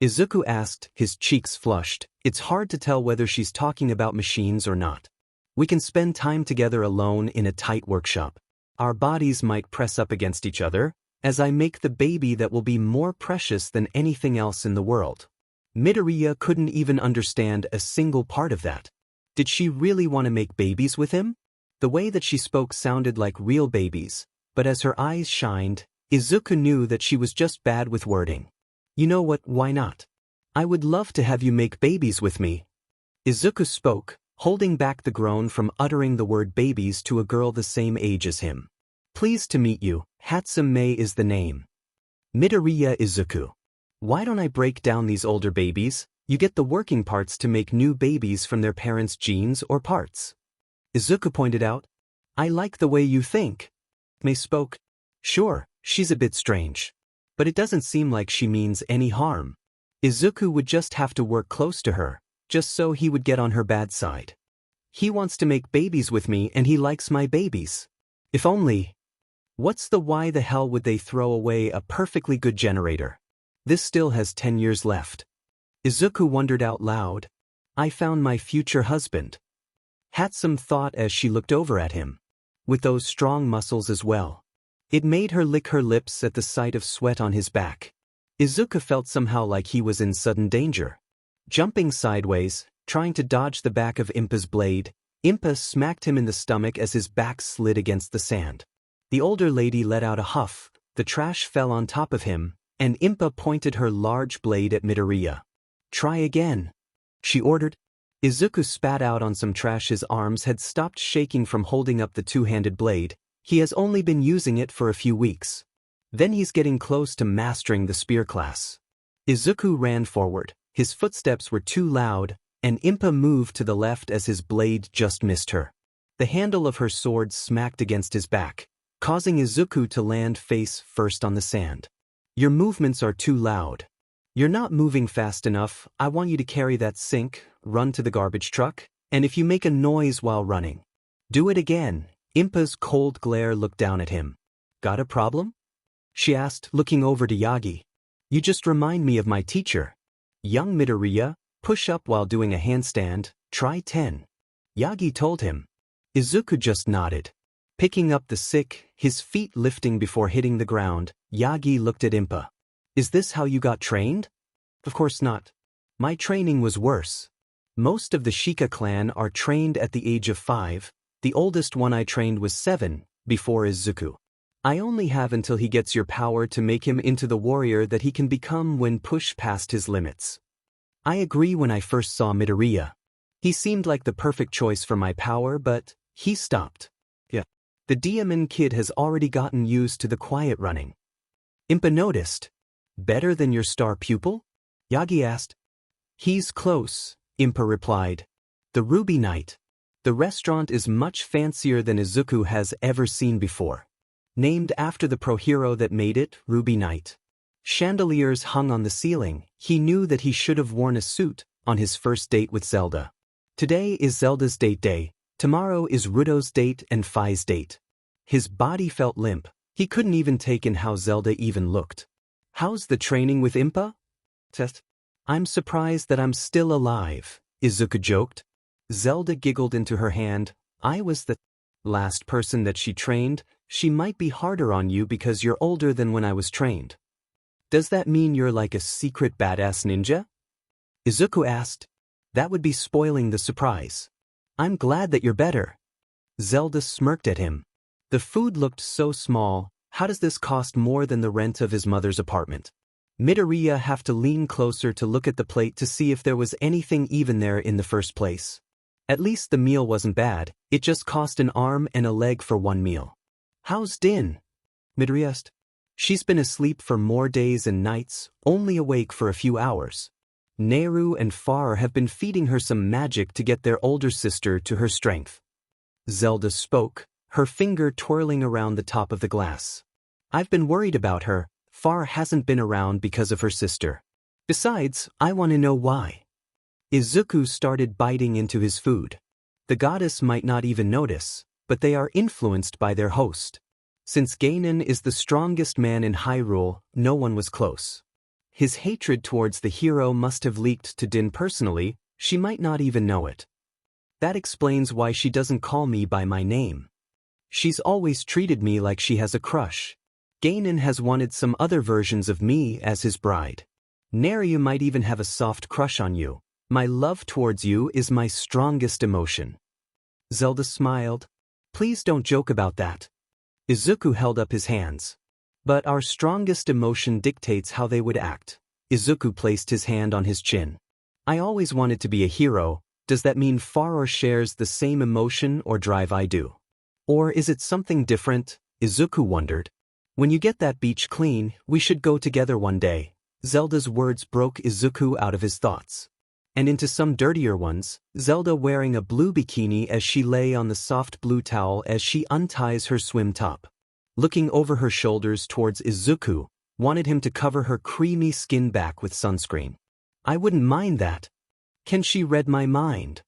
Izuku asked, his cheeks flushed. It's hard to tell whether she's talking about machines or not. We can spend time together alone in a tight workshop. Our bodies might press up against each other, as I make the baby that will be more precious than anything else in the world. Midoriya couldn't even understand a single part of that. Did she really want to make babies with him? The way that she spoke sounded like real babies, but as her eyes shined, Izuku knew that she was just bad with wording. You know what, why not? I would love to have you make babies with me. Izuku spoke, holding back the groan from uttering the word babies to a girl the same age as him. Pleased to meet you, Hatsune Mei is the name. Midoriya Izuku. Why don't I break down these older babies? You get the working parts to make new babies from their parents' genes or parts. Izuku pointed out. I like the way you think. Mei spoke. Sure, she's a bit strange. But it doesn't seem like she means any harm. Izuku would just have to work close to her, just so he would get on her bad side. He wants to make babies with me and he likes my babies. If only. Why the hell would they throw away a perfectly good generator? This still has 10 years left. Izuku wondered out loud. I found my future husband. Hatsum thought as she looked over at him. With those strong muscles as well. It made her lick her lips at the sight of sweat on his back. Izuku felt somehow like he was in sudden danger. Jumping sideways, trying to dodge the back of Impa's blade, Impa smacked him in the stomach as his back slid against the sand. The older lady let out a huff, the trash fell on top of him, and Impa pointed her large blade at Midoriya. Try again, she ordered. Izuku spat out on some trash. His arms had stopped shaking from holding up the two-handed blade. He has only been using it for a few weeks. Then he's getting close to mastering the spear class. Izuku ran forward. His footsteps were too loud, and Impa moved to the left as his blade just missed her. The handle of her sword smacked against his back, causing Izuku to land face first on the sand. Your movements are too loud. You're not moving fast enough. I want you to carry that sink, run to the garbage truck, and if you make a noise while running, do it again. Impa's cold glare looked down at him. Got a problem? She asked, looking over to Yagi. You just remind me of my teacher. Young Midoriya, push up while doing a handstand, try 10. Yagi told him. Izuku just nodded. Picking up the stick, his feet lifting before hitting the ground, Yagi looked at Impa. Is this how you got trained? Of course not. My training was worse. Most of the Sheikah clan are trained at the age of 5, the oldest one I trained was 7, before Izuku. I only have until he gets your power to make him into the warrior that he can become when pushed past his limits. I agree. When I first saw Midoriya, he seemed like the perfect choice for my power, but he stopped. Yeah. The Diamond Kid has already gotten used to the quiet running. Impa noticed. Better than your star pupil? Yagi asked. He's close, Impa replied. The Ruby Knight. The restaurant is much fancier than Izuku has ever seen before. Named after the pro hero that made it, Ruby Knight. Chandeliers hung on the ceiling. He knew that he should have worn a suit on his first date with Zelda. Today is Zelda's date day. Tomorrow is Ruto's date and Fi's date. His body felt limp. He couldn't even take in how Zelda even looked. How's the training with Impa? Test. I'm surprised that I'm still alive, Izuku joked. Zelda giggled into her hand. I was the last person that she trained. She might be harder on you because you're older than when I was trained. Does that mean you're like a secret badass ninja? Izuku asked. That would be spoiling the surprise. I'm glad that you're better. Zelda smirked at him. The food looked so small. How does this cost more than the rent of his mother's apartment? Midoriya have to lean closer to look at the plate to see if there was anything even there in the first place. At least the meal wasn't bad. It just cost an arm and a leg for one meal. How's Din? Midoriya asked. She's been asleep for more days and nights, only awake for a few hours. Nehru and Far have been feeding her some magic to get their older sister to her strength. Zelda spoke, her finger twirling around the top of the glass. I've been worried about her. Far hasn't been around because of her sister. Besides, I want to know why. Izuku started biting into his food. The goddess might not even notice, but they are influenced by their host. Since Ganon is the strongest man in Hyrule, no one was close. His hatred towards the hero must have leaked to Din personally. She might not even know it. That explains why she doesn't call me by my name. She's always treated me like she has a crush. Ganon has wanted some other versions of me as his bride. Nehru might even have a soft crush on you. My love towards you is my strongest emotion. Zelda smiled. Please don't joke about that. Izuku held up his hands. But our strongest emotion dictates how they would act. Izuku placed his hand on his chin. I always wanted to be a hero. Does that mean Far shares the same emotion or drive I do? Or is it something different? Izuku wondered. When you get that beach clean, we should go together one day. Zelda's words broke Izuku out of his thoughts. And into some dirtier ones, Zelda wearing a blue bikini as she lay on the soft blue towel as she unties her swim top. Looking over her shoulders towards Izuku, wanted him to cover her creamy skin back with sunscreen. I wouldn't mind that. Can she read my mind?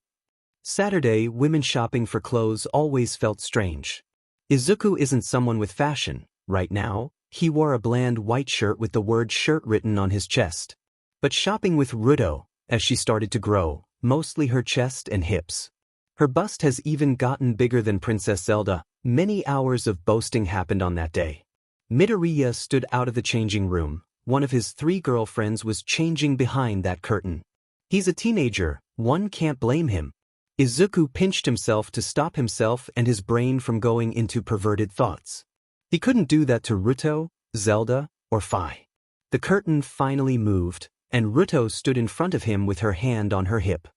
Saturday, women shopping for clothes always felt strange. Izuku isn't someone with fashion. Right now, he wore a bland white shirt with the word shirt written on his chest. But shopping with Ruto, as she started to grow, mostly her chest and hips. Her bust has even gotten bigger than Princess Zelda. Many hours of boasting happened on that day. Midoriya stood out of the changing room. One of his 3 girlfriends was changing behind that curtain. He's a teenager, one can't blame him. Izuku pinched himself to stop himself and his brain from going into perverted thoughts. He couldn't do that to Ruto, Zelda, or Fi. The curtain finally moved, and Ruto stood in front of him with her hand on her hip.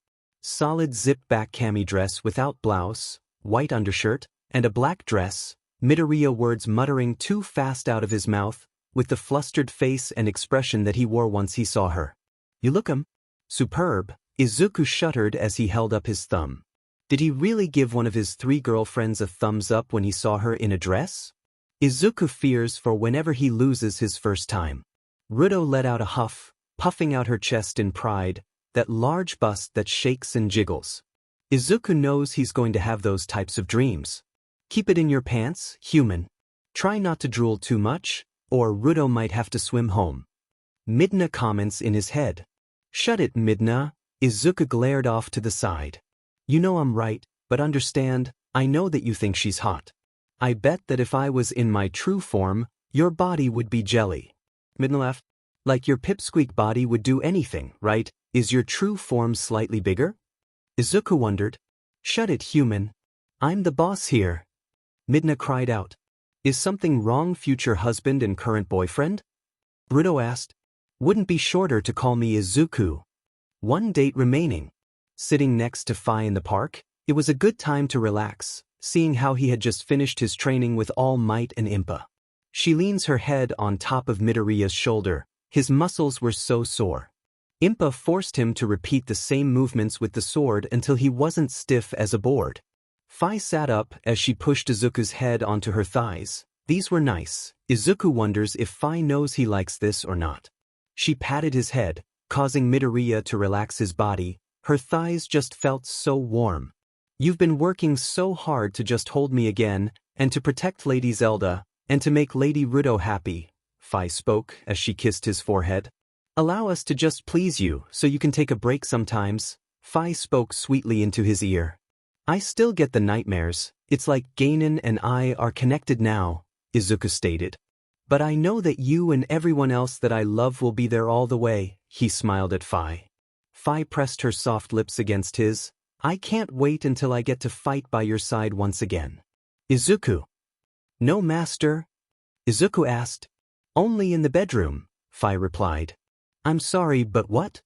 Solid zip-back cami dress without blouse, white undershirt, and a black dress, Midoriya words muttering too fast out of his mouth, with the flustered face and expression that he wore once he saw her. You look'm superb, Izuku shuddered as he held up his thumb. Did he really give one of his 3 girlfriends a thumbs up when he saw her in a dress? Izuku fears for whenever he loses his first time. Ruto let out a huff, puffing out her chest in pride, that large bust that shakes and jiggles. Izuku knows he's going to have those types of dreams. Keep it in your pants, human. Try not to drool too much, or Ruto might have to swim home. Midna comments in his head. Shut it, Midna. Izuku glared off to the side. You know I'm right, but understand, I know that you think she's hot. I bet that if I was in my true form, your body would be jelly. Midna laughed. Like your pipsqueak body would do anything, right? Is your true form slightly bigger? Izuku wondered. Shut it, human. I'm the boss here. Midna cried out. Is something wrong, future husband and current boyfriend? Ruto asked. Wouldn't be shorter to call me Izuku. 1 date remaining. Sitting next to Fi in the park, it was a good time to relax, seeing how he had just finished his training with all might and impa. She leans her head on top of Midoriya's shoulder. His muscles were so sore. Impa forced him to repeat the same movements with the sword until he wasn't stiff as a board. Fi sat up as she pushed Izuku's head onto her thighs. These were nice. Izuku wonders if Fi knows he likes this or not. She patted his head, causing Midoriya to relax his body. Her thighs just felt so warm. You've been working so hard to just hold me again, and to protect Lady Zelda, and to make Lady Ruto happy, Fi spoke as she kissed his forehead. Allow us to just please you so you can take a break sometimes, Fi spoke sweetly into his ear. I still get the nightmares. It's like Ganon and I are connected now, Izuku stated. But I know that you and everyone else that I love will be there all the way, he smiled at Fi. Fi pressed her soft lips against his. I can't wait until I get to fight by your side once again. Izuku. No, master? Izuku asked. Only in the bedroom, Fi replied. I'm sorry, but what?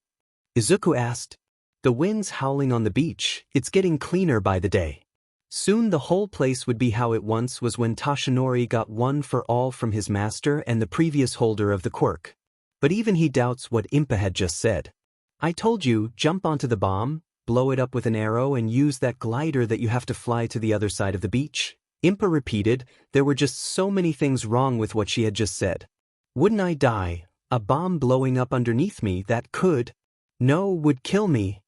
Izuku asked. The wind's howling on the beach. It's getting cleaner by the day. Soon the whole place would be how it once was when Toshinori got one for all from his master and the previous holder of the quirk. But even he doubts what Impa had just said. I told you, jump onto the bomb, blow it up with an arrow and use that glider that you have to fly to the other side of the beach. Impa repeated. There were just so many things wrong with what she had just said. Wouldn't I die? A bomb blowing up underneath me that could. No, would kill me.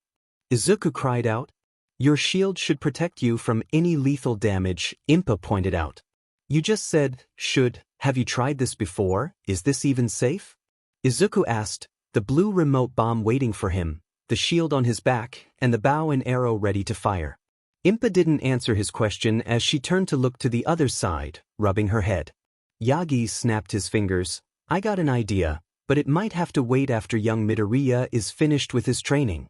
Izuku cried out. Your shield should protect you from any lethal damage, Impa pointed out. You just said, should. Have you tried this before? Is this even safe? Izuku asked, the blue remote bomb waiting for him, the shield on his back, and the bow and arrow ready to fire. Impa didn't answer his question as she turned to look to the other side, rubbing her head. Yagi snapped his fingers. I got an idea, but it might have to wait after young Midoriya is finished with his training.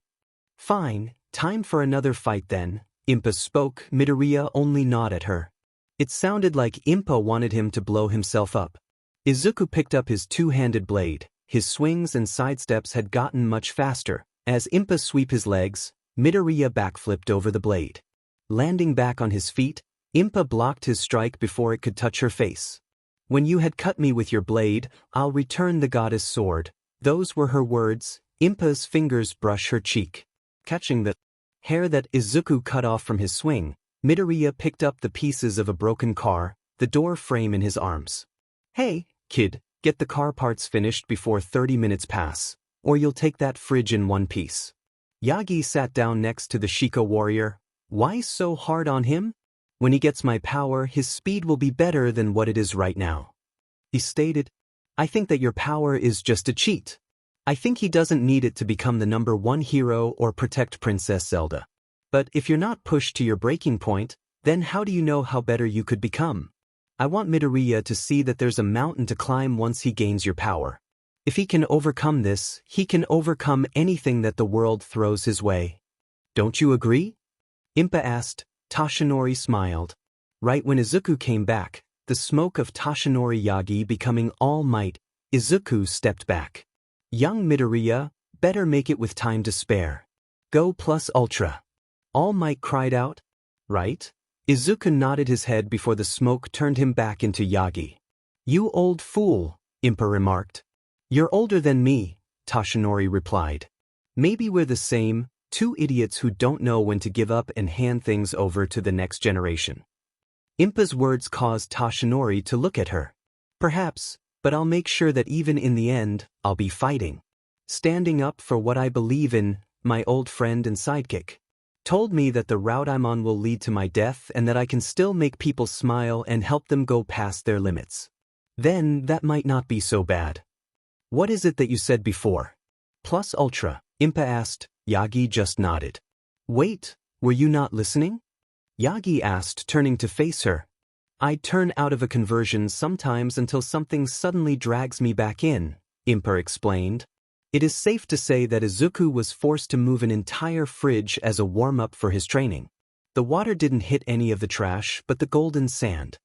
Fine, time for another fight then, Impa spoke. Midoriya only nodded at her. It sounded like Impa wanted him to blow himself up. Izuku picked up his two-handed blade. His swings and sidesteps had gotten much faster. As Impa swept his legs, Midoriya backflipped over the blade. Landing back on his feet, Impa blocked his strike before it could touch her face. When you had cut me with your blade, I'll return the goddess sword. Those were her words. Impa's fingers brushed her cheek. Catching the hair that Izuku cut off from his swing, Midoriya picked up the pieces of a broken car, the door frame in his arms. Hey, kid, get the car parts finished before 30 minutes pass. or you'll take that fridge in one piece. Yagi sat down next to the Sheikah warrior. Why so hard on him? When he gets my power, his speed will be better than what it is right now. He stated, I think that your power is just a cheat. I think he doesn't need it to become the #1 hero or protect Princess Zelda. But if you're not pushed to your breaking point, then how do you know how better you could become? I want Midoriya to see that there's a mountain to climb once he gains your power. If he can overcome this, he can overcome anything that the world throws his way. Don't you agree? Impa asked. Toshinori smiled. Right when Izuku came back, the smoke of Toshinori Yagi becoming All Might, Izuku stepped back. Young Midoriya, better make it with time to spare. Go plus Ultra. All Might cried out. Right? Izuku nodded his head before the smoke turned him back into Yagi. You old fool, Impa remarked. You're older than me, Toshinori replied. Maybe we're the same, two idiots who don't know when to give up and hand things over to the next generation. Impa's words caused Toshinori to look at her. Perhaps, but I'll make sure that even in the end, I'll be fighting. Standing up for what I believe in, my old friend and sidekick. Told me that the route I'm on will lead to my death and that I can still make people smile and help them go past their limits. Then that might not be so bad. What is it that you said before? Plus Ultra, Impa asked. Yagi just nodded. Wait, were you not listening? Yagi asked, turning to face her. I turn out of a conversion sometimes until something suddenly drags me back in, Impa explained. It is safe to say that Izuku was forced to move an entire fridge as a warm-up for his training. The water didn't hit any of the trash but the golden sand.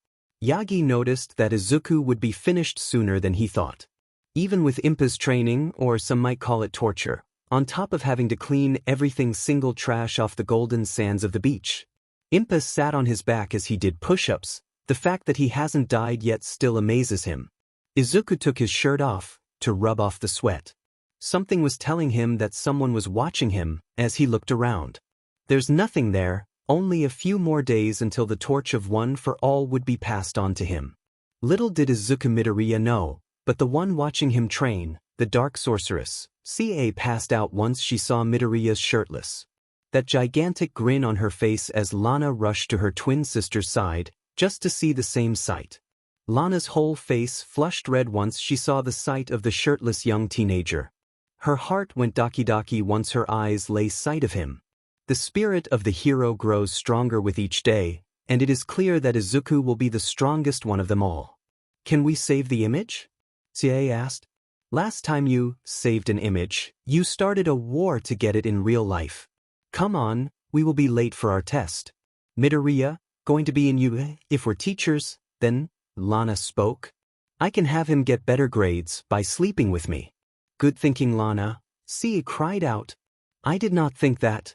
Yagi noticed that Izuku would be finished sooner than he thought. Even with Impa's training, or some might call it torture, on top of having to clean everything single trash off the golden sands of the beach. Impa sat on his back as he did push-ups. The fact that he hasn't died yet still amazes him. Izuku took his shirt off to rub off the sweat. Something was telling him that someone was watching him as he looked around. There's nothing there, only a few more days until the torch of One for All would be passed on to him. Little did Izuku Midoriya know, but the one watching him train, the dark sorceress, Ca passed out once she saw Midoriya's shirtless. That gigantic grin on her face as Lana rushed to her twin sister's side, just to see the same sight. Lana's whole face flushed red once she saw the sight of the shirtless young teenager. Her heart went doki-doki once her eyes lay sight of him. The spirit of the hero grows stronger with each day, and it is clear that Izuku will be the strongest one of them all. Can we save the image? Ca asked. Last time you saved an image, you started a war to get it in real life. Come on, we will be late for our test. Midoriya, going to be in you if we're teachers, then, Lana spoke. I can have him get better grades by sleeping with me. Good thinking, Lana. Ca cried out. I did not think that.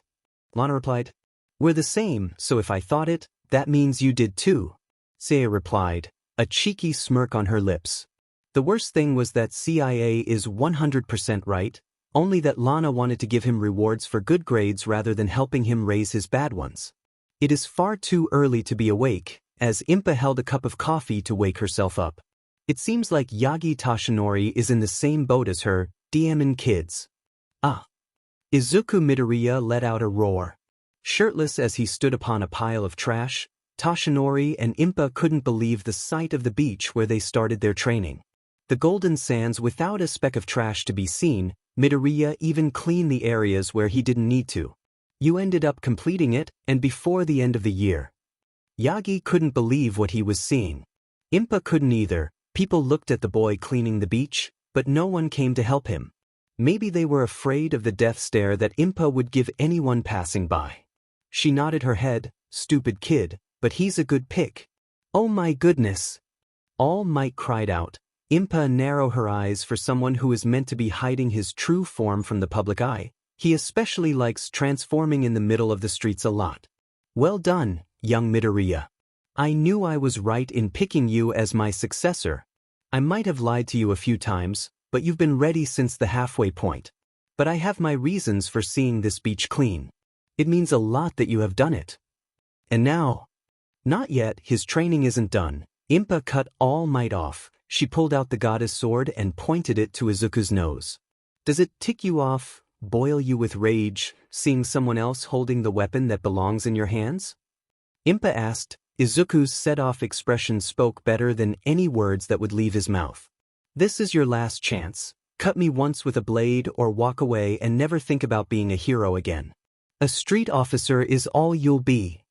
Lana replied. We're the same, so if I thought it, that means you did too. Ca replied, a cheeky smirk on her lips. The worst thing was that CIA is 100% right, only that Lana wanted to give him rewards for good grades rather than helping him raise his bad ones. It is far too early to be awake, as Impa held a cup of coffee to wake herself up. It seems like Yagi Toshinori is in the same boat as her, DMing kids. Ah! Izuku Midoriya let out a roar. Shirtless as he stood upon a pile of trash, Toshinori and Impa couldn't believe the sight of the beach where they started their training. The golden sands without a speck of trash to be seen, Midoriya even cleaned the areas where he didn't need to. You ended up completing it, and before the end of the year. Yagi couldn't believe what he was seeing. Impa couldn't either. People looked at the boy cleaning the beach, but no one came to help him. Maybe they were afraid of the death stare that Impa would give anyone passing by. She nodded her head, stupid kid, but he's a good pick. Oh my goodness! All Might cried out. Impa narrowed her eyes for someone who is meant to be hiding his true form from the public eye. He especially likes transforming in the middle of the streets a lot. Well done, young Midoriya. I knew I was right in picking you as my successor. I might have lied to you a few times, but you've been ready since the halfway point. But I have my reasons for seeing this beach clean. It means a lot that you have done it. And now? Not yet, his training isn't done. Impa cut All Might off. She pulled out the goddess sword and pointed it to Izuku's nose. Does it tick you off, boil you with rage, seeing someone else holding the weapon that belongs in your hands? Impa asked. Izuku's set-off expression spoke better than any words that would leave his mouth. This is your last chance. Cut me once with a blade or walk away and never think about being a hero again. A street officer is all you'll be.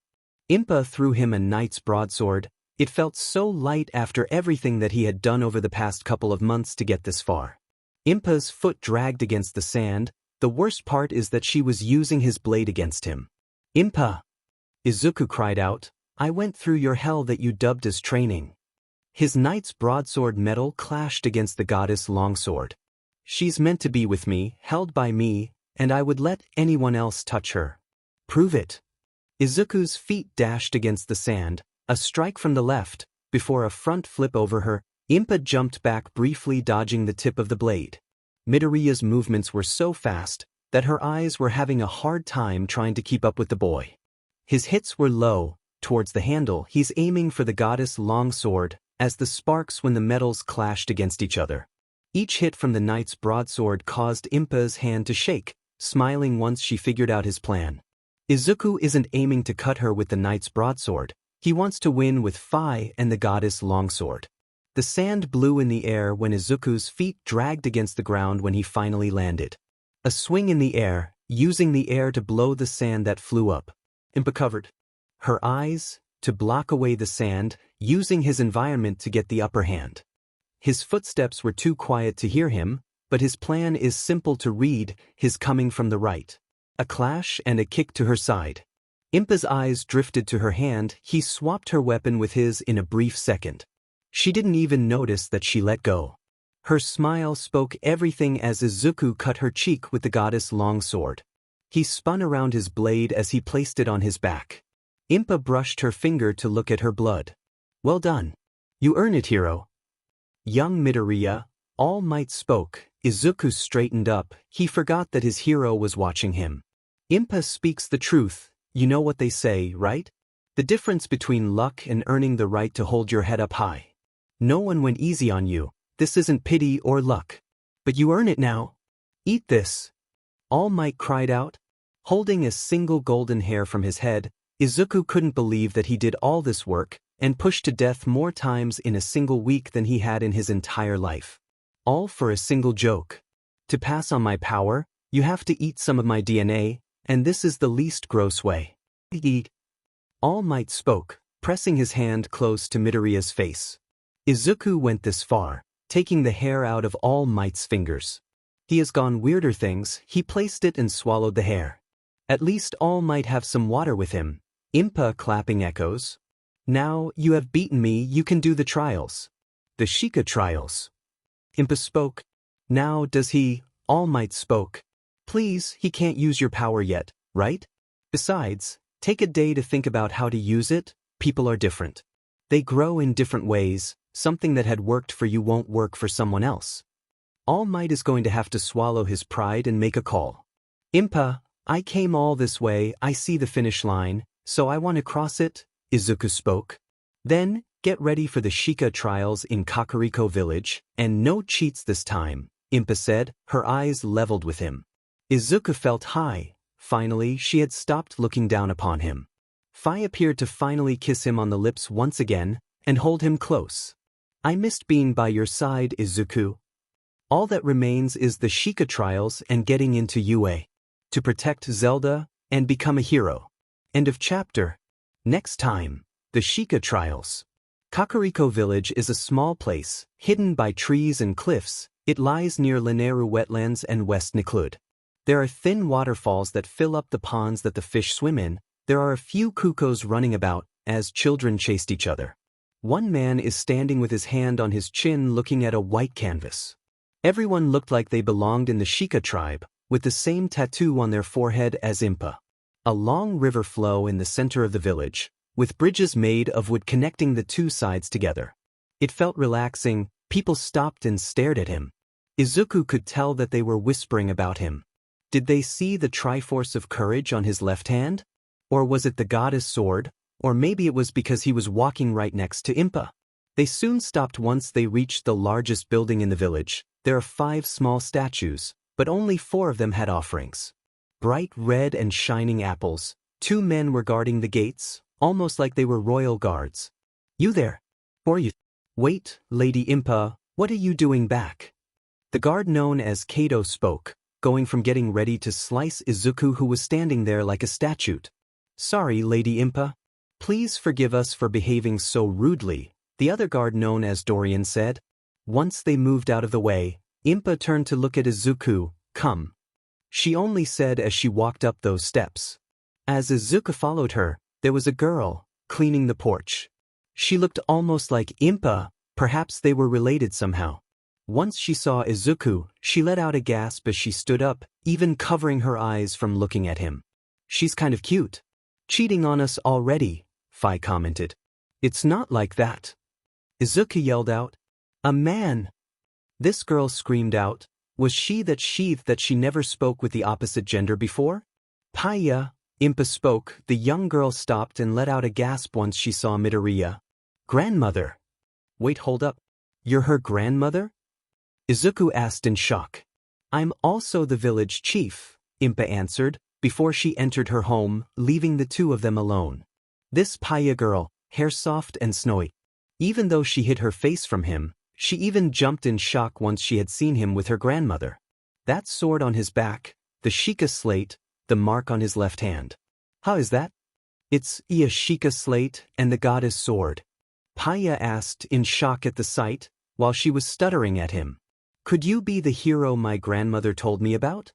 Impa threw him a knight's broadsword. It felt so light after everything that he had done over the past couple of months to get this far. Impa's foot dragged against the sand. The worst part is that she was using his blade against him. Impa! Izuku cried out, I went through your hell that you dubbed as training. His knight's broadsword metal clashed against the goddess' longsword. She's meant to be with me, held by me, and I would let anyone else touch her. Prove it. Izuku's feet dashed against the sand, a strike from the left, before a front flip over her. Impa jumped back briefly, dodging the tip of the blade. Midoriya's movements were so fast that her eyes were having a hard time trying to keep up with the boy. His hits were low, towards the handle. He's aiming for the goddess' longsword, as the sparks when the metals clashed against each other. Each hit from the knight's broadsword caused Impa's hand to shake, smiling once she figured out his plan. Izuku isn't aiming to cut her with the knight's broadsword. He wants to win with Phi and the goddess' longsword. The sand blew in the air when Izuku's feet dragged against the ground when he finally landed. A swing in the air, using the air to blow the sand that flew up. Impa covered her eyes to block away the sand, using his environment to get the upper hand. His footsteps were too quiet to hear him, but his plan is simple to read, his coming from the right. A clash and a kick to her side. Impa's eyes drifted to her hand. He swapped her weapon with his in a brief second. She didn't even notice that she let go. Her smile spoke everything as Izuku cut her cheek with the goddess' longsword. He spun around his blade as he placed it on his back. Impa brushed her finger to look at her blood. Well done. You earn it, hero. Young Midoriya, All Might spoke. Izuku straightened up. He forgot that his hero was watching him. Impa speaks the truth. You know what they say, right? The difference between luck and earning the right to hold your head up high. No one went easy on you. This isn't pity or luck. But you earn it now. Eat this. All Might cried out. Holding a single golden hair from his head, Izuku couldn't believe that he did all this work and pushed to death more times in a single week than he had in his entire life. All for a single joke. To pass on my power, you have to eat some of my DNA, and this is the least gross way. Eat. All Might spoke, pressing his hand close to Midoriya's face. Izuku went this far, taking the hair out of All Might's fingers. He has gone weirder things. He placed it and swallowed the hair. At least All Might have some water with him. Impa clapping echoes. Now you have beaten me, you can do the trials. The Sheikah trials. Impa spoke. Now does he? All Might spoke. Please, he can't use your power yet, right? Besides, take a day to think about how to use it. People are different. They grow in different ways. Something that had worked for you won't work for someone else. All Might is going to have to swallow his pride and make a call. Impa, I came all this way, I see the finish line, so I want to cross it, Izuku spoke. Then, get ready for the Sheikah trials in Kakariko Village, and no cheats this time, Impa said, her eyes leveled with him. Izuku felt high. Finally, she had stopped looking down upon him. Phi appeared to finally kiss him on the lips once again, and hold him close. I missed being by your side, Izuku. All that remains is the Sheikah trials and getting into UA. To protect Zelda, and become a hero. End of chapter. Next time, the Sheikah trials. Kakariko Village is a small place, hidden by trees and cliffs. It lies near Lineru wetlands and West Niklud. There are thin waterfalls that fill up the ponds that the fish swim in. There are a few cuckoos running about, as children chased each other. One man is standing with his hand on his chin looking at a white canvas. Everyone looked like they belonged in the Sheikah tribe, with the same tattoo on their forehead as Impa. A long river flow in the center of the village, with bridges made of wood connecting the two sides together. It felt relaxing. People stopped and stared at him. Izuku could tell that they were whispering about him. Did they see the Triforce of courage on his left hand? Or was it the goddess sword? Or maybe it was because he was walking right next to Impa. They soon stopped once they reached the largest building in the village. There are 5 small statues, but only 4 of them had offerings. Bright red and shining apples. 2 men were guarding the gates, almost like they were royal guards. "You there? Or you?" "Wait, Lady Impa, what are you doing back?" The guard known as Kato spoke, going from getting ready to slice Izuku, who was standing there like a statue. "Sorry, Lady Impa. Please forgive us for behaving so rudely," the other guard known as Dorian said. Once they moved out of the way, Impa turned to look at Izuku. "Come," she only said as she walked up those steps. As Izuku followed her, there was a girl, cleaning the porch. She looked almost like Impa, perhaps they were related somehow. Once she saw Izuku, she let out a gasp as she stood up, even covering her eyes from looking at him. "She's kind of cute." "Cheating on us already," Fi commented. "It's not like that." Izuku yelled out. "A man!" This girl screamed out. Was she that sheath that she never spoke with the opposite gender before? "Paya," Impa spoke. The young girl stopped and let out a gasp once she saw Midoriya. "Grandmother." "Wait, hold up. You're her grandmother?" Izuku asked in shock. "I'm also the village chief," Impa answered, before she entered her home, leaving the 2 of them alone. This Paya girl, hair soft and snowy. Even though she hid her face from him, she even jumped in shock once she had seen him with her grandmother. That sword on his back, the Sheikah slate, the mark on his left hand. "How is that?" "It's a Sheikah slate and the goddess sword," Paya asked in shock at the sight, while she was stuttering at him. "Could you be the hero my grandmother told me about?"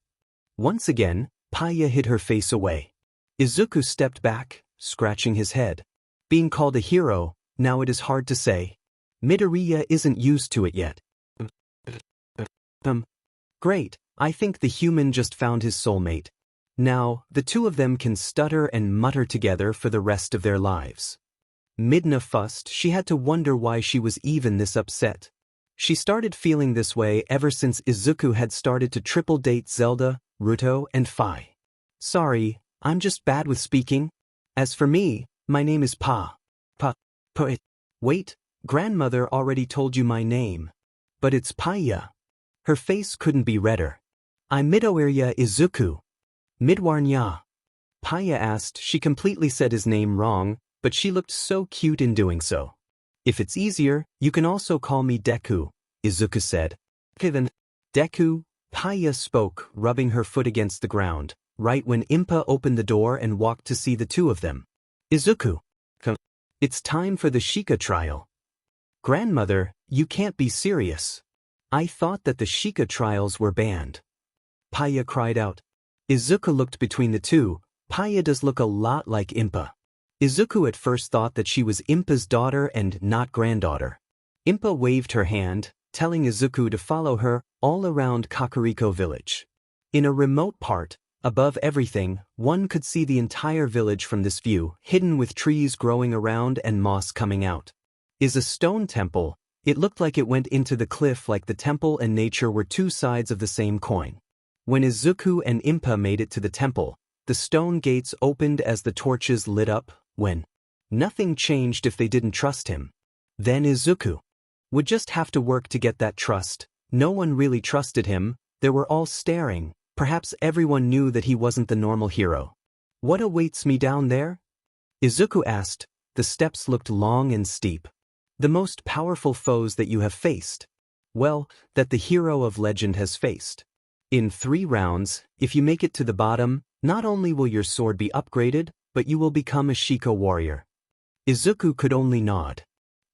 Once again, Paya hid her face away. Izuku stepped back, scratching his head. Being called a hero, now it is hard to say. Midoriya isn't used to it yet. Great, I think the human just found his soulmate. Now, the 2 of them can stutter and mutter together for the rest of their lives. Midna fussed. She had to wonder why she was even this upset. She started feeling this way ever since Izuku had started to triple date Zelda, Ruto, and Fi. "Sorry, I'm just bad with speaking. As for me, my name is Pa. Wait, grandmother already told you my name. But it's Paya." Her face couldn't be redder. "I'm Midoriya Izuku." "Midwarnya?" Paya asked. She completely said his name wrong, but she looked so cute in doing so. "If it's easier, you can also call me Deku," Izuku said. "Okay then." "Deku," Paya spoke, rubbing her foot against the ground, right when Impa opened the door and walked to see the 2 of them. "Izuku, come. It's time for the Sheikah trial." "Grandmother, you can't be serious. I thought that the Sheikah trials were banned." Paya cried out. Izuku looked between the 2. Paya does look a lot like Impa. Izuku at first thought that she was Impa's daughter and not granddaughter. Impa waved her hand, telling Izuku to follow her all around Kakariko village. In a remote part, above everything, one could see the entire village from this view, hidden with trees growing around and moss coming out. Is a stone temple. It looked like it went into the cliff, like the temple and nature were 2 sides of the same coin. When Izuku and Impa made it to the temple, the stone gates opened as the torches lit up. Nothing changed if they didn't trust him. Then Izuku would just have to work to get that trust. No one really trusted him. They were all staring. Perhaps everyone knew that he wasn't the normal hero. "What awaits me down there?" Izuku asked. The steps looked long and steep. "The most powerful foes that you have faced." "Well, that the hero of legend has faced. In 3 rounds, if you make it to the bottom, not only will your sword be upgraded, but you will become a Sheikah warrior." Izuku could only nod.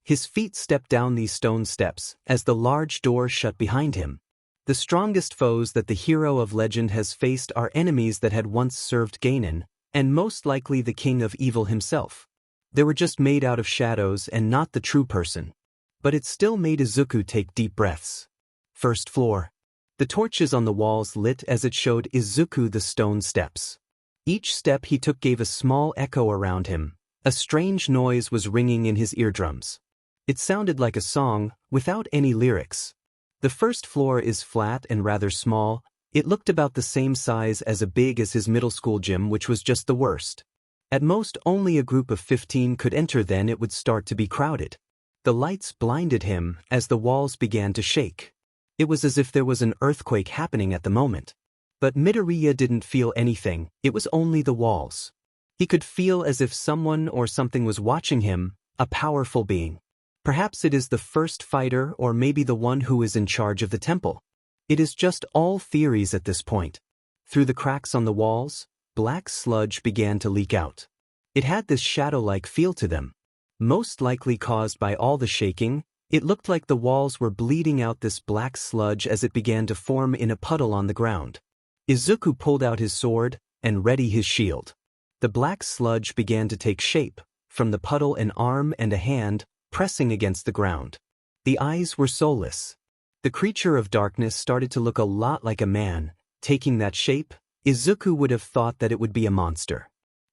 His feet stepped down these stone steps as the large door shut behind him. The strongest foes that the hero of legend has faced are enemies that had once served Ganon, and most likely the king of evil himself. They were just made out of shadows and not the true person. But it still made Izuku take deep breaths. First floor. The torches on the walls lit as it showed Izuku the stone steps. Each step he took gave a small echo around him. A strange noise was ringing in his eardrums. It sounded like a song, without any lyrics. The first floor is flat and rather small. It looked about the same size as big as his middle school gym, which was just the worst. At most only a group of 15 could enter, then it would start to be crowded. The lights blinded him as the walls began to shake. It was as if there was an earthquake happening at the moment. But Midoriya didn't feel anything, it was only the walls. He could feel as if someone or something was watching him, a powerful being. Perhaps it is the first fighter or maybe the one who is in charge of the temple. It is just all theories at this point. Through the cracks on the walls, black sludge began to leak out. It had this shadow-like feel to them. Most likely caused by all the shaking, it looked like the walls were bleeding out this black sludge as it began to form in a puddle on the ground. Izuku pulled out his sword and readied his shield. The black sludge began to take shape, from the puddle an arm and a hand, pressing against the ground. The eyes were soulless. The creature of darkness started to look a lot like a man. Taking that shape, Izuku would have thought that it would be a monster.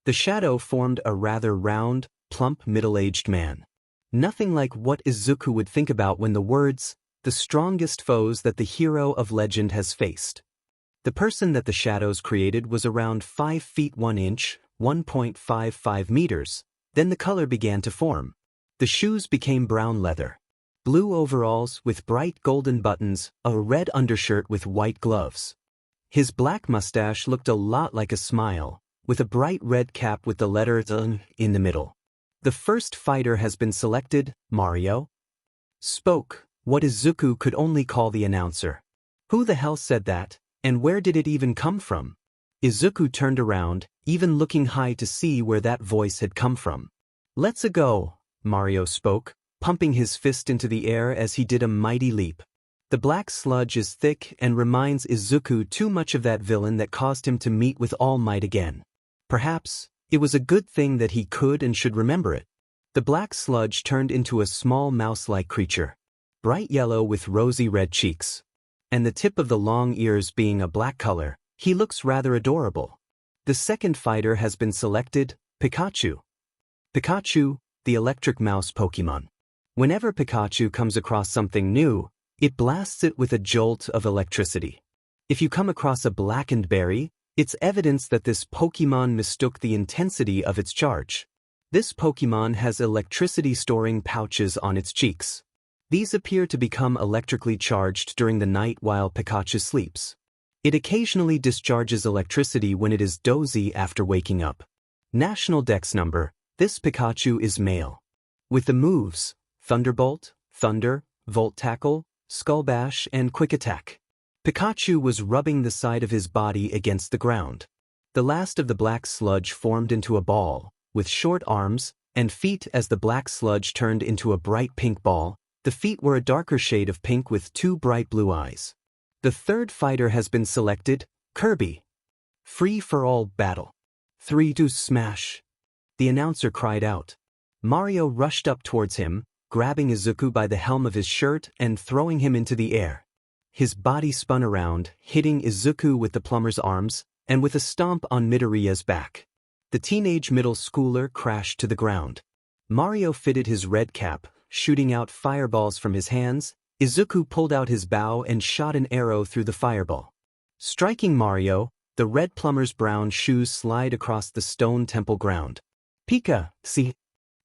The shadow formed a rather round, plump middle-aged man. Nothing like what Izuku would think about when the words, "the strongest foes that the hero of legend has faced." The person that the shadows created was around 5 feet 1 inch, 1.55 meters. Then the color began to form. The shoes became brown leather. Blue overalls with bright golden buttons, a red undershirt with white gloves. His black mustache looked a lot like a smile, with a bright red cap with the letter "N" in the middle. The first fighter has been selected, Mario. Spoke, what Izuku could only call the announcer. Who the hell said that, and where did it even come from? Izuku turned around, even looking high to see where that voice had come from. Let's go, Mario spoke, pumping his fist into the air as he did a mighty leap. The black sludge is thick and reminds Izuku too much of that villain that caused him to meet with All Might again. Perhaps, it was a good thing that he could and should remember it. The black sludge turned into a small mouse-like creature. Bright yellow with rosy red cheeks. And the tip of the long ears being a black color, he looks rather adorable. The second fighter has been selected, Pikachu. Pikachu, the electric mouse Pokemon. Whenever Pikachu comes across something new, it blasts it with a jolt of electricity. If you come across a blackened berry, it's evidence that this Pokemon mistook the intensity of its charge. This Pokemon has electricity-storing pouches on its cheeks. These appear to become electrically charged during the night while Pikachu sleeps. It occasionally discharges electricity when it is dozy after waking up. National Dex number, this Pikachu is male. With the moves, Thunderbolt, Thunder, Volt Tackle, Skull Bash, and Quick Attack. Pikachu was rubbing the side of his body against the ground. The last of the black sludge formed into a ball, with short arms and feet as the black sludge turned into a bright pink ball. The feet were a darker shade of pink with 2 bright blue eyes. The third fighter has been selected, Kirby. Free-for-all battle. 3-2 smash. The announcer cried out. Mario rushed up towards him, grabbing Izuku by the helm of his shirt and throwing him into the air. His body spun around, hitting Izuku with the plumber's arms, and with a stomp on Midoriya's back. The teenage middle schooler crashed to the ground. Mario fitted his red cap, shooting out fireballs from his hands. Izuku pulled out his bow and shot an arrow through the fireball. Striking Mario, the red plumber's brown shoes slide across the stone temple ground. Pika, see?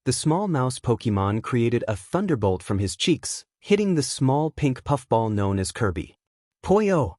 The small mouse Pokemon created a thunderbolt from his cheeks, hitting the small pink puffball known as Kirby. Poyo!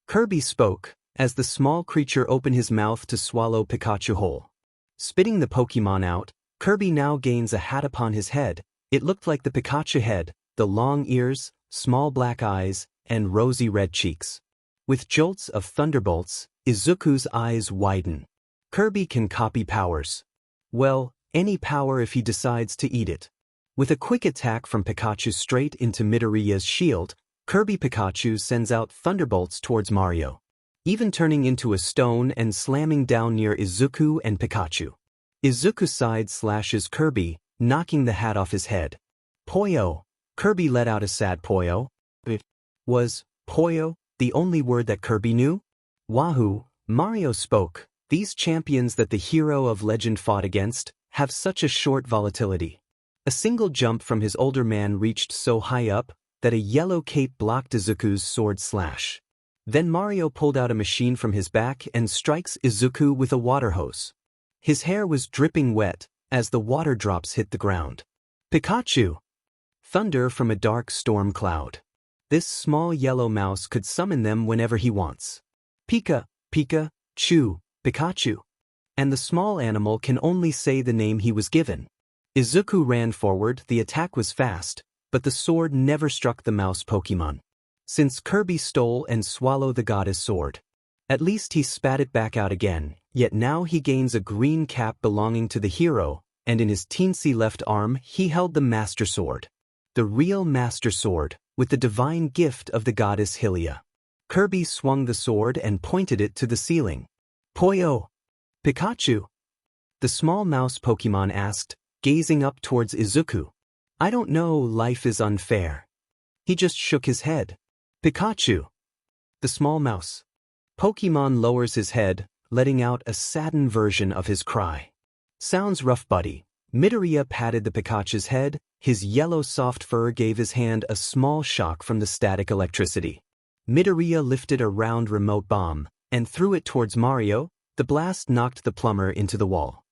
Kirby spoke, as the small creature opened his mouth to swallow Pikachu whole. Spitting the Pokemon out, Kirby now gains a hat upon his head. It looked like the Pikachu head, the long ears, small black eyes, and rosy red cheeks. With jolts of thunderbolts, Izuku's eyes widen. Kirby can copy powers. Well, any power if he decides to eat it. With a quick attack from Pikachu straight into Midoriya's shield, Kirby Pikachu sends out thunderbolts towards Mario, even turning into a stone and slamming down near Izuku and Pikachu. Izuku side slashes Kirby, knocking the hat off his head. Poyo! Kirby let out a sad poyo. Was poyo the only word that Kirby knew? Wahoo! Mario spoke. These champions that the hero of legend fought against have such a short volatility. A single jump from his older man reached so high up that a yellow cape blocked Izuku's sword slash. Then Mario pulled out a machine from his back and strikes Izuku with a water hose. His hair was dripping wet as the water drops hit the ground. Pikachu! Thunder from a dark storm cloud. This small yellow mouse could summon them whenever he wants. Pika, Pika, Chu, Pikachu. And the small animal can only say the name he was given. Izuku ran forward, the attack was fast, but the sword never struck the mouse Pokemon. Since Kirby stole and swallowed the goddess sword. At least he spat it back out again, yet now he gains a green cap belonging to the hero, and in his teensy left arm he held the Master Sword. The real Master Sword, with the divine gift of the goddess Hylia. Kirby swung the sword and pointed it to the ceiling. Poyo! Pikachu! The small mouse Pokemon asked, gazing up towards Izuku. I don't know, life is unfair. He just shook his head. Pikachu! The small mouse Pokemon lowers his head, letting out a saddened version of his cry. Sounds rough, buddy. Midoriya patted the Pikachu's head, his yellow soft fur gave his hand a small shock from the static electricity. Midoriya lifted a round remote bomb, and threw it towards Mario. The blast knocked the plumber into the wall.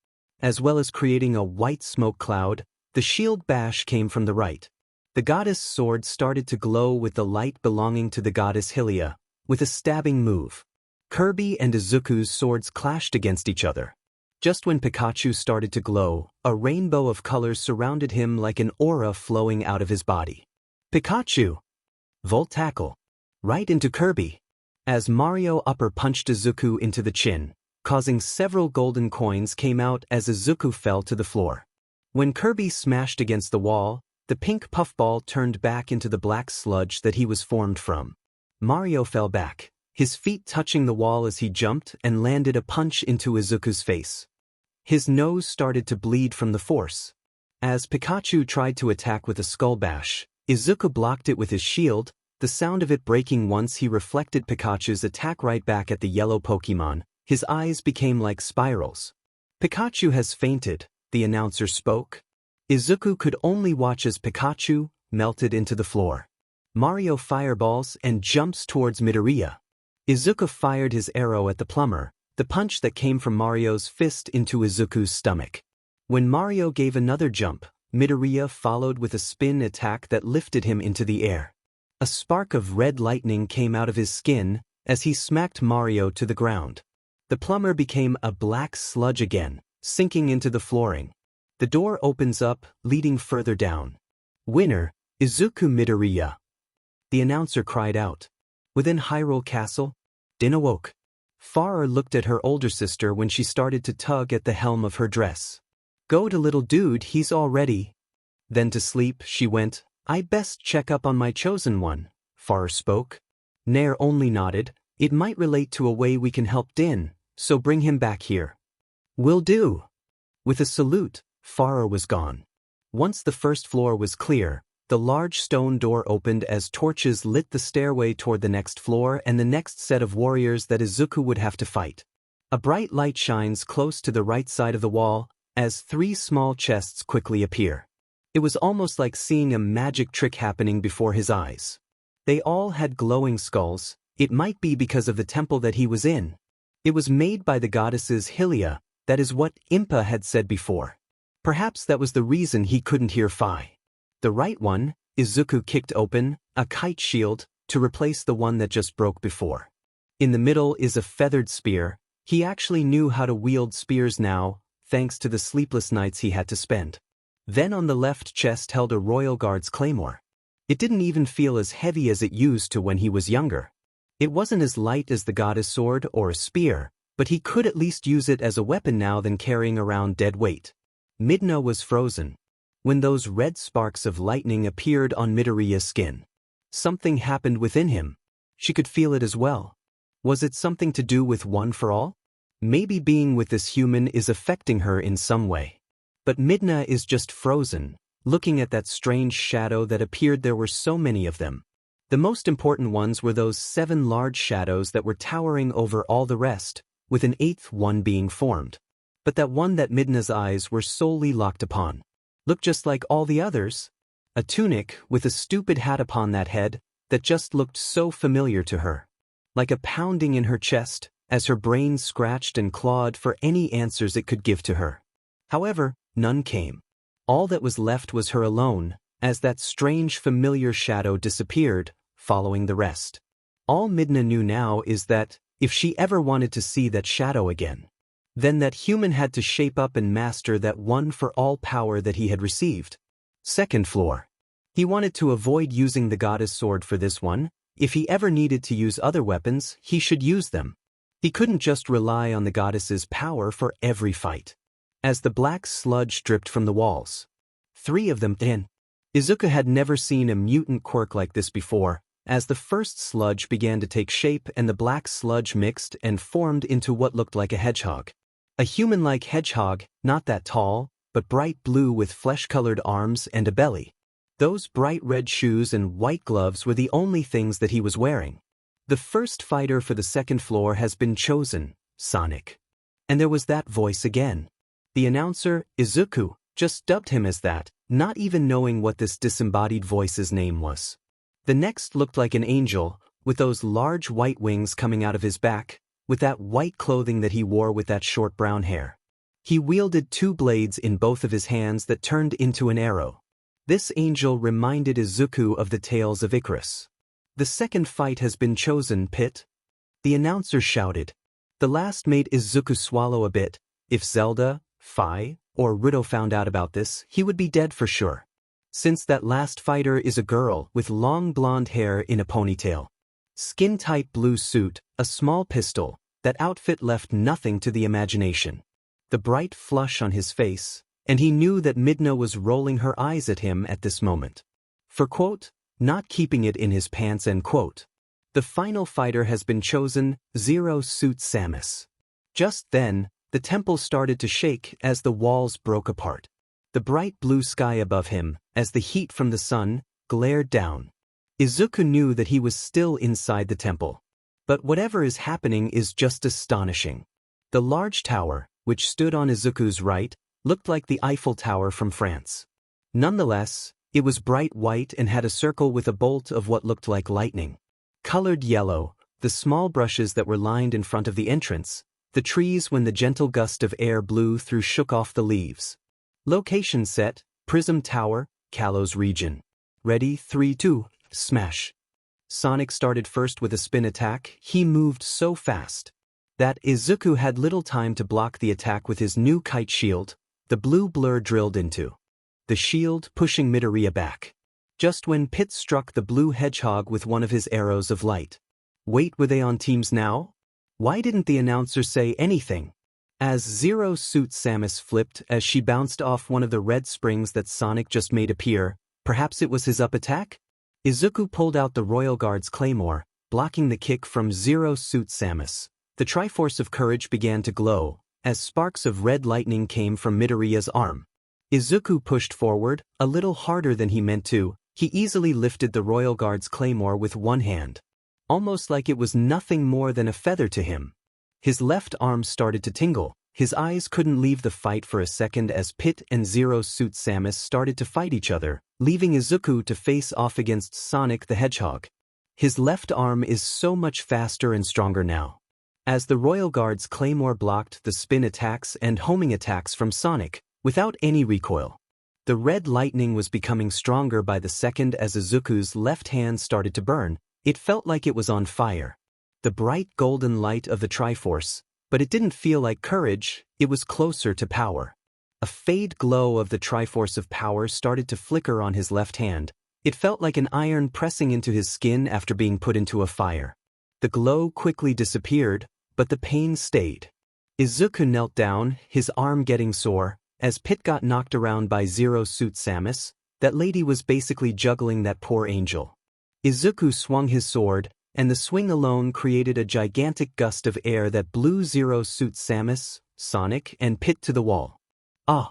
As well as creating a white smoke cloud, the shield bash came from the right. The goddess' sword started to glow with the light belonging to the goddess Hylia, with a stabbing move. Kirby and Izuku's swords clashed against each other. Just when Pikachu started to glow, a rainbow of colors surrounded him like an aura flowing out of his body. Pikachu! Volt tackle. Right into Kirby. As Mario upper punched Izuku into the chin, causing several golden coins came out as Izuku fell to the floor. When Kirby smashed against the wall, the pink puffball turned back into the black sludge that he was formed from. Mario fell back, his feet touching the wall as he jumped and landed a punch into Izuku's face. His nose started to bleed from the force. As Pikachu tried to attack with a skull bash, Izuku blocked it with his shield, the sound of it breaking once he reflected Pikachu's attack right back at the yellow Pokemon. His eyes became like spirals. Pikachu has fainted, the announcer spoke. Izuku could only watch as Pikachu melted into the floor. Mario fireballs and jumps towards Midoriya. Izuku fired his arrow at the plumber, the punch that came from Mario's fist into Izuku's stomach. When Mario gave another jump, Midoriya followed with a spin attack that lifted him into the air. A spark of red lightning came out of his skin as he smacked Mario to the ground. The plumber became a black sludge again, sinking into the flooring. The door opens up, leading further down. Winner, Izuku Midoriya. The announcer cried out. Within Hyrule Castle, Din awoke. Farah looked at her older sister when she started to tug at the helm of her dress. Go to little dude, he's all ready. Then to sleep, she went. I best check up on my chosen one, Farah spoke. Nair only nodded. It might relate to a way we can help Din, so bring him back here. Will do. With a salute, Farah was gone. Once the first floor was clear, the large stone door opened as torches lit the stairway toward the next floor and the next set of warriors that Izuku would have to fight. A bright light shines close to the right side of the wall, as 3 small chests quickly appear. It was almost like seeing a magic trick happening before his eyes. They all had glowing skulls. It might be because of the temple that he was in. It was made by the goddesses Hylia, that is what Impa had said before. Perhaps that was the reason he couldn't hear Phi. The right one, Izuku kicked open, a kite shield, to replace the one that just broke before. In the middle is a feathered spear. He actually knew how to wield spears now, thanks to the sleepless nights he had to spend. Then on the left chest held a Royal Guard's claymore. It didn't even feel as heavy as it used to when he was younger. It wasn't as light as the goddess sword or a spear, but he could at least use it as a weapon now than carrying around dead weight. Midna was frozen. When those red sparks of lightning appeared on Midoriya's skin, something happened within him. She could feel it as well. Was it something to do with One for All? Maybe being with this human is affecting her in some way. But Midna is just frozen, looking at that strange shadow that appeared. There were so many of them. The most important ones were those 7 large shadows that were towering over all the rest, with an 8th one being formed. But that one that Midna's eyes were solely locked upon looked just like all the others. A tunic with a stupid hat upon that head that just looked so familiar to her. Like a pounding in her chest, as her brain scratched and clawed for any answers it could give to her. However, none came. All that was left was her alone, as that strange familiar shadow disappeared, following the rest. All Midna knew now is that, if she ever wanted to see that shadow again, then that human had to shape up and master that one-for-all power that he had received. Second floor. He wanted to avoid using the goddess sword for this one. If he ever needed to use other weapons, he should use them. He couldn't just rely on the goddess's power for every fight. As the black sludge dripped from the walls, 3 of them in. Izuku had never seen a mutant quirk like this before. As the first sludge began to take shape and the black sludge mixed and formed into what looked like a hedgehog. A human-like hedgehog, not that tall, but bright blue with flesh-colored arms and a belly. Those bright red shoes and white gloves were the only things that he was wearing. The first fighter for the second floor has been chosen, Sonic. And there was that voice again. The announcer, Izuku, just dubbed him as that, not even knowing what this disembodied voice's name was. The next looked like an angel, with those large white wings coming out of his back, with that white clothing that he wore with that short brown hair. He wielded 2 blades in both of his hands that turned into an arrow. This angel reminded Izuku of the tales of Icarus. The second fight has been chosen, Pit. The announcer shouted. The last made Izuku swallow a bit. If Zelda, Fi, or Ruto found out about this, he would be dead for sure. Since that last fighter is a girl with long blonde hair in a ponytail. Skin-tight blue suit, a small pistol, that outfit left nothing to the imagination. The bright flush on his face, and he knew that Midna was rolling her eyes at him at this moment. For quote, not keeping it in his pants end quote. The final fighter has been chosen, Zero Suit Samus. Just then, the temple started to shake as the walls broke apart. The bright blue sky above him, as the heat from the sun, glared down. Izuku knew that he was still inside the temple. But whatever is happening is just astonishing. The large tower, which stood on Izuku's right, looked like the Eiffel Tower from France. Nonetheless, it was bright white and had a circle with a bolt of what looked like lightning. Colored yellow, the small brushes that were lined in front of the entrance, the trees when the gentle gust of air blew through shook off the leaves. Location set, Prism Tower, Kalos region. Ready, 3, 2, smash. Sonic started first with a spin attack. He moved so fast that Izuku had little time to block the attack with his new kite shield. The blue blur drilled into the shield, pushing Midoriya back. Just when Pit struck the blue hedgehog with one of his arrows of light. Wait, were they on teams now? Why didn't the announcer say anything? As Zero Suit Samus flipped as she bounced off one of the red springs that Sonic just made appear, perhaps it was his up attack? Izuku pulled out the Royal Guard's claymore, blocking the kick from Zero Suit Samus. The Triforce of Courage began to glow, as sparks of red lightning came from Midoriya's arm. Izuku pushed forward, a little harder than he meant to. He easily lifted the Royal Guard's claymore with one hand. Almost like it was nothing more than a feather to him. His left arm started to tingle. His eyes couldn't leave the fight for a second as Pit and Zero Suit Samus started to fight each other, leaving Izuku to face off against Sonic the Hedgehog. His left arm is so much faster and stronger now. As the Royal Guard's claymore blocked the spin attacks and homing attacks from Sonic, without any recoil. The red lightning was becoming stronger by the second as Izuku's left hand started to burn. It felt like it was on fire. The bright golden light of the Triforce, but it didn't feel like courage, it was closer to power. A faint glow of the Triforce of power started to flicker on his left hand. It felt like an iron pressing into his skin after being put into a fire. The glow quickly disappeared, but the pain stayed. Izuku knelt down, his arm getting sore, as Pit got knocked around by Zero Suit Samus. That lady was basically juggling that poor angel. Izuku swung his sword, and the swing alone created a gigantic gust of air that blew Zero Suit Samus, Sonic, and Pit to the wall. Ah!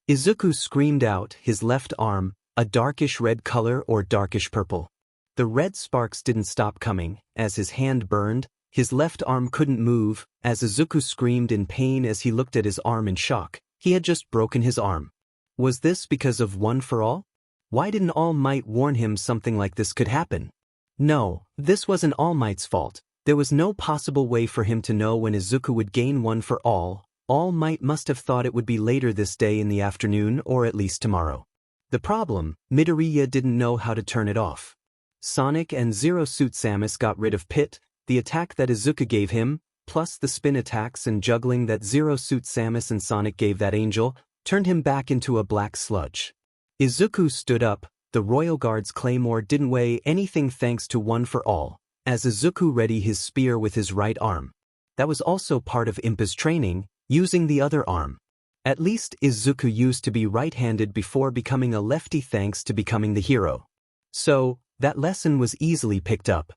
Izuku screamed out, his left arm, a darkish red color or darkish purple. The red sparks didn't stop coming, as his hand burned. His left arm couldn't move, as Izuku screamed in pain as he looked at his arm in shock. He had just broken his arm. Was this because of One for All? Why didn't All Might warn him something like this could happen? No, this wasn't All Might's fault. There was no possible way for him to know when Izuku would gain One for All. All Might must have thought it would be later this day in the afternoon or at least tomorrow. The problem, Midoriya didn't know how to turn it off. Sonic and Zero Suit Samus got rid of Pit, the attack that Izuku gave him, plus the spin attacks and juggling that Zero Suit Samus and Sonic gave that angel, turned him back into a black sludge. Izuku stood up. The Royal Guard's claymore didn't weigh anything thanks to One for All, as Izuku readied his spear with his right arm. That was also part of Impa's training, using the other arm. At least Izuku used to be right-handed before becoming a lefty thanks to becoming the hero. So, that lesson was easily picked up.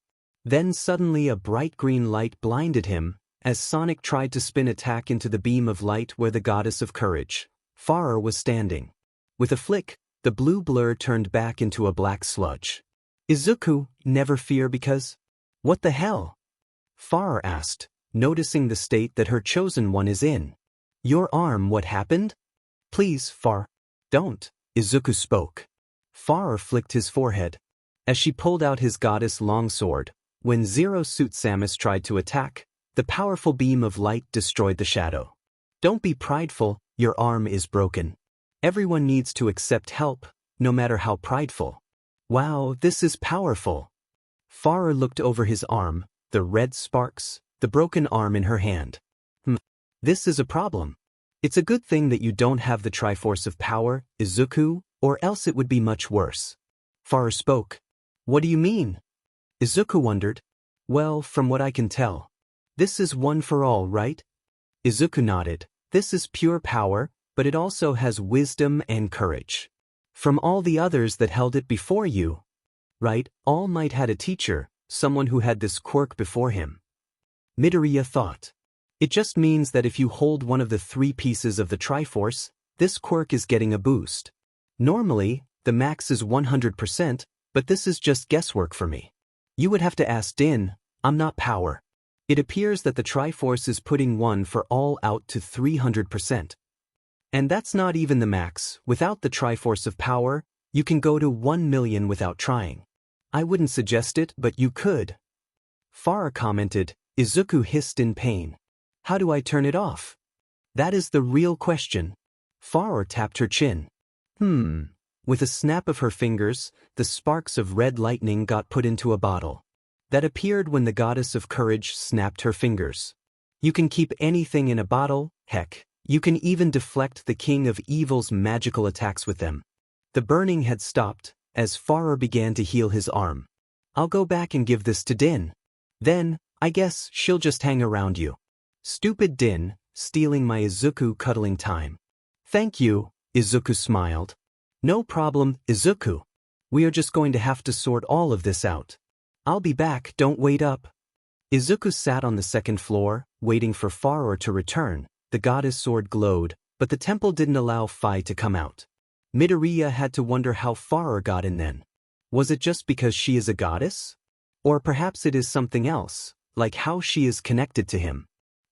Then suddenly a bright green light blinded him, as Sonic tried to spin attack into the beam of light where the Goddess of Courage, Farah, was standing. With a flick, the blue blur turned back into a black sludge. Izuku, never fear because... What the hell? Farah asked, noticing the state that her chosen one is in. Your arm, what happened? Please, Farah. Don't, Izuku spoke. Farah flicked his forehead. As she pulled out his goddess longsword, when Zero Suit Samus tried to attack, the powerful beam of light destroyed the shadow. Don't be prideful, your arm is broken. Everyone needs to accept help, no matter how prideful. Wow, this is powerful. Farah looked over his arm, the red sparks, the broken arm in her hand. This is a problem. It's a good thing that you don't have the Triforce of power, Izuku, or else it would be much worse. Farah spoke. What do you mean? Izuku wondered. Well, from what I can tell. This is One for All, right? Izuku nodded. This is pure power, but it also has wisdom and courage. From all the others that held it before you. Right, All Might had a teacher, someone who had this quirk before him. Midoriya thought. It just means that if you hold one of the 3 pieces of the Triforce, this quirk is getting a boost. Normally, the max is 100%, but this is just guesswork for me. You would have to ask Din, I'm not power. It appears that the Triforce is putting One for All out to 300%. And that's not even the max. Without the Triforce of power, you can go to 1 million without trying. I wouldn't suggest it, but you could. Farah commented. Izuku hissed in pain. How do I turn it off? That is the real question. Farah tapped her chin. With a snap of her fingers, the sparks of red lightning got put into a bottle. That appeared when the Goddess of Courage snapped her fingers. You can keep anything in a bottle, heck, you can even deflect the King of Evil's magical attacks with them. The burning had stopped, as Farah began to heal his arm. I'll go back and give this to Din. Then, I guess she'll just hang around you. Stupid Din, stealing my Izuku cuddling time. Thank you, Izuku smiled. No problem, Izuku. We are just going to have to sort all of this out. I'll be back, don't wait up. Izuku sat on the second floor, waiting for Farah to return. The goddess sword glowed, but the temple didn't allow Fi to come out. Midoriya had to wonder how Farah got in then. Was it just because she is a goddess? Or perhaps it is something else, like how she is connected to him.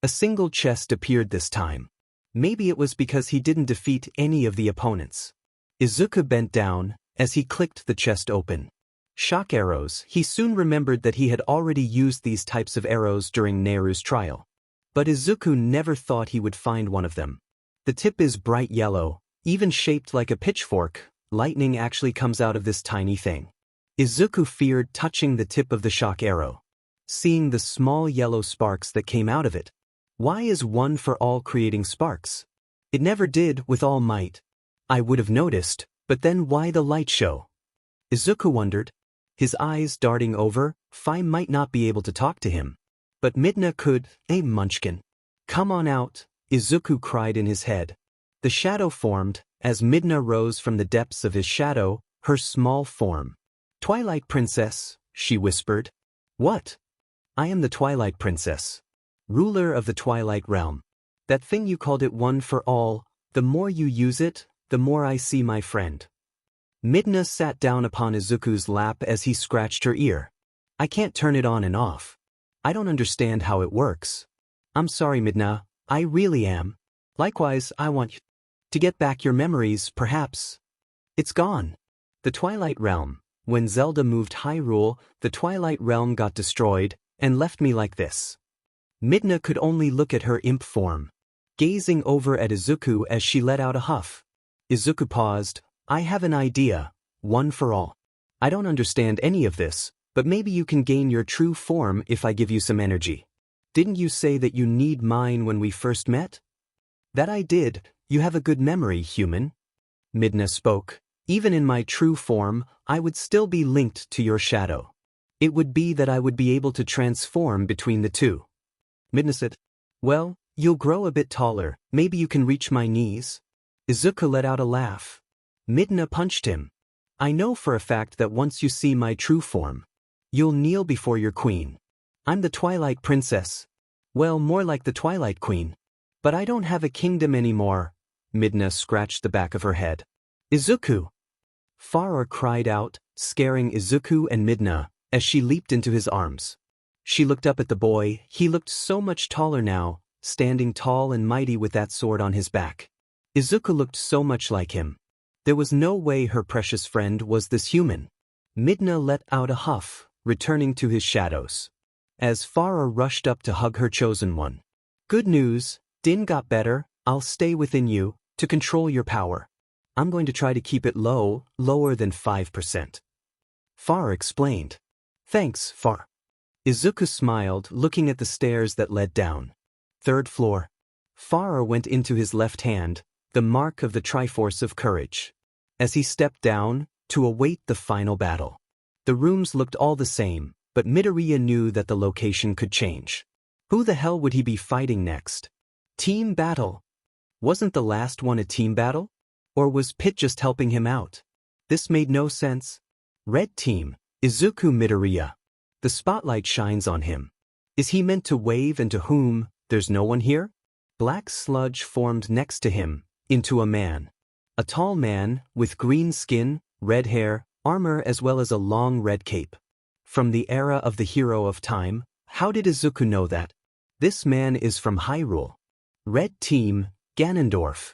A single chest appeared this time. Maybe it was because he didn't defeat any of the opponents. Izuku bent down, as he clicked the chest open. Shock arrows. He soon remembered that he had already used these types of arrows during Nehru's trial. But Izuku never thought he would find one of them. The tip is bright yellow, even shaped like a pitchfork. Lightning actually comes out of this tiny thing. Izuku feared touching the tip of the shock arrow, seeing the small yellow sparks that came out of it. Why is One for All creating sparks? It never did with All Might. I would have noticed, but then why the light show? Izuku wondered. His eyes darting over, Fi might not be able to talk to him. But Midna could, Munchkin. Come on out, Izuku cried in his head. The shadow formed, as Midna rose from the depths of his shadow, her small form. Twilight Princess, she whispered. What? I am the Twilight Princess. Ruler of the Twilight Realm. That thing you called it One for All, the more you use it, the more I see my friend. Midna sat down upon Izuku's lap as he scratched her ear. I can't turn it on and off. I don't understand how it works. I'm sorry, Midna, I really am. Likewise, I want you to get back your memories, perhaps. It's gone. The Twilight Realm. When Zelda moved Hyrule, the Twilight Realm got destroyed, and left me like this. Midna could only look at her imp form, gazing over at Izuku as she let out a huff. Izuku paused. I have an idea, One for All. I don't understand any of this, but maybe you can gain your true form if I give you some energy. Didn't you say that you need mine when we first met? That I did. You have a good memory, human. Midna spoke. Even in my true form, I would still be linked to your shadow. It would be that I would be able to transform between the two. Midna said, well, you'll grow a bit taller, maybe you can reach my knees. Izuku let out a laugh. Midna punched him. I know for a fact that once you see my true form, you'll kneel before your queen. I'm the Twilight Princess. Well, more like the Twilight Queen. But I don't have a kingdom anymore. Midna scratched the back of her head. Izuku! Farah cried out, scaring Izuku and Midna, as she leaped into his arms. She looked up at the boy. He looked so much taller now, standing tall and mighty with that sword on his back. Izuku looked so much like him. There was no way her precious friend was this human. Midna let out a huff, returning to his shadows. As Farah rushed up to hug her chosen one. Good news, Din got better. I'll stay within you, to control your power. I'm going to try to keep it low, lower than 5%. Farah explained. Thanks, Farah. Izuku smiled, looking at the stairs that led down. 3rd floor. Farah went into his left hand, the mark of the Triforce of Courage. As he stepped down, to await the final battle. The rooms looked all the same, but Midoriya knew that the location could change. Who the hell would he be fighting next? Team battle. Wasn't the last one a team battle? Or was Pit just helping him out? This made no sense. Red team, Izuku Midoriya. The spotlight shines on him. Is he meant to wave and to whom? There's no one here? Black sludge formed next to him, into a man. A tall man, with green skin, red hair, armor as well as a long red cape. From the era of the hero of time, how did Izuku know that? This man is from Hyrule. Red team, Ganondorf.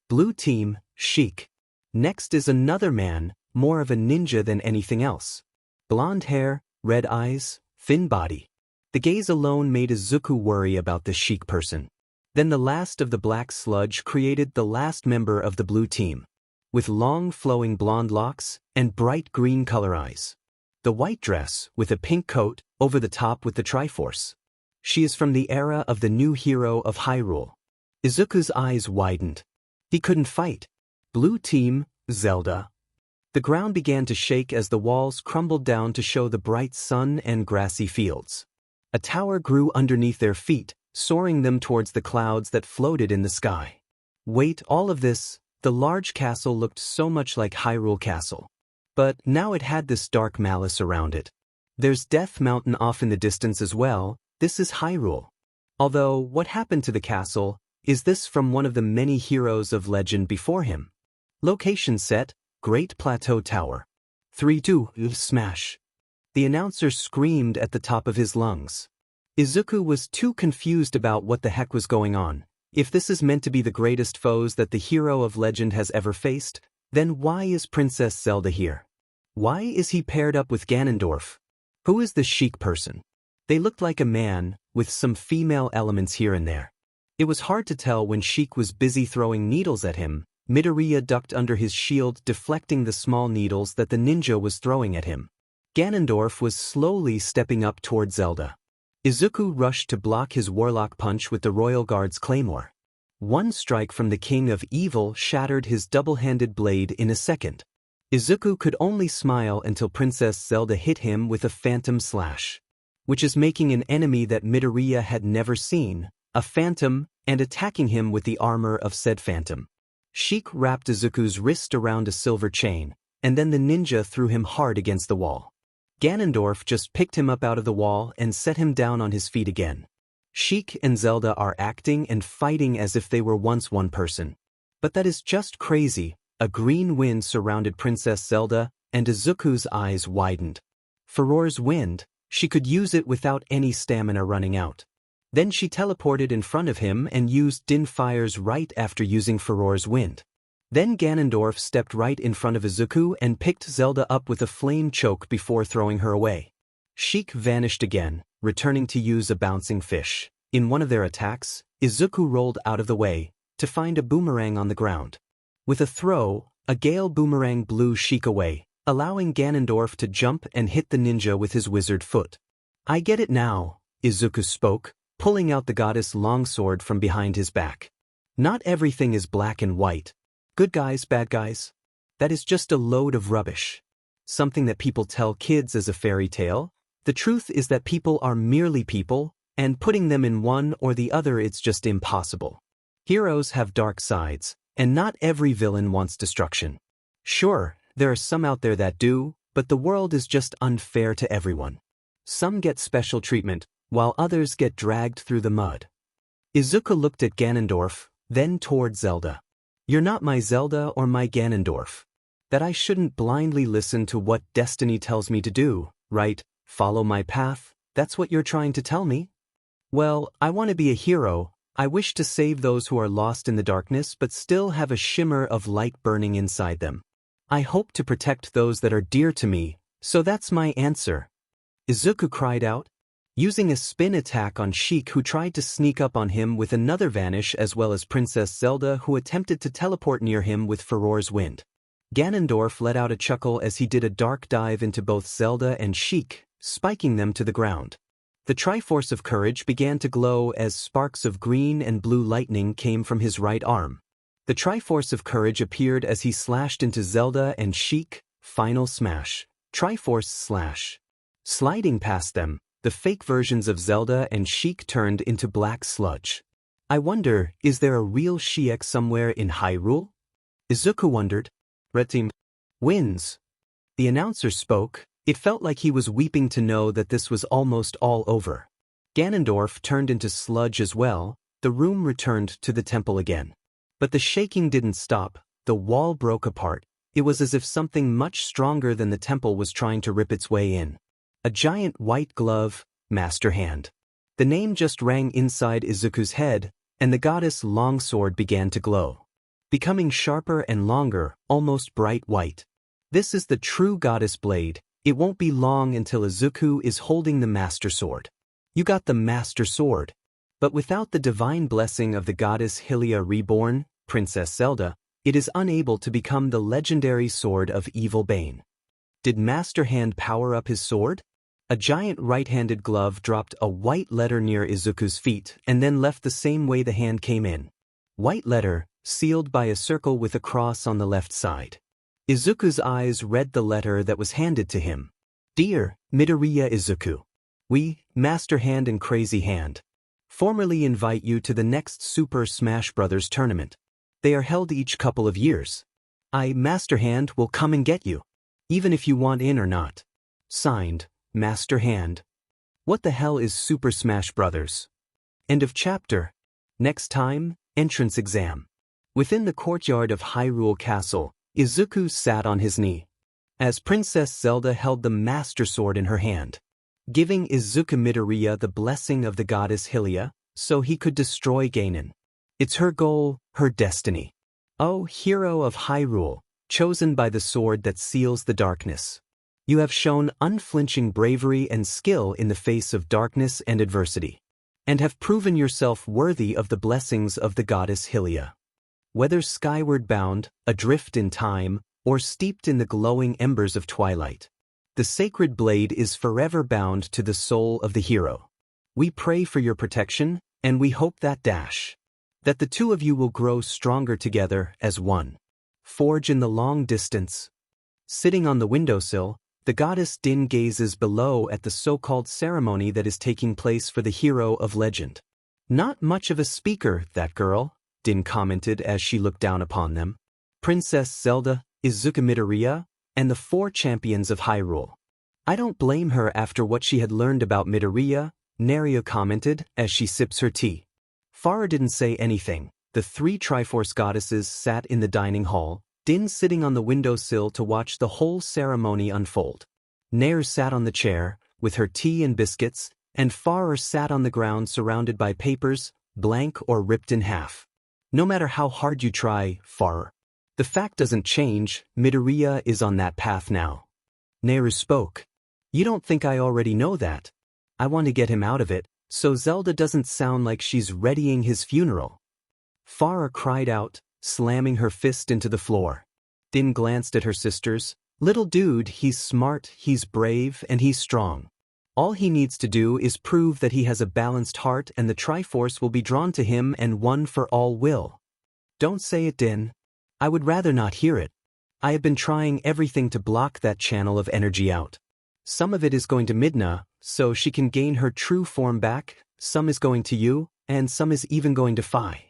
Blue team, Sheik. Next is another man, more of a ninja than anything else. Blonde hair, red eyes, thin body. The gaze alone made Izuku worry about the Sheik person. Then the last of the black sludge created the last member of the blue team. With long flowing blonde locks and bright green color eyes. The white dress, with a pink coat, over the top with the Triforce. She is from the era of the new hero of Hyrule. Izuku's eyes widened. He couldn't fight. Blue team, Zelda. The ground began to shake as the walls crumbled down to show the bright sun and grassy fields. A tower grew underneath their feet, soaring them towards the clouds that floated in the sky. Wait, all of this, the large castle looked so much like Hyrule Castle. But now it had this dark malice around it. There's Death Mountain off in the distance as well. This is Hyrule. Although, what happened to the castle? Is this from one of the many heroes of legend before him? Location set, Great Plateau Tower. 3-2, smash. The announcer screamed at the top of his lungs. Izuku was too confused about what the heck was going on. If this is meant to be the greatest foes that the hero of legend has ever faced, then why is Princess Zelda here? Why is he paired up with Ganondorf? Who is the Sheik person? They looked like a man, with some female elements here and there. It was hard to tell when Sheik was busy throwing needles at him. Midoriya ducked under his shield, deflecting the small needles that the ninja was throwing at him. Ganondorf was slowly stepping up toward Zelda. Izuku rushed to block his warlock punch with the Royal Guard's claymore. One strike from the King of Evil shattered his double-handed blade in a second. Izuku could only smile until Princess Zelda hit him with a phantom slash, which is making an enemy that Midoriya had never seen, a phantom, and attacking him with the armor of said phantom. Sheik wrapped Izuku's wrist around a silver chain, and then the ninja threw him hard against the wall. Ganondorf just picked him up out of the wall and set him down on his feet again. Sheik and Zelda are acting and fighting as if they were once one person. But that is just crazy. A green wind surrounded Princess Zelda, and Izuku's eyes widened. Furore's wind, she could use it without any stamina running out. Then she teleported in front of him and used Din Fires right after using Furore's wind. Then Ganondorf stepped right in front of Izuku and picked Zelda up with a flame choke before throwing her away. Sheik vanished again, returning to use a bouncing fish. In one of their attacks, Izuku rolled out of the way, to find a boomerang on the ground. With a throw, a gale boomerang blew Sheik away, allowing Ganondorf to jump and hit the ninja with his wizard foot. I get it now, Izuku spoke, pulling out the goddess longsword from behind his back. Not everything is black and white. Good guys, bad guys. That is just a load of rubbish. Something that people tell kids as a fairy tale. The truth is that people are merely people, and putting them in one or the other it's just impossible. Heroes have dark sides, and not every villain wants destruction. Sure, there are some out there that do, but the world is just unfair to everyone. Some get special treatment, while others get dragged through the mud. Izuku looked at Ganondorf, then toward Zelda. You're not my Zelda or my Ganondorf. That I shouldn't blindly listen to what destiny tells me to do, right? Follow my path, that's what you're trying to tell me? Well, I want to be a hero. I wish to save those who are lost in the darkness but still have a shimmer of light burning inside them. I hope to protect those that are dear to me, so that's my answer. Izuku cried out, using a spin attack on Sheik, who tried to sneak up on him with another vanish, as well as Princess Zelda, who attempted to teleport near him with Furore's wind. Ganondorf let out a chuckle as he did a dark dive into both Zelda and Sheik, spiking them to the ground. The Triforce of Courage began to glow as sparks of green and blue lightning came from his right arm. The Triforce of Courage appeared as he slashed into Zelda and Sheik. Final smash. Triforce slash. Sliding past them, the fake versions of Zelda and Sheik turned into black sludge. I wonder, is there a real Sheik somewhere in Hyrule? Izuku wondered. Red Team wins. The announcer spoke. It felt like he was weeping to know that this was almost all over. Ganondorf turned into sludge as well. The room returned to the temple again. But the shaking didn't stop. The wall broke apart. It was as if something much stronger than the temple was trying to rip its way in. A giant white glove, Master Hand. The name just rang inside Izuku's head, and the goddess longsword began to glow, becoming sharper and longer, almost bright white. This is the true goddess blade. It won't be long until Izuku is holding the Master Sword. You got the Master Sword. But without the divine blessing of the goddess Hylia reborn, Princess Zelda, it is unable to become the legendary Sword of Evil Bane. Did Master Hand power up his sword? A giant right-handed glove dropped a white letter near Izuku's feet and then left the same way the hand came in. White letter, sealed by a circle with a cross on the left side. Izuku's eyes read the letter that was handed to him. Dear Midoriya Izuku, we, Master Hand and Crazy Hand, formally invite you to the next Super Smash Bros. Tournament. They are held each couple of years. I, Master Hand, will come and get you, even if you want in or not. Signed, Master Hand. What the hell is Super Smash Bros.? End of chapter. Next time, entrance exam. Within the courtyard of Hyrule Castle, Izuku sat on his knee, as Princess Zelda held the Master Sword in her hand, giving Izuku Midoriya the blessing of the goddess Hylia, so he could destroy Ganon. It's her goal, her destiny. O hero of Hyrule, chosen by the sword that seals the darkness. You have shown unflinching bravery and skill in the face of darkness and adversity, and have proven yourself worthy of the blessings of the goddess Hylia. Whether skyward bound, adrift in time, or steeped in the glowing embers of twilight, the sacred blade is forever bound to the soul of the hero. We pray for your protection, and we hope that the two of you will grow stronger together as one. Forge in the long distance. Sitting on the windowsill, the goddess Din gazes below at the so-called ceremony that is taking place for the hero of legend. Not much of a speaker, that girl, Din commented as she looked down upon them. Princess Zelda, Izuku Midoriya, and the 4 champions of Hyrule. I don't blame her after what she had learned about Midoriya, Naria commented as she sips her tea. Farah didn't say anything. The 3 Triforce goddesses sat in the dining hall, Din sitting on the windowsill to watch the whole ceremony unfold. Nair sat on the chair, with her tea and biscuits, and Farah sat on the ground surrounded by papers, blank or ripped in half. No matter how hard you try, Farah, the fact doesn't change. Midoriya is on that path now. Nair spoke. You don't think I already know that? I want to get him out of it, so Zelda doesn't sound like she's readying his funeral. Farah cried out, slamming her fist into the floor. Din glanced at her sisters, Little dude, he's smart, he's brave, and he's strong. All he needs to do is prove that he has a balanced heart and the Triforce will be drawn to him and one for all will. Don't say it, Din. I would rather not hear it. I have been trying everything to block that channel of energy out. Some of it is going to Midna, so she can gain her true form back, some is going to you, and some is even going to Fi,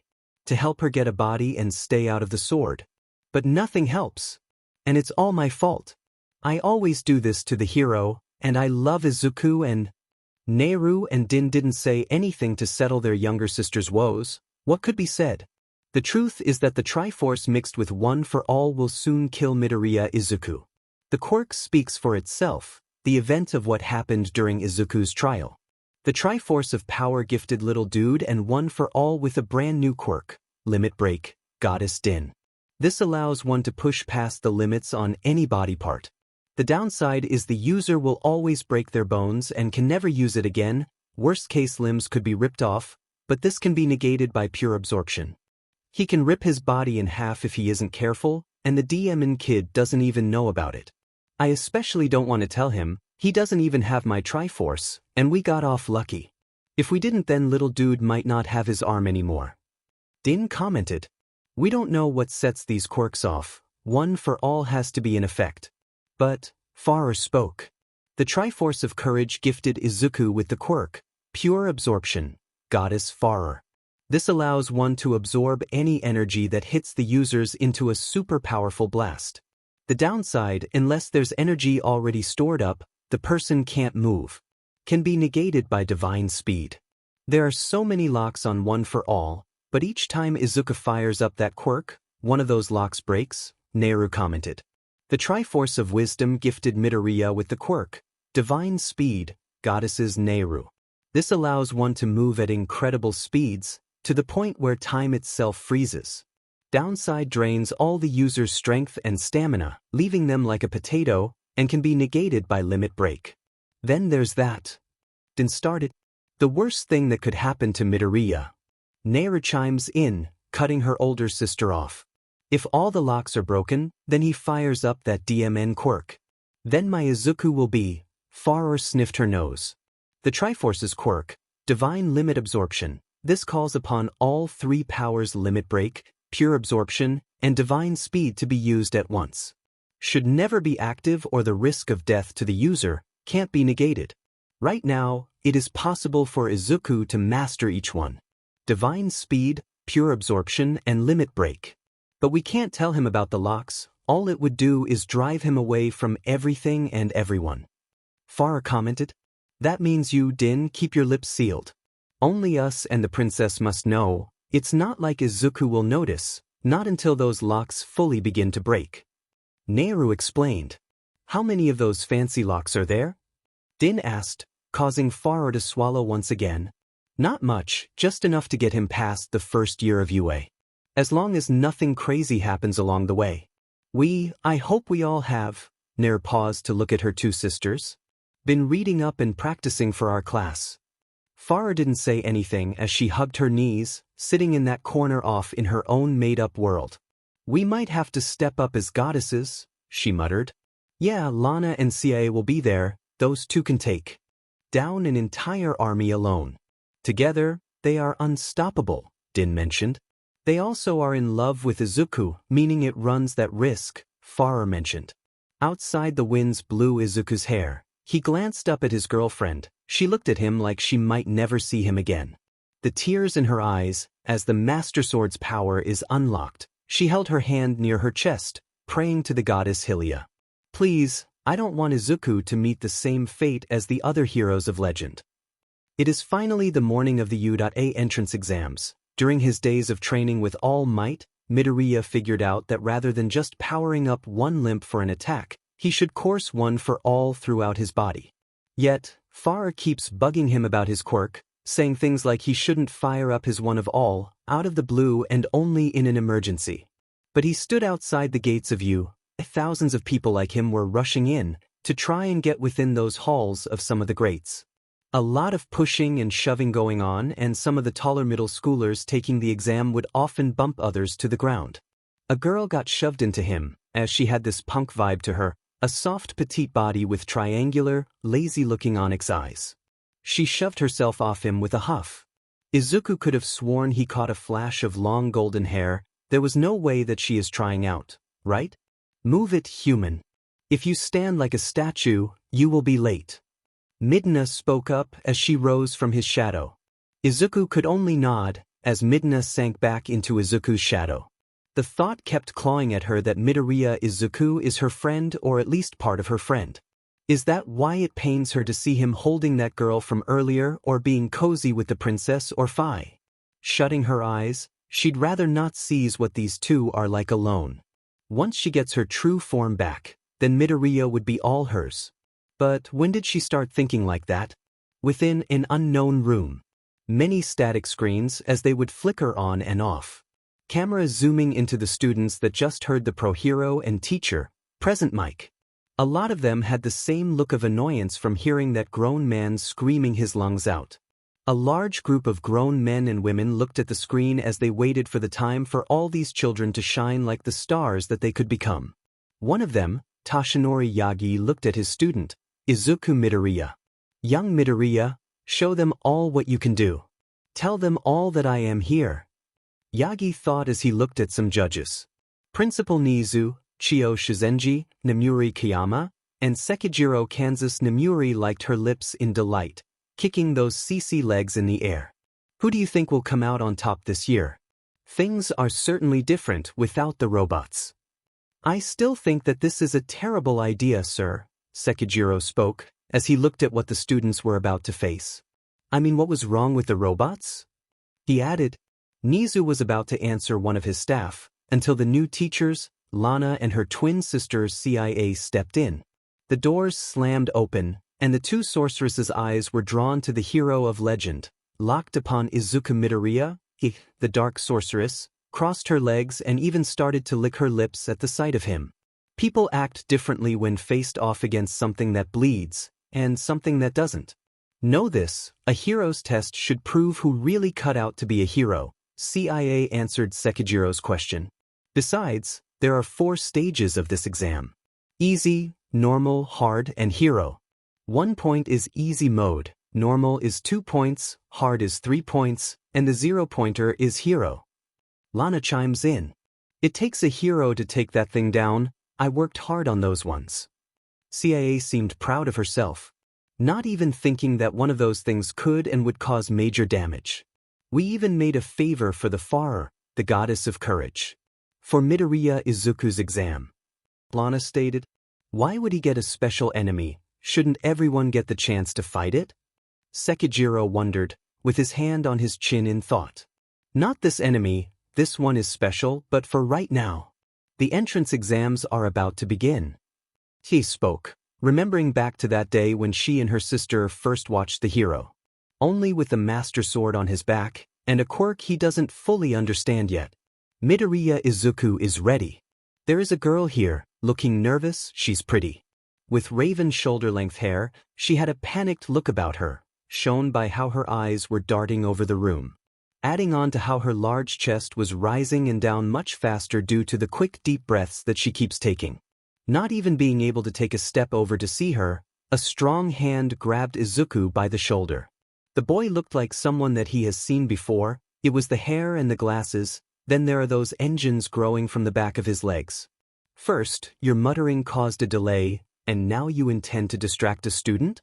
to help her get a body and stay out of the sword. But nothing helps. And it's all my fault. I always do this to the hero, and I love Izuku and Nehru and Din didn't say anything to settle their younger sister's woes. What could be said? The truth is that the Triforce mixed with One for All will soon kill Midoriya Izuku. The quirk speaks for itself, the event of what happened during Izuku's trial. The Triforce of Power gifted little dude and One for All with a brand new quirk, Limit Break, Goddess Din. This allows one to push past the limits on any body part. The downside is the user will always break their bones and can never use it again. Worst case, limbs could be ripped off, but this can be negated by pure absorption. He can rip his body in half if he isn't careful, and the DMN kid doesn't even know about it. I especially don't want to tell him, he doesn't even have my Triforce, and we got off lucky. If we didn't, then little dude might not have his arm anymore. Din commented. We don't know what sets these quirks off, One for All has to be in effect. But, Farah spoke. The Triforce of Courage gifted Izuku with the quirk, Pure Absorption, Goddess Farah. This allows one to absorb any energy that hits the users into a super powerful blast. The downside, unless there's energy already stored up, the person can't move. Can be negated by divine speed. There are so many locks on One for All, but each time Izuku fires up that quirk, one of those locks breaks, Nehru commented. The Triforce of Wisdom gifted Midoriya with the quirk, Divine Speed, Goddesses Nehru. This allows one to move at incredible speeds, to the point where time itself freezes. Downside, drains all the user's strength and stamina, leaving them like a potato, and can be negated by Limit Break. Then there's that. Din started. The worst thing that could happen to Midoriya. Nehru chimes in, cutting her older sister off. If all the locks are broken, then he fires up that DMN quirk. Then my Izuku will be, Farah sniffed her nose. The Triforce's quirk, Divine Limit Absorption. This calls upon all three powers: Limit Break, Pure Absorption, and Divine Speed to be used at once. Should never be active, or the risk of death to the user can't be negated. Right now, it is possible for Izuku to master each one. Divine Speed, Pure Absorption, and Limit Break. But we can't tell him about the locks, all it would do is drive him away from everything and everyone. Farah commented. That means you, Din, keep your lips sealed. Only us and the princess must know. It's not like Izuku will notice, not until those locks fully begin to break. Nehru explained. How many of those fancy locks are there? Din asked, causing Farah to swallow once again. Not much, just enough to get him past the first year of UA. As long as nothing crazy happens along the way. I hope we all have, Nehru paused to look at her two sisters. Been reading up and practicing for our class. Farah didn't say anything as she hugged her knees, sitting in that corner off in her own made-up world. We might have to step up as goddesses, she muttered. Yeah, Lana and CIA will be there, those two can take down an entire army alone. Together, they are unstoppable, Din mentioned. They also are in love with Izuku, meaning it runs that risk, Farah mentioned. Outside, the winds blew Izuku's hair. He glanced up at his girlfriend. She looked at him like she might never see him again. The tears in her eyes, as the Master Sword's power is unlocked, she held her hand near her chest, praying to the goddess Hylia. Please, I don't want Izuku to meet the same fate as the other heroes of legend. It is finally the morning of the U.A entrance exams. During his days of training with All Might, Midoriya figured out that rather than just powering up one limb for an attack, he should course One for All throughout his body. Yet, Farah keeps bugging him about his quirk, saying things like he shouldn't fire up his One of All, out of the blue and only in an emergency. But he stood outside the gates of U. Thousands of people like him were rushing in, to try and get within those halls of some of the greats. A lot of pushing and shoving going on, and some of the taller middle schoolers taking the exam would often bump others to the ground. A girl got shoved into him, as she had this punk vibe to her, a soft petite body with triangular, lazy-looking onyx eyes. She shoved herself off him with a huff. Izuku could have sworn he caught a flash of long golden hair. There was no way that she is trying out, right? Move it, human. If you stand like a statue, you will be late. Midna spoke up as she rose from his shadow. Izuku could only nod, as Midna sank back into Izuku's shadow. The thought kept clawing at her that Midoriya Izuku is her friend or at least part of her friend. Is that why it pains her to see him holding that girl from earlier or being cozy with the princess or Fi? Shutting her eyes, she'd rather not seize what these two are like alone. Once she gets her true form back, then Midoriya would be all hers. But when did she start thinking like that? Within an unknown room. Many static screens as they would flicker on and off. Cameras zooming into the students that just heard the pro hero and teacher, present mic. A lot of them had the same look of annoyance from hearing that grown man screaming his lungs out. A large group of grown men and women looked at the screen as they waited for the time for all these children to shine like the stars that they could become. One of them, Toshinori Yagi, looked at his student, Izuku Midoriya. Young Midoriya, show them all what you can do. Tell them all that I am here. Yagi thought as he looked at some judges. Principal Nizu, Chio Shizenji, Namuri Kiyama, and Sekijiro Kansas Namuri liked her lips in delight, kicking those CC legs in the air. Who do you think will come out on top this year? Things are certainly different without the robots. I still think that this is a terrible idea, sir, Sekijiro spoke, as he looked at what the students were about to face. I mean, what was wrong with the robots? He added. Nizu was about to answer one of his staff, until the new teachers, Lana and her twin sisters CIA, stepped in. The doors slammed open, and the two sorceresses' eyes were drawn to the hero of legend, locked upon Izuku Midoriya. The dark sorceress crossed her legs and even started to lick her lips at the sight of him. People act differently when faced off against something that bleeds, and something that doesn't. Know this, a hero's test should prove who really cut out to be a hero, CIA answered Sekijiro's question. Besides, there are 4 stages of this exam. Easy, normal, hard, and hero. 1 point is easy mode, normal is 2 points, hard is 3 points, and the 0-pointer is hero. Lana chimes in. It takes a hero to take that thing down. I worked hard on those ones. CIA seemed proud of herself, not even thinking that one of those things could and would cause major damage. We even made a favor for the Farer, the goddess of courage. For Midoriya Izuku's exam. Lana stated, why would he get a special enemy? Shouldn't everyone get the chance to fight it? Sekijiro wondered, with his hand on his chin in thought. Not this enemy, this one is special, but for right now. The entrance exams are about to begin. He spoke, remembering back to that day when she and her sister first watched the hero. Only with the master sword on his back, and a quirk he doesn't fully understand yet. Midoriya Izuku is ready. There is a girl here, looking nervous. She's pretty. With raven shoulder-length hair, she had a panicked look about her, shown by how her eyes were darting over the room. Adding on to how her large chest was rising and down much faster due to the quick deep breaths that she keeps taking. Not even being able to take a step over to see her, a strong hand grabbed Izuku by the shoulder. The boy looked like someone that he has seen before. It was the hair and the glasses. Then there are those engines growing from the back of his legs. First, your muttering caused a delay, and now you intend to distract a student?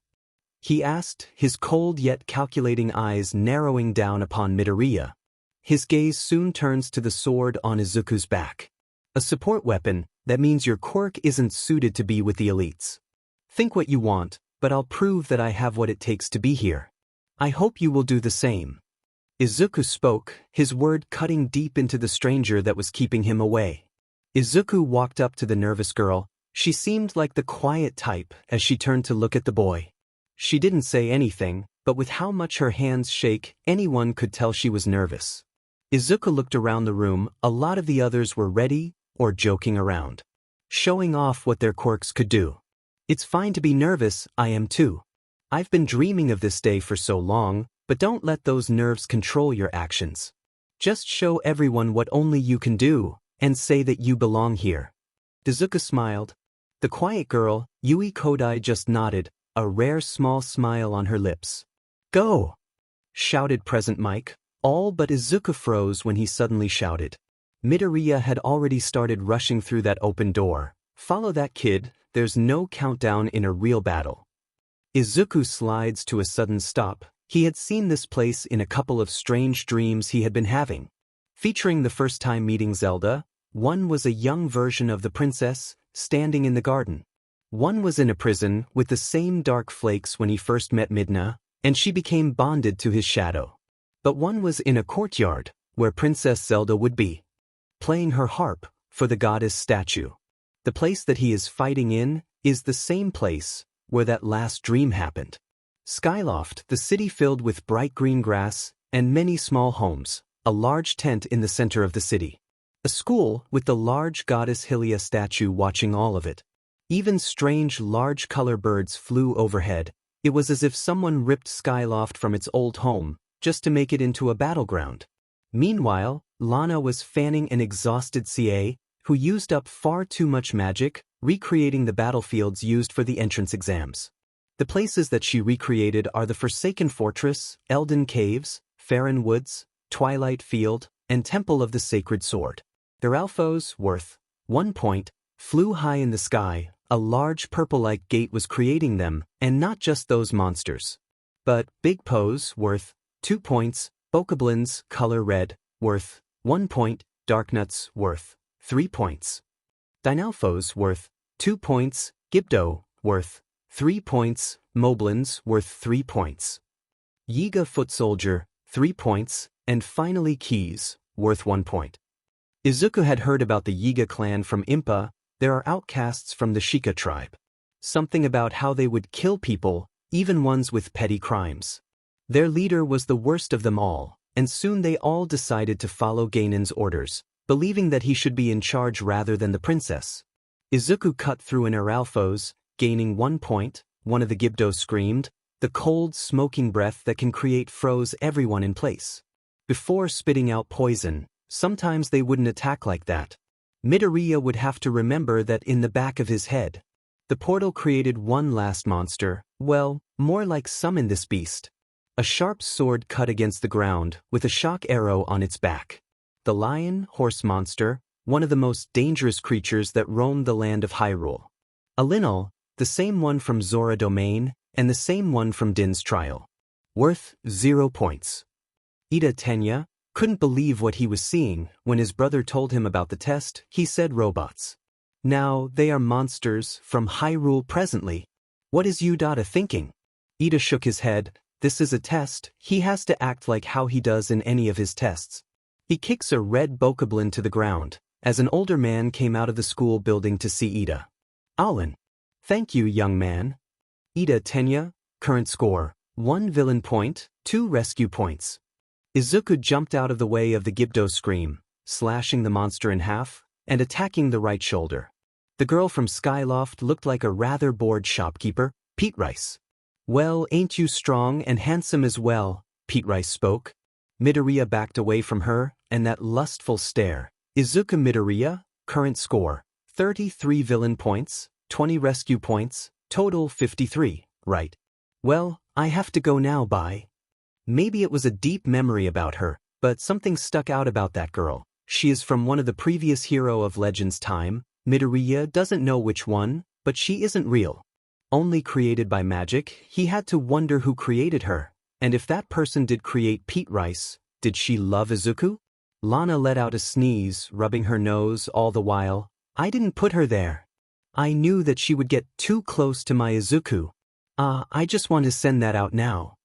He asked, his cold yet calculating eyes narrowing down upon Midoriya. His gaze soon turns to the sword on Izuku's back. A support weapon, that means your quirk isn't suited to be with the elites. Think what you want, but I'll prove that I have what it takes to be here. I hope you will do the same. Izuku spoke, his word cutting deep into the stranger that was keeping him away. Izuku walked up to the nervous girl. She seemed like the quiet type as she turned to look at the boy. She didn't say anything, but with how much her hands shake, anyone could tell she was nervous. Izuku looked around the room. A lot of the others were ready, or joking around. Showing off what their quirks could do. It's fine to be nervous, I am too. I've been dreaming of this day for so long, but don't let those nerves control your actions. Just show everyone what only you can do, and say that you belong here. Izuku smiled. The quiet girl, Yui Kodai, just nodded, a rare small smile on her lips. "Go!" shouted Present Mike. All but Izuku froze when he suddenly shouted. Midoriya had already started rushing through that open door. "Follow that kid, there's no countdown in a real battle." Izuku slides to a sudden stop. He had seen this place in a couple of strange dreams he had been having. Featuring the first time meeting Zelda, one was a young version of the princess, standing in the garden. One was in a prison with the same dark flakes when he first met Midna, and she became bonded to his shadow. But one was in a courtyard, where Princess Zelda would be, playing her harp for the goddess statue. The place that he is fighting in is the same place where that last dream happened. Skyloft, the city filled with bright green grass and many small homes, a large tent in the center of the city. A school with the large goddess Hylia statue watching all of it. Even strange large color birds flew overhead. It was as if someone ripped Skyloft from its old home just to make it into a battleground. Meanwhile, Lana was fanning an exhausted CA who used up far too much magic, recreating the battlefields used for the entrance exams. The places that she recreated are the Forsaken Fortress, Elden Caves, Farron Woods, Twilight Field, and Temple of the Sacred Sword. Their Alphos, worth 1 point, flew high in the sky. A large purple-like gate was creating them, and not just those monsters. But Big Pose, worth 2 points, Bokoblins, color red, worth 1 point, Darknuts, worth 3 points. Dynalphos, worth 2 points, Gibdo, worth 3 points, Moblins, worth 3 points. Yiga Foot Soldier, 3 points, and finally Keys, worth 1 point. Izuku had heard about the Yiga clan from Impa. There are outcasts from the Shika tribe. Something about how they would kill people, even ones with petty crimes. Their leader was the worst of them all, and soon they all decided to follow Ganon's orders, believing that he should be in charge rather than the princess. Izuku cut through an Aralphos, gaining 1 point. One of the Gibdos screamed, "The cold, smoking breath that can create froze everyone in place." Before spitting out poison, sometimes they wouldn't attack like that. Midoriya would have to remember that in the back of his head. The portal created one last monster, well, more like summon this beast. A sharp sword cut against the ground, with a shock arrow on its back. The lion, horse monster, one of the most dangerous creatures that roamed the land of Hyrule. A Linal, the same one from Zora Domain, and the same one from Din's trial. Worth 0 points. Ida Tenya couldn't believe what he was seeing. When his brother told him about the test, he said robots. Now they are monsters from Hyrule presently. What is Udata thinking? Ida shook his head. This is a test. He has to act like how he does in any of his tests. He kicks a red Bokoblin to the ground, as an older man came out of the school building to see Ida. Alan. Thank you, young man. Ida Tenya, current score, 1 villain point, 2 rescue points. Izuku jumped out of the way of the Gibdo scream, slashing the monster in half, and attacking the right shoulder. The girl from Skyloft looked like a rather bored shopkeeper, Pete Rice. Well, ain't you strong and handsome as well, Pete Rice spoke. Midoriya backed away from her, and that lustful stare. Izuku Midoriya, current score, 33 villain points, 20 rescue points, total 53, right. Well, I have to go now, bye. Maybe it was a deep memory about her, but something stuck out about that girl. She is from one of the previous Hero of Legends time. Midoriya doesn't know which one, but she isn't real. Only created by magic. He had to wonder who created her, and if that person did create Pete Rice, did she love Izuku? Lana let out a sneeze, rubbing her nose all the while. I didn't put her there. I knew that she would get too close to my Izuku. I just want to send that out now.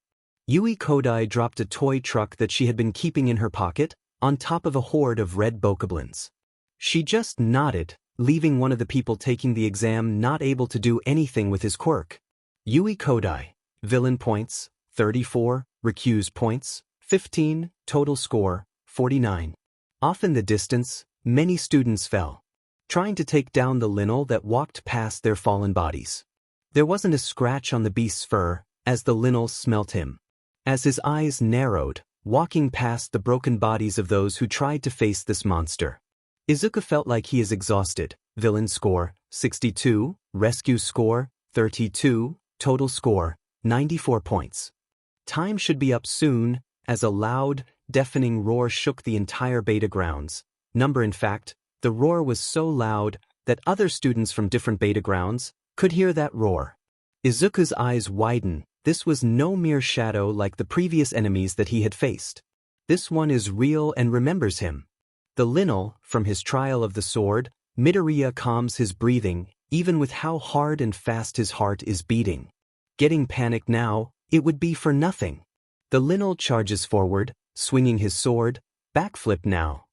Yui Kodai dropped a toy truck that she had been keeping in her pocket, on top of a horde of red Bokoblins. She just nodded, leaving one of the people taking the exam not able to do anything with his quirk. Yui Kodai, villain points, 34, recuse points, 15, total score, 49. Off in the distance, many students fell, trying to take down the Linal that walked past their fallen bodies. There wasn't a scratch on the beast's fur, as the Linal smelt him. As his eyes narrowed, walking past the broken bodies of those who tried to face this monster. Izuku felt like he is exhausted. Villain score, 62, rescue score, 32, total score, 94 points. Time should be up soon, as a loud, deafening roar shook the entire beta grounds. In fact, the roar was so loud that other students from different beta grounds could hear that roar. Izuku's eyes widened. This was no mere shadow like the previous enemies that he had faced. This one is real and remembers him. The Linnell, from his trial of the sword, Midoriya calms his breathing, even with how hard and fast his heart is beating. Getting panicked now, it would be for nothing. The Linnell charges forward, swinging his sword, backflip now.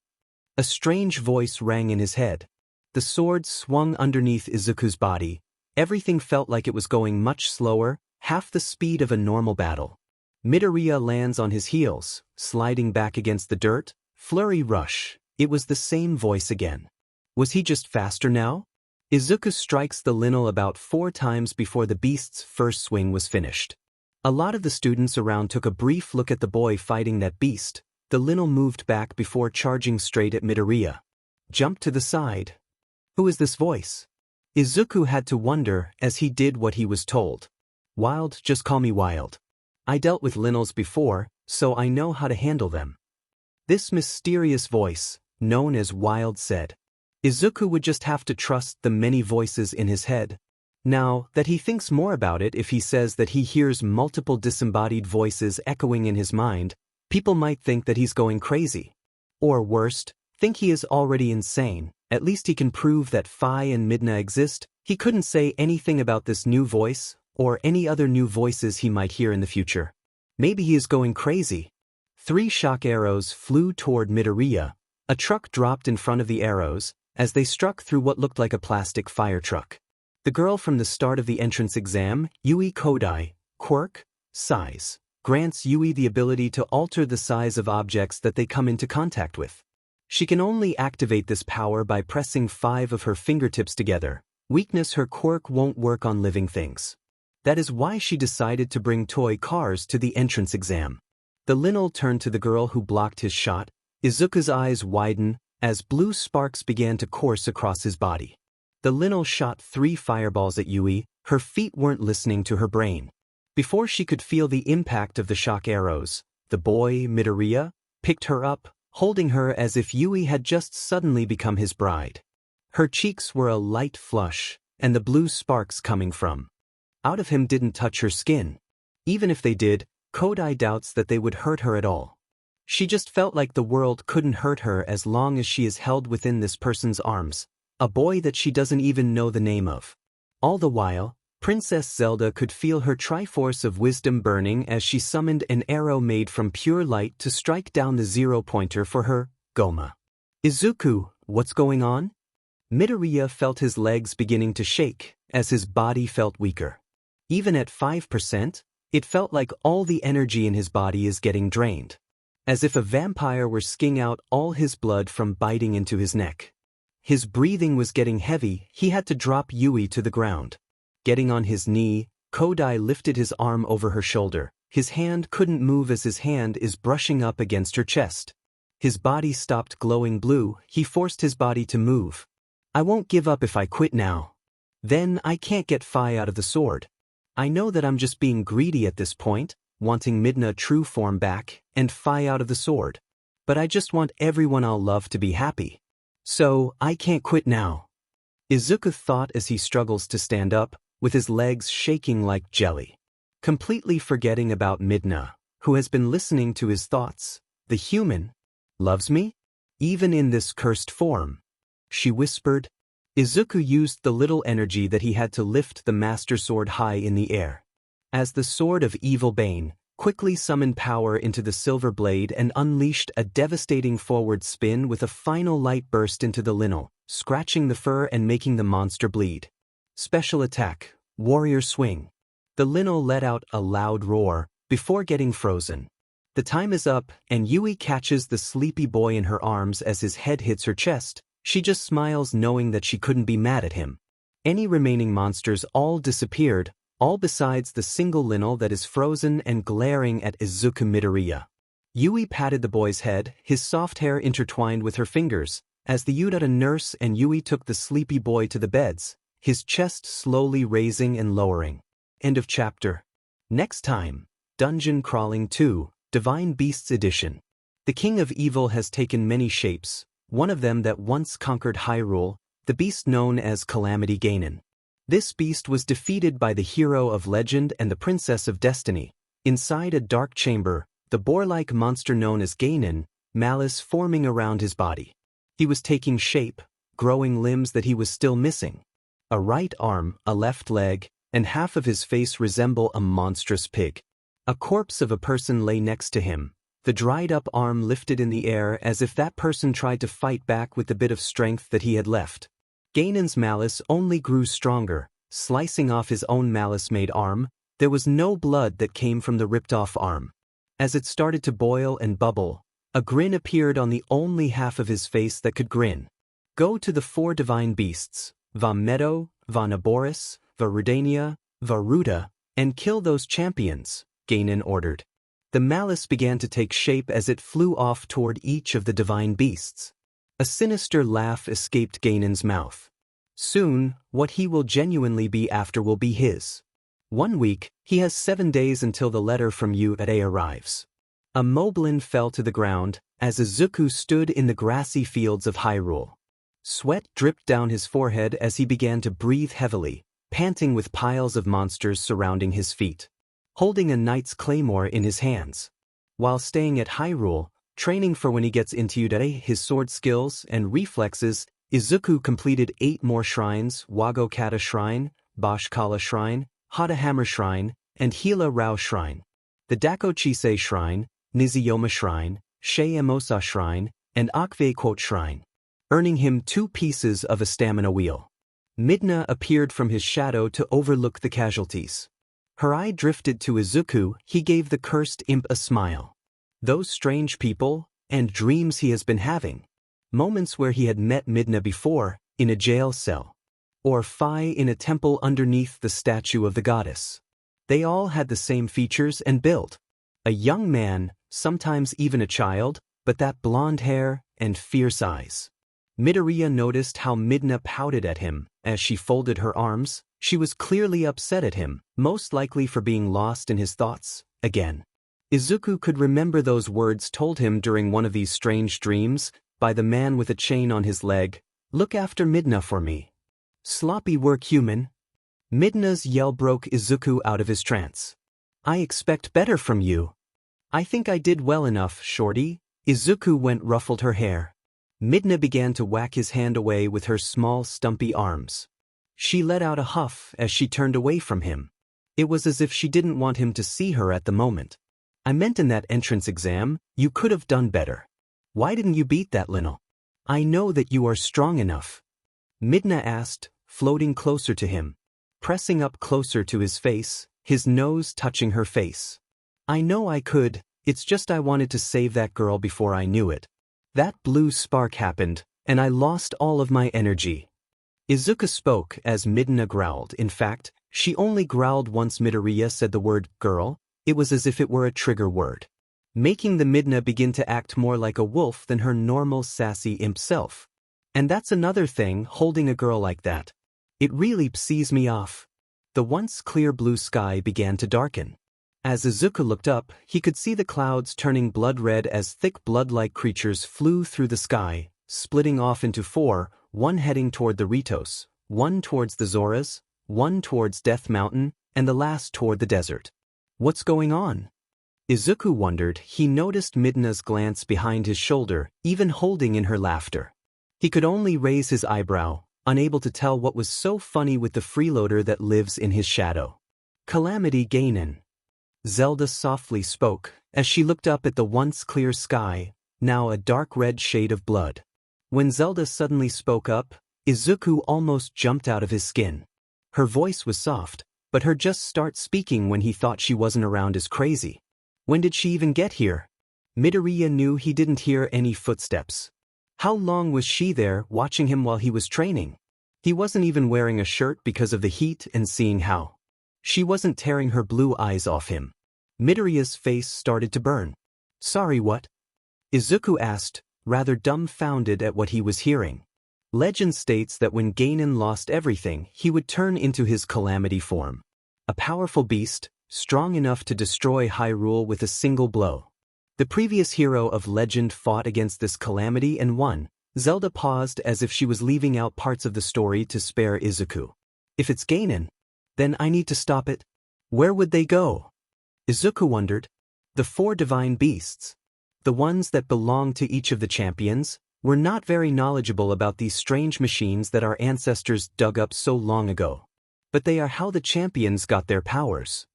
A strange voice rang in his head. The sword swung underneath Izuku's body. Everything felt like it was going much slower, half the speed of a normal battle. Midoriya lands on his heels, sliding back against the dirt. Flurry rush. It was the same voice again. Was he just faster now? Izuku strikes the Linnell about 4 times before the beast's first swing was finished. A lot of the students around took a brief look at the boy fighting that beast. The Linnell moved back before charging straight at Midoriya. Jumped to the side. Who is this voice? Izuku had to wonder as he did what he was told. Wild, just call me Wild. I dealt with Linnells before, so I know how to handle them. This mysterious voice, known as Wild, said. Izuku would just have to trust the many voices in his head. Now that he thinks more about it, if he says that he hears multiple disembodied voices echoing in his mind, people might think that he's going crazy. Or worst, think he is already insane. At least he can prove that Phi and Midna exist. He couldn't say anything about this new voice, or any other new voices he might hear in the future. Maybe he is going crazy. 3 shock arrows flew toward Midoriya. A truck dropped in front of the arrows, as they struck through what looked like a plastic fire truck. The girl from the start of the entrance exam, Yui Kodai, Quirk, size, grants Yui the ability to alter the size of objects that they come into contact with. She can only activate this power by pressing 5 of her fingertips together. Weakness: her quirk won't work on living things. That is why she decided to bring toy cars to the entrance exam. The Linnell turned to the girl who blocked his shot. Izuku's eyes widened as blue sparks began to course across his body. The Linnell shot 3 fireballs at Yui. Her feet weren't listening to her brain. Before she could feel the impact of the shock arrows, the boy, Midoriya, picked her up, holding her as if Yui had just suddenly become his bride. Her cheeks were a light flush, and the blue sparks coming from out of him didn't touch her skin. Even if they did, Kodai doubts that they would hurt her at all. She just felt like the world couldn't hurt her as long as she is held within this person's arms, a boy that she doesn't even know the name of. All the while, Princess Zelda could feel her Triforce of wisdom burning as she summoned an arrow made from pure light to strike down the 0-pointer for her, Goma. Izuku, what's going on? Midoriya felt his legs beginning to shake as his body felt weaker. Even at 5%, it felt like all the energy in his body is getting drained. As if a vampire were skiing out all his blood from biting into his neck. His breathing was getting heavy. He had to drop Yui to the ground. Getting on his knee, Kodai lifted his arm over her shoulder. His hand couldn't move as his hand is brushing up against her chest. His body stopped glowing blue. He forced his body to move. I won't give up if I quit now. Then I can't get Phi out of the sword. I know that I'm just being greedy at this point, wanting Midna true form back and Phi out of the sword. But I just want everyone I'll love to be happy. So I can't quit now. Izuku thought as he struggles to stand up, with his legs shaking like jelly. Completely forgetting about Midna, who has been listening to his thoughts. The human loves me? Even in this cursed form. She whispered. Izuku used the little energy that he had to lift the Master Sword high in the air. As the Sword of Evil Bane quickly summoned power into the silver blade and unleashed a devastating forward spin with a final light burst into the Linnell, scratching the fur and making the monster bleed. Special attack, Warrior Swing. The Linnell let out a loud roar before getting frozen. The time is up, and Yui catches the sleepy boy in her arms as his head hits her chest. She just smiles knowing that she couldn't be mad at him. Any remaining monsters all disappeared, all besides the single Linnell that is frozen and glaring at Izuku Midoriya. Yui patted the boy's head, his soft hair intertwined with her fingers. As the Udara nurse and Yui took the sleepy boy to the beds, his chest slowly raising and lowering. End of chapter. Next time, Dungeon Crawling 2, Divine Beasts Edition. The King of Evil has taken many shapes, one of them that once conquered Hyrule, the beast known as Calamity Ganon. This beast was defeated by the hero of legend and the princess of destiny. Inside a dark chamber, the boar-like monster known as Ganon, malice forming around his body. He was taking shape, growing limbs that he was still missing. A right arm, a left leg, and half of his face resemble a monstrous pig. A corpse of a person lay next to him, the dried-up arm lifted in the air as if that person tried to fight back with the bit of strength that he had left. Ganon's malice only grew stronger, slicing off his own malice-made arm. There was no blood that came from the ripped-off arm. As it started to boil and bubble, a grin appeared on the only half of his face that could grin. Go to the 4 divine beasts, Va Meadow, Va Naboris, Va Rudania, Va Ruda, and kill those champions, Ganon ordered. The malice began to take shape as it flew off toward each of the divine beasts. A sinister laugh escaped Ganon's mouth. Soon, what he will genuinely be after will be his. 1 week, he has 7 days until the letter from Udara arrives. A moblin fell to the ground as Izuku stood in the grassy fields of Hyrule. Sweat dripped down his forehead as he began to breathe heavily, panting with piles of monsters surrounding his feet. Holding a knight's claymore in his hands. While staying at Hyrule, training for when he gets into Udara his sword skills and reflexes, Izuku completed 8 more shrines: Wago Kata Shrine, Boshkala Shrine, Hada Hammer Shrine, and Hila Rao Shrine. The Dakochise Shrine, Niziyoma Shrine, Shei Emosa Shrine, and Akvequote Shrine, earning him 2 pieces of a stamina wheel. Midna appeared from his shadow to overlook the casualties. Her eye drifted to Izuku. He gave the cursed imp a smile. Those strange people, and dreams he has been having. Moments where he had met Midna before, in a jail cell. Or Phi in a temple underneath the statue of the goddess. They all had the same features and build. A young man, sometimes even a child, but that blonde hair and fierce eyes. Midoriya noticed how Midna pouted at him as she folded her arms. She was clearly upset at him, most likely for being lost in his thoughts, again. Izuku could remember those words told him during one of these strange dreams, by the man with a chain on his leg, "Look after Midna for me." Sloppy work, human. Midna's yell broke Izuku out of his trance. "I expect better from you." "I think I did well enough, shorty." Izuku ruffled her hair. Midna began to whack his hand away with her small stumpy arms. She let out a huff as she turned away from him. It was as if she didn't want him to see her at the moment. "I meant in that entrance exam, you could have done better. Why didn't you beat that Lino? I know that you are strong enough." Midna asked, floating closer to him. Pressing up closer to his face, his nose touching her face. "I know I could, it's just I wanted to save that girl before I knew it. That blue spark happened, and I lost all of my energy." Izuku spoke as Midna growled. In fact, she only growled once Midoriya said the word girl. It was as if it were a trigger word. Making the Midna begin to act more like a wolf than her normal sassy imp self. And that's another thing, holding a girl like that. It really pisses me off. The once clear blue sky began to darken. As Izuku looked up, he could see the clouds turning blood red as thick blood-like creatures flew through the sky, splitting off into 4, one heading toward the Ritos, one towards the Zoras, one towards Death Mountain, and the last toward the desert. What's going on? Izuku wondered. He noticed Midna's glance behind his shoulder, even holding in her laughter. He could only raise his eyebrow, unable to tell what was so funny with the freeloader that lives in his shadow. "Calamity Ganon," Zelda softly spoke, as she looked up at the once clear sky, now a dark red shade of blood. When Zelda suddenly spoke up, Izuku almost jumped out of his skin. Her voice was soft, but her just start speaking when he thought she wasn't around is crazy. When did she even get here? Midoriya knew he didn't hear any footsteps. How long was she there, watching him while he was training? He wasn't even wearing a shirt because of the heat, and seeing how she wasn't tearing her blue eyes off him. Midoriya's face started to burn. "Sorry, what?" Izuku asked, rather dumbfounded at what he was hearing. Legend states that when Ganon lost everything, he would turn into his calamity form. A powerful beast, strong enough to destroy Hyrule with a single blow. The previous hero of legend fought against this calamity and won. Zelda paused as if she was leaving out parts of the story to spare Izuku. If it's Ganon, then I need to stop it. Where would they go? Izuku wondered. The 4 divine beasts, the ones that belong to each of the champions, were not very knowledgeable about these strange machines that our ancestors dug up so long ago. But they are how the champions got their powers.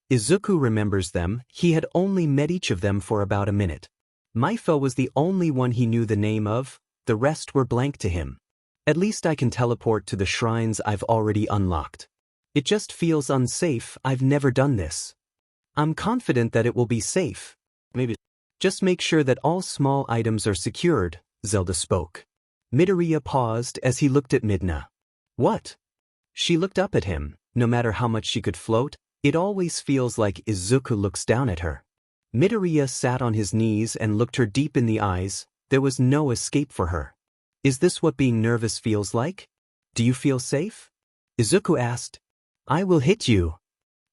Izuku remembers them. He had only met each of them for about a minute. Mypha was the only one he knew the name of, the rest were blank to him. At least I can teleport to the shrines I've already unlocked. It just feels unsafe. I've never done this. I'm confident that it will be safe. Maybe. Just make sure that all small items are secured, Zelda spoke. Midoriya paused as he looked at Midna. What? She looked up at him. No matter how much she could float, it always feels like Izuku looks down at her. Midoriya sat on his knees and looked her deep in the eyes. There was no escape for her. Is this what being nervous feels like? Do you feel safe? Izuku asked. I will hit you.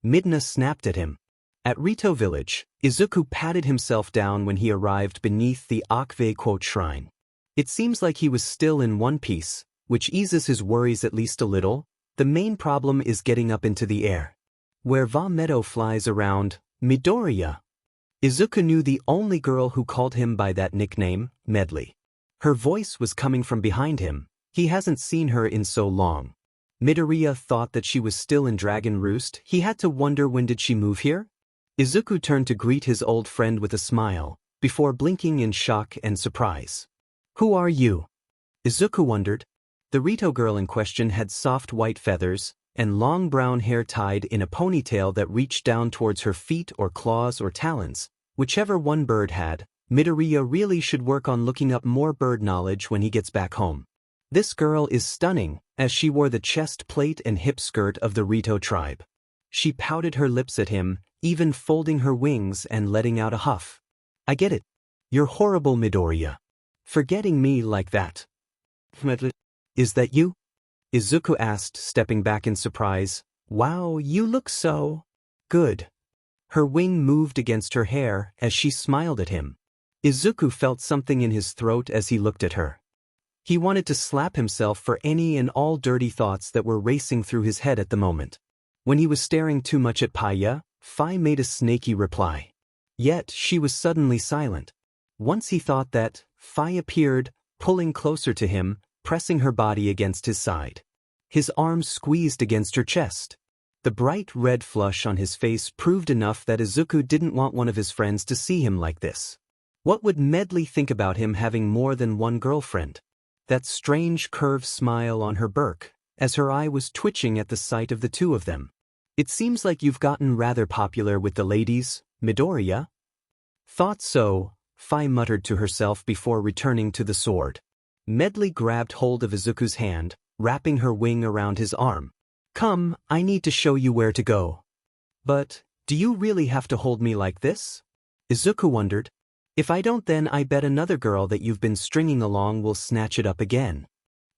Midna snapped at him. At Rito village, Izuku patted himself down when he arrived beneath the Akve quote shrine. It seems like he was still in one piece, which eases his worries at least a little. The main problem is getting up into the air. Where Va Meadow flies around, Midoriya. Izuku knew the only girl who called him by that nickname, Medley. Her voice was coming from behind him. He hasn't seen her in so long. Midoriya thought that she was still in Dragon Roost. He had to wonder, when did she move here? Izuku turned to greet his old friend with a smile, before blinking in shock and surprise. Who are you? Izuku wondered. The Rito girl in question had soft white feathers, and long brown hair tied in a ponytail that reached down towards her feet or claws or talons, whichever one bird had. Midoriya really should work on looking up more bird knowledge when he gets back home. This girl is stunning, as she wore the chest plate and hip skirt of the Rito tribe. She pouted her lips at him, even folding her wings and letting out a huff. I get it. You're horrible, Midoriya. Forgetting me like that. Is that you? Izuku asked, stepping back in surprise. Wow, you look so good. Her wing moved against her hair as she smiled at him. Izuku felt something in his throat as he looked at her. He wanted to slap himself for any and all dirty thoughts that were racing through his head at the moment. When he was staring too much at Paya, Phi made a snaky reply. Yet she was suddenly silent. Once he thought that, Phi appeared, pulling closer to him, pressing her body against his side. His arms squeezed against her chest. The bright red flush on his face proved enough that Izuku didn't want one of his friends to see him like this. What would Medley think about him having more than one girlfriend? That strange curved smile on her Burke, as her eye was twitching at the sight of the two of them. It seems like you've gotten rather popular with the ladies, Midoriya. Thought so, Phi muttered to herself before returning to the sword. Medley grabbed hold of Izuku's hand, wrapping her wing around his arm. Come, I need to show you where to go. But, do you really have to hold me like this? Izuku wondered. If I don't, then I bet another girl that you've been stringing along will snatch it up again.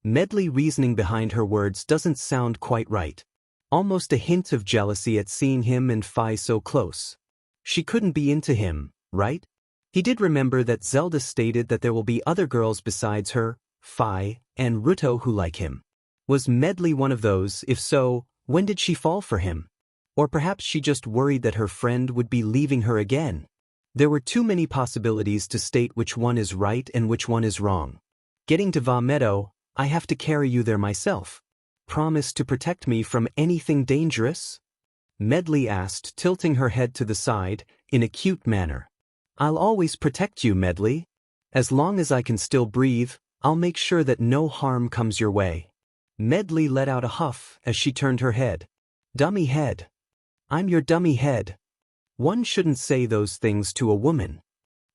Medley reasoning behind her words doesn't sound quite right. Almost a hint of jealousy at seeing him and Phi so close. She couldn't be into him, right? He did remember that Zelda stated that there will be other girls besides her, Phi, and Ruto who like him. Was Medley one of those? If so, when did she fall for him? Or perhaps she just worried that her friend would be leaving her again. There were too many possibilities to state which one is right and which one is wrong. Getting to Va Meadow, I have to carry you there myself. Promise to protect me from anything dangerous? Medley asked, tilting her head to the side, in a cute manner. I'll always protect you, Medley. As long as I can still breathe, I'll make sure that no harm comes your way. Medley let out a huff as she turned her head. Dummy head. I'm your dummy head. One shouldn't say those things to a woman.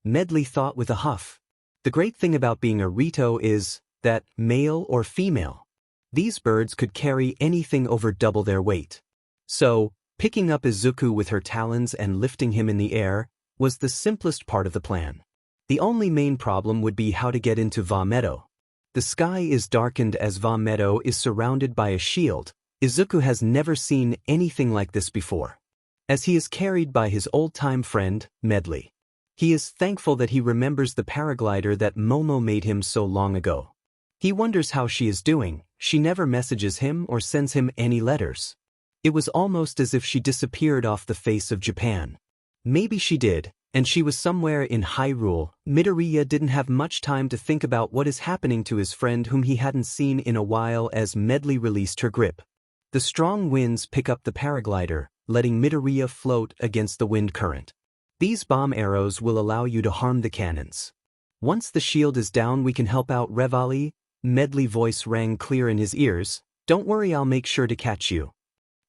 Medley thought with a huff. The great thing about being a Rito is that, male or female, these birds could carry anything over double their weight. So, picking up Izuku with her talons and lifting him in the air was the simplest part of the plan. The only main problem would be how to get into Va Meadow. The sky is darkened as Va Meadow is surrounded by a shield. Izuku has never seen anything like this before. As he is carried by his old-time friend, Medley. He is thankful that he remembers the paraglider that Momo made him so long ago. He wonders how she is doing. She never messages him or sends him any letters. It was almost as if she disappeared off the face of Japan. Maybe she did, and she was somewhere in Hyrule. Midoriya didn't have much time to think about what is happening to his friend whom he hadn't seen in a while as Medley released her grip. The strong winds pick up the paraglider, letting Midoriya float against the wind current. These bomb arrows will allow you to harm the cannons. Once the shield is down, we can help out Revali. Medley's voice rang clear in his ears. Don't worry, I'll make sure to catch you.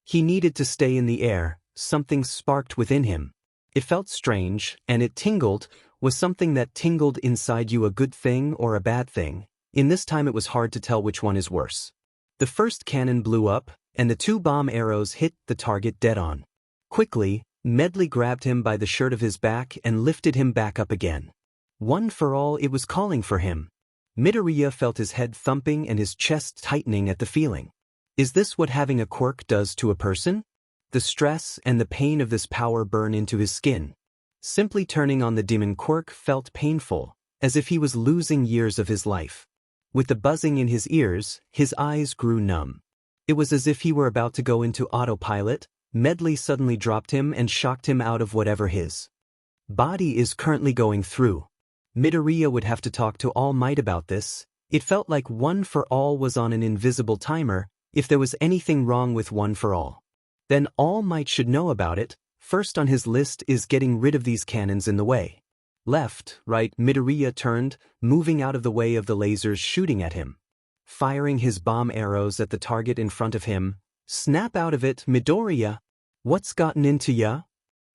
He needed to stay in the air. Something sparked within him. It felt strange, and it tingled. Was something that tingled inside you a good thing or a bad thing? In this time it was hard to tell which one is worse. The first cannon blew up, and the 2 bomb arrows hit the target dead on. Quickly, Medley grabbed him by the shirt of his back and lifted him back up again. One for all, it was calling for him. Midoriya felt his head thumping and his chest tightening at the feeling. Is this what having a quirk does to a person? The stress and the pain of this power burn into his skin. Simply turning on the demon quirk felt painful, as if he was losing years of his life. With the buzzing in his ears, his eyes grew numb. It was as if he were about to go into autopilot. Medley suddenly dropped him and shocked him out of whatever his body is currently going through. Midoriya would have to talk to All Might about this. It felt like One for All was on an invisible timer. If there was anything wrong with One for All, then All Might should know about it. First on his list is getting rid of these cannons in the way. Left, right, Midoriya turned, moving out of the way of the lasers shooting at him. Firing his bomb arrows at the target in front of him. Snap out of it, Midoriya. What's gotten into ya?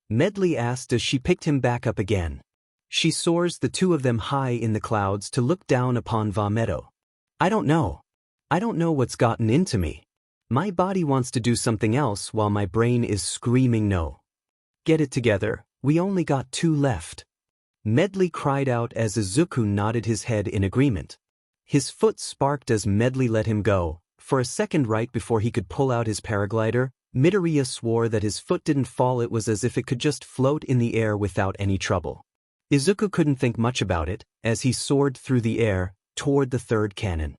Medley asked as she picked him back up again. She soars the 2 of them high in the clouds to look down upon Va Meadow. I don't know. I don't know what's gotten into me. My body wants to do something else while my brain is screaming no. Get it together, we only got 2 left. Medley cried out as Izuku nodded his head in agreement. His foot sparked as Medley let him go. For a second right before he could pull out his paraglider, Midoriya swore that his foot didn't fall. It was as if it could just float in the air without any trouble. Izuku couldn't think much about it, as he soared through the air, toward the 3rd cannon.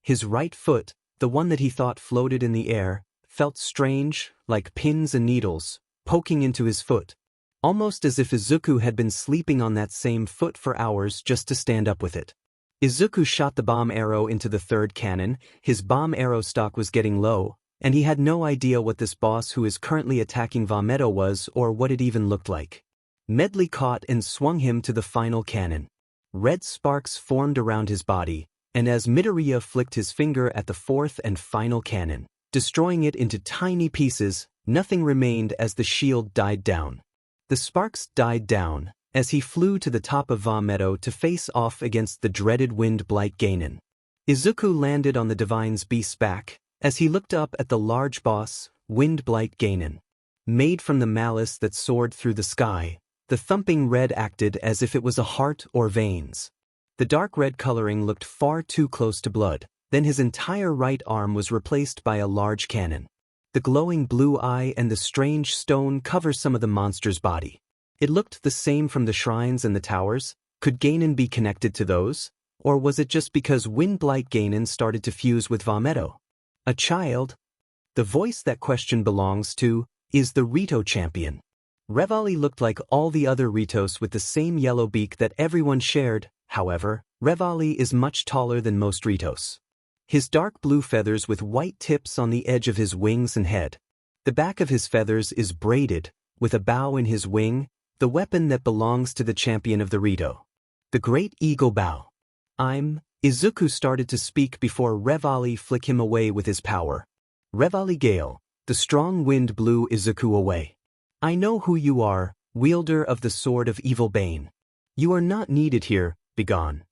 His right foot, the one that he thought floated in the air, felt strange, like pins and needles, poking into his foot. Almost as if Izuku had been sleeping on that same foot for hours just to stand up with it. Izuku shot the bomb arrow into the 3rd cannon. His bomb arrow stock was getting low, and he had no idea what this boss who is currently attacking Va Meadow was or what it even looked like. Medley caught and swung him to the final cannon. Red sparks formed around his body, and as Midoriya flicked his finger at the 4th and final cannon, destroying it into tiny pieces, nothing remained as the shield died down. The sparks died down as he flew to the top of Va Meadow to face off against the dreaded Wind-Blight Ganon. Izuku landed on the Divine Beast's back as he looked up at the large boss, Wind-Blight Ganon. Made from the malice that soared through the sky, the thumping red acted as if it was a heart or veins. The dark red coloring looked far too close to blood. Then his entire right arm was replaced by a large cannon. The glowing blue eye and the strange stone cover some of the monster's body. It looked the same from the shrines and the towers. Could Ganon be connected to those? Or was it just because Wind-Blight Ganon started to fuse with Va Meadow? A child? The voice that question belongs to is the Rito champion. Revali looked like all the other Ritos with the same yellow beak that everyone shared. However, Revali is much taller than most Ritos. His dark blue feathers with white tips on the edge of his wings and head. The back of his feathers is braided, with a bow in his wing, the weapon that belongs to the champion of the Rito. The Great Eagle Bow. Izuku started to speak before Revali flicked him away with his power. Revali Gale, the strong wind blew Izuku away. I know who you are, wielder of the sword of evil bane. You are not needed here, begone.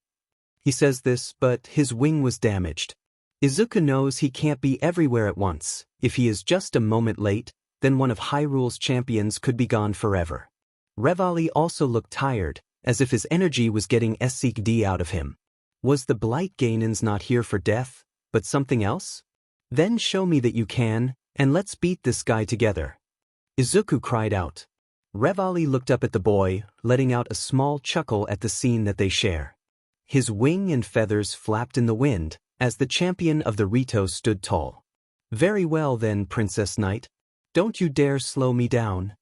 He says this, but his wing was damaged. Izuku knows he can't be everywhere at once. If he is just a moment late, then one of Hyrule's champions could be gone forever. Revali also looked tired. as if his energy was getting SCD out of him. Was the Blight Ganon's not here for death, but something else? Then show me that you can, and let's beat this guy together. Izuku cried out. Revali looked up at the boy, letting out a small chuckle at the scene that they share. His wing and feathers flapped in the wind, as the champion of the Rito stood tall. Very well then, Princess Knight. Don't you dare slow me down.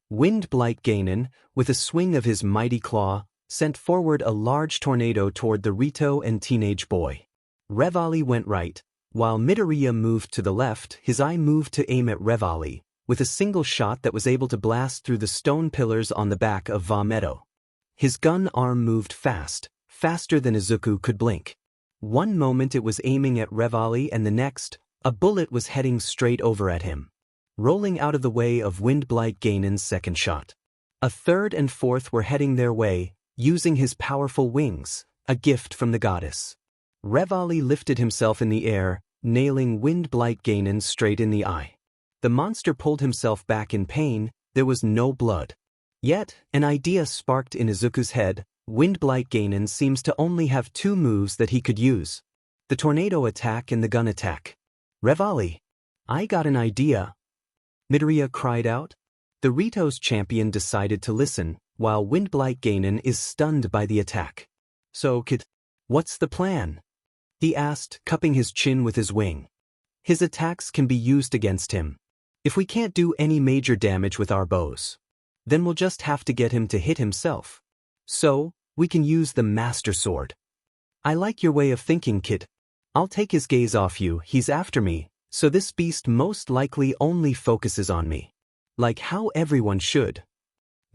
Wind Blight Ganon, with a swing of his mighty claw, sent forward a large tornado toward the Rito and teenage boy. Revali went right, while Midoriya moved to the left. His eye moved to aim at Revali, with a single shot that was able to blast through the stone pillars on the back of Vamedo. His gun arm moved fast, faster than Izuku could blink. One moment it was aiming at Revali and the next, a bullet was heading straight over at him, rolling out of the way of Wind Blight Ganon's second shot. A third and fourth were heading their way, using his powerful wings, a gift from the goddess. Revali lifted himself in the air, nailing Wind Blight Ganon straight in the eye. The monster pulled himself back in pain. There was no blood. Yet, an idea sparked in Izuku's head. Wind Blight Ganon seems to only have two moves that he could use: the tornado attack and the gun attack. Revali, I got an idea. Midoriya cried out. The Rito's champion decided to listen, while Wind Blight Ganon is stunned by the attack. So, kid, what's the plan? He asked, cupping his chin with his wing. His attacks can be used against him. If we can't do any major damage with our bows, then we'll just have to get him to hit himself. So, we can use the Master Sword. I like your way of thinking, kid. I'll take his gaze off you. He's after me, so this beast most likely only focuses on me. Like how everyone should.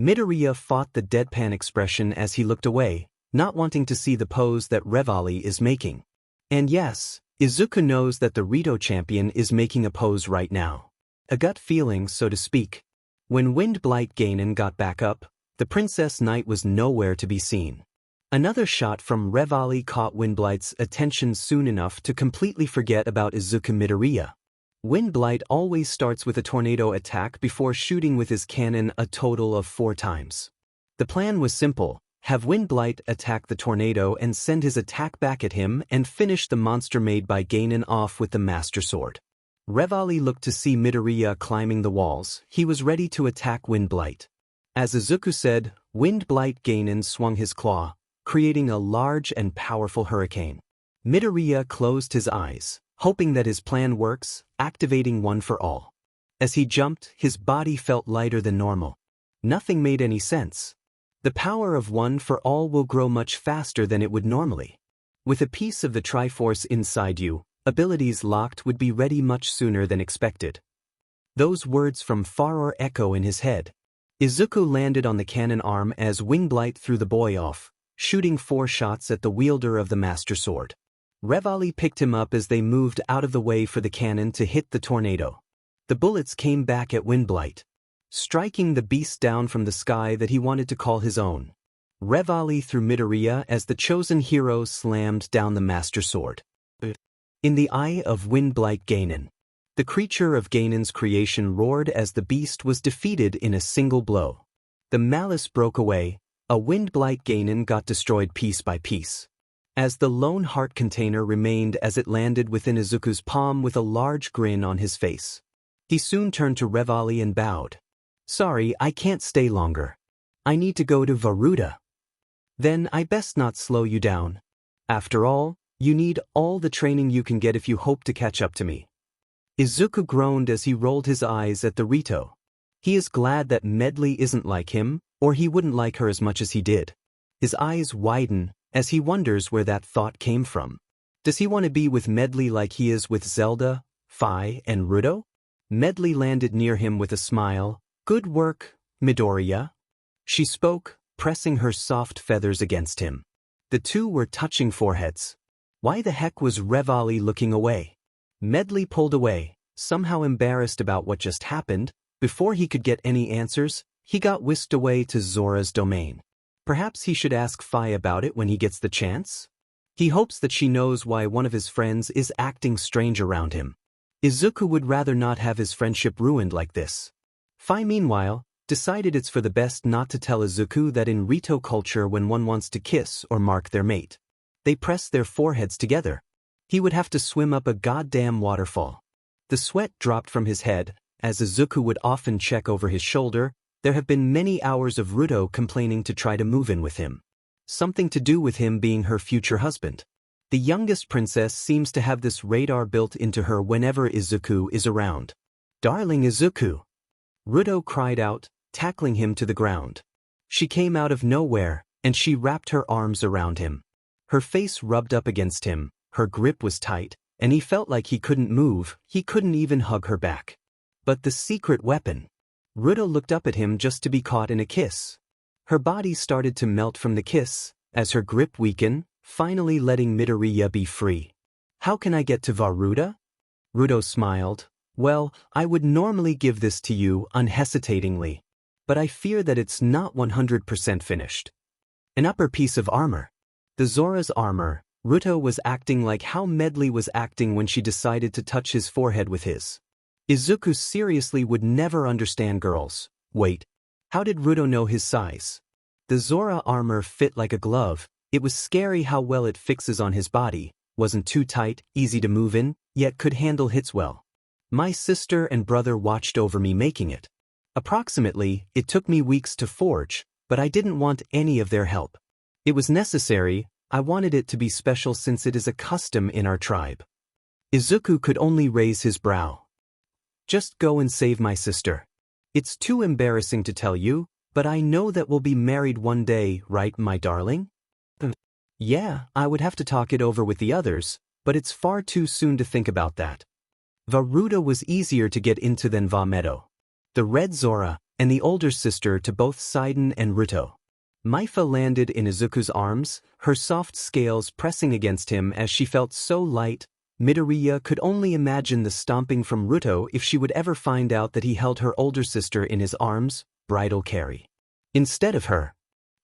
Midoriya fought the deadpan expression as he looked away, not wanting to see the pose that Revali is making. And yes, Izuku knows that the Rito champion is making a pose right now. A gut feeling, so to speak. When Wind Blight Ganon got back up, the Princess Knight was nowhere to be seen. Another shot from Revali caught Wind Blight's attention soon enough to completely forget about Izuku Midoriya. Wind Blight always starts with a tornado attack before shooting with his cannon a total of 4 times. The plan was simple: have Wind Blight attack the tornado and send his attack back at him and finish the monster made by Ganon off with the Master Sword. Revali looked to see Midoriya climbing the walls. He was ready to attack Wind Blight. As Izuku said, Wind Blight Ganon swung his claw, creating a large and powerful hurricane. Midoriya closed his eyes, hoping that his plan works, activating One for All. As he jumped, his body felt lighter than normal. Nothing made any sense. The power of One for All will grow much faster than it would normally. With a piece of the Triforce inside you, abilities locked would be ready much sooner than expected. Those words from Faror echo in his head. Izuku landed on the cannon arm as Wind Blight threw the boy off, shooting 4 shots at the wielder of the Master Sword. Revali picked him up as they moved out of the way for the cannon to hit the tornado. The bullets came back at Wind Blight, striking the beast down from the sky that he wanted to call his own. Revali threw Midoriya as the chosen hero slammed down the Master Sword. In the eye of Wind Blight Ganon, the creature of Ganon's creation roared as the beast was defeated in a single blow. The malice broke away. A Wind Blight Ganon got destroyed piece by piece. As the lone heart container remained as it landed within Izuku's palm with a large grin on his face. He soon turned to Revali and bowed. Sorry, I can't stay longer. I need to go to Varuda. Then I best not slow you down. After all, you need all the training you can get if you hope to catch up to me. Izuku groaned as he rolled his eyes at the Rito. He is glad that Medli isn't like him, or he wouldn't like her as much as he did. His eyes widen as he wonders where that thought came from. Does he want to be with Medli like he is with Zelda, Fi, and Ruto? Medli landed near him with a smile. Good work, Midoriya. She spoke, pressing her soft feathers against him. The two were touching foreheads. Why the heck was Revali looking away? Medli pulled away, somehow embarrassed about what just happened. Before he could get any answers, he got whisked away to Zora's domain. Perhaps he should ask Fi about it when he gets the chance? He hopes that she knows why one of his friends is acting strange around him. Izuku would rather not have his friendship ruined like this. Fi, meanwhile, decided it's for the best not to tell Izuku that in Rito culture when one wants to kiss or mark their mate, they press their foreheads together. He would have to swim up a goddamn waterfall. The sweat dropped from his head, as Izuku would often check over his shoulder. There have been many hours of Ruto complaining to try to move in with him. Something to do with him being her future husband. The youngest princess seems to have this radar built into her whenever Izuku is around. "Darling Izuku!" Ruto cried out, tackling him to the ground. She came out of nowhere, and she wrapped her arms around him. Her face rubbed up against him, her grip was tight, and he felt like he couldn't move, he couldn't even hug her back. But the secret weapon. Ruto looked up at him just to be caught in a kiss. Her body started to melt from the kiss, as her grip weakened, finally letting Midoriya be free. "How can I get to Varuda?" Ruto smiled. "Well, I would normally give this to you unhesitatingly. But I fear that it's not 100% finished." An upper piece of armor. The Zora's armor. Ruto was acting like how Medley was acting when she decided to touch his forehead with his. Izuku seriously would never understand girls. Wait. How did Ruto know his size? The Zora armor fit like a glove. It was scary how well it fixes on his body, wasn't too tight, easy to move in, yet could handle hits well. My sister and brother watched over me making it. Approximately, it took me weeks to forge, but I didn't want any of their help. It was necessary, I wanted it to be special since it is a custom in our tribe. Izuku could only raise his brow. "Just go and save my sister. It's too embarrassing to tell you, but I know that we'll be married one day, right, my darling?" "Yeah, I would have to talk it over with the others, but it's far too soon to think about that." Varuda was easier to get into than Vamedo. The Red Zora, and the older sister to both Seiden and Ruto. Maifa landed in Izuku's arms, her soft scales pressing against him as she felt so light. Midoriya could only imagine the stomping from Ruto if she would ever find out that he held her older sister in his arms, bridal carry. Instead of her,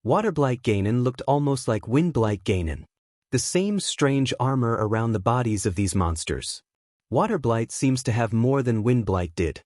Waterblight Ganon looked almost like Windblight Ganon. The same strange armor around the bodies of these monsters. Waterblight seems to have more than Windblight did.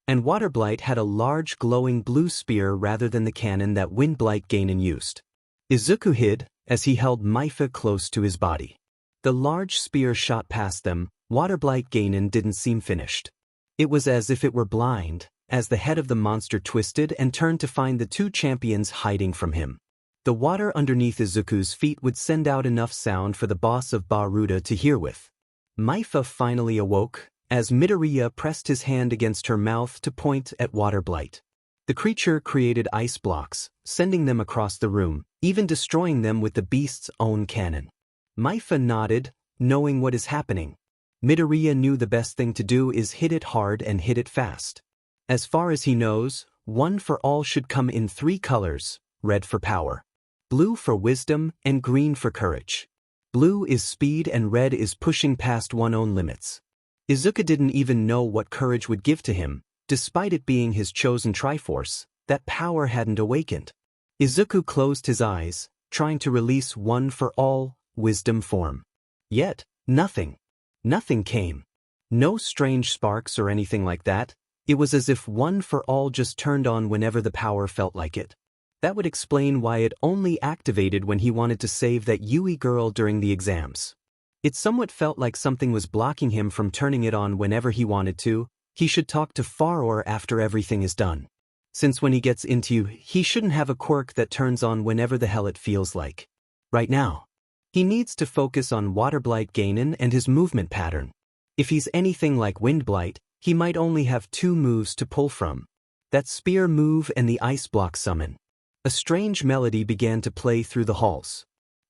And Waterblight had a large glowing blue spear rather than the cannon that Windblight Ganon used. Izuku hid, as he held Maifa close to his body. The large spear shot past them. Waterblight Ganon didn't seem finished. It was as if it were blind, as the head of the monster twisted and turned to find the two champions hiding from him. The water underneath Izuku's feet would send out enough sound for the boss of Baruda to hear with. Maifa finally awoke, as Midoriya pressed his hand against her mouth to point at Waterblight. The creature created ice blocks, sending them across the room, even destroying them with the beast's own cannon. Maifa nodded, knowing what is happening. Midoriya knew the best thing to do is hit it hard and hit it fast. As far as he knows, One for All should come in 3 colors, red for power, blue for wisdom, and green for courage. Blue is speed and red is pushing past one's own limits. Izuku didn't even know what courage would give to him, despite it being his chosen Triforce, that power hadn't awakened. Izuku closed his eyes, trying to release One for All, wisdom form. Yet, nothing. Nothing came. No strange sparks or anything like that. It was as if One for All just turned on whenever the power felt like it. That would explain why it only activated when he wanted to save that Yui girl during the exams. It somewhat felt like something was blocking him from turning it on whenever he wanted to. He should talk to Faror after everything is done. Since when he gets into you, he shouldn't have a quirk that turns on whenever the hell it feels like. Right now, he needs to focus on Waterblight Ganon and his movement pattern. If he's anything like Windblight, he might only have 2 moves to pull from. That spear move and the ice block summon. A strange melody began to play through the halls.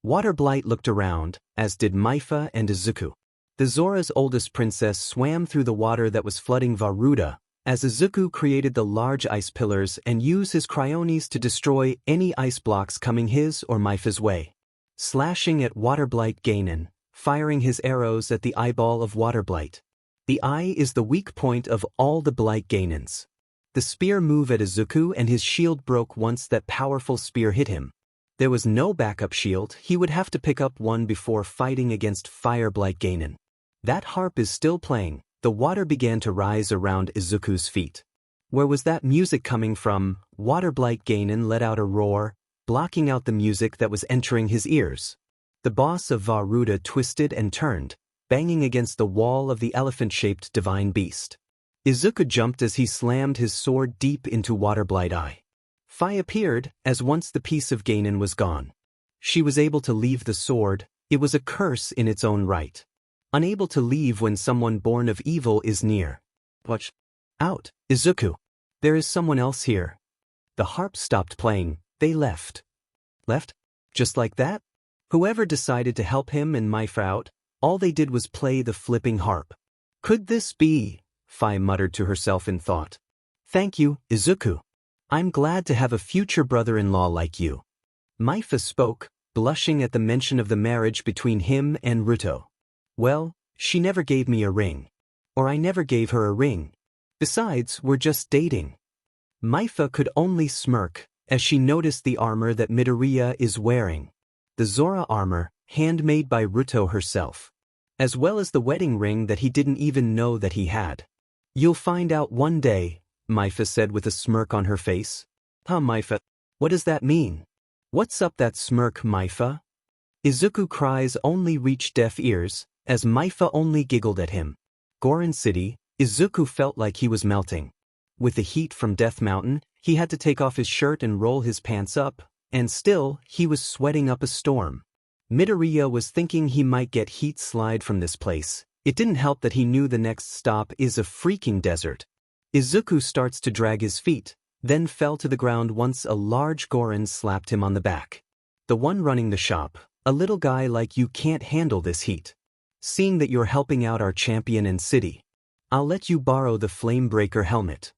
Waterblight looked around, as did Maifa and Izuku. The Zora's oldest princess swam through the water that was flooding Varuda, as Izuku created the large ice pillars and used his cryones to destroy any ice blocks coming his or Maifa's way. Slashing at Waterblight Ganon, firing his arrows at the eyeball of Waterblight. The eye is the weak point of all the Blight Ganons. The spear move at Izuku and his shield broke once that powerful spear hit him. There was no backup shield, he would have to pick up one before fighting against Fire Blight Ganon. That harp is still playing. The water began to rise around Izuku's feet. Where was that music coming from? Waterblight Ganon let out a roar, blocking out the music that was entering his ears. The boss of Varuda twisted and turned, banging against the wall of the elephant-shaped divine beast. Izuku jumped as he slammed his sword deep into Waterblight Eye. Fi appeared, as once the piece of Ganon was gone. She was able to leave the sword. It was a curse in its own right. Unable to leave when someone born of evil is near. Watch out, Izuku. There is someone else here. The harp stopped playing. They left. Left? Just like that? Whoever decided to help him and Maifa out, all they did was play the flipping harp. Could this be? Fi muttered to herself in thought. Thank you, Izuku. I'm glad to have a future brother-in-law like you. Maifa spoke, blushing at the mention of the marriage between him and Ruto. Well, she never gave me a ring. Or I never gave her a ring. Besides, we're just dating. Maifa could only smirk as she noticed the armor that Midoriya is wearing. The Zora armor, handmade by Ruto herself. As well as the wedding ring that he didn't even know that he had. You'll find out one day, Maifa said with a smirk on her face. Huh, Maifa? What does that mean? What's up that smirk, Maifa? Izuku cries only reached deaf ears, as Maifa only giggled at him. Goron City, Izuku felt like he was melting. With the heat from Death Mountain, he had to take off his shirt and roll his pants up, and still, he was sweating up a storm. Midoriya was thinking he might get heat slide from this place. It didn't help that he knew the next stop is a freaking desert. Izuku starts to drag his feet, then fell to the ground once a large Goron slapped him on the back. The one running the shop, a little guy like you can't handle this heat. Seeing that you're helping out our champion and city, I'll let you borrow the Flamebreaker helmet.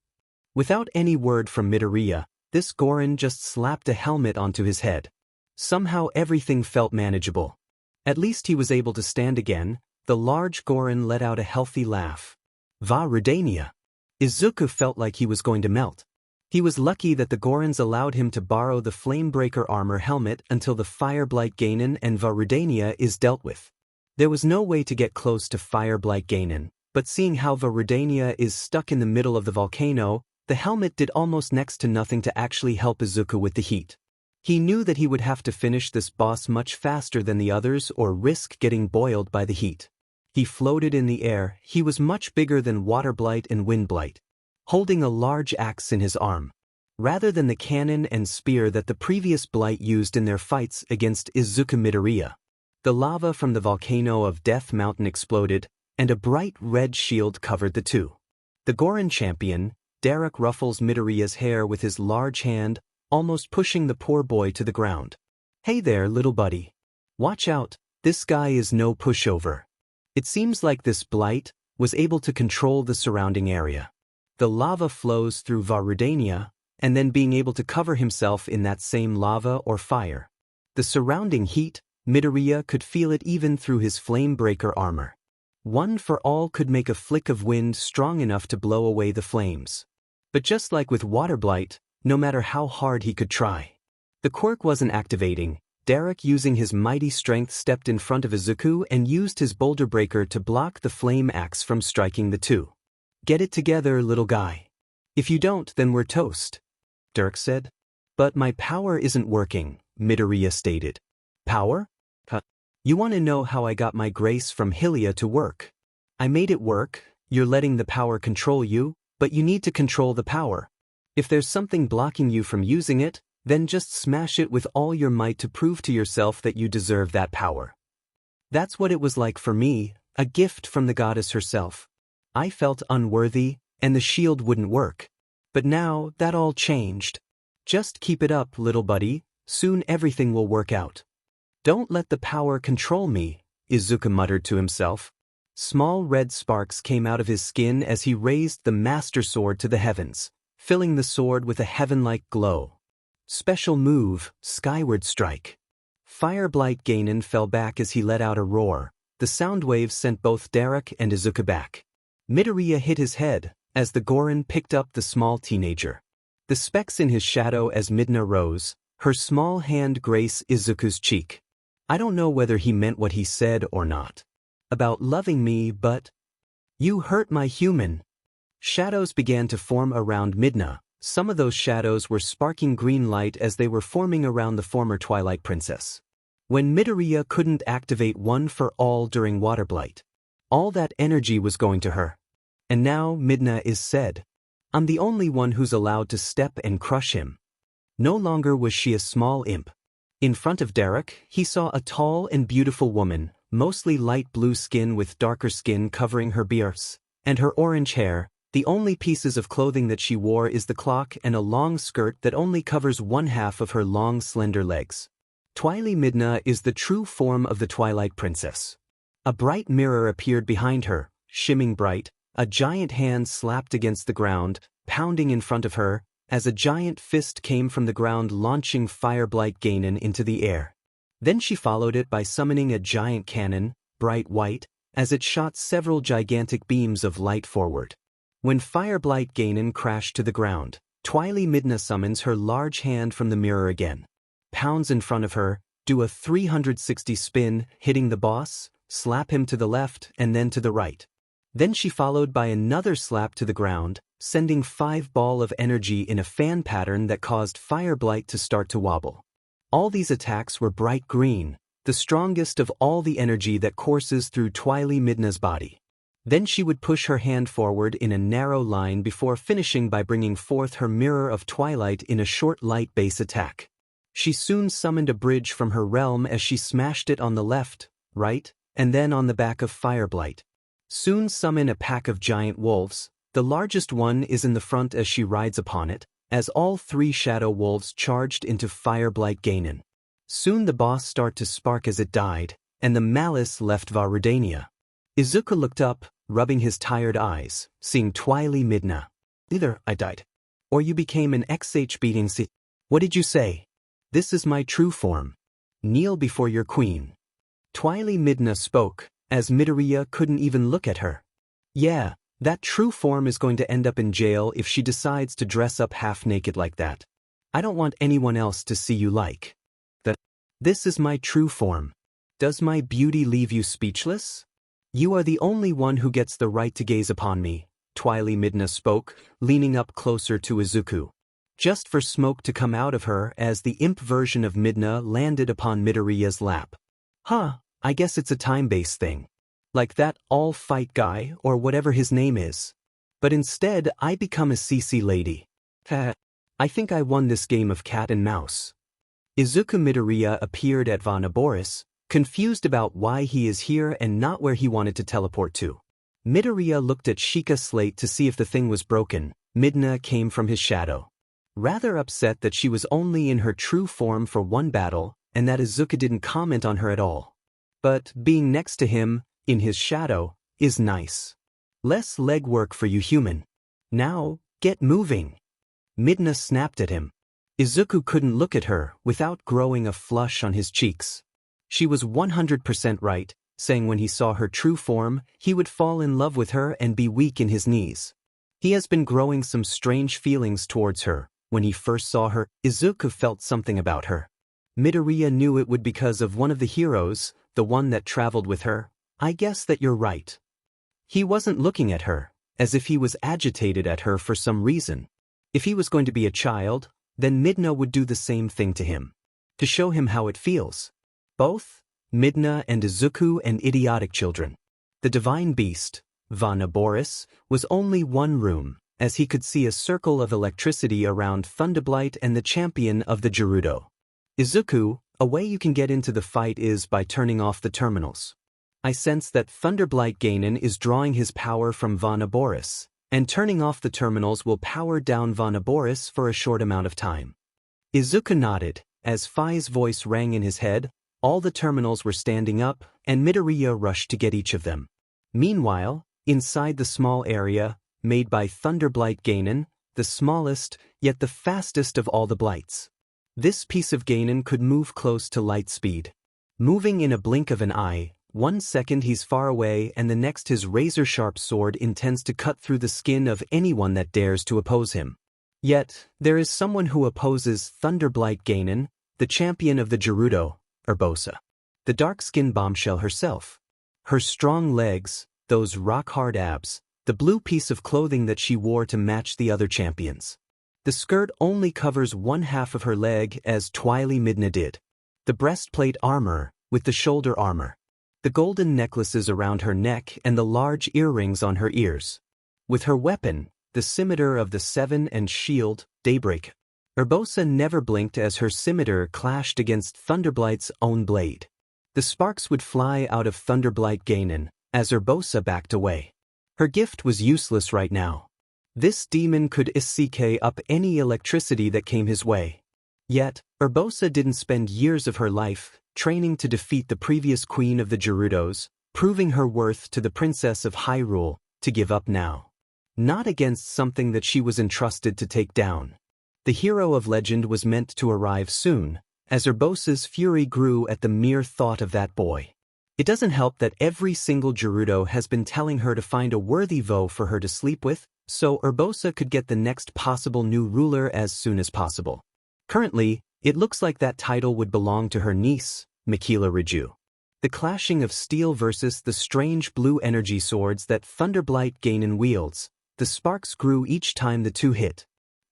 Without any word from Midoriya, this Goron just slapped a helmet onto his head. Somehow everything felt manageable. At least he was able to stand again. The large Goron let out a healthy laugh. Varuda. Izuku felt like he was going to melt. He was lucky that the Gorons allowed him to borrow the Flamebreaker armor helmet until the Fireblight Ganon and Varuda is dealt with. There was no way to get close to Fireblight Ganon, but seeing how Varuda is stuck in the middle of the volcano, the helmet did almost next to nothing to actually help Izuku with the heat. He knew that he would have to finish this boss much faster than the others or risk getting boiled by the heat. He floated in the air. He was much bigger than Waterblight and Windblight, holding a large axe in his arm. Rather than the cannon and spear that the previous Blight used in their fights against Izuku Midoriya. The lava from the volcano of Death Mountain exploded, and a bright red shield covered the two. The Goron champion, Derek, ruffles Midoriya's hair with his large hand, almost pushing the poor boy to the ground. Hey there, little buddy. Watch out, this guy is no pushover. It seems like this Blight was able to control the surrounding area. The lava flows through Varuda, and then being able to cover himself in that same lava or fire. The surrounding heat, Midoriya could feel it even through his Flamebreaker armor. One for all could make a flick of wind strong enough to blow away the flames. But just like with Waterblight, no matter how hard he could try, the quirk wasn't activating. Derek, using his mighty strength, stepped in front of Izuku and used his boulder breaker to block the flame axe from striking the two. Get it together, little guy. If you don't, then we're toast, Derek said. But my power isn't working, Midoriya stated. Power? You want to know how I got my grace from Hylia to work? I made it work. You're letting the power control you, but you need to control the power. If there's something blocking you from using it, then just smash it with all your might to prove to yourself that you deserve that power. That's what it was like for me, a gift from the goddess herself. I felt unworthy, and the shield wouldn't work. But now, that all changed. Just keep it up, little buddy, soon everything will work out. Don't let the power control me, Izuku muttered to himself. Small red sparks came out of his skin as he raised the Master Sword to the heavens, filling the sword with a heaven-like glow. Special move, Skyward Strike. Fireblight Ganon fell back as he let out a roar. The sound waves sent both Derek and Izuku back. Midoriya hit his head as the Goron picked up the small teenager. The specks in his shadow as Midna rose, her small hand graced Izuku's cheek. I don't know whether he meant what he said or not. About loving me, but... You hurt my human. Shadows began to form around Midna. Some of those shadows were sparking green light as they were forming around the former Twilight Princess. When Midoriya couldn't activate One for All during Water Blight, all that energy was going to her. And now Midna is said, "I'm the only one who's allowed to step and crush him." No longer was she a small imp. In front of Derek, he saw a tall and beautiful woman, mostly light blue skin with darker skin covering her biers, and her orange hair. The only pieces of clothing that she wore is the cloak and a long skirt that only covers one half of her long slender legs. Twilight Midna is the true form of the Twilight Princess. A bright mirror appeared behind her, shimmering bright. A giant hand slapped against the ground, pounding in front of her, as a giant fist came from the ground launching Fireblight Ganon into the air. Then she followed it by summoning a giant cannon, bright white, as it shot several gigantic beams of light forward. When Fireblight Ganon crashed to the ground, Twilight Midna summons her large hand from the mirror again. Pounds in front of her, do a 360 spin, hitting the boss, slap him to the left and then to the right. Then she followed by another slap to the ground, sending 5 balls of energy in a fan pattern that caused Fireblight to start to wobble. All these attacks were bright green, the strongest of all the energy that courses through Twilight Midna's body. Then she would push her hand forward in a narrow line before finishing by bringing forth her Mirror of Twilight in a short light base attack. She soon summoned a bridge from her realm as she smashed it on the left, right, and then on the back of Fireblight. Soon summon a pack of giant wolves. The largest one is in the front as she rides upon it, as all 3 shadow wolves charged into Fireblight Ganon. Soon the boss start to spark as it died, and the malice left Varudania. Izuku looked up, rubbing his tired eyes, seeing Twilight Midna. "Either I died, or you became an XH beating C. What did you say?" "This is my true form. Kneel before your queen." Twilight Midna spoke, as Midoriya couldn't even look at her. "Yeah, that true form is going to end up in jail if she decides to dress up half-naked like that. I don't want anyone else to see you like that. This is my true form. Does my beauty leave you speechless? You are the only one who gets the right to gaze upon me," Twilight Midna spoke, leaning up closer to Izuku. Just for smoke to come out of her as the imp version of Midna landed upon Midoriya's lap. "Huh, I guess it's a time-based thing. Like that all-fight guy or whatever his name is. But instead I become a CC lady. I think I won this game of cat and mouse." Izuku Midoriya appeared at Vanaboris, confused about why he is here and not where he wanted to teleport to. Midoriya looked at Sheikah's slate to see if the thing was broken. Midna came from his shadow. Rather upset that she was only in her true form for one battle, and that Izuku didn't comment on her at all. But being next to him, in his shadow, is nice. Less legwork for you human. Now, get moving. Midna snapped at him. Izuku couldn't look at her without growing a flush on his cheeks. She was 100% right, saying when he saw her true form, he would fall in love with her and be weak in his knees. He has been growing some strange feelings towards her. When he first saw her, Izuku felt something about her. Midoriya knew it would because of one of the heroes, the one that traveled with her. "I guess that you're right." He wasn't looking at her, as if he was agitated at her for some reason. If he was going to be a child, then Midna would do the same thing to him. To show him how it feels. Both, Midna and Izuku, and idiotic children. The divine beast, Vanaboris, was only one room, as he could see a circle of electricity around Thunderblight and the champion of the Gerudo. "Izuku, a way you can get into the fight is by turning off the terminals. I sense that Thunderblight Ganon is drawing his power from Vanaboris, and turning off the terminals will power down Vanaboris for a short amount of time." Izuku nodded, as Fi's voice rang in his head. All the terminals were standing up, and Midoriya rushed to get each of them. Meanwhile, inside the small area, made by Thunderblight Ganon, the smallest, yet the fastest of all the blights. This piece of Ganon could move close to light speed. Moving in a blink of an eye, 1 second he's far away and the next his razor-sharp sword intends to cut through the skin of anyone that dares to oppose him. Yet, there is someone who opposes Thunderblight Ganon, the champion of the Gerudo, Urbosa. The dark-skinned bombshell herself. Her strong legs, those rock-hard abs, the blue piece of clothing that she wore to match the other champions. The skirt only covers one half of her leg as Twily Midna did. The breastplate armor, with the shoulder armor. The golden necklaces around her neck and the large earrings on her ears. With her weapon, the scimitar of the Seven and shield, Daybreak. Urbosa never blinked as her scimitar clashed against Thunderblight's own blade. The sparks would fly out of Thunderblight Ganon, as Urbosa backed away. Her gift was useless right now. This demon could isekai up any electricity that came his way. Yet, Urbosa didn't spend years of her life training to defeat the previous queen of the Gerudos, proving her worth to the princess of Hyrule, to give up now. Not against something that she was entrusted to take down. The hero of legend was meant to arrive soon, as Urbosa's fury grew at the mere thought of that boy. It doesn't help that every single Gerudo has been telling her to find a worthy foe for her to sleep with, so Urbosa could get the next possible new ruler as soon as possible. Currently, it looks like that title would belong to her niece, Mikila Raju. The clashing of steel versus the strange blue energy swords that Thunderblight Ganon wields, the sparks grew each time the two hit.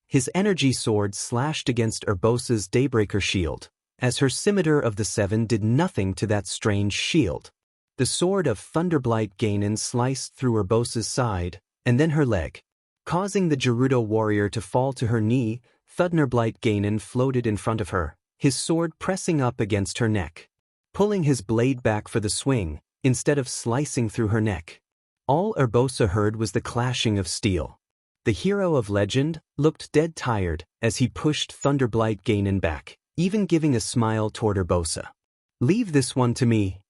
His energy sword slashed against Urbosa's Daybreaker shield, as her scimitar of the Seven did nothing to that strange shield. The sword of Thunderblight Ganon sliced through Urbosa's side, and then her leg. Causing the Gerudo warrior to fall to her knee, Thunderblight Ganon floated in front of her, his sword pressing up against her neck. Pulling his blade back for the swing, instead of slicing through her neck. All Urbosa heard was the clashing of steel. The hero of legend looked dead tired as he pushed Thunderblight Ganon back, even giving a smile toward Urbosa. "Leave this one to me."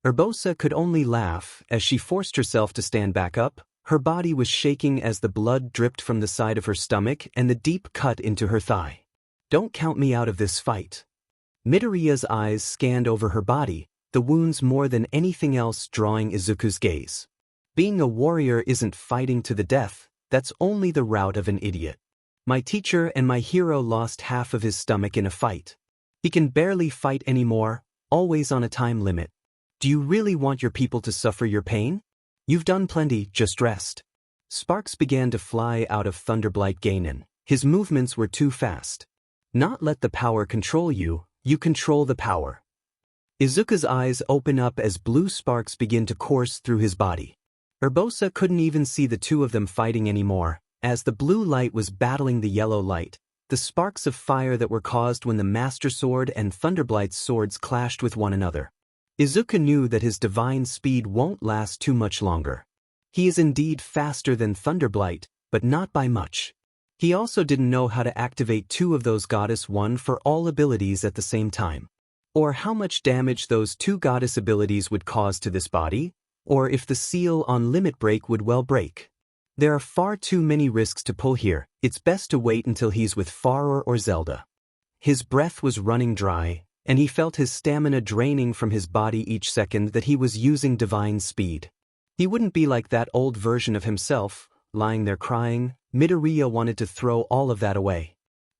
Urbosa could only laugh as she forced herself to stand back up. Her body was shaking as the blood dripped from the side of her stomach and the deep cut into her thigh. "Don't count me out of this fight." Midoriya's eyes scanned over her body, the wounds more than anything else drawing Izuku's gaze. Being a warrior isn't fighting to the death, that's only the route of an idiot. My teacher and my hero lost half of his stomach in a fight. He can barely fight anymore, always on a time limit. Do you really want your people to suffer your pain? You've done plenty, just rest. Sparks began to fly out of Thunderblight Ganon. His movements were too fast. Not let the power control you, you control the power. Izuku's eyes open up as blue sparks begin to course through his body. Urbosa couldn't even see the two of them fighting anymore, as the blue light was battling the yellow light, the sparks of fire that were caused when the Master Sword and Thunderblight's swords clashed with one another. Izuku knew that his divine speed won't last too much longer. He is indeed faster than Thunderblight, but not by much. He also didn't know how to activate two of those Goddess 1 for all abilities at the same time. Or how much damage those two Goddess abilities would cause to this body, or if the seal on Limit Break would well break. There are far too many risks to pull here, it's best to wait until he's with Faror or Zelda. His breath was running dry, and he felt his stamina draining from his body each second that he was using divine speed. He wouldn't be like that old version of himself, lying there crying. Midoriya wanted to throw all of that away.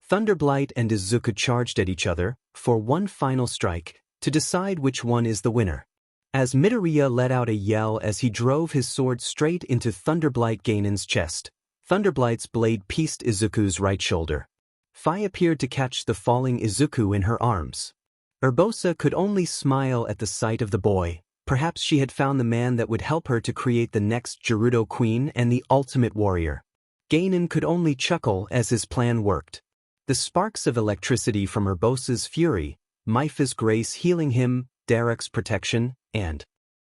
Thunderblight and Izuku charged at each other, for one final strike, to decide which one is the winner. As Midoriya let out a yell as he drove his sword straight into Thunderblight Ganon's chest, Thunderblight's blade pierced Izuku's right shoulder. Fi appeared to catch the falling Izuku in her arms. Urbosa could only smile at the sight of the boy. Perhaps she had found the man that would help her to create the next Gerudo Queen and the ultimate warrior. Ganon could only chuckle as his plan worked. The sparks of electricity from Urbosa's fury, Mipha's grace healing him, Daruk's protection, and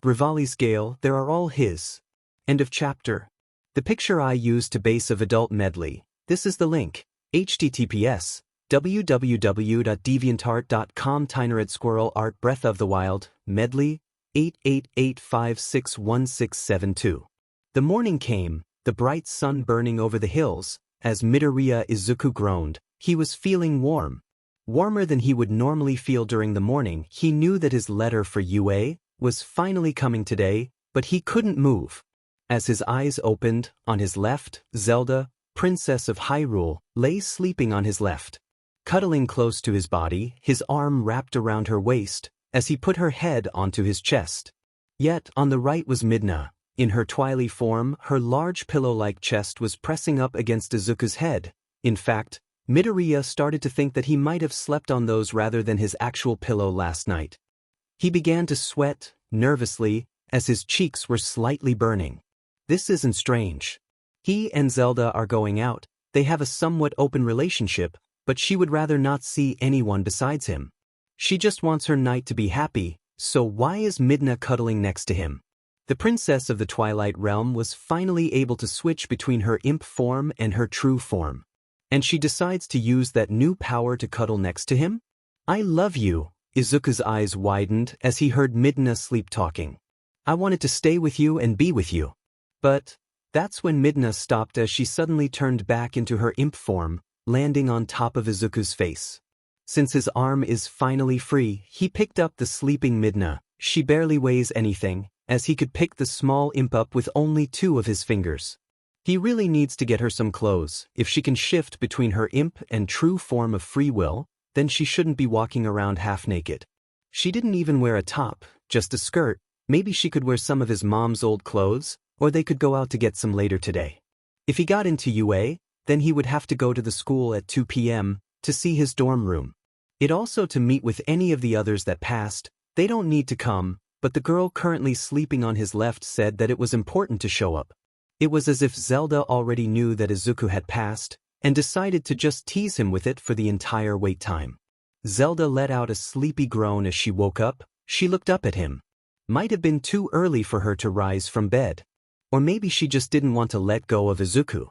Rivali's gale, they are all his. End of chapter. The picture I used to base of adult medley. This is the link. https www.deviantart.com Tynered Squirrel Art Breath of the Wild, medley, 888561672. The morning came, the bright sun burning over the hills, as Midoriya Izuku groaned. He was feeling warm. Warmer than he would normally feel during the morning. He knew that his letter for UA was finally coming today, but he couldn't move. As his eyes opened, on his left, Zelda, Princess of Hyrule, lay sleeping on his left. Cuddling close to his body, his arm wrapped around her waist, as he put her head onto his chest. Yet, on the right was Midna, In her twily form, her large pillow-like chest was pressing up against Izuku's head. In fact, Midoriya started to think that he might have slept on those rather than his actual pillow last night. He began to sweat, nervously, as his cheeks were slightly burning. This isn't strange. He and Zelda are going out, they have a somewhat open relationship, but she would rather not see anyone besides him. She just wants her night to be happy, so why is Midna cuddling next to him? The princess of the Twilight Realm was finally able to switch between her imp form and her true form. And she decides to use that new power to cuddle next to him? I love you. Izuku's eyes widened as he heard Midna sleep-talking. I wanted to stay with you and be with you. But that's when Midna stopped as she suddenly turned back into her imp form, landing on top of Izuku's face. Since his arm is finally free, he picked up the sleeping Midna. She barely weighs anything, as he could pick the small imp up with only 2 of his fingers. He really needs to get her some clothes. If she can shift between her imp and true form of free will, then she shouldn't be walking around half-naked. She didn't even wear a top, just a skirt. Maybe she could wear some of his mom's old clothes, or they could go out to get some later today. If he got into UA, then he would have to go to the school at 2 p.m. to see his dorm room. It also to meet with any of the others that passed. They don't need to come, but the girl currently sleeping on his left said that it was important to show up. It was as if Zelda already knew that Izuku had passed, and decided to just tease him with it for the entire wait time. Zelda let out a sleepy groan as she woke up. She looked up at him. Might have been too early for her to rise from bed. Or maybe she just didn't want to let go of Izuku.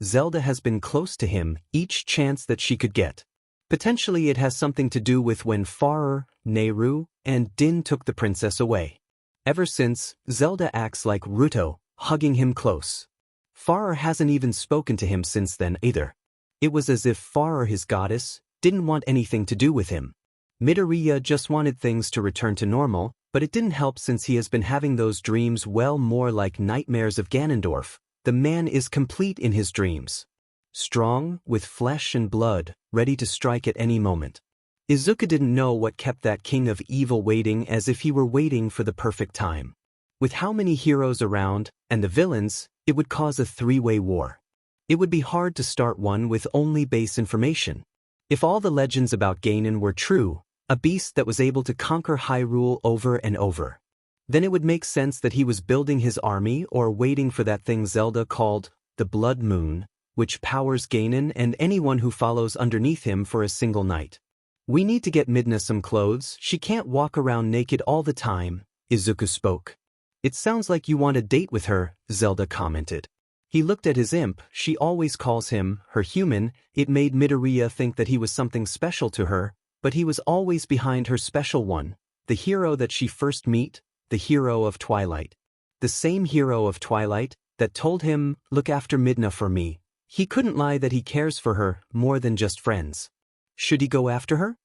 Zelda has been close to him each chance that she could get. Potentially it has something to do with when Farer, Nehru, and Din took the princess away. Ever since, Zelda acts like Ruto, hugging him close. Farer hasn't even spoken to him since then either. It was as if Farer, his goddess, didn't want anything to do with him. Midoriya just wanted things to return to normal, but it didn't help since he has been having those dreams well more like nightmares of Ganondorf. The man is complete in his dreams. Strong, with flesh and blood, ready to strike at any moment. Izuku didn't know what kept that king of evil waiting as if he were waiting for the perfect time. With how many heroes around, and the villains, it would cause a 3-way war. It would be hard to start one with only base information. If all the legends about Ganon were true, a beast that was able to conquer Hyrule over and over, then it would make sense that he was building his army or waiting for that thing Zelda called the Blood Moon, which powers Ganon and anyone who follows underneath him for a single night. We need to get Midna some clothes. She can't walk around naked all the time, Izuku spoke. It sounds like you want a date with her, Zelda commented. He looked at his imp. She always calls him her human. It made Midoriya think that he was something special to her, but he was always behind her special one, the hero that she first meet, the hero of Twilight. The same hero of Twilight that told him, look after Midna for me. He couldn't lie that he cares for her more than just friends. Should he go after her?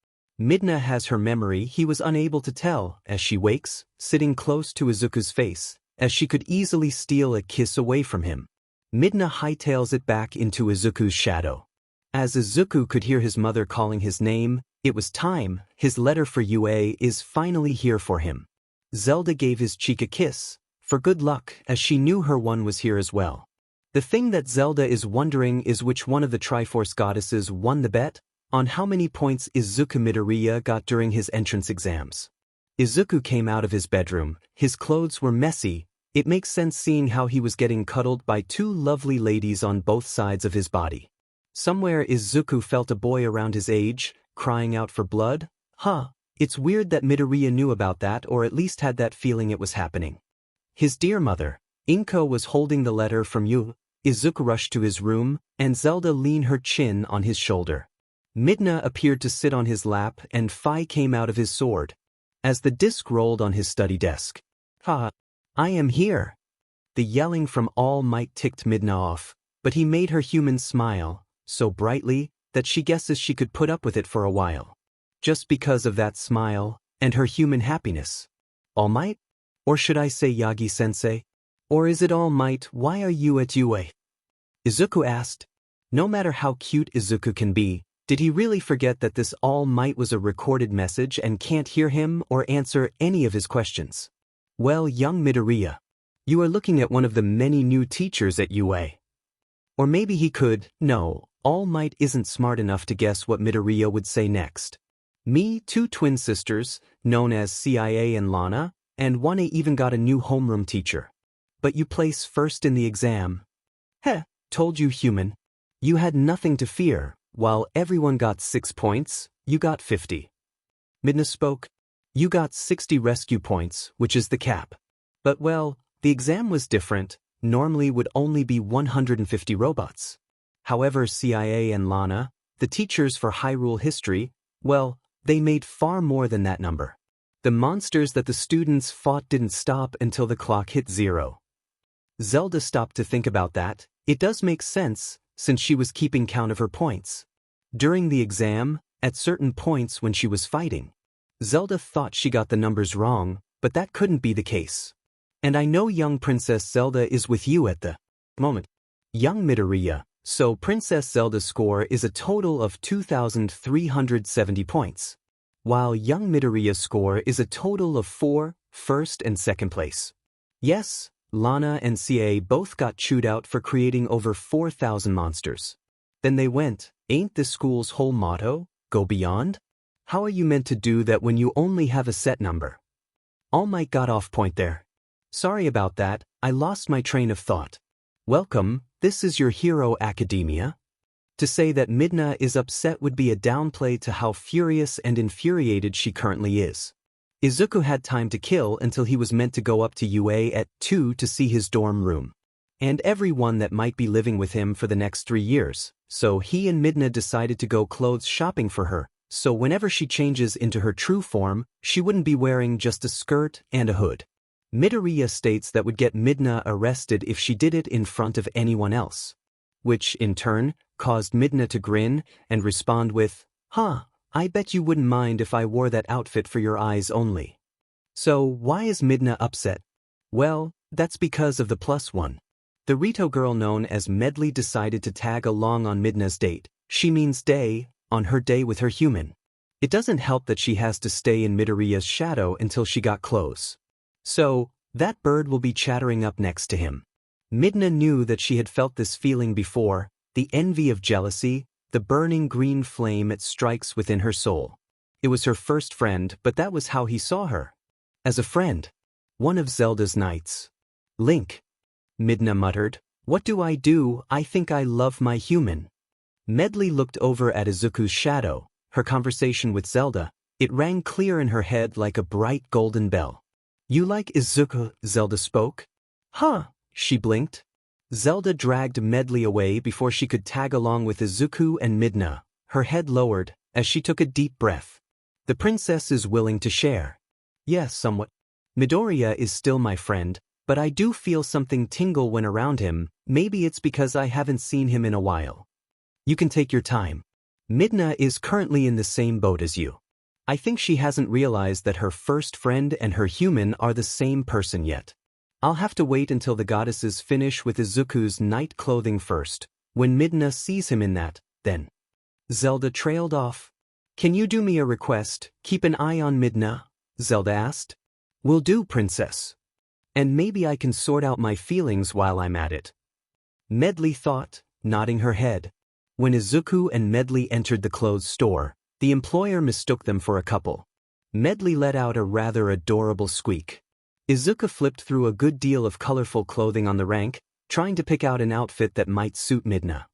Midna has her memory. He was unable to tell as she wakes, sitting close to Izuku's face, as she could easily steal a kiss away from him. Midna hightails it back into Izuku's shadow. As Izuku could hear his mother calling his name, it was time. His letter for UA is finally here for him. Zelda gave his cheek a kiss, for good luck, as she knew her one was here as well. The thing that Zelda is wondering is which one of the Triforce goddesses won the bet on how many points Izuku Midoriya got during his entrance exams. Izuku came out of his bedroom. His clothes were messy. It makes sense seeing how he was getting cuddled by 2 lovely ladies on both sides of his body. Somewhere Izuku felt a boy around his age, crying out for blood. It's weird that Midoriya knew about that or at least had that feeling it was happening. His dear mother, Inko, was holding the letter from you. Izuku rushed to his room, and Zelda leaned her chin on his shoulder. Midna appeared to sit on his lap and Phi came out of his sword. As the disc rolled on his study desk. I am here. The yelling from All Might ticked Midna off, but he made her human smile, so brightly that she guesses she could put up with it for a while. Just because of that smile, and her human happiness. All Might? Or should I say Yagi-sensei? Or is it All Might? Why are you at UA? Izuku asked. No matter how cute Izuku can be, did he really forget that this All Might was a recorded message and can't hear him or answer any of his questions? Well, young Midoriya. You are looking at one of the many new teachers at UA. Or maybe he could. No, All Might isn't smart enough to guess what Midoriya would say next. Me, two twin sisters, known as CIA and Lana, and Wane even got a new homeroom teacher. But you place first in the exam. Heh, told you, human. You had nothing to fear. While everyone got 6 points, you got 50. Midna spoke. You got 60 rescue points, which is the cap. But well, the exam was different. Normally would only be 150 robots. However, CIA and Lana, the teachers for Hyrule history, well, they made far more than that number. The monsters that the students fought didn't stop until the clock hit 0. Zelda stopped to think about that. It does make sense, since she was keeping count of her points. During the exam, at certain points when she was fighting, Zelda thought she got the numbers wrong, but that couldn't be the case. And I know young Princess Zelda is with you at the moment. Young Midoriya, so Princess Zelda's score is a total of 2,370 points, while young Midoriya's score is a total of 4, first and second place. Yes, Lana and CA both got chewed out for creating over 4,000 monsters. Then they went, ain't this school's whole motto, go beyond? How are you meant to do that when you only have a set number? All Might got off point there. Sorry about that, I lost my train of thought. Welcome, this is your Hero Academia. To say that Midna is upset would be a downplay to how furious and infuriated she currently is. Izuku had time to kill until he was meant to go up to UA at 2 to see his dorm room. And everyone that might be living with him for the next 3 years, so he and Midna decided to go clothes shopping for her, so whenever she changes into her true form, she wouldn't be wearing just a skirt and a hood. Midoriya states that would get Midna arrested if she did it in front of anyone else, which, in turn, caused Midna to grin and respond with, "Huh, I bet you wouldn't mind if I wore that outfit for your eyes only." So why is Midna upset? Well, that's because of the +1. The Rito girl known as Medley decided to tag along on Midna's date. She means day, on her day with her human. It doesn't help that she has to stay in Midoriya's shadow until she got close. So, that bird will be chattering up next to him. Midna knew that she had felt this feeling before, the envy of jealousy, the burning green flame it strikes within her soul. It was her first friend, but that was how he saw her. As a friend. One of Zelda's knights. Link. Midna muttered, "What do? I think I love my human." Medley looked over at Izuku's shadow, her conversation with Zelda. It rang clear in her head like a bright golden bell. "You like Izuku?" Zelda spoke. "Huh," she blinked. Zelda dragged Medley away before she could tag along with Izuku and Midna, her head lowered, as she took a deep breath. The princess is willing to share. Yes, somewhat. Midoriya is still my friend, but I do feel something tingle when around him. Maybe it's because I haven't seen him in a while. You can take your time. Midna is currently in the same boat as you. I think she hasn't realized that her first friend and her human are the same person yet. I'll have to wait until the goddesses finish with Izuku's night clothing first. When Midna sees him in that, then." Zelda trailed off. "Can you do me a request? Keep an eye on Midna?" Zelda asked. "Will do, princess. And maybe I can sort out my feelings while I'm at it." Medley thought, nodding her head. When Izuku and Medley entered the clothes store, the employer mistook them for a couple. Medley let out a rather adorable squeak. Izuku flipped through a good deal of colorful clothing on the rank, trying to pick out an outfit that might suit Midna.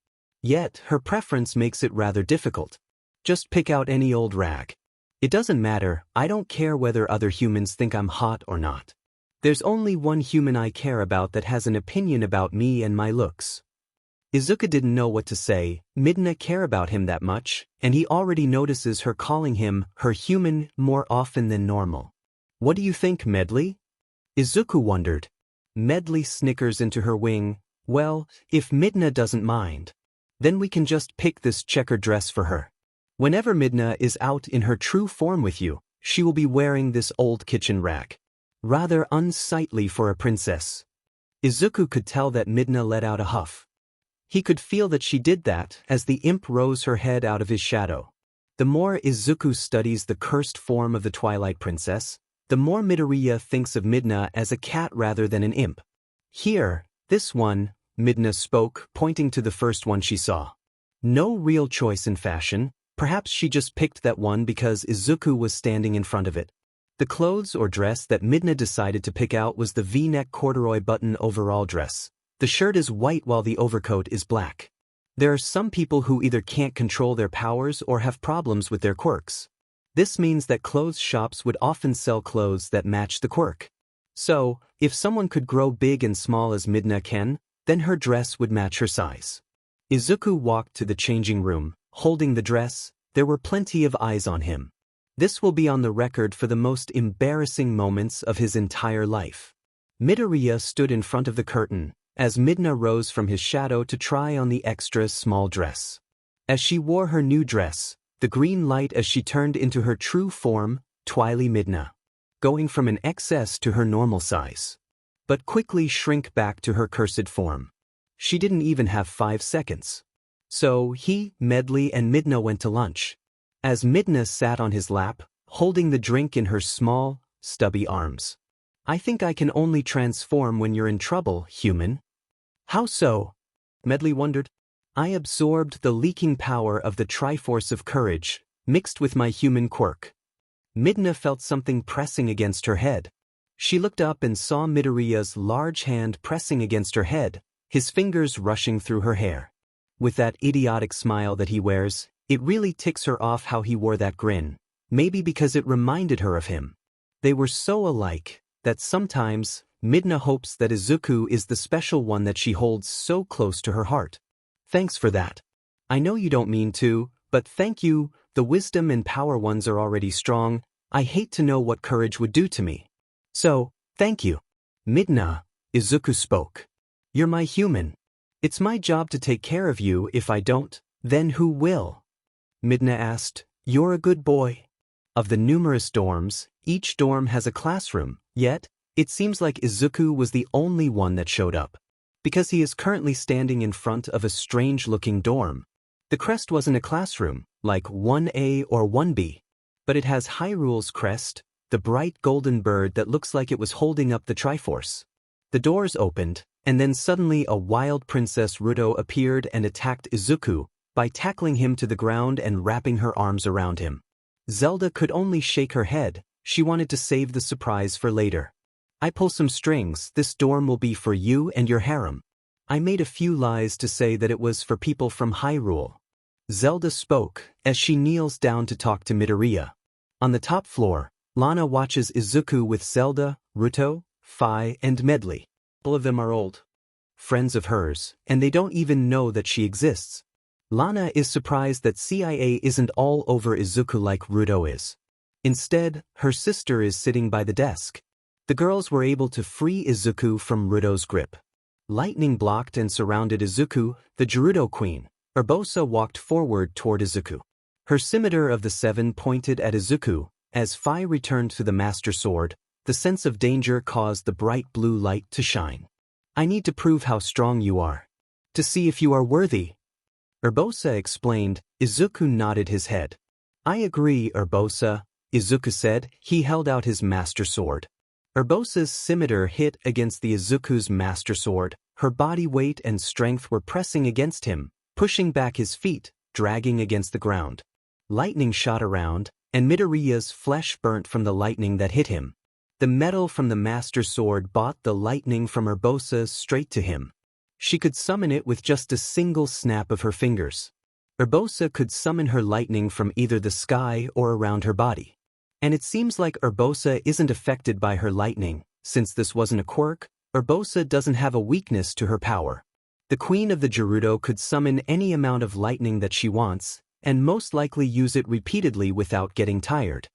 Yet, her preference makes it rather difficult. Just pick out any old rag. It doesn't matter, I don't care whether other humans think I'm hot or not. There's only one human I care about that has an opinion about me and my looks. Izuku didn't know what to say. Midna care about him that much, and he already notices her calling him her human more often than normal. What do you think, Medley? Izuku wondered. Medley snickers into her wing. Well, if Midna doesn't mind, then we can just pick this checkered dress for her. Whenever Midna is out in her true form with you, she will be wearing this old kitchen rag. Rather unsightly for a princess. Izuku could tell that Midna let out a huff. He could feel that she did that as the imp rose her head out of his shadow. The more Izuku studies the cursed form of the Twilight Princess, the more Midoriya thinks of Midna as a cat rather than an imp. Here, this one, Midna spoke, pointing to the first one she saw. No real choice in fashion, perhaps she just picked that one because Izuku was standing in front of it. The clothes or dress that Midna decided to pick out was the V-neck corduroy button overall dress. The shirt is white while the overcoat is black. There are some people who either can't control their powers or have problems with their quirks. This means that clothes shops would often sell clothes that match the quirk. So, if someone could grow big and small as Midna can, then her dress would match her size. Izuku walked to the changing room, holding the dress. There were plenty of eyes on him. This will be on the record for the most embarrassing moments of his entire life. Midoriya stood in front of the curtain, as Midna rose from his shadow to try on the extra small dress. As she wore her new dress, the green light as she turned into her true form, Twily Midna, going from an XS to her normal size, but quickly shrink back to her cursed form. She didn't even have 5 seconds. So he, Medley and Midna went to lunch. As Midna sat on his lap, holding the drink in her small, stubby arms. I think I can only transform when you're in trouble, human. How so? Medley wondered. I absorbed the leaking power of the Triforce of courage, mixed with my human quirk. Midna felt something pressing against her head. She looked up and saw Midoriya's large hand pressing against her head, his fingers rushing through her hair. With that idiotic smile that he wears, it really ticks her off how he wore that grin, maybe because it reminded her of him. They were so alike that sometimes Midna hopes that Izuku is the special one that she holds so close to her heart. Thanks for that. I know you don't mean to, but thank you. The wisdom and power ones are already strong. I hate to know what courage would do to me. So, thank you. Midna, Izuku spoke. You're my human. It's my job to take care of you. If I don't, then who will? Midna asked. You're a good boy. Of the numerous dorms, each dorm has a classroom, yet, it seems like Izuku was the only one that showed up. Because he is currently standing in front of a strange-looking dorm. The crest wasn't a classroom, like 1A or 1B, but it has Hyrule's crest, the bright golden bird that looks like it was holding up the Triforce. The doors opened, and then suddenly a wild Princess Ruto appeared and attacked Izuku by tackling him to the ground and wrapping her arms around him. Zelda could only shake her head. She wanted to save the surprise for later. I pull some strings. This dorm will be for you and your harem. I made a few lies to say that it was for people from Hyrule. Zelda spoke as she kneels down to talk to Midoriya. On the top floor, Lana watches Izuku with Zelda, Ruto, Fi, and Medley. All of them are old friends of hers, and they don't even know that she exists. Lana is surprised that CIA isn't all over Izuku like Ruto is. Instead, her sister is sitting by the desk. The girls were able to free Izuku from Ruto's grip. Lightning blocked and surrounded Izuku. The Gerudo Queen, Urbosa, walked forward toward Izuku. Her scimitar of the 7 pointed at Izuku. As Fi returned to the Master Sword, the sense of danger caused the bright blue light to shine. I need to prove how strong you are. To see if you are worthy. Urbosa explained. Izuku nodded his head. I agree, Urbosa, Izuku said. He held out his Master Sword. Urbosa's scimitar hit against the Izuku's Master Sword. Her body weight and strength were pressing against him, pushing back his feet, dragging against the ground. Lightning shot around, and Midoriya's flesh burnt from the lightning that hit him. The metal from the Master Sword brought the lightning from Urbosa straight to him. She could summon it with just a single snap of her fingers. Urbosa could summon her lightning from either the sky or around her body. And it seems like Urbosa isn't affected by her lightning. Since this wasn't a quirk, Urbosa doesn't have a weakness to her power. The Queen of the Gerudo could summon any amount of lightning that she wants, and most likely use it repeatedly without getting tired.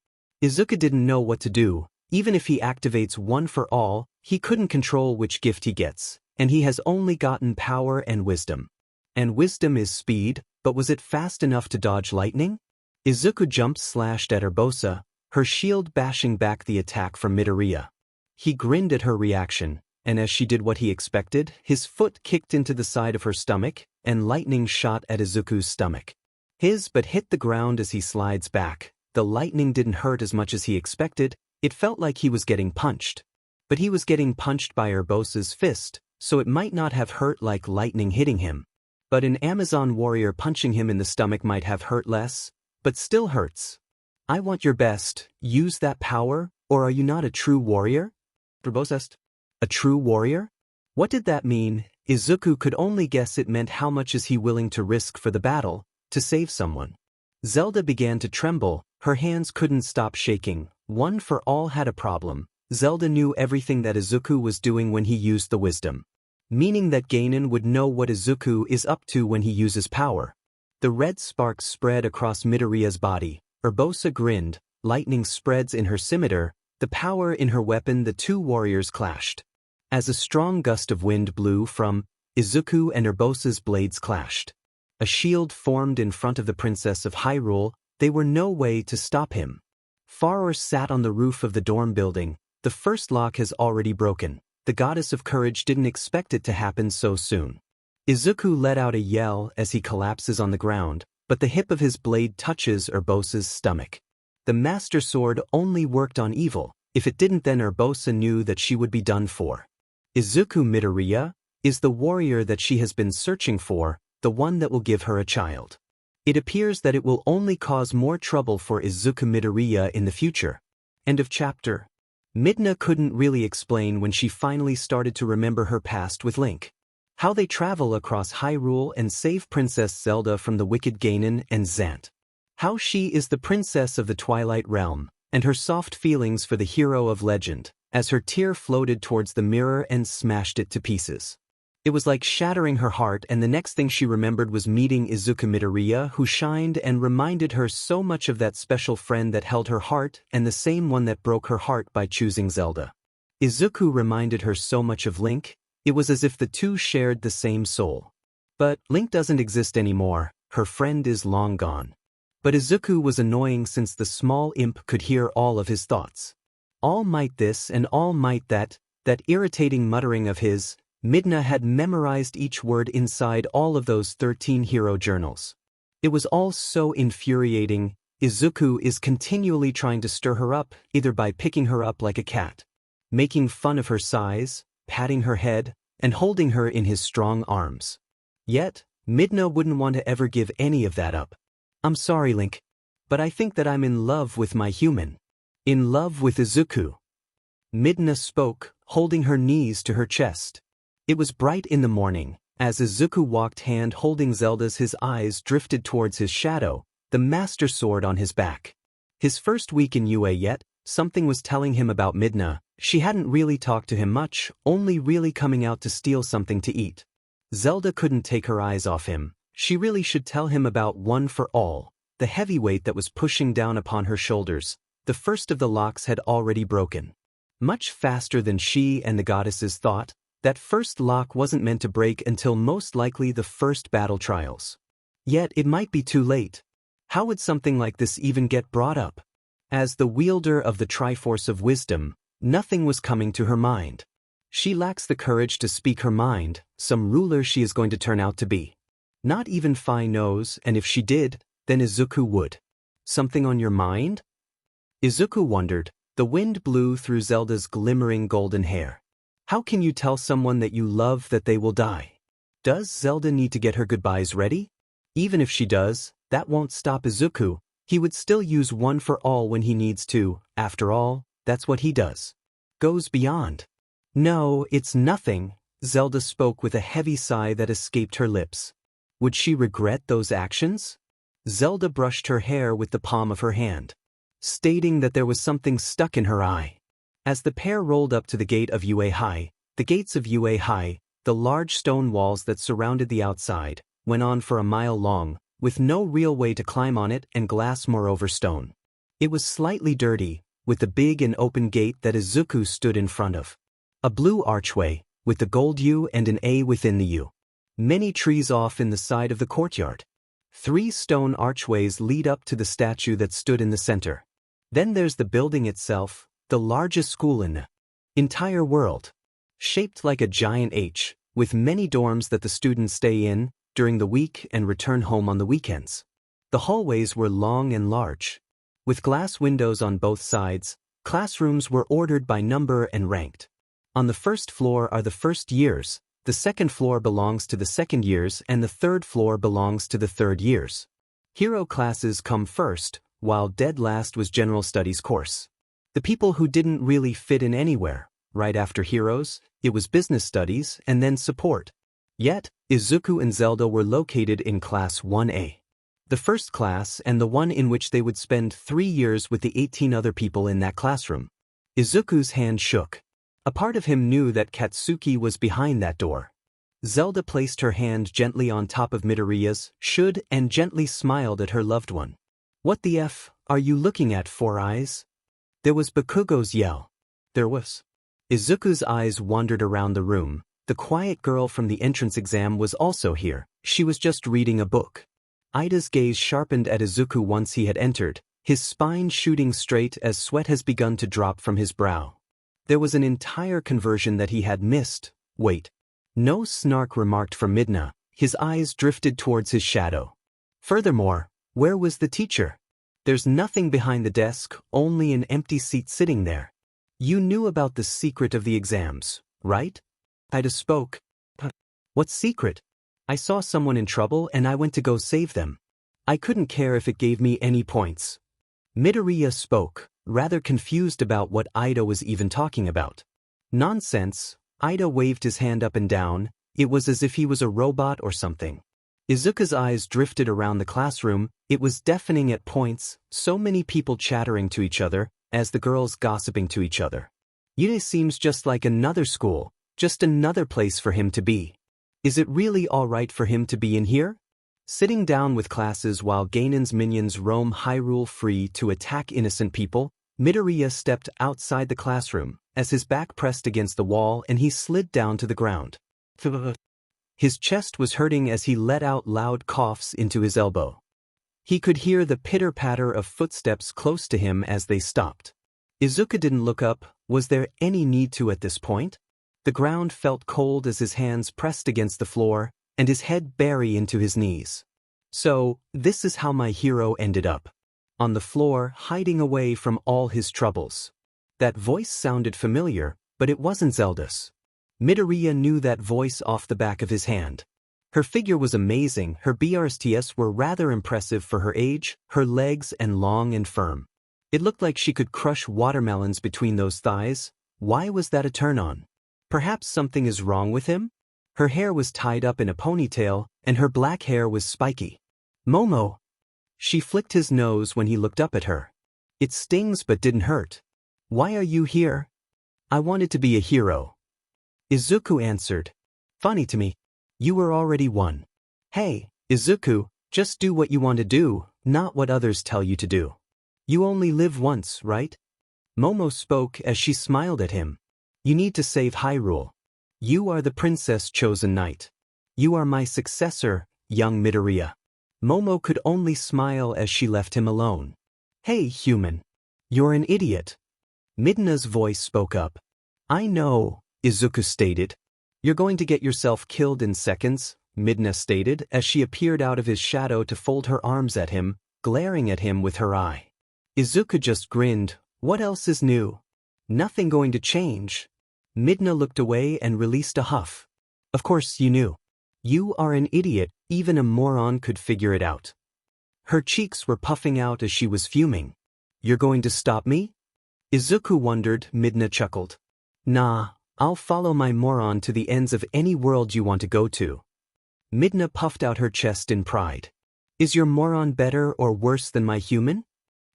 Izuku didn't know what to do. Even if he activates one for all, he couldn't control which gift he gets, and he has only gotten power and wisdom. And wisdom is speed, but was it fast enough to dodge lightning? Izuku jumped slashed at Urbosa, her shield bashing back the attack from Midoriya. He grinned at her reaction, and as she did what he expected, his foot kicked into the side of her stomach, and lightning shot at Izuku's stomach. His but hit the ground as he slides back. The lightning didn't hurt as much as he expected. It felt like he was getting punched. but he was getting punched by Urbosa's fist, so it might not have hurt like lightning hitting him. But an Amazon warrior punching him in the stomach might have hurt less, but still hurts. I want your best, use that power, or are you not a true warrior? Urbosa asked. A true warrior? What did that mean? Izuku could only guess it meant how much is he willing to risk for the battle, to save someone. Zelda began to tremble, her hands couldn't stop shaking. One for All had a problem. Zelda knew everything that Izuku was doing when he used the wisdom. Meaning that Ganon would know what Izuku is up to when he uses power. The red sparks spread across Midoriya's body. Urbosa grinned, lightning spreads in her scimitar, the power in her weapon. The two warriors clashed. As a strong gust of wind blew from Izuku and Urbosa's blades clashed. A shield formed in front of the Princess of Hyrule. They were no way to stop him. Farour sat on the roof of the dorm building. The first lock has already broken. The goddess of courage didn't expect it to happen so soon. Izuku let out a yell as he collapses on the ground, but the hip of his blade touches Urbosa's stomach. The Master Sword only worked on evil. If it didn't, then Urbosa knew that she would be done for. Izuku Midoriya is the warrior that she has been searching for, the one that will give her a child. It appears that it will only cause more trouble for Izuku Midoriya in the future. End of chapter. Midna couldn't really explain when she finally started to remember her past with Link. How they travel across Hyrule and save Princess Zelda from the wicked Ganon and Zant. How she is the princess of the Twilight Realm, and her soft feelings for the hero of legend, as her tear floated towards the mirror and smashed it to pieces. It was like shattering her heart, and the next thing she remembered was meeting Izuku Midoriya, who shined and reminded her so much of that special friend that held her heart and the same one that broke her heart by choosing Zelda. Izuku reminded her so much of Link. It was as if the two shared the same soul. But Link doesn't exist anymore, her friend is long gone. But Izuku was annoying since the small imp could hear all of his thoughts. All might this and all might that irritating muttering of his. Midna had memorized each word inside all of those 13 hero journals. It was all so infuriating. Izuku is continually trying to stir her up, either by picking her up like a cat, making fun of her size, patting her head, and holding her in his strong arms. Yet, Midna wouldn't want to ever give any of that up. I'm sorry, Link, but I think that I'm in love with my human. In love with Izuku. Midna spoke, holding her knees to her chest. It was bright in the morning. As Izuku walked hand-holding Zelda's, his eyes drifted towards his shadow, the Master Sword on his back. His first week in UA yet, something was telling him about Midna. She hadn't really talked to him much, only really coming out to steal something to eat. Zelda couldn't take her eyes off him. She really should tell him about One for All, the heavyweight that was pushing down upon her shoulders. The first of the locks had already broken. Much faster than she and the goddesses thought. That first lock wasn't meant to break until most likely the first battle trials. Yet it might be too late. How would something like this even get brought up? As the wielder of the Triforce of Wisdom, nothing was coming to her mind. She lacks the courage to speak her mind, some ruler she is going to turn out to be. Not even Fi knows, and if she did, then Izuku would. Something on your mind? Izuku wondered. The wind blew through Zelda's glimmering golden hair. How can you tell someone that you love that they will die? Does Zelda need to get her goodbyes ready? Even if she does, that won't stop Izuku. He would still use One for All when he needs to. After all, that's what he does. Goes beyond. No, it's nothing. Zelda spoke with a heavy sigh that escaped her lips. Would she regret those actions? Zelda brushed her hair with the palm of her hand, stating that there was something stuck in her eye. As the pair rolled up to the gate of UA High, the gates of UA High, the large stone walls that surrounded the outside, went on for a mile long, with no real way to climb on it and glass moreover stone. It was slightly dirty, with the big and open gate that Izuku stood in front of. A blue archway, with the gold U and an A within the U. Many trees off in the side of the courtyard. 3 stone archways lead up to the statue that stood in the center. Then there's the building itself, the largest school in the entire world. Shaped like a giant H, with many dorms that the students stay in during the week and return home on the weekends. The hallways were long and large. With glass windows on both sides, classrooms were ordered by number and ranked. On the first floor are the first years, the second floor belongs to the second years, and the third floor belongs to the third years. Hero classes come first, while dead last was general studies course. The people who didn't really fit in anywhere, right after heroes, it was business studies and then support. Yet, Izuku and Zelda were located in class 1A. The first class and the one in which they would spend 3 years with the 18 other people in that classroom. Izuku's hand shook. A part of him knew that Katsuki was behind that door. Zelda placed her hand gently on top of Midoriya's and gently smiled at her loved one. "What the F are you looking at, Four Eyes?" There was Bakugo's yell. There was. Izuku's eyes wandered around the room. The quiet girl from the entrance exam was also here. She was just reading a book. Ida's gaze sharpened at Izuku once he had entered, his spine shooting straight as sweat has begun to drop from his brow. There was an entire conversion that he had missed. Wait. No snark remarked from Midna, his eyes drifted towards his shadow. Furthermore, where was the teacher? There's nothing behind the desk, only an empty seat sitting there. You knew about the secret of the exams, right? Ida spoke. What secret? I saw someone in trouble and I went to go save them. I couldn't care if it gave me any points. Midoriya spoke, rather confused about what Ida was even talking about. Nonsense. Ida waved his hand up and down. It was as if he was a robot or something. Izuku's eyes drifted around the classroom. It was deafening at points, so many people chattering to each other, as the girls gossiping to each other. Yude seems just like another school, just another place for him to be. Is it really all right for him to be in here? Sitting down with classes while Ganon's minions roam Hyrule free to attack innocent people, Midoriya stepped outside the classroom, as his back pressed against the wall and he slid down to the ground. His chest was hurting as he let out loud coughs into his elbow. He could hear the pitter-patter of footsteps close to him as they stopped. Izuku didn't look up. Was there any need to at this point? The ground felt cold as his hands pressed against the floor, and his head buried into his knees. So, this is how my hero ended up. On the floor, hiding away from all his troubles. That voice sounded familiar, but it wasn't Zelda's. Midoriya knew that voice off the back of his hand. Her figure was amazing, her BRSTs were rather impressive for her age, her legs and long and firm. It looked like she could crush watermelons between those thighs. Why was that a turn-on? Perhaps something is wrong with him? Her hair was tied up in a ponytail, and her black hair was spiky. Momo! She flicked his nose when he looked up at her. It stings but didn't hurt. Why are you here? I wanted to be a hero. Izuku answered. Funny to me. You were already one. Hey, Izuku, just do what you want to do, not what others tell you to do. You only live once, right? Momo spoke as she smiled at him. You need to save Hyrule. You are the princess chosen knight. You are my successor, young Midoriya. Momo could only smile as she left him alone. Hey, human. You're an idiot. Midna's voice spoke up. I know, Izuku stated. You're going to get yourself killed in seconds, Midna stated as she appeared out of his shadow to fold her arms at him, glaring at him with her eye. Izuku just grinned. What else is new? Nothing going to change. Midna looked away and released a huff. Of course you knew. You are an idiot, even a moron could figure it out. Her cheeks were puffing out as she was fuming. You're going to stop me? Izuku wondered. Midna chuckled. Nah, I'll follow my moron to the ends of any world you want to go to. Midna puffed out her chest in pride. Is your moron better or worse than my human?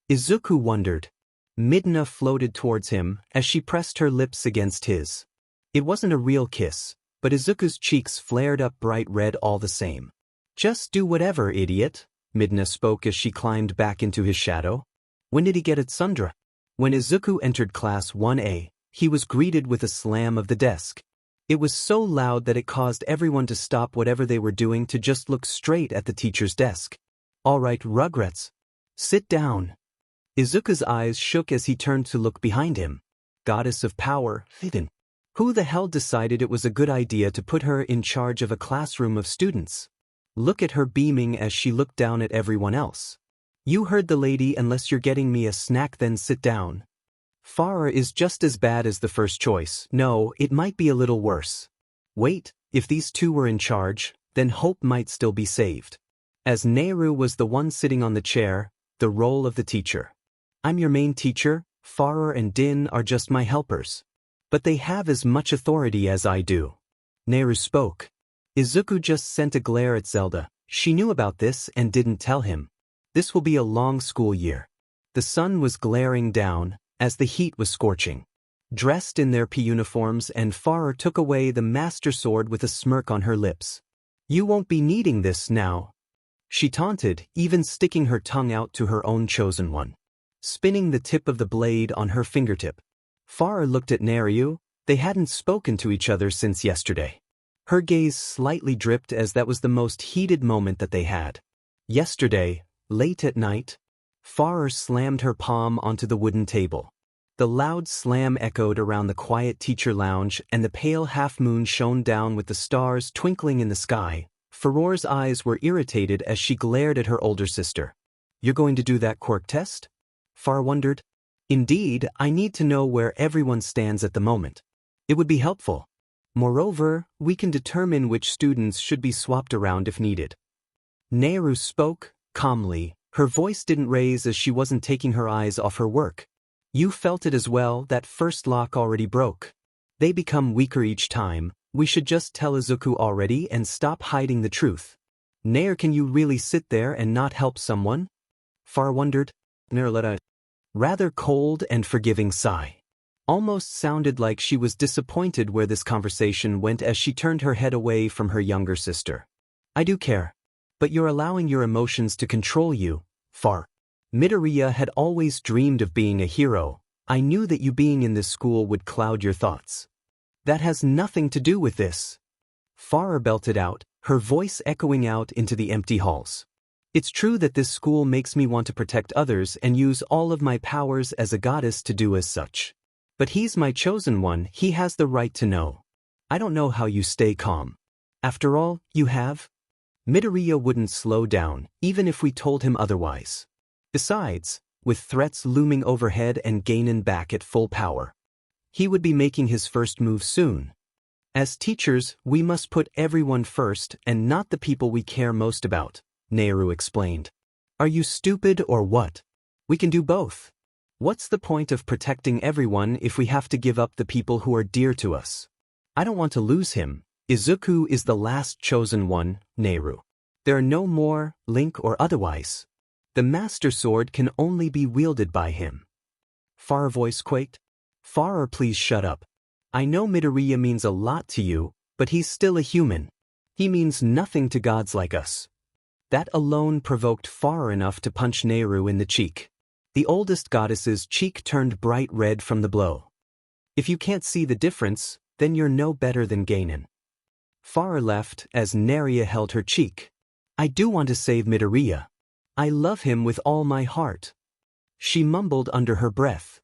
Izuku wondered. Midna floated towards him as she pressed her lips against his. It wasn't a real kiss, but Izuku's cheeks flared up bright red all the same. Just do whatever, idiot, Midna spoke as she climbed back into his shadow. When did he get it, Sundra? When Izuku entered Class 1A, he was greeted with a slam of the desk. It was so loud that it caused everyone to stop whatever they were doing to just look straight at the teacher's desk. All right, Rugrats. Sit down. Izuku's eyes shook as he turned to look behind him. Goddess of power, hidden. Who the hell decided it was a good idea to put her in charge of a classroom of students? Look at her beaming as she looked down at everyone else. You heard the lady. Unless you're getting me a snack, then sit down. Farah is just as bad as the first choice. No, it might be a little worse. Wait, if these two were in charge, then hope might still be saved. As Nehru was the one sitting on the chair, the role of the teacher. I'm your main teacher, Farah and Din are just my helpers. But they have as much authority as I do. Nehru spoke. Izuku just sent a glare at Zelda. She knew about this and didn't tell him. This will be a long school year. The sun was glaring down, as the heat was scorching. Dressed in their uniforms, and Farah took away the master sword with a smirk on her lips. You won't be needing this now. She taunted, even sticking her tongue out to her own chosen one, spinning the tip of the blade on her fingertip. Farah looked at Nehru. They hadn't spoken to each other since yesterday. Her gaze slightly dripped as that was the most heated moment that they had. Yesterday, late at night, Farah slammed her palm onto the wooden table. The loud slam echoed around the quiet teacher lounge, and the pale half-moon shone down with the stars twinkling in the sky. Farah's eyes were irritated as she glared at her older sister. You're going to do that quirk test? Farah wondered. Indeed, I need to know where everyone stands at the moment. It would be helpful. Moreover, we can determine which students should be swapped around if needed. Nehru spoke, calmly. Her voice didn't raise as she wasn't taking her eyes off her work. You felt it as well, that first lock already broke. They become weaker each time. We should just tell Izuku already and stop hiding the truth. Nair, can you really sit there and not help someone? Farah wondered. Nair let a rather cold and forgiving sigh. Almost sounded like she was disappointed where this conversation went as she turned her head away from her younger sister. I do care. But you're allowing your emotions to control you, Farah. Midoriya had always dreamed of being a hero. I knew that you being in this school would cloud your thoughts. That has nothing to do with this. Farah belted out, her voice echoing out into the empty halls. It's true that this school makes me want to protect others and use all of my powers as a goddess to do as such. But he's my chosen one, he has the right to know. I don't know how you stay calm. After all, you have. Midoriya wouldn't slow down, even if we told him otherwise. Besides, with threats looming overhead and Ganon back at full power, he would be making his first move soon. As teachers, we must put everyone first and not the people we care most about, Nehru explained. Are you stupid or what? We can do both. What's the point of protecting everyone if we have to give up the people who are dear to us? I don't want to lose him. Izuku is the last chosen one, Nehru. There are no more, Link or otherwise. The Master Sword can only be wielded by him. Farah's voice quaked. Farah, please shut up. I know Midoriya means a lot to you, but he's still a human. He means nothing to gods like us. That alone provoked Farah enough to punch Nehru in the cheek. The oldest goddess's cheek turned bright red from the blow. If you can't see the difference, then you're no better than Ganon. Farah left as Nehru held her cheek. I do want to save Midoriya. I love him with all my heart. She mumbled under her breath,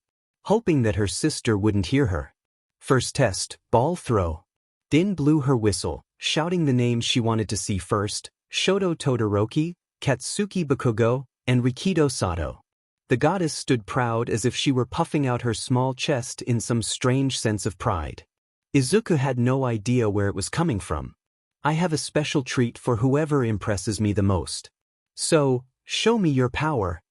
hoping that her sister wouldn't hear her. First test, ball throw. Din blew her whistle, shouting the names she wanted to see first: Shoto Todoroki, Katsuki Bakugo, and Rikido Sato. The goddess stood proud as if she were puffing out her small chest in some strange sense of pride. Izuku had no idea where it was coming from. I have a special treat for whoever impresses me the most. So, show me your power.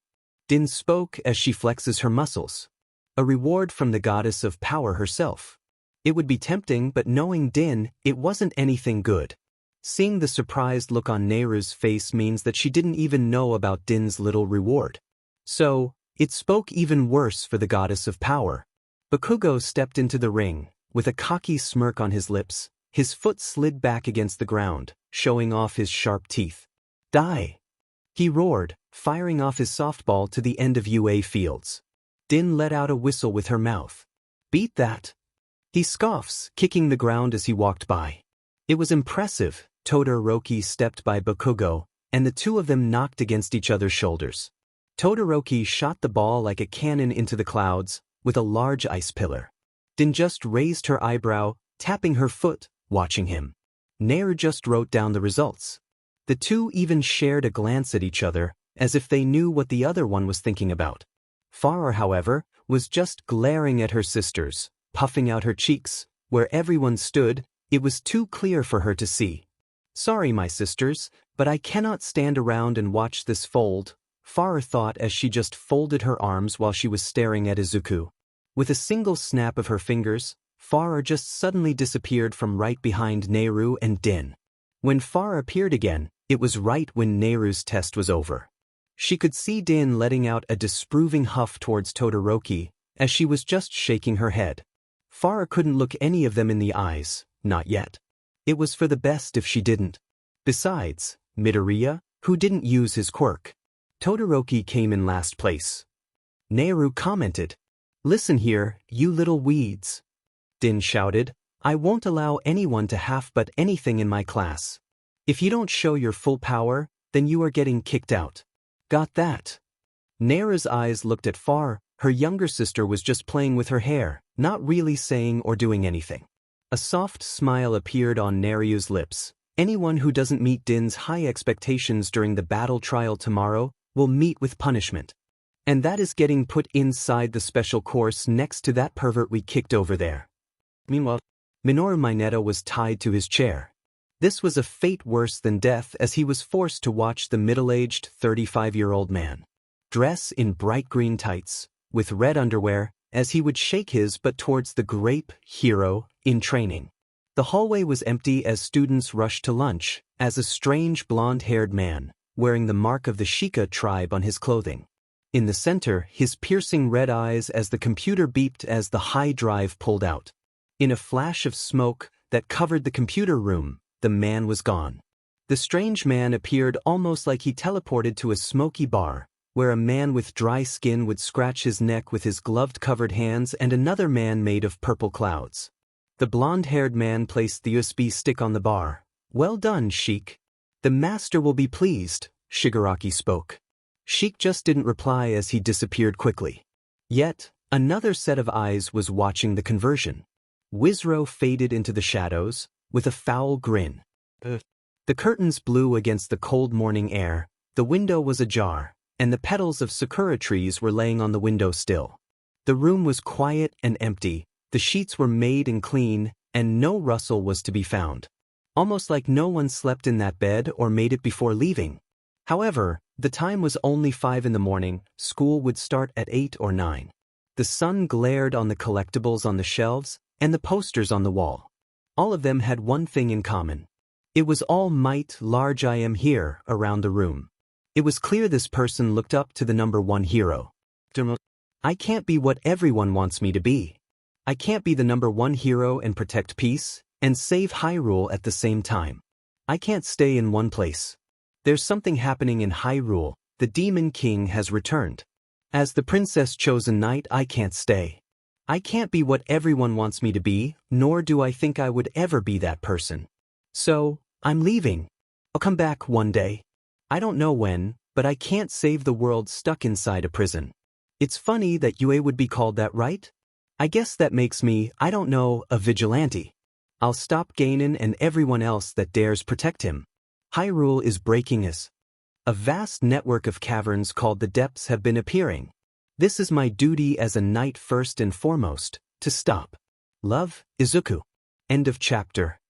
Din spoke as she flexes her muscles. A reward from the goddess of power herself. It would be tempting, but knowing Din, it wasn't anything good. Seeing the surprised look on Nehru's face means that she didn't even know about Din's little reward. So, it spoke even worse for the goddess of power. Bakugo stepped into the ring, with a cocky smirk on his lips. His foot slid back against the ground, showing off his sharp teeth. Die! He roared, firing off his softball to the end of UA fields. Din let out a whistle with her mouth. Beat that! He scoffs, kicking the ground as he walked by. It was impressive. Todoroki stepped by Bakugo, and the two of them knocked against each other's shoulders. Todoroki shot the ball like a cannon into the clouds, with a large ice pillar. Din just raised her eyebrow, tapping her foot, watching him. Nair just wrote down the results. The two even shared a glance at each other, as if they knew what the other one was thinking about. Farah, however, was just glaring at her sisters, puffing out her cheeks. Where everyone stood, it was too clear for her to see. "Sorry, my sisters, but I cannot stand around and watch this fold," Farah thought as she just folded her arms while she was staring at Izuku. With a single snap of her fingers, Farah just suddenly disappeared from right behind Nehru and Din. When Farah appeared again, it was right when Nehru's test was over. She could see Din letting out a disapproving huff towards Todoroki, as she was just shaking her head. Farah couldn't look any of them in the eyes, not yet. It was for the best if she didn't. Besides, Midoriya, who didn't use his quirk. Todoroki came in last place. Nehru commented, "Listen here, you little weeds." Din shouted, "I won't allow anyone to half-butt anything in my class. If you don't show your full power, then you are getting kicked out. Got that?" Nehru's eyes looked at Farah. Her younger sister was just playing with her hair, not really saying or doing anything. A soft smile appeared on Nehru's lips. Anyone who doesn't meet Din's high expectations during the battle trial tomorrow will meet with punishment. And that is getting put inside the special course next to that pervert we kicked over there. Meanwhile, Minoru Mineta was tied to his chair. This was a fate worse than death, as he was forced to watch the middle-aged 35-year-old man dress in bright green tights, with red underwear, as he would shake his butt towards the grape hero in training. The hallway was empty as students rushed to lunch, as a strange blonde-haired man, wearing the mark of the Sheikah tribe on his clothing. In the center, his piercing red eyes as the computer beeped as the high drive pulled out. In a flash of smoke that covered the computer room, the man was gone. The strange man appeared almost like he teleported to a smoky bar, where a man with dry skin would scratch his neck with his gloved-covered hands and another man made of purple clouds. The blonde-haired man placed the USB stick on the bar. "Well done, Sheik. The master will be pleased," Shigaraki spoke. Sheik just didn't reply as he disappeared quickly. Yet, another set of eyes was watching the conversion. Wizro faded into the shadows, with a foul grin. The curtains blew against the cold morning air, the window was ajar, and the petals of sakura trees were laying on the window sill. The room was quiet and empty, the sheets were made and clean, and no rustle was to be found. Almost like no one slept in that bed or made it before leaving. However, the time was only 5 in the morning, school would start at 8 or 9. The sun glared on the collectibles on the shelves and the posters on the wall. All of them had one thing in common. It was all might large I am here around the room. It was clear this person looked up to the number one hero. "I can't be what everyone wants me to be. I can't be the number one hero and protect peace and save Hyrule at the same time. I can't stay in one place. There's something happening in Hyrule. The Demon King has returned. As the Princess Chosen Knight, I can't stay. I can't be what everyone wants me to be, nor do I think I would ever be that person. So, I'm leaving. I'll come back one day. I don't know when, but I can't save the world stuck inside a prison. It's funny that UA would be called that, right? I guess that makes me, I don't know, a vigilante. I'll stop Ganon and everyone else that dares protect him. Hyrule is breaking us. A vast network of caverns called the Depths have been appearing. This is my duty as a knight first and foremost, to stop. Love, Izuku." End of chapter.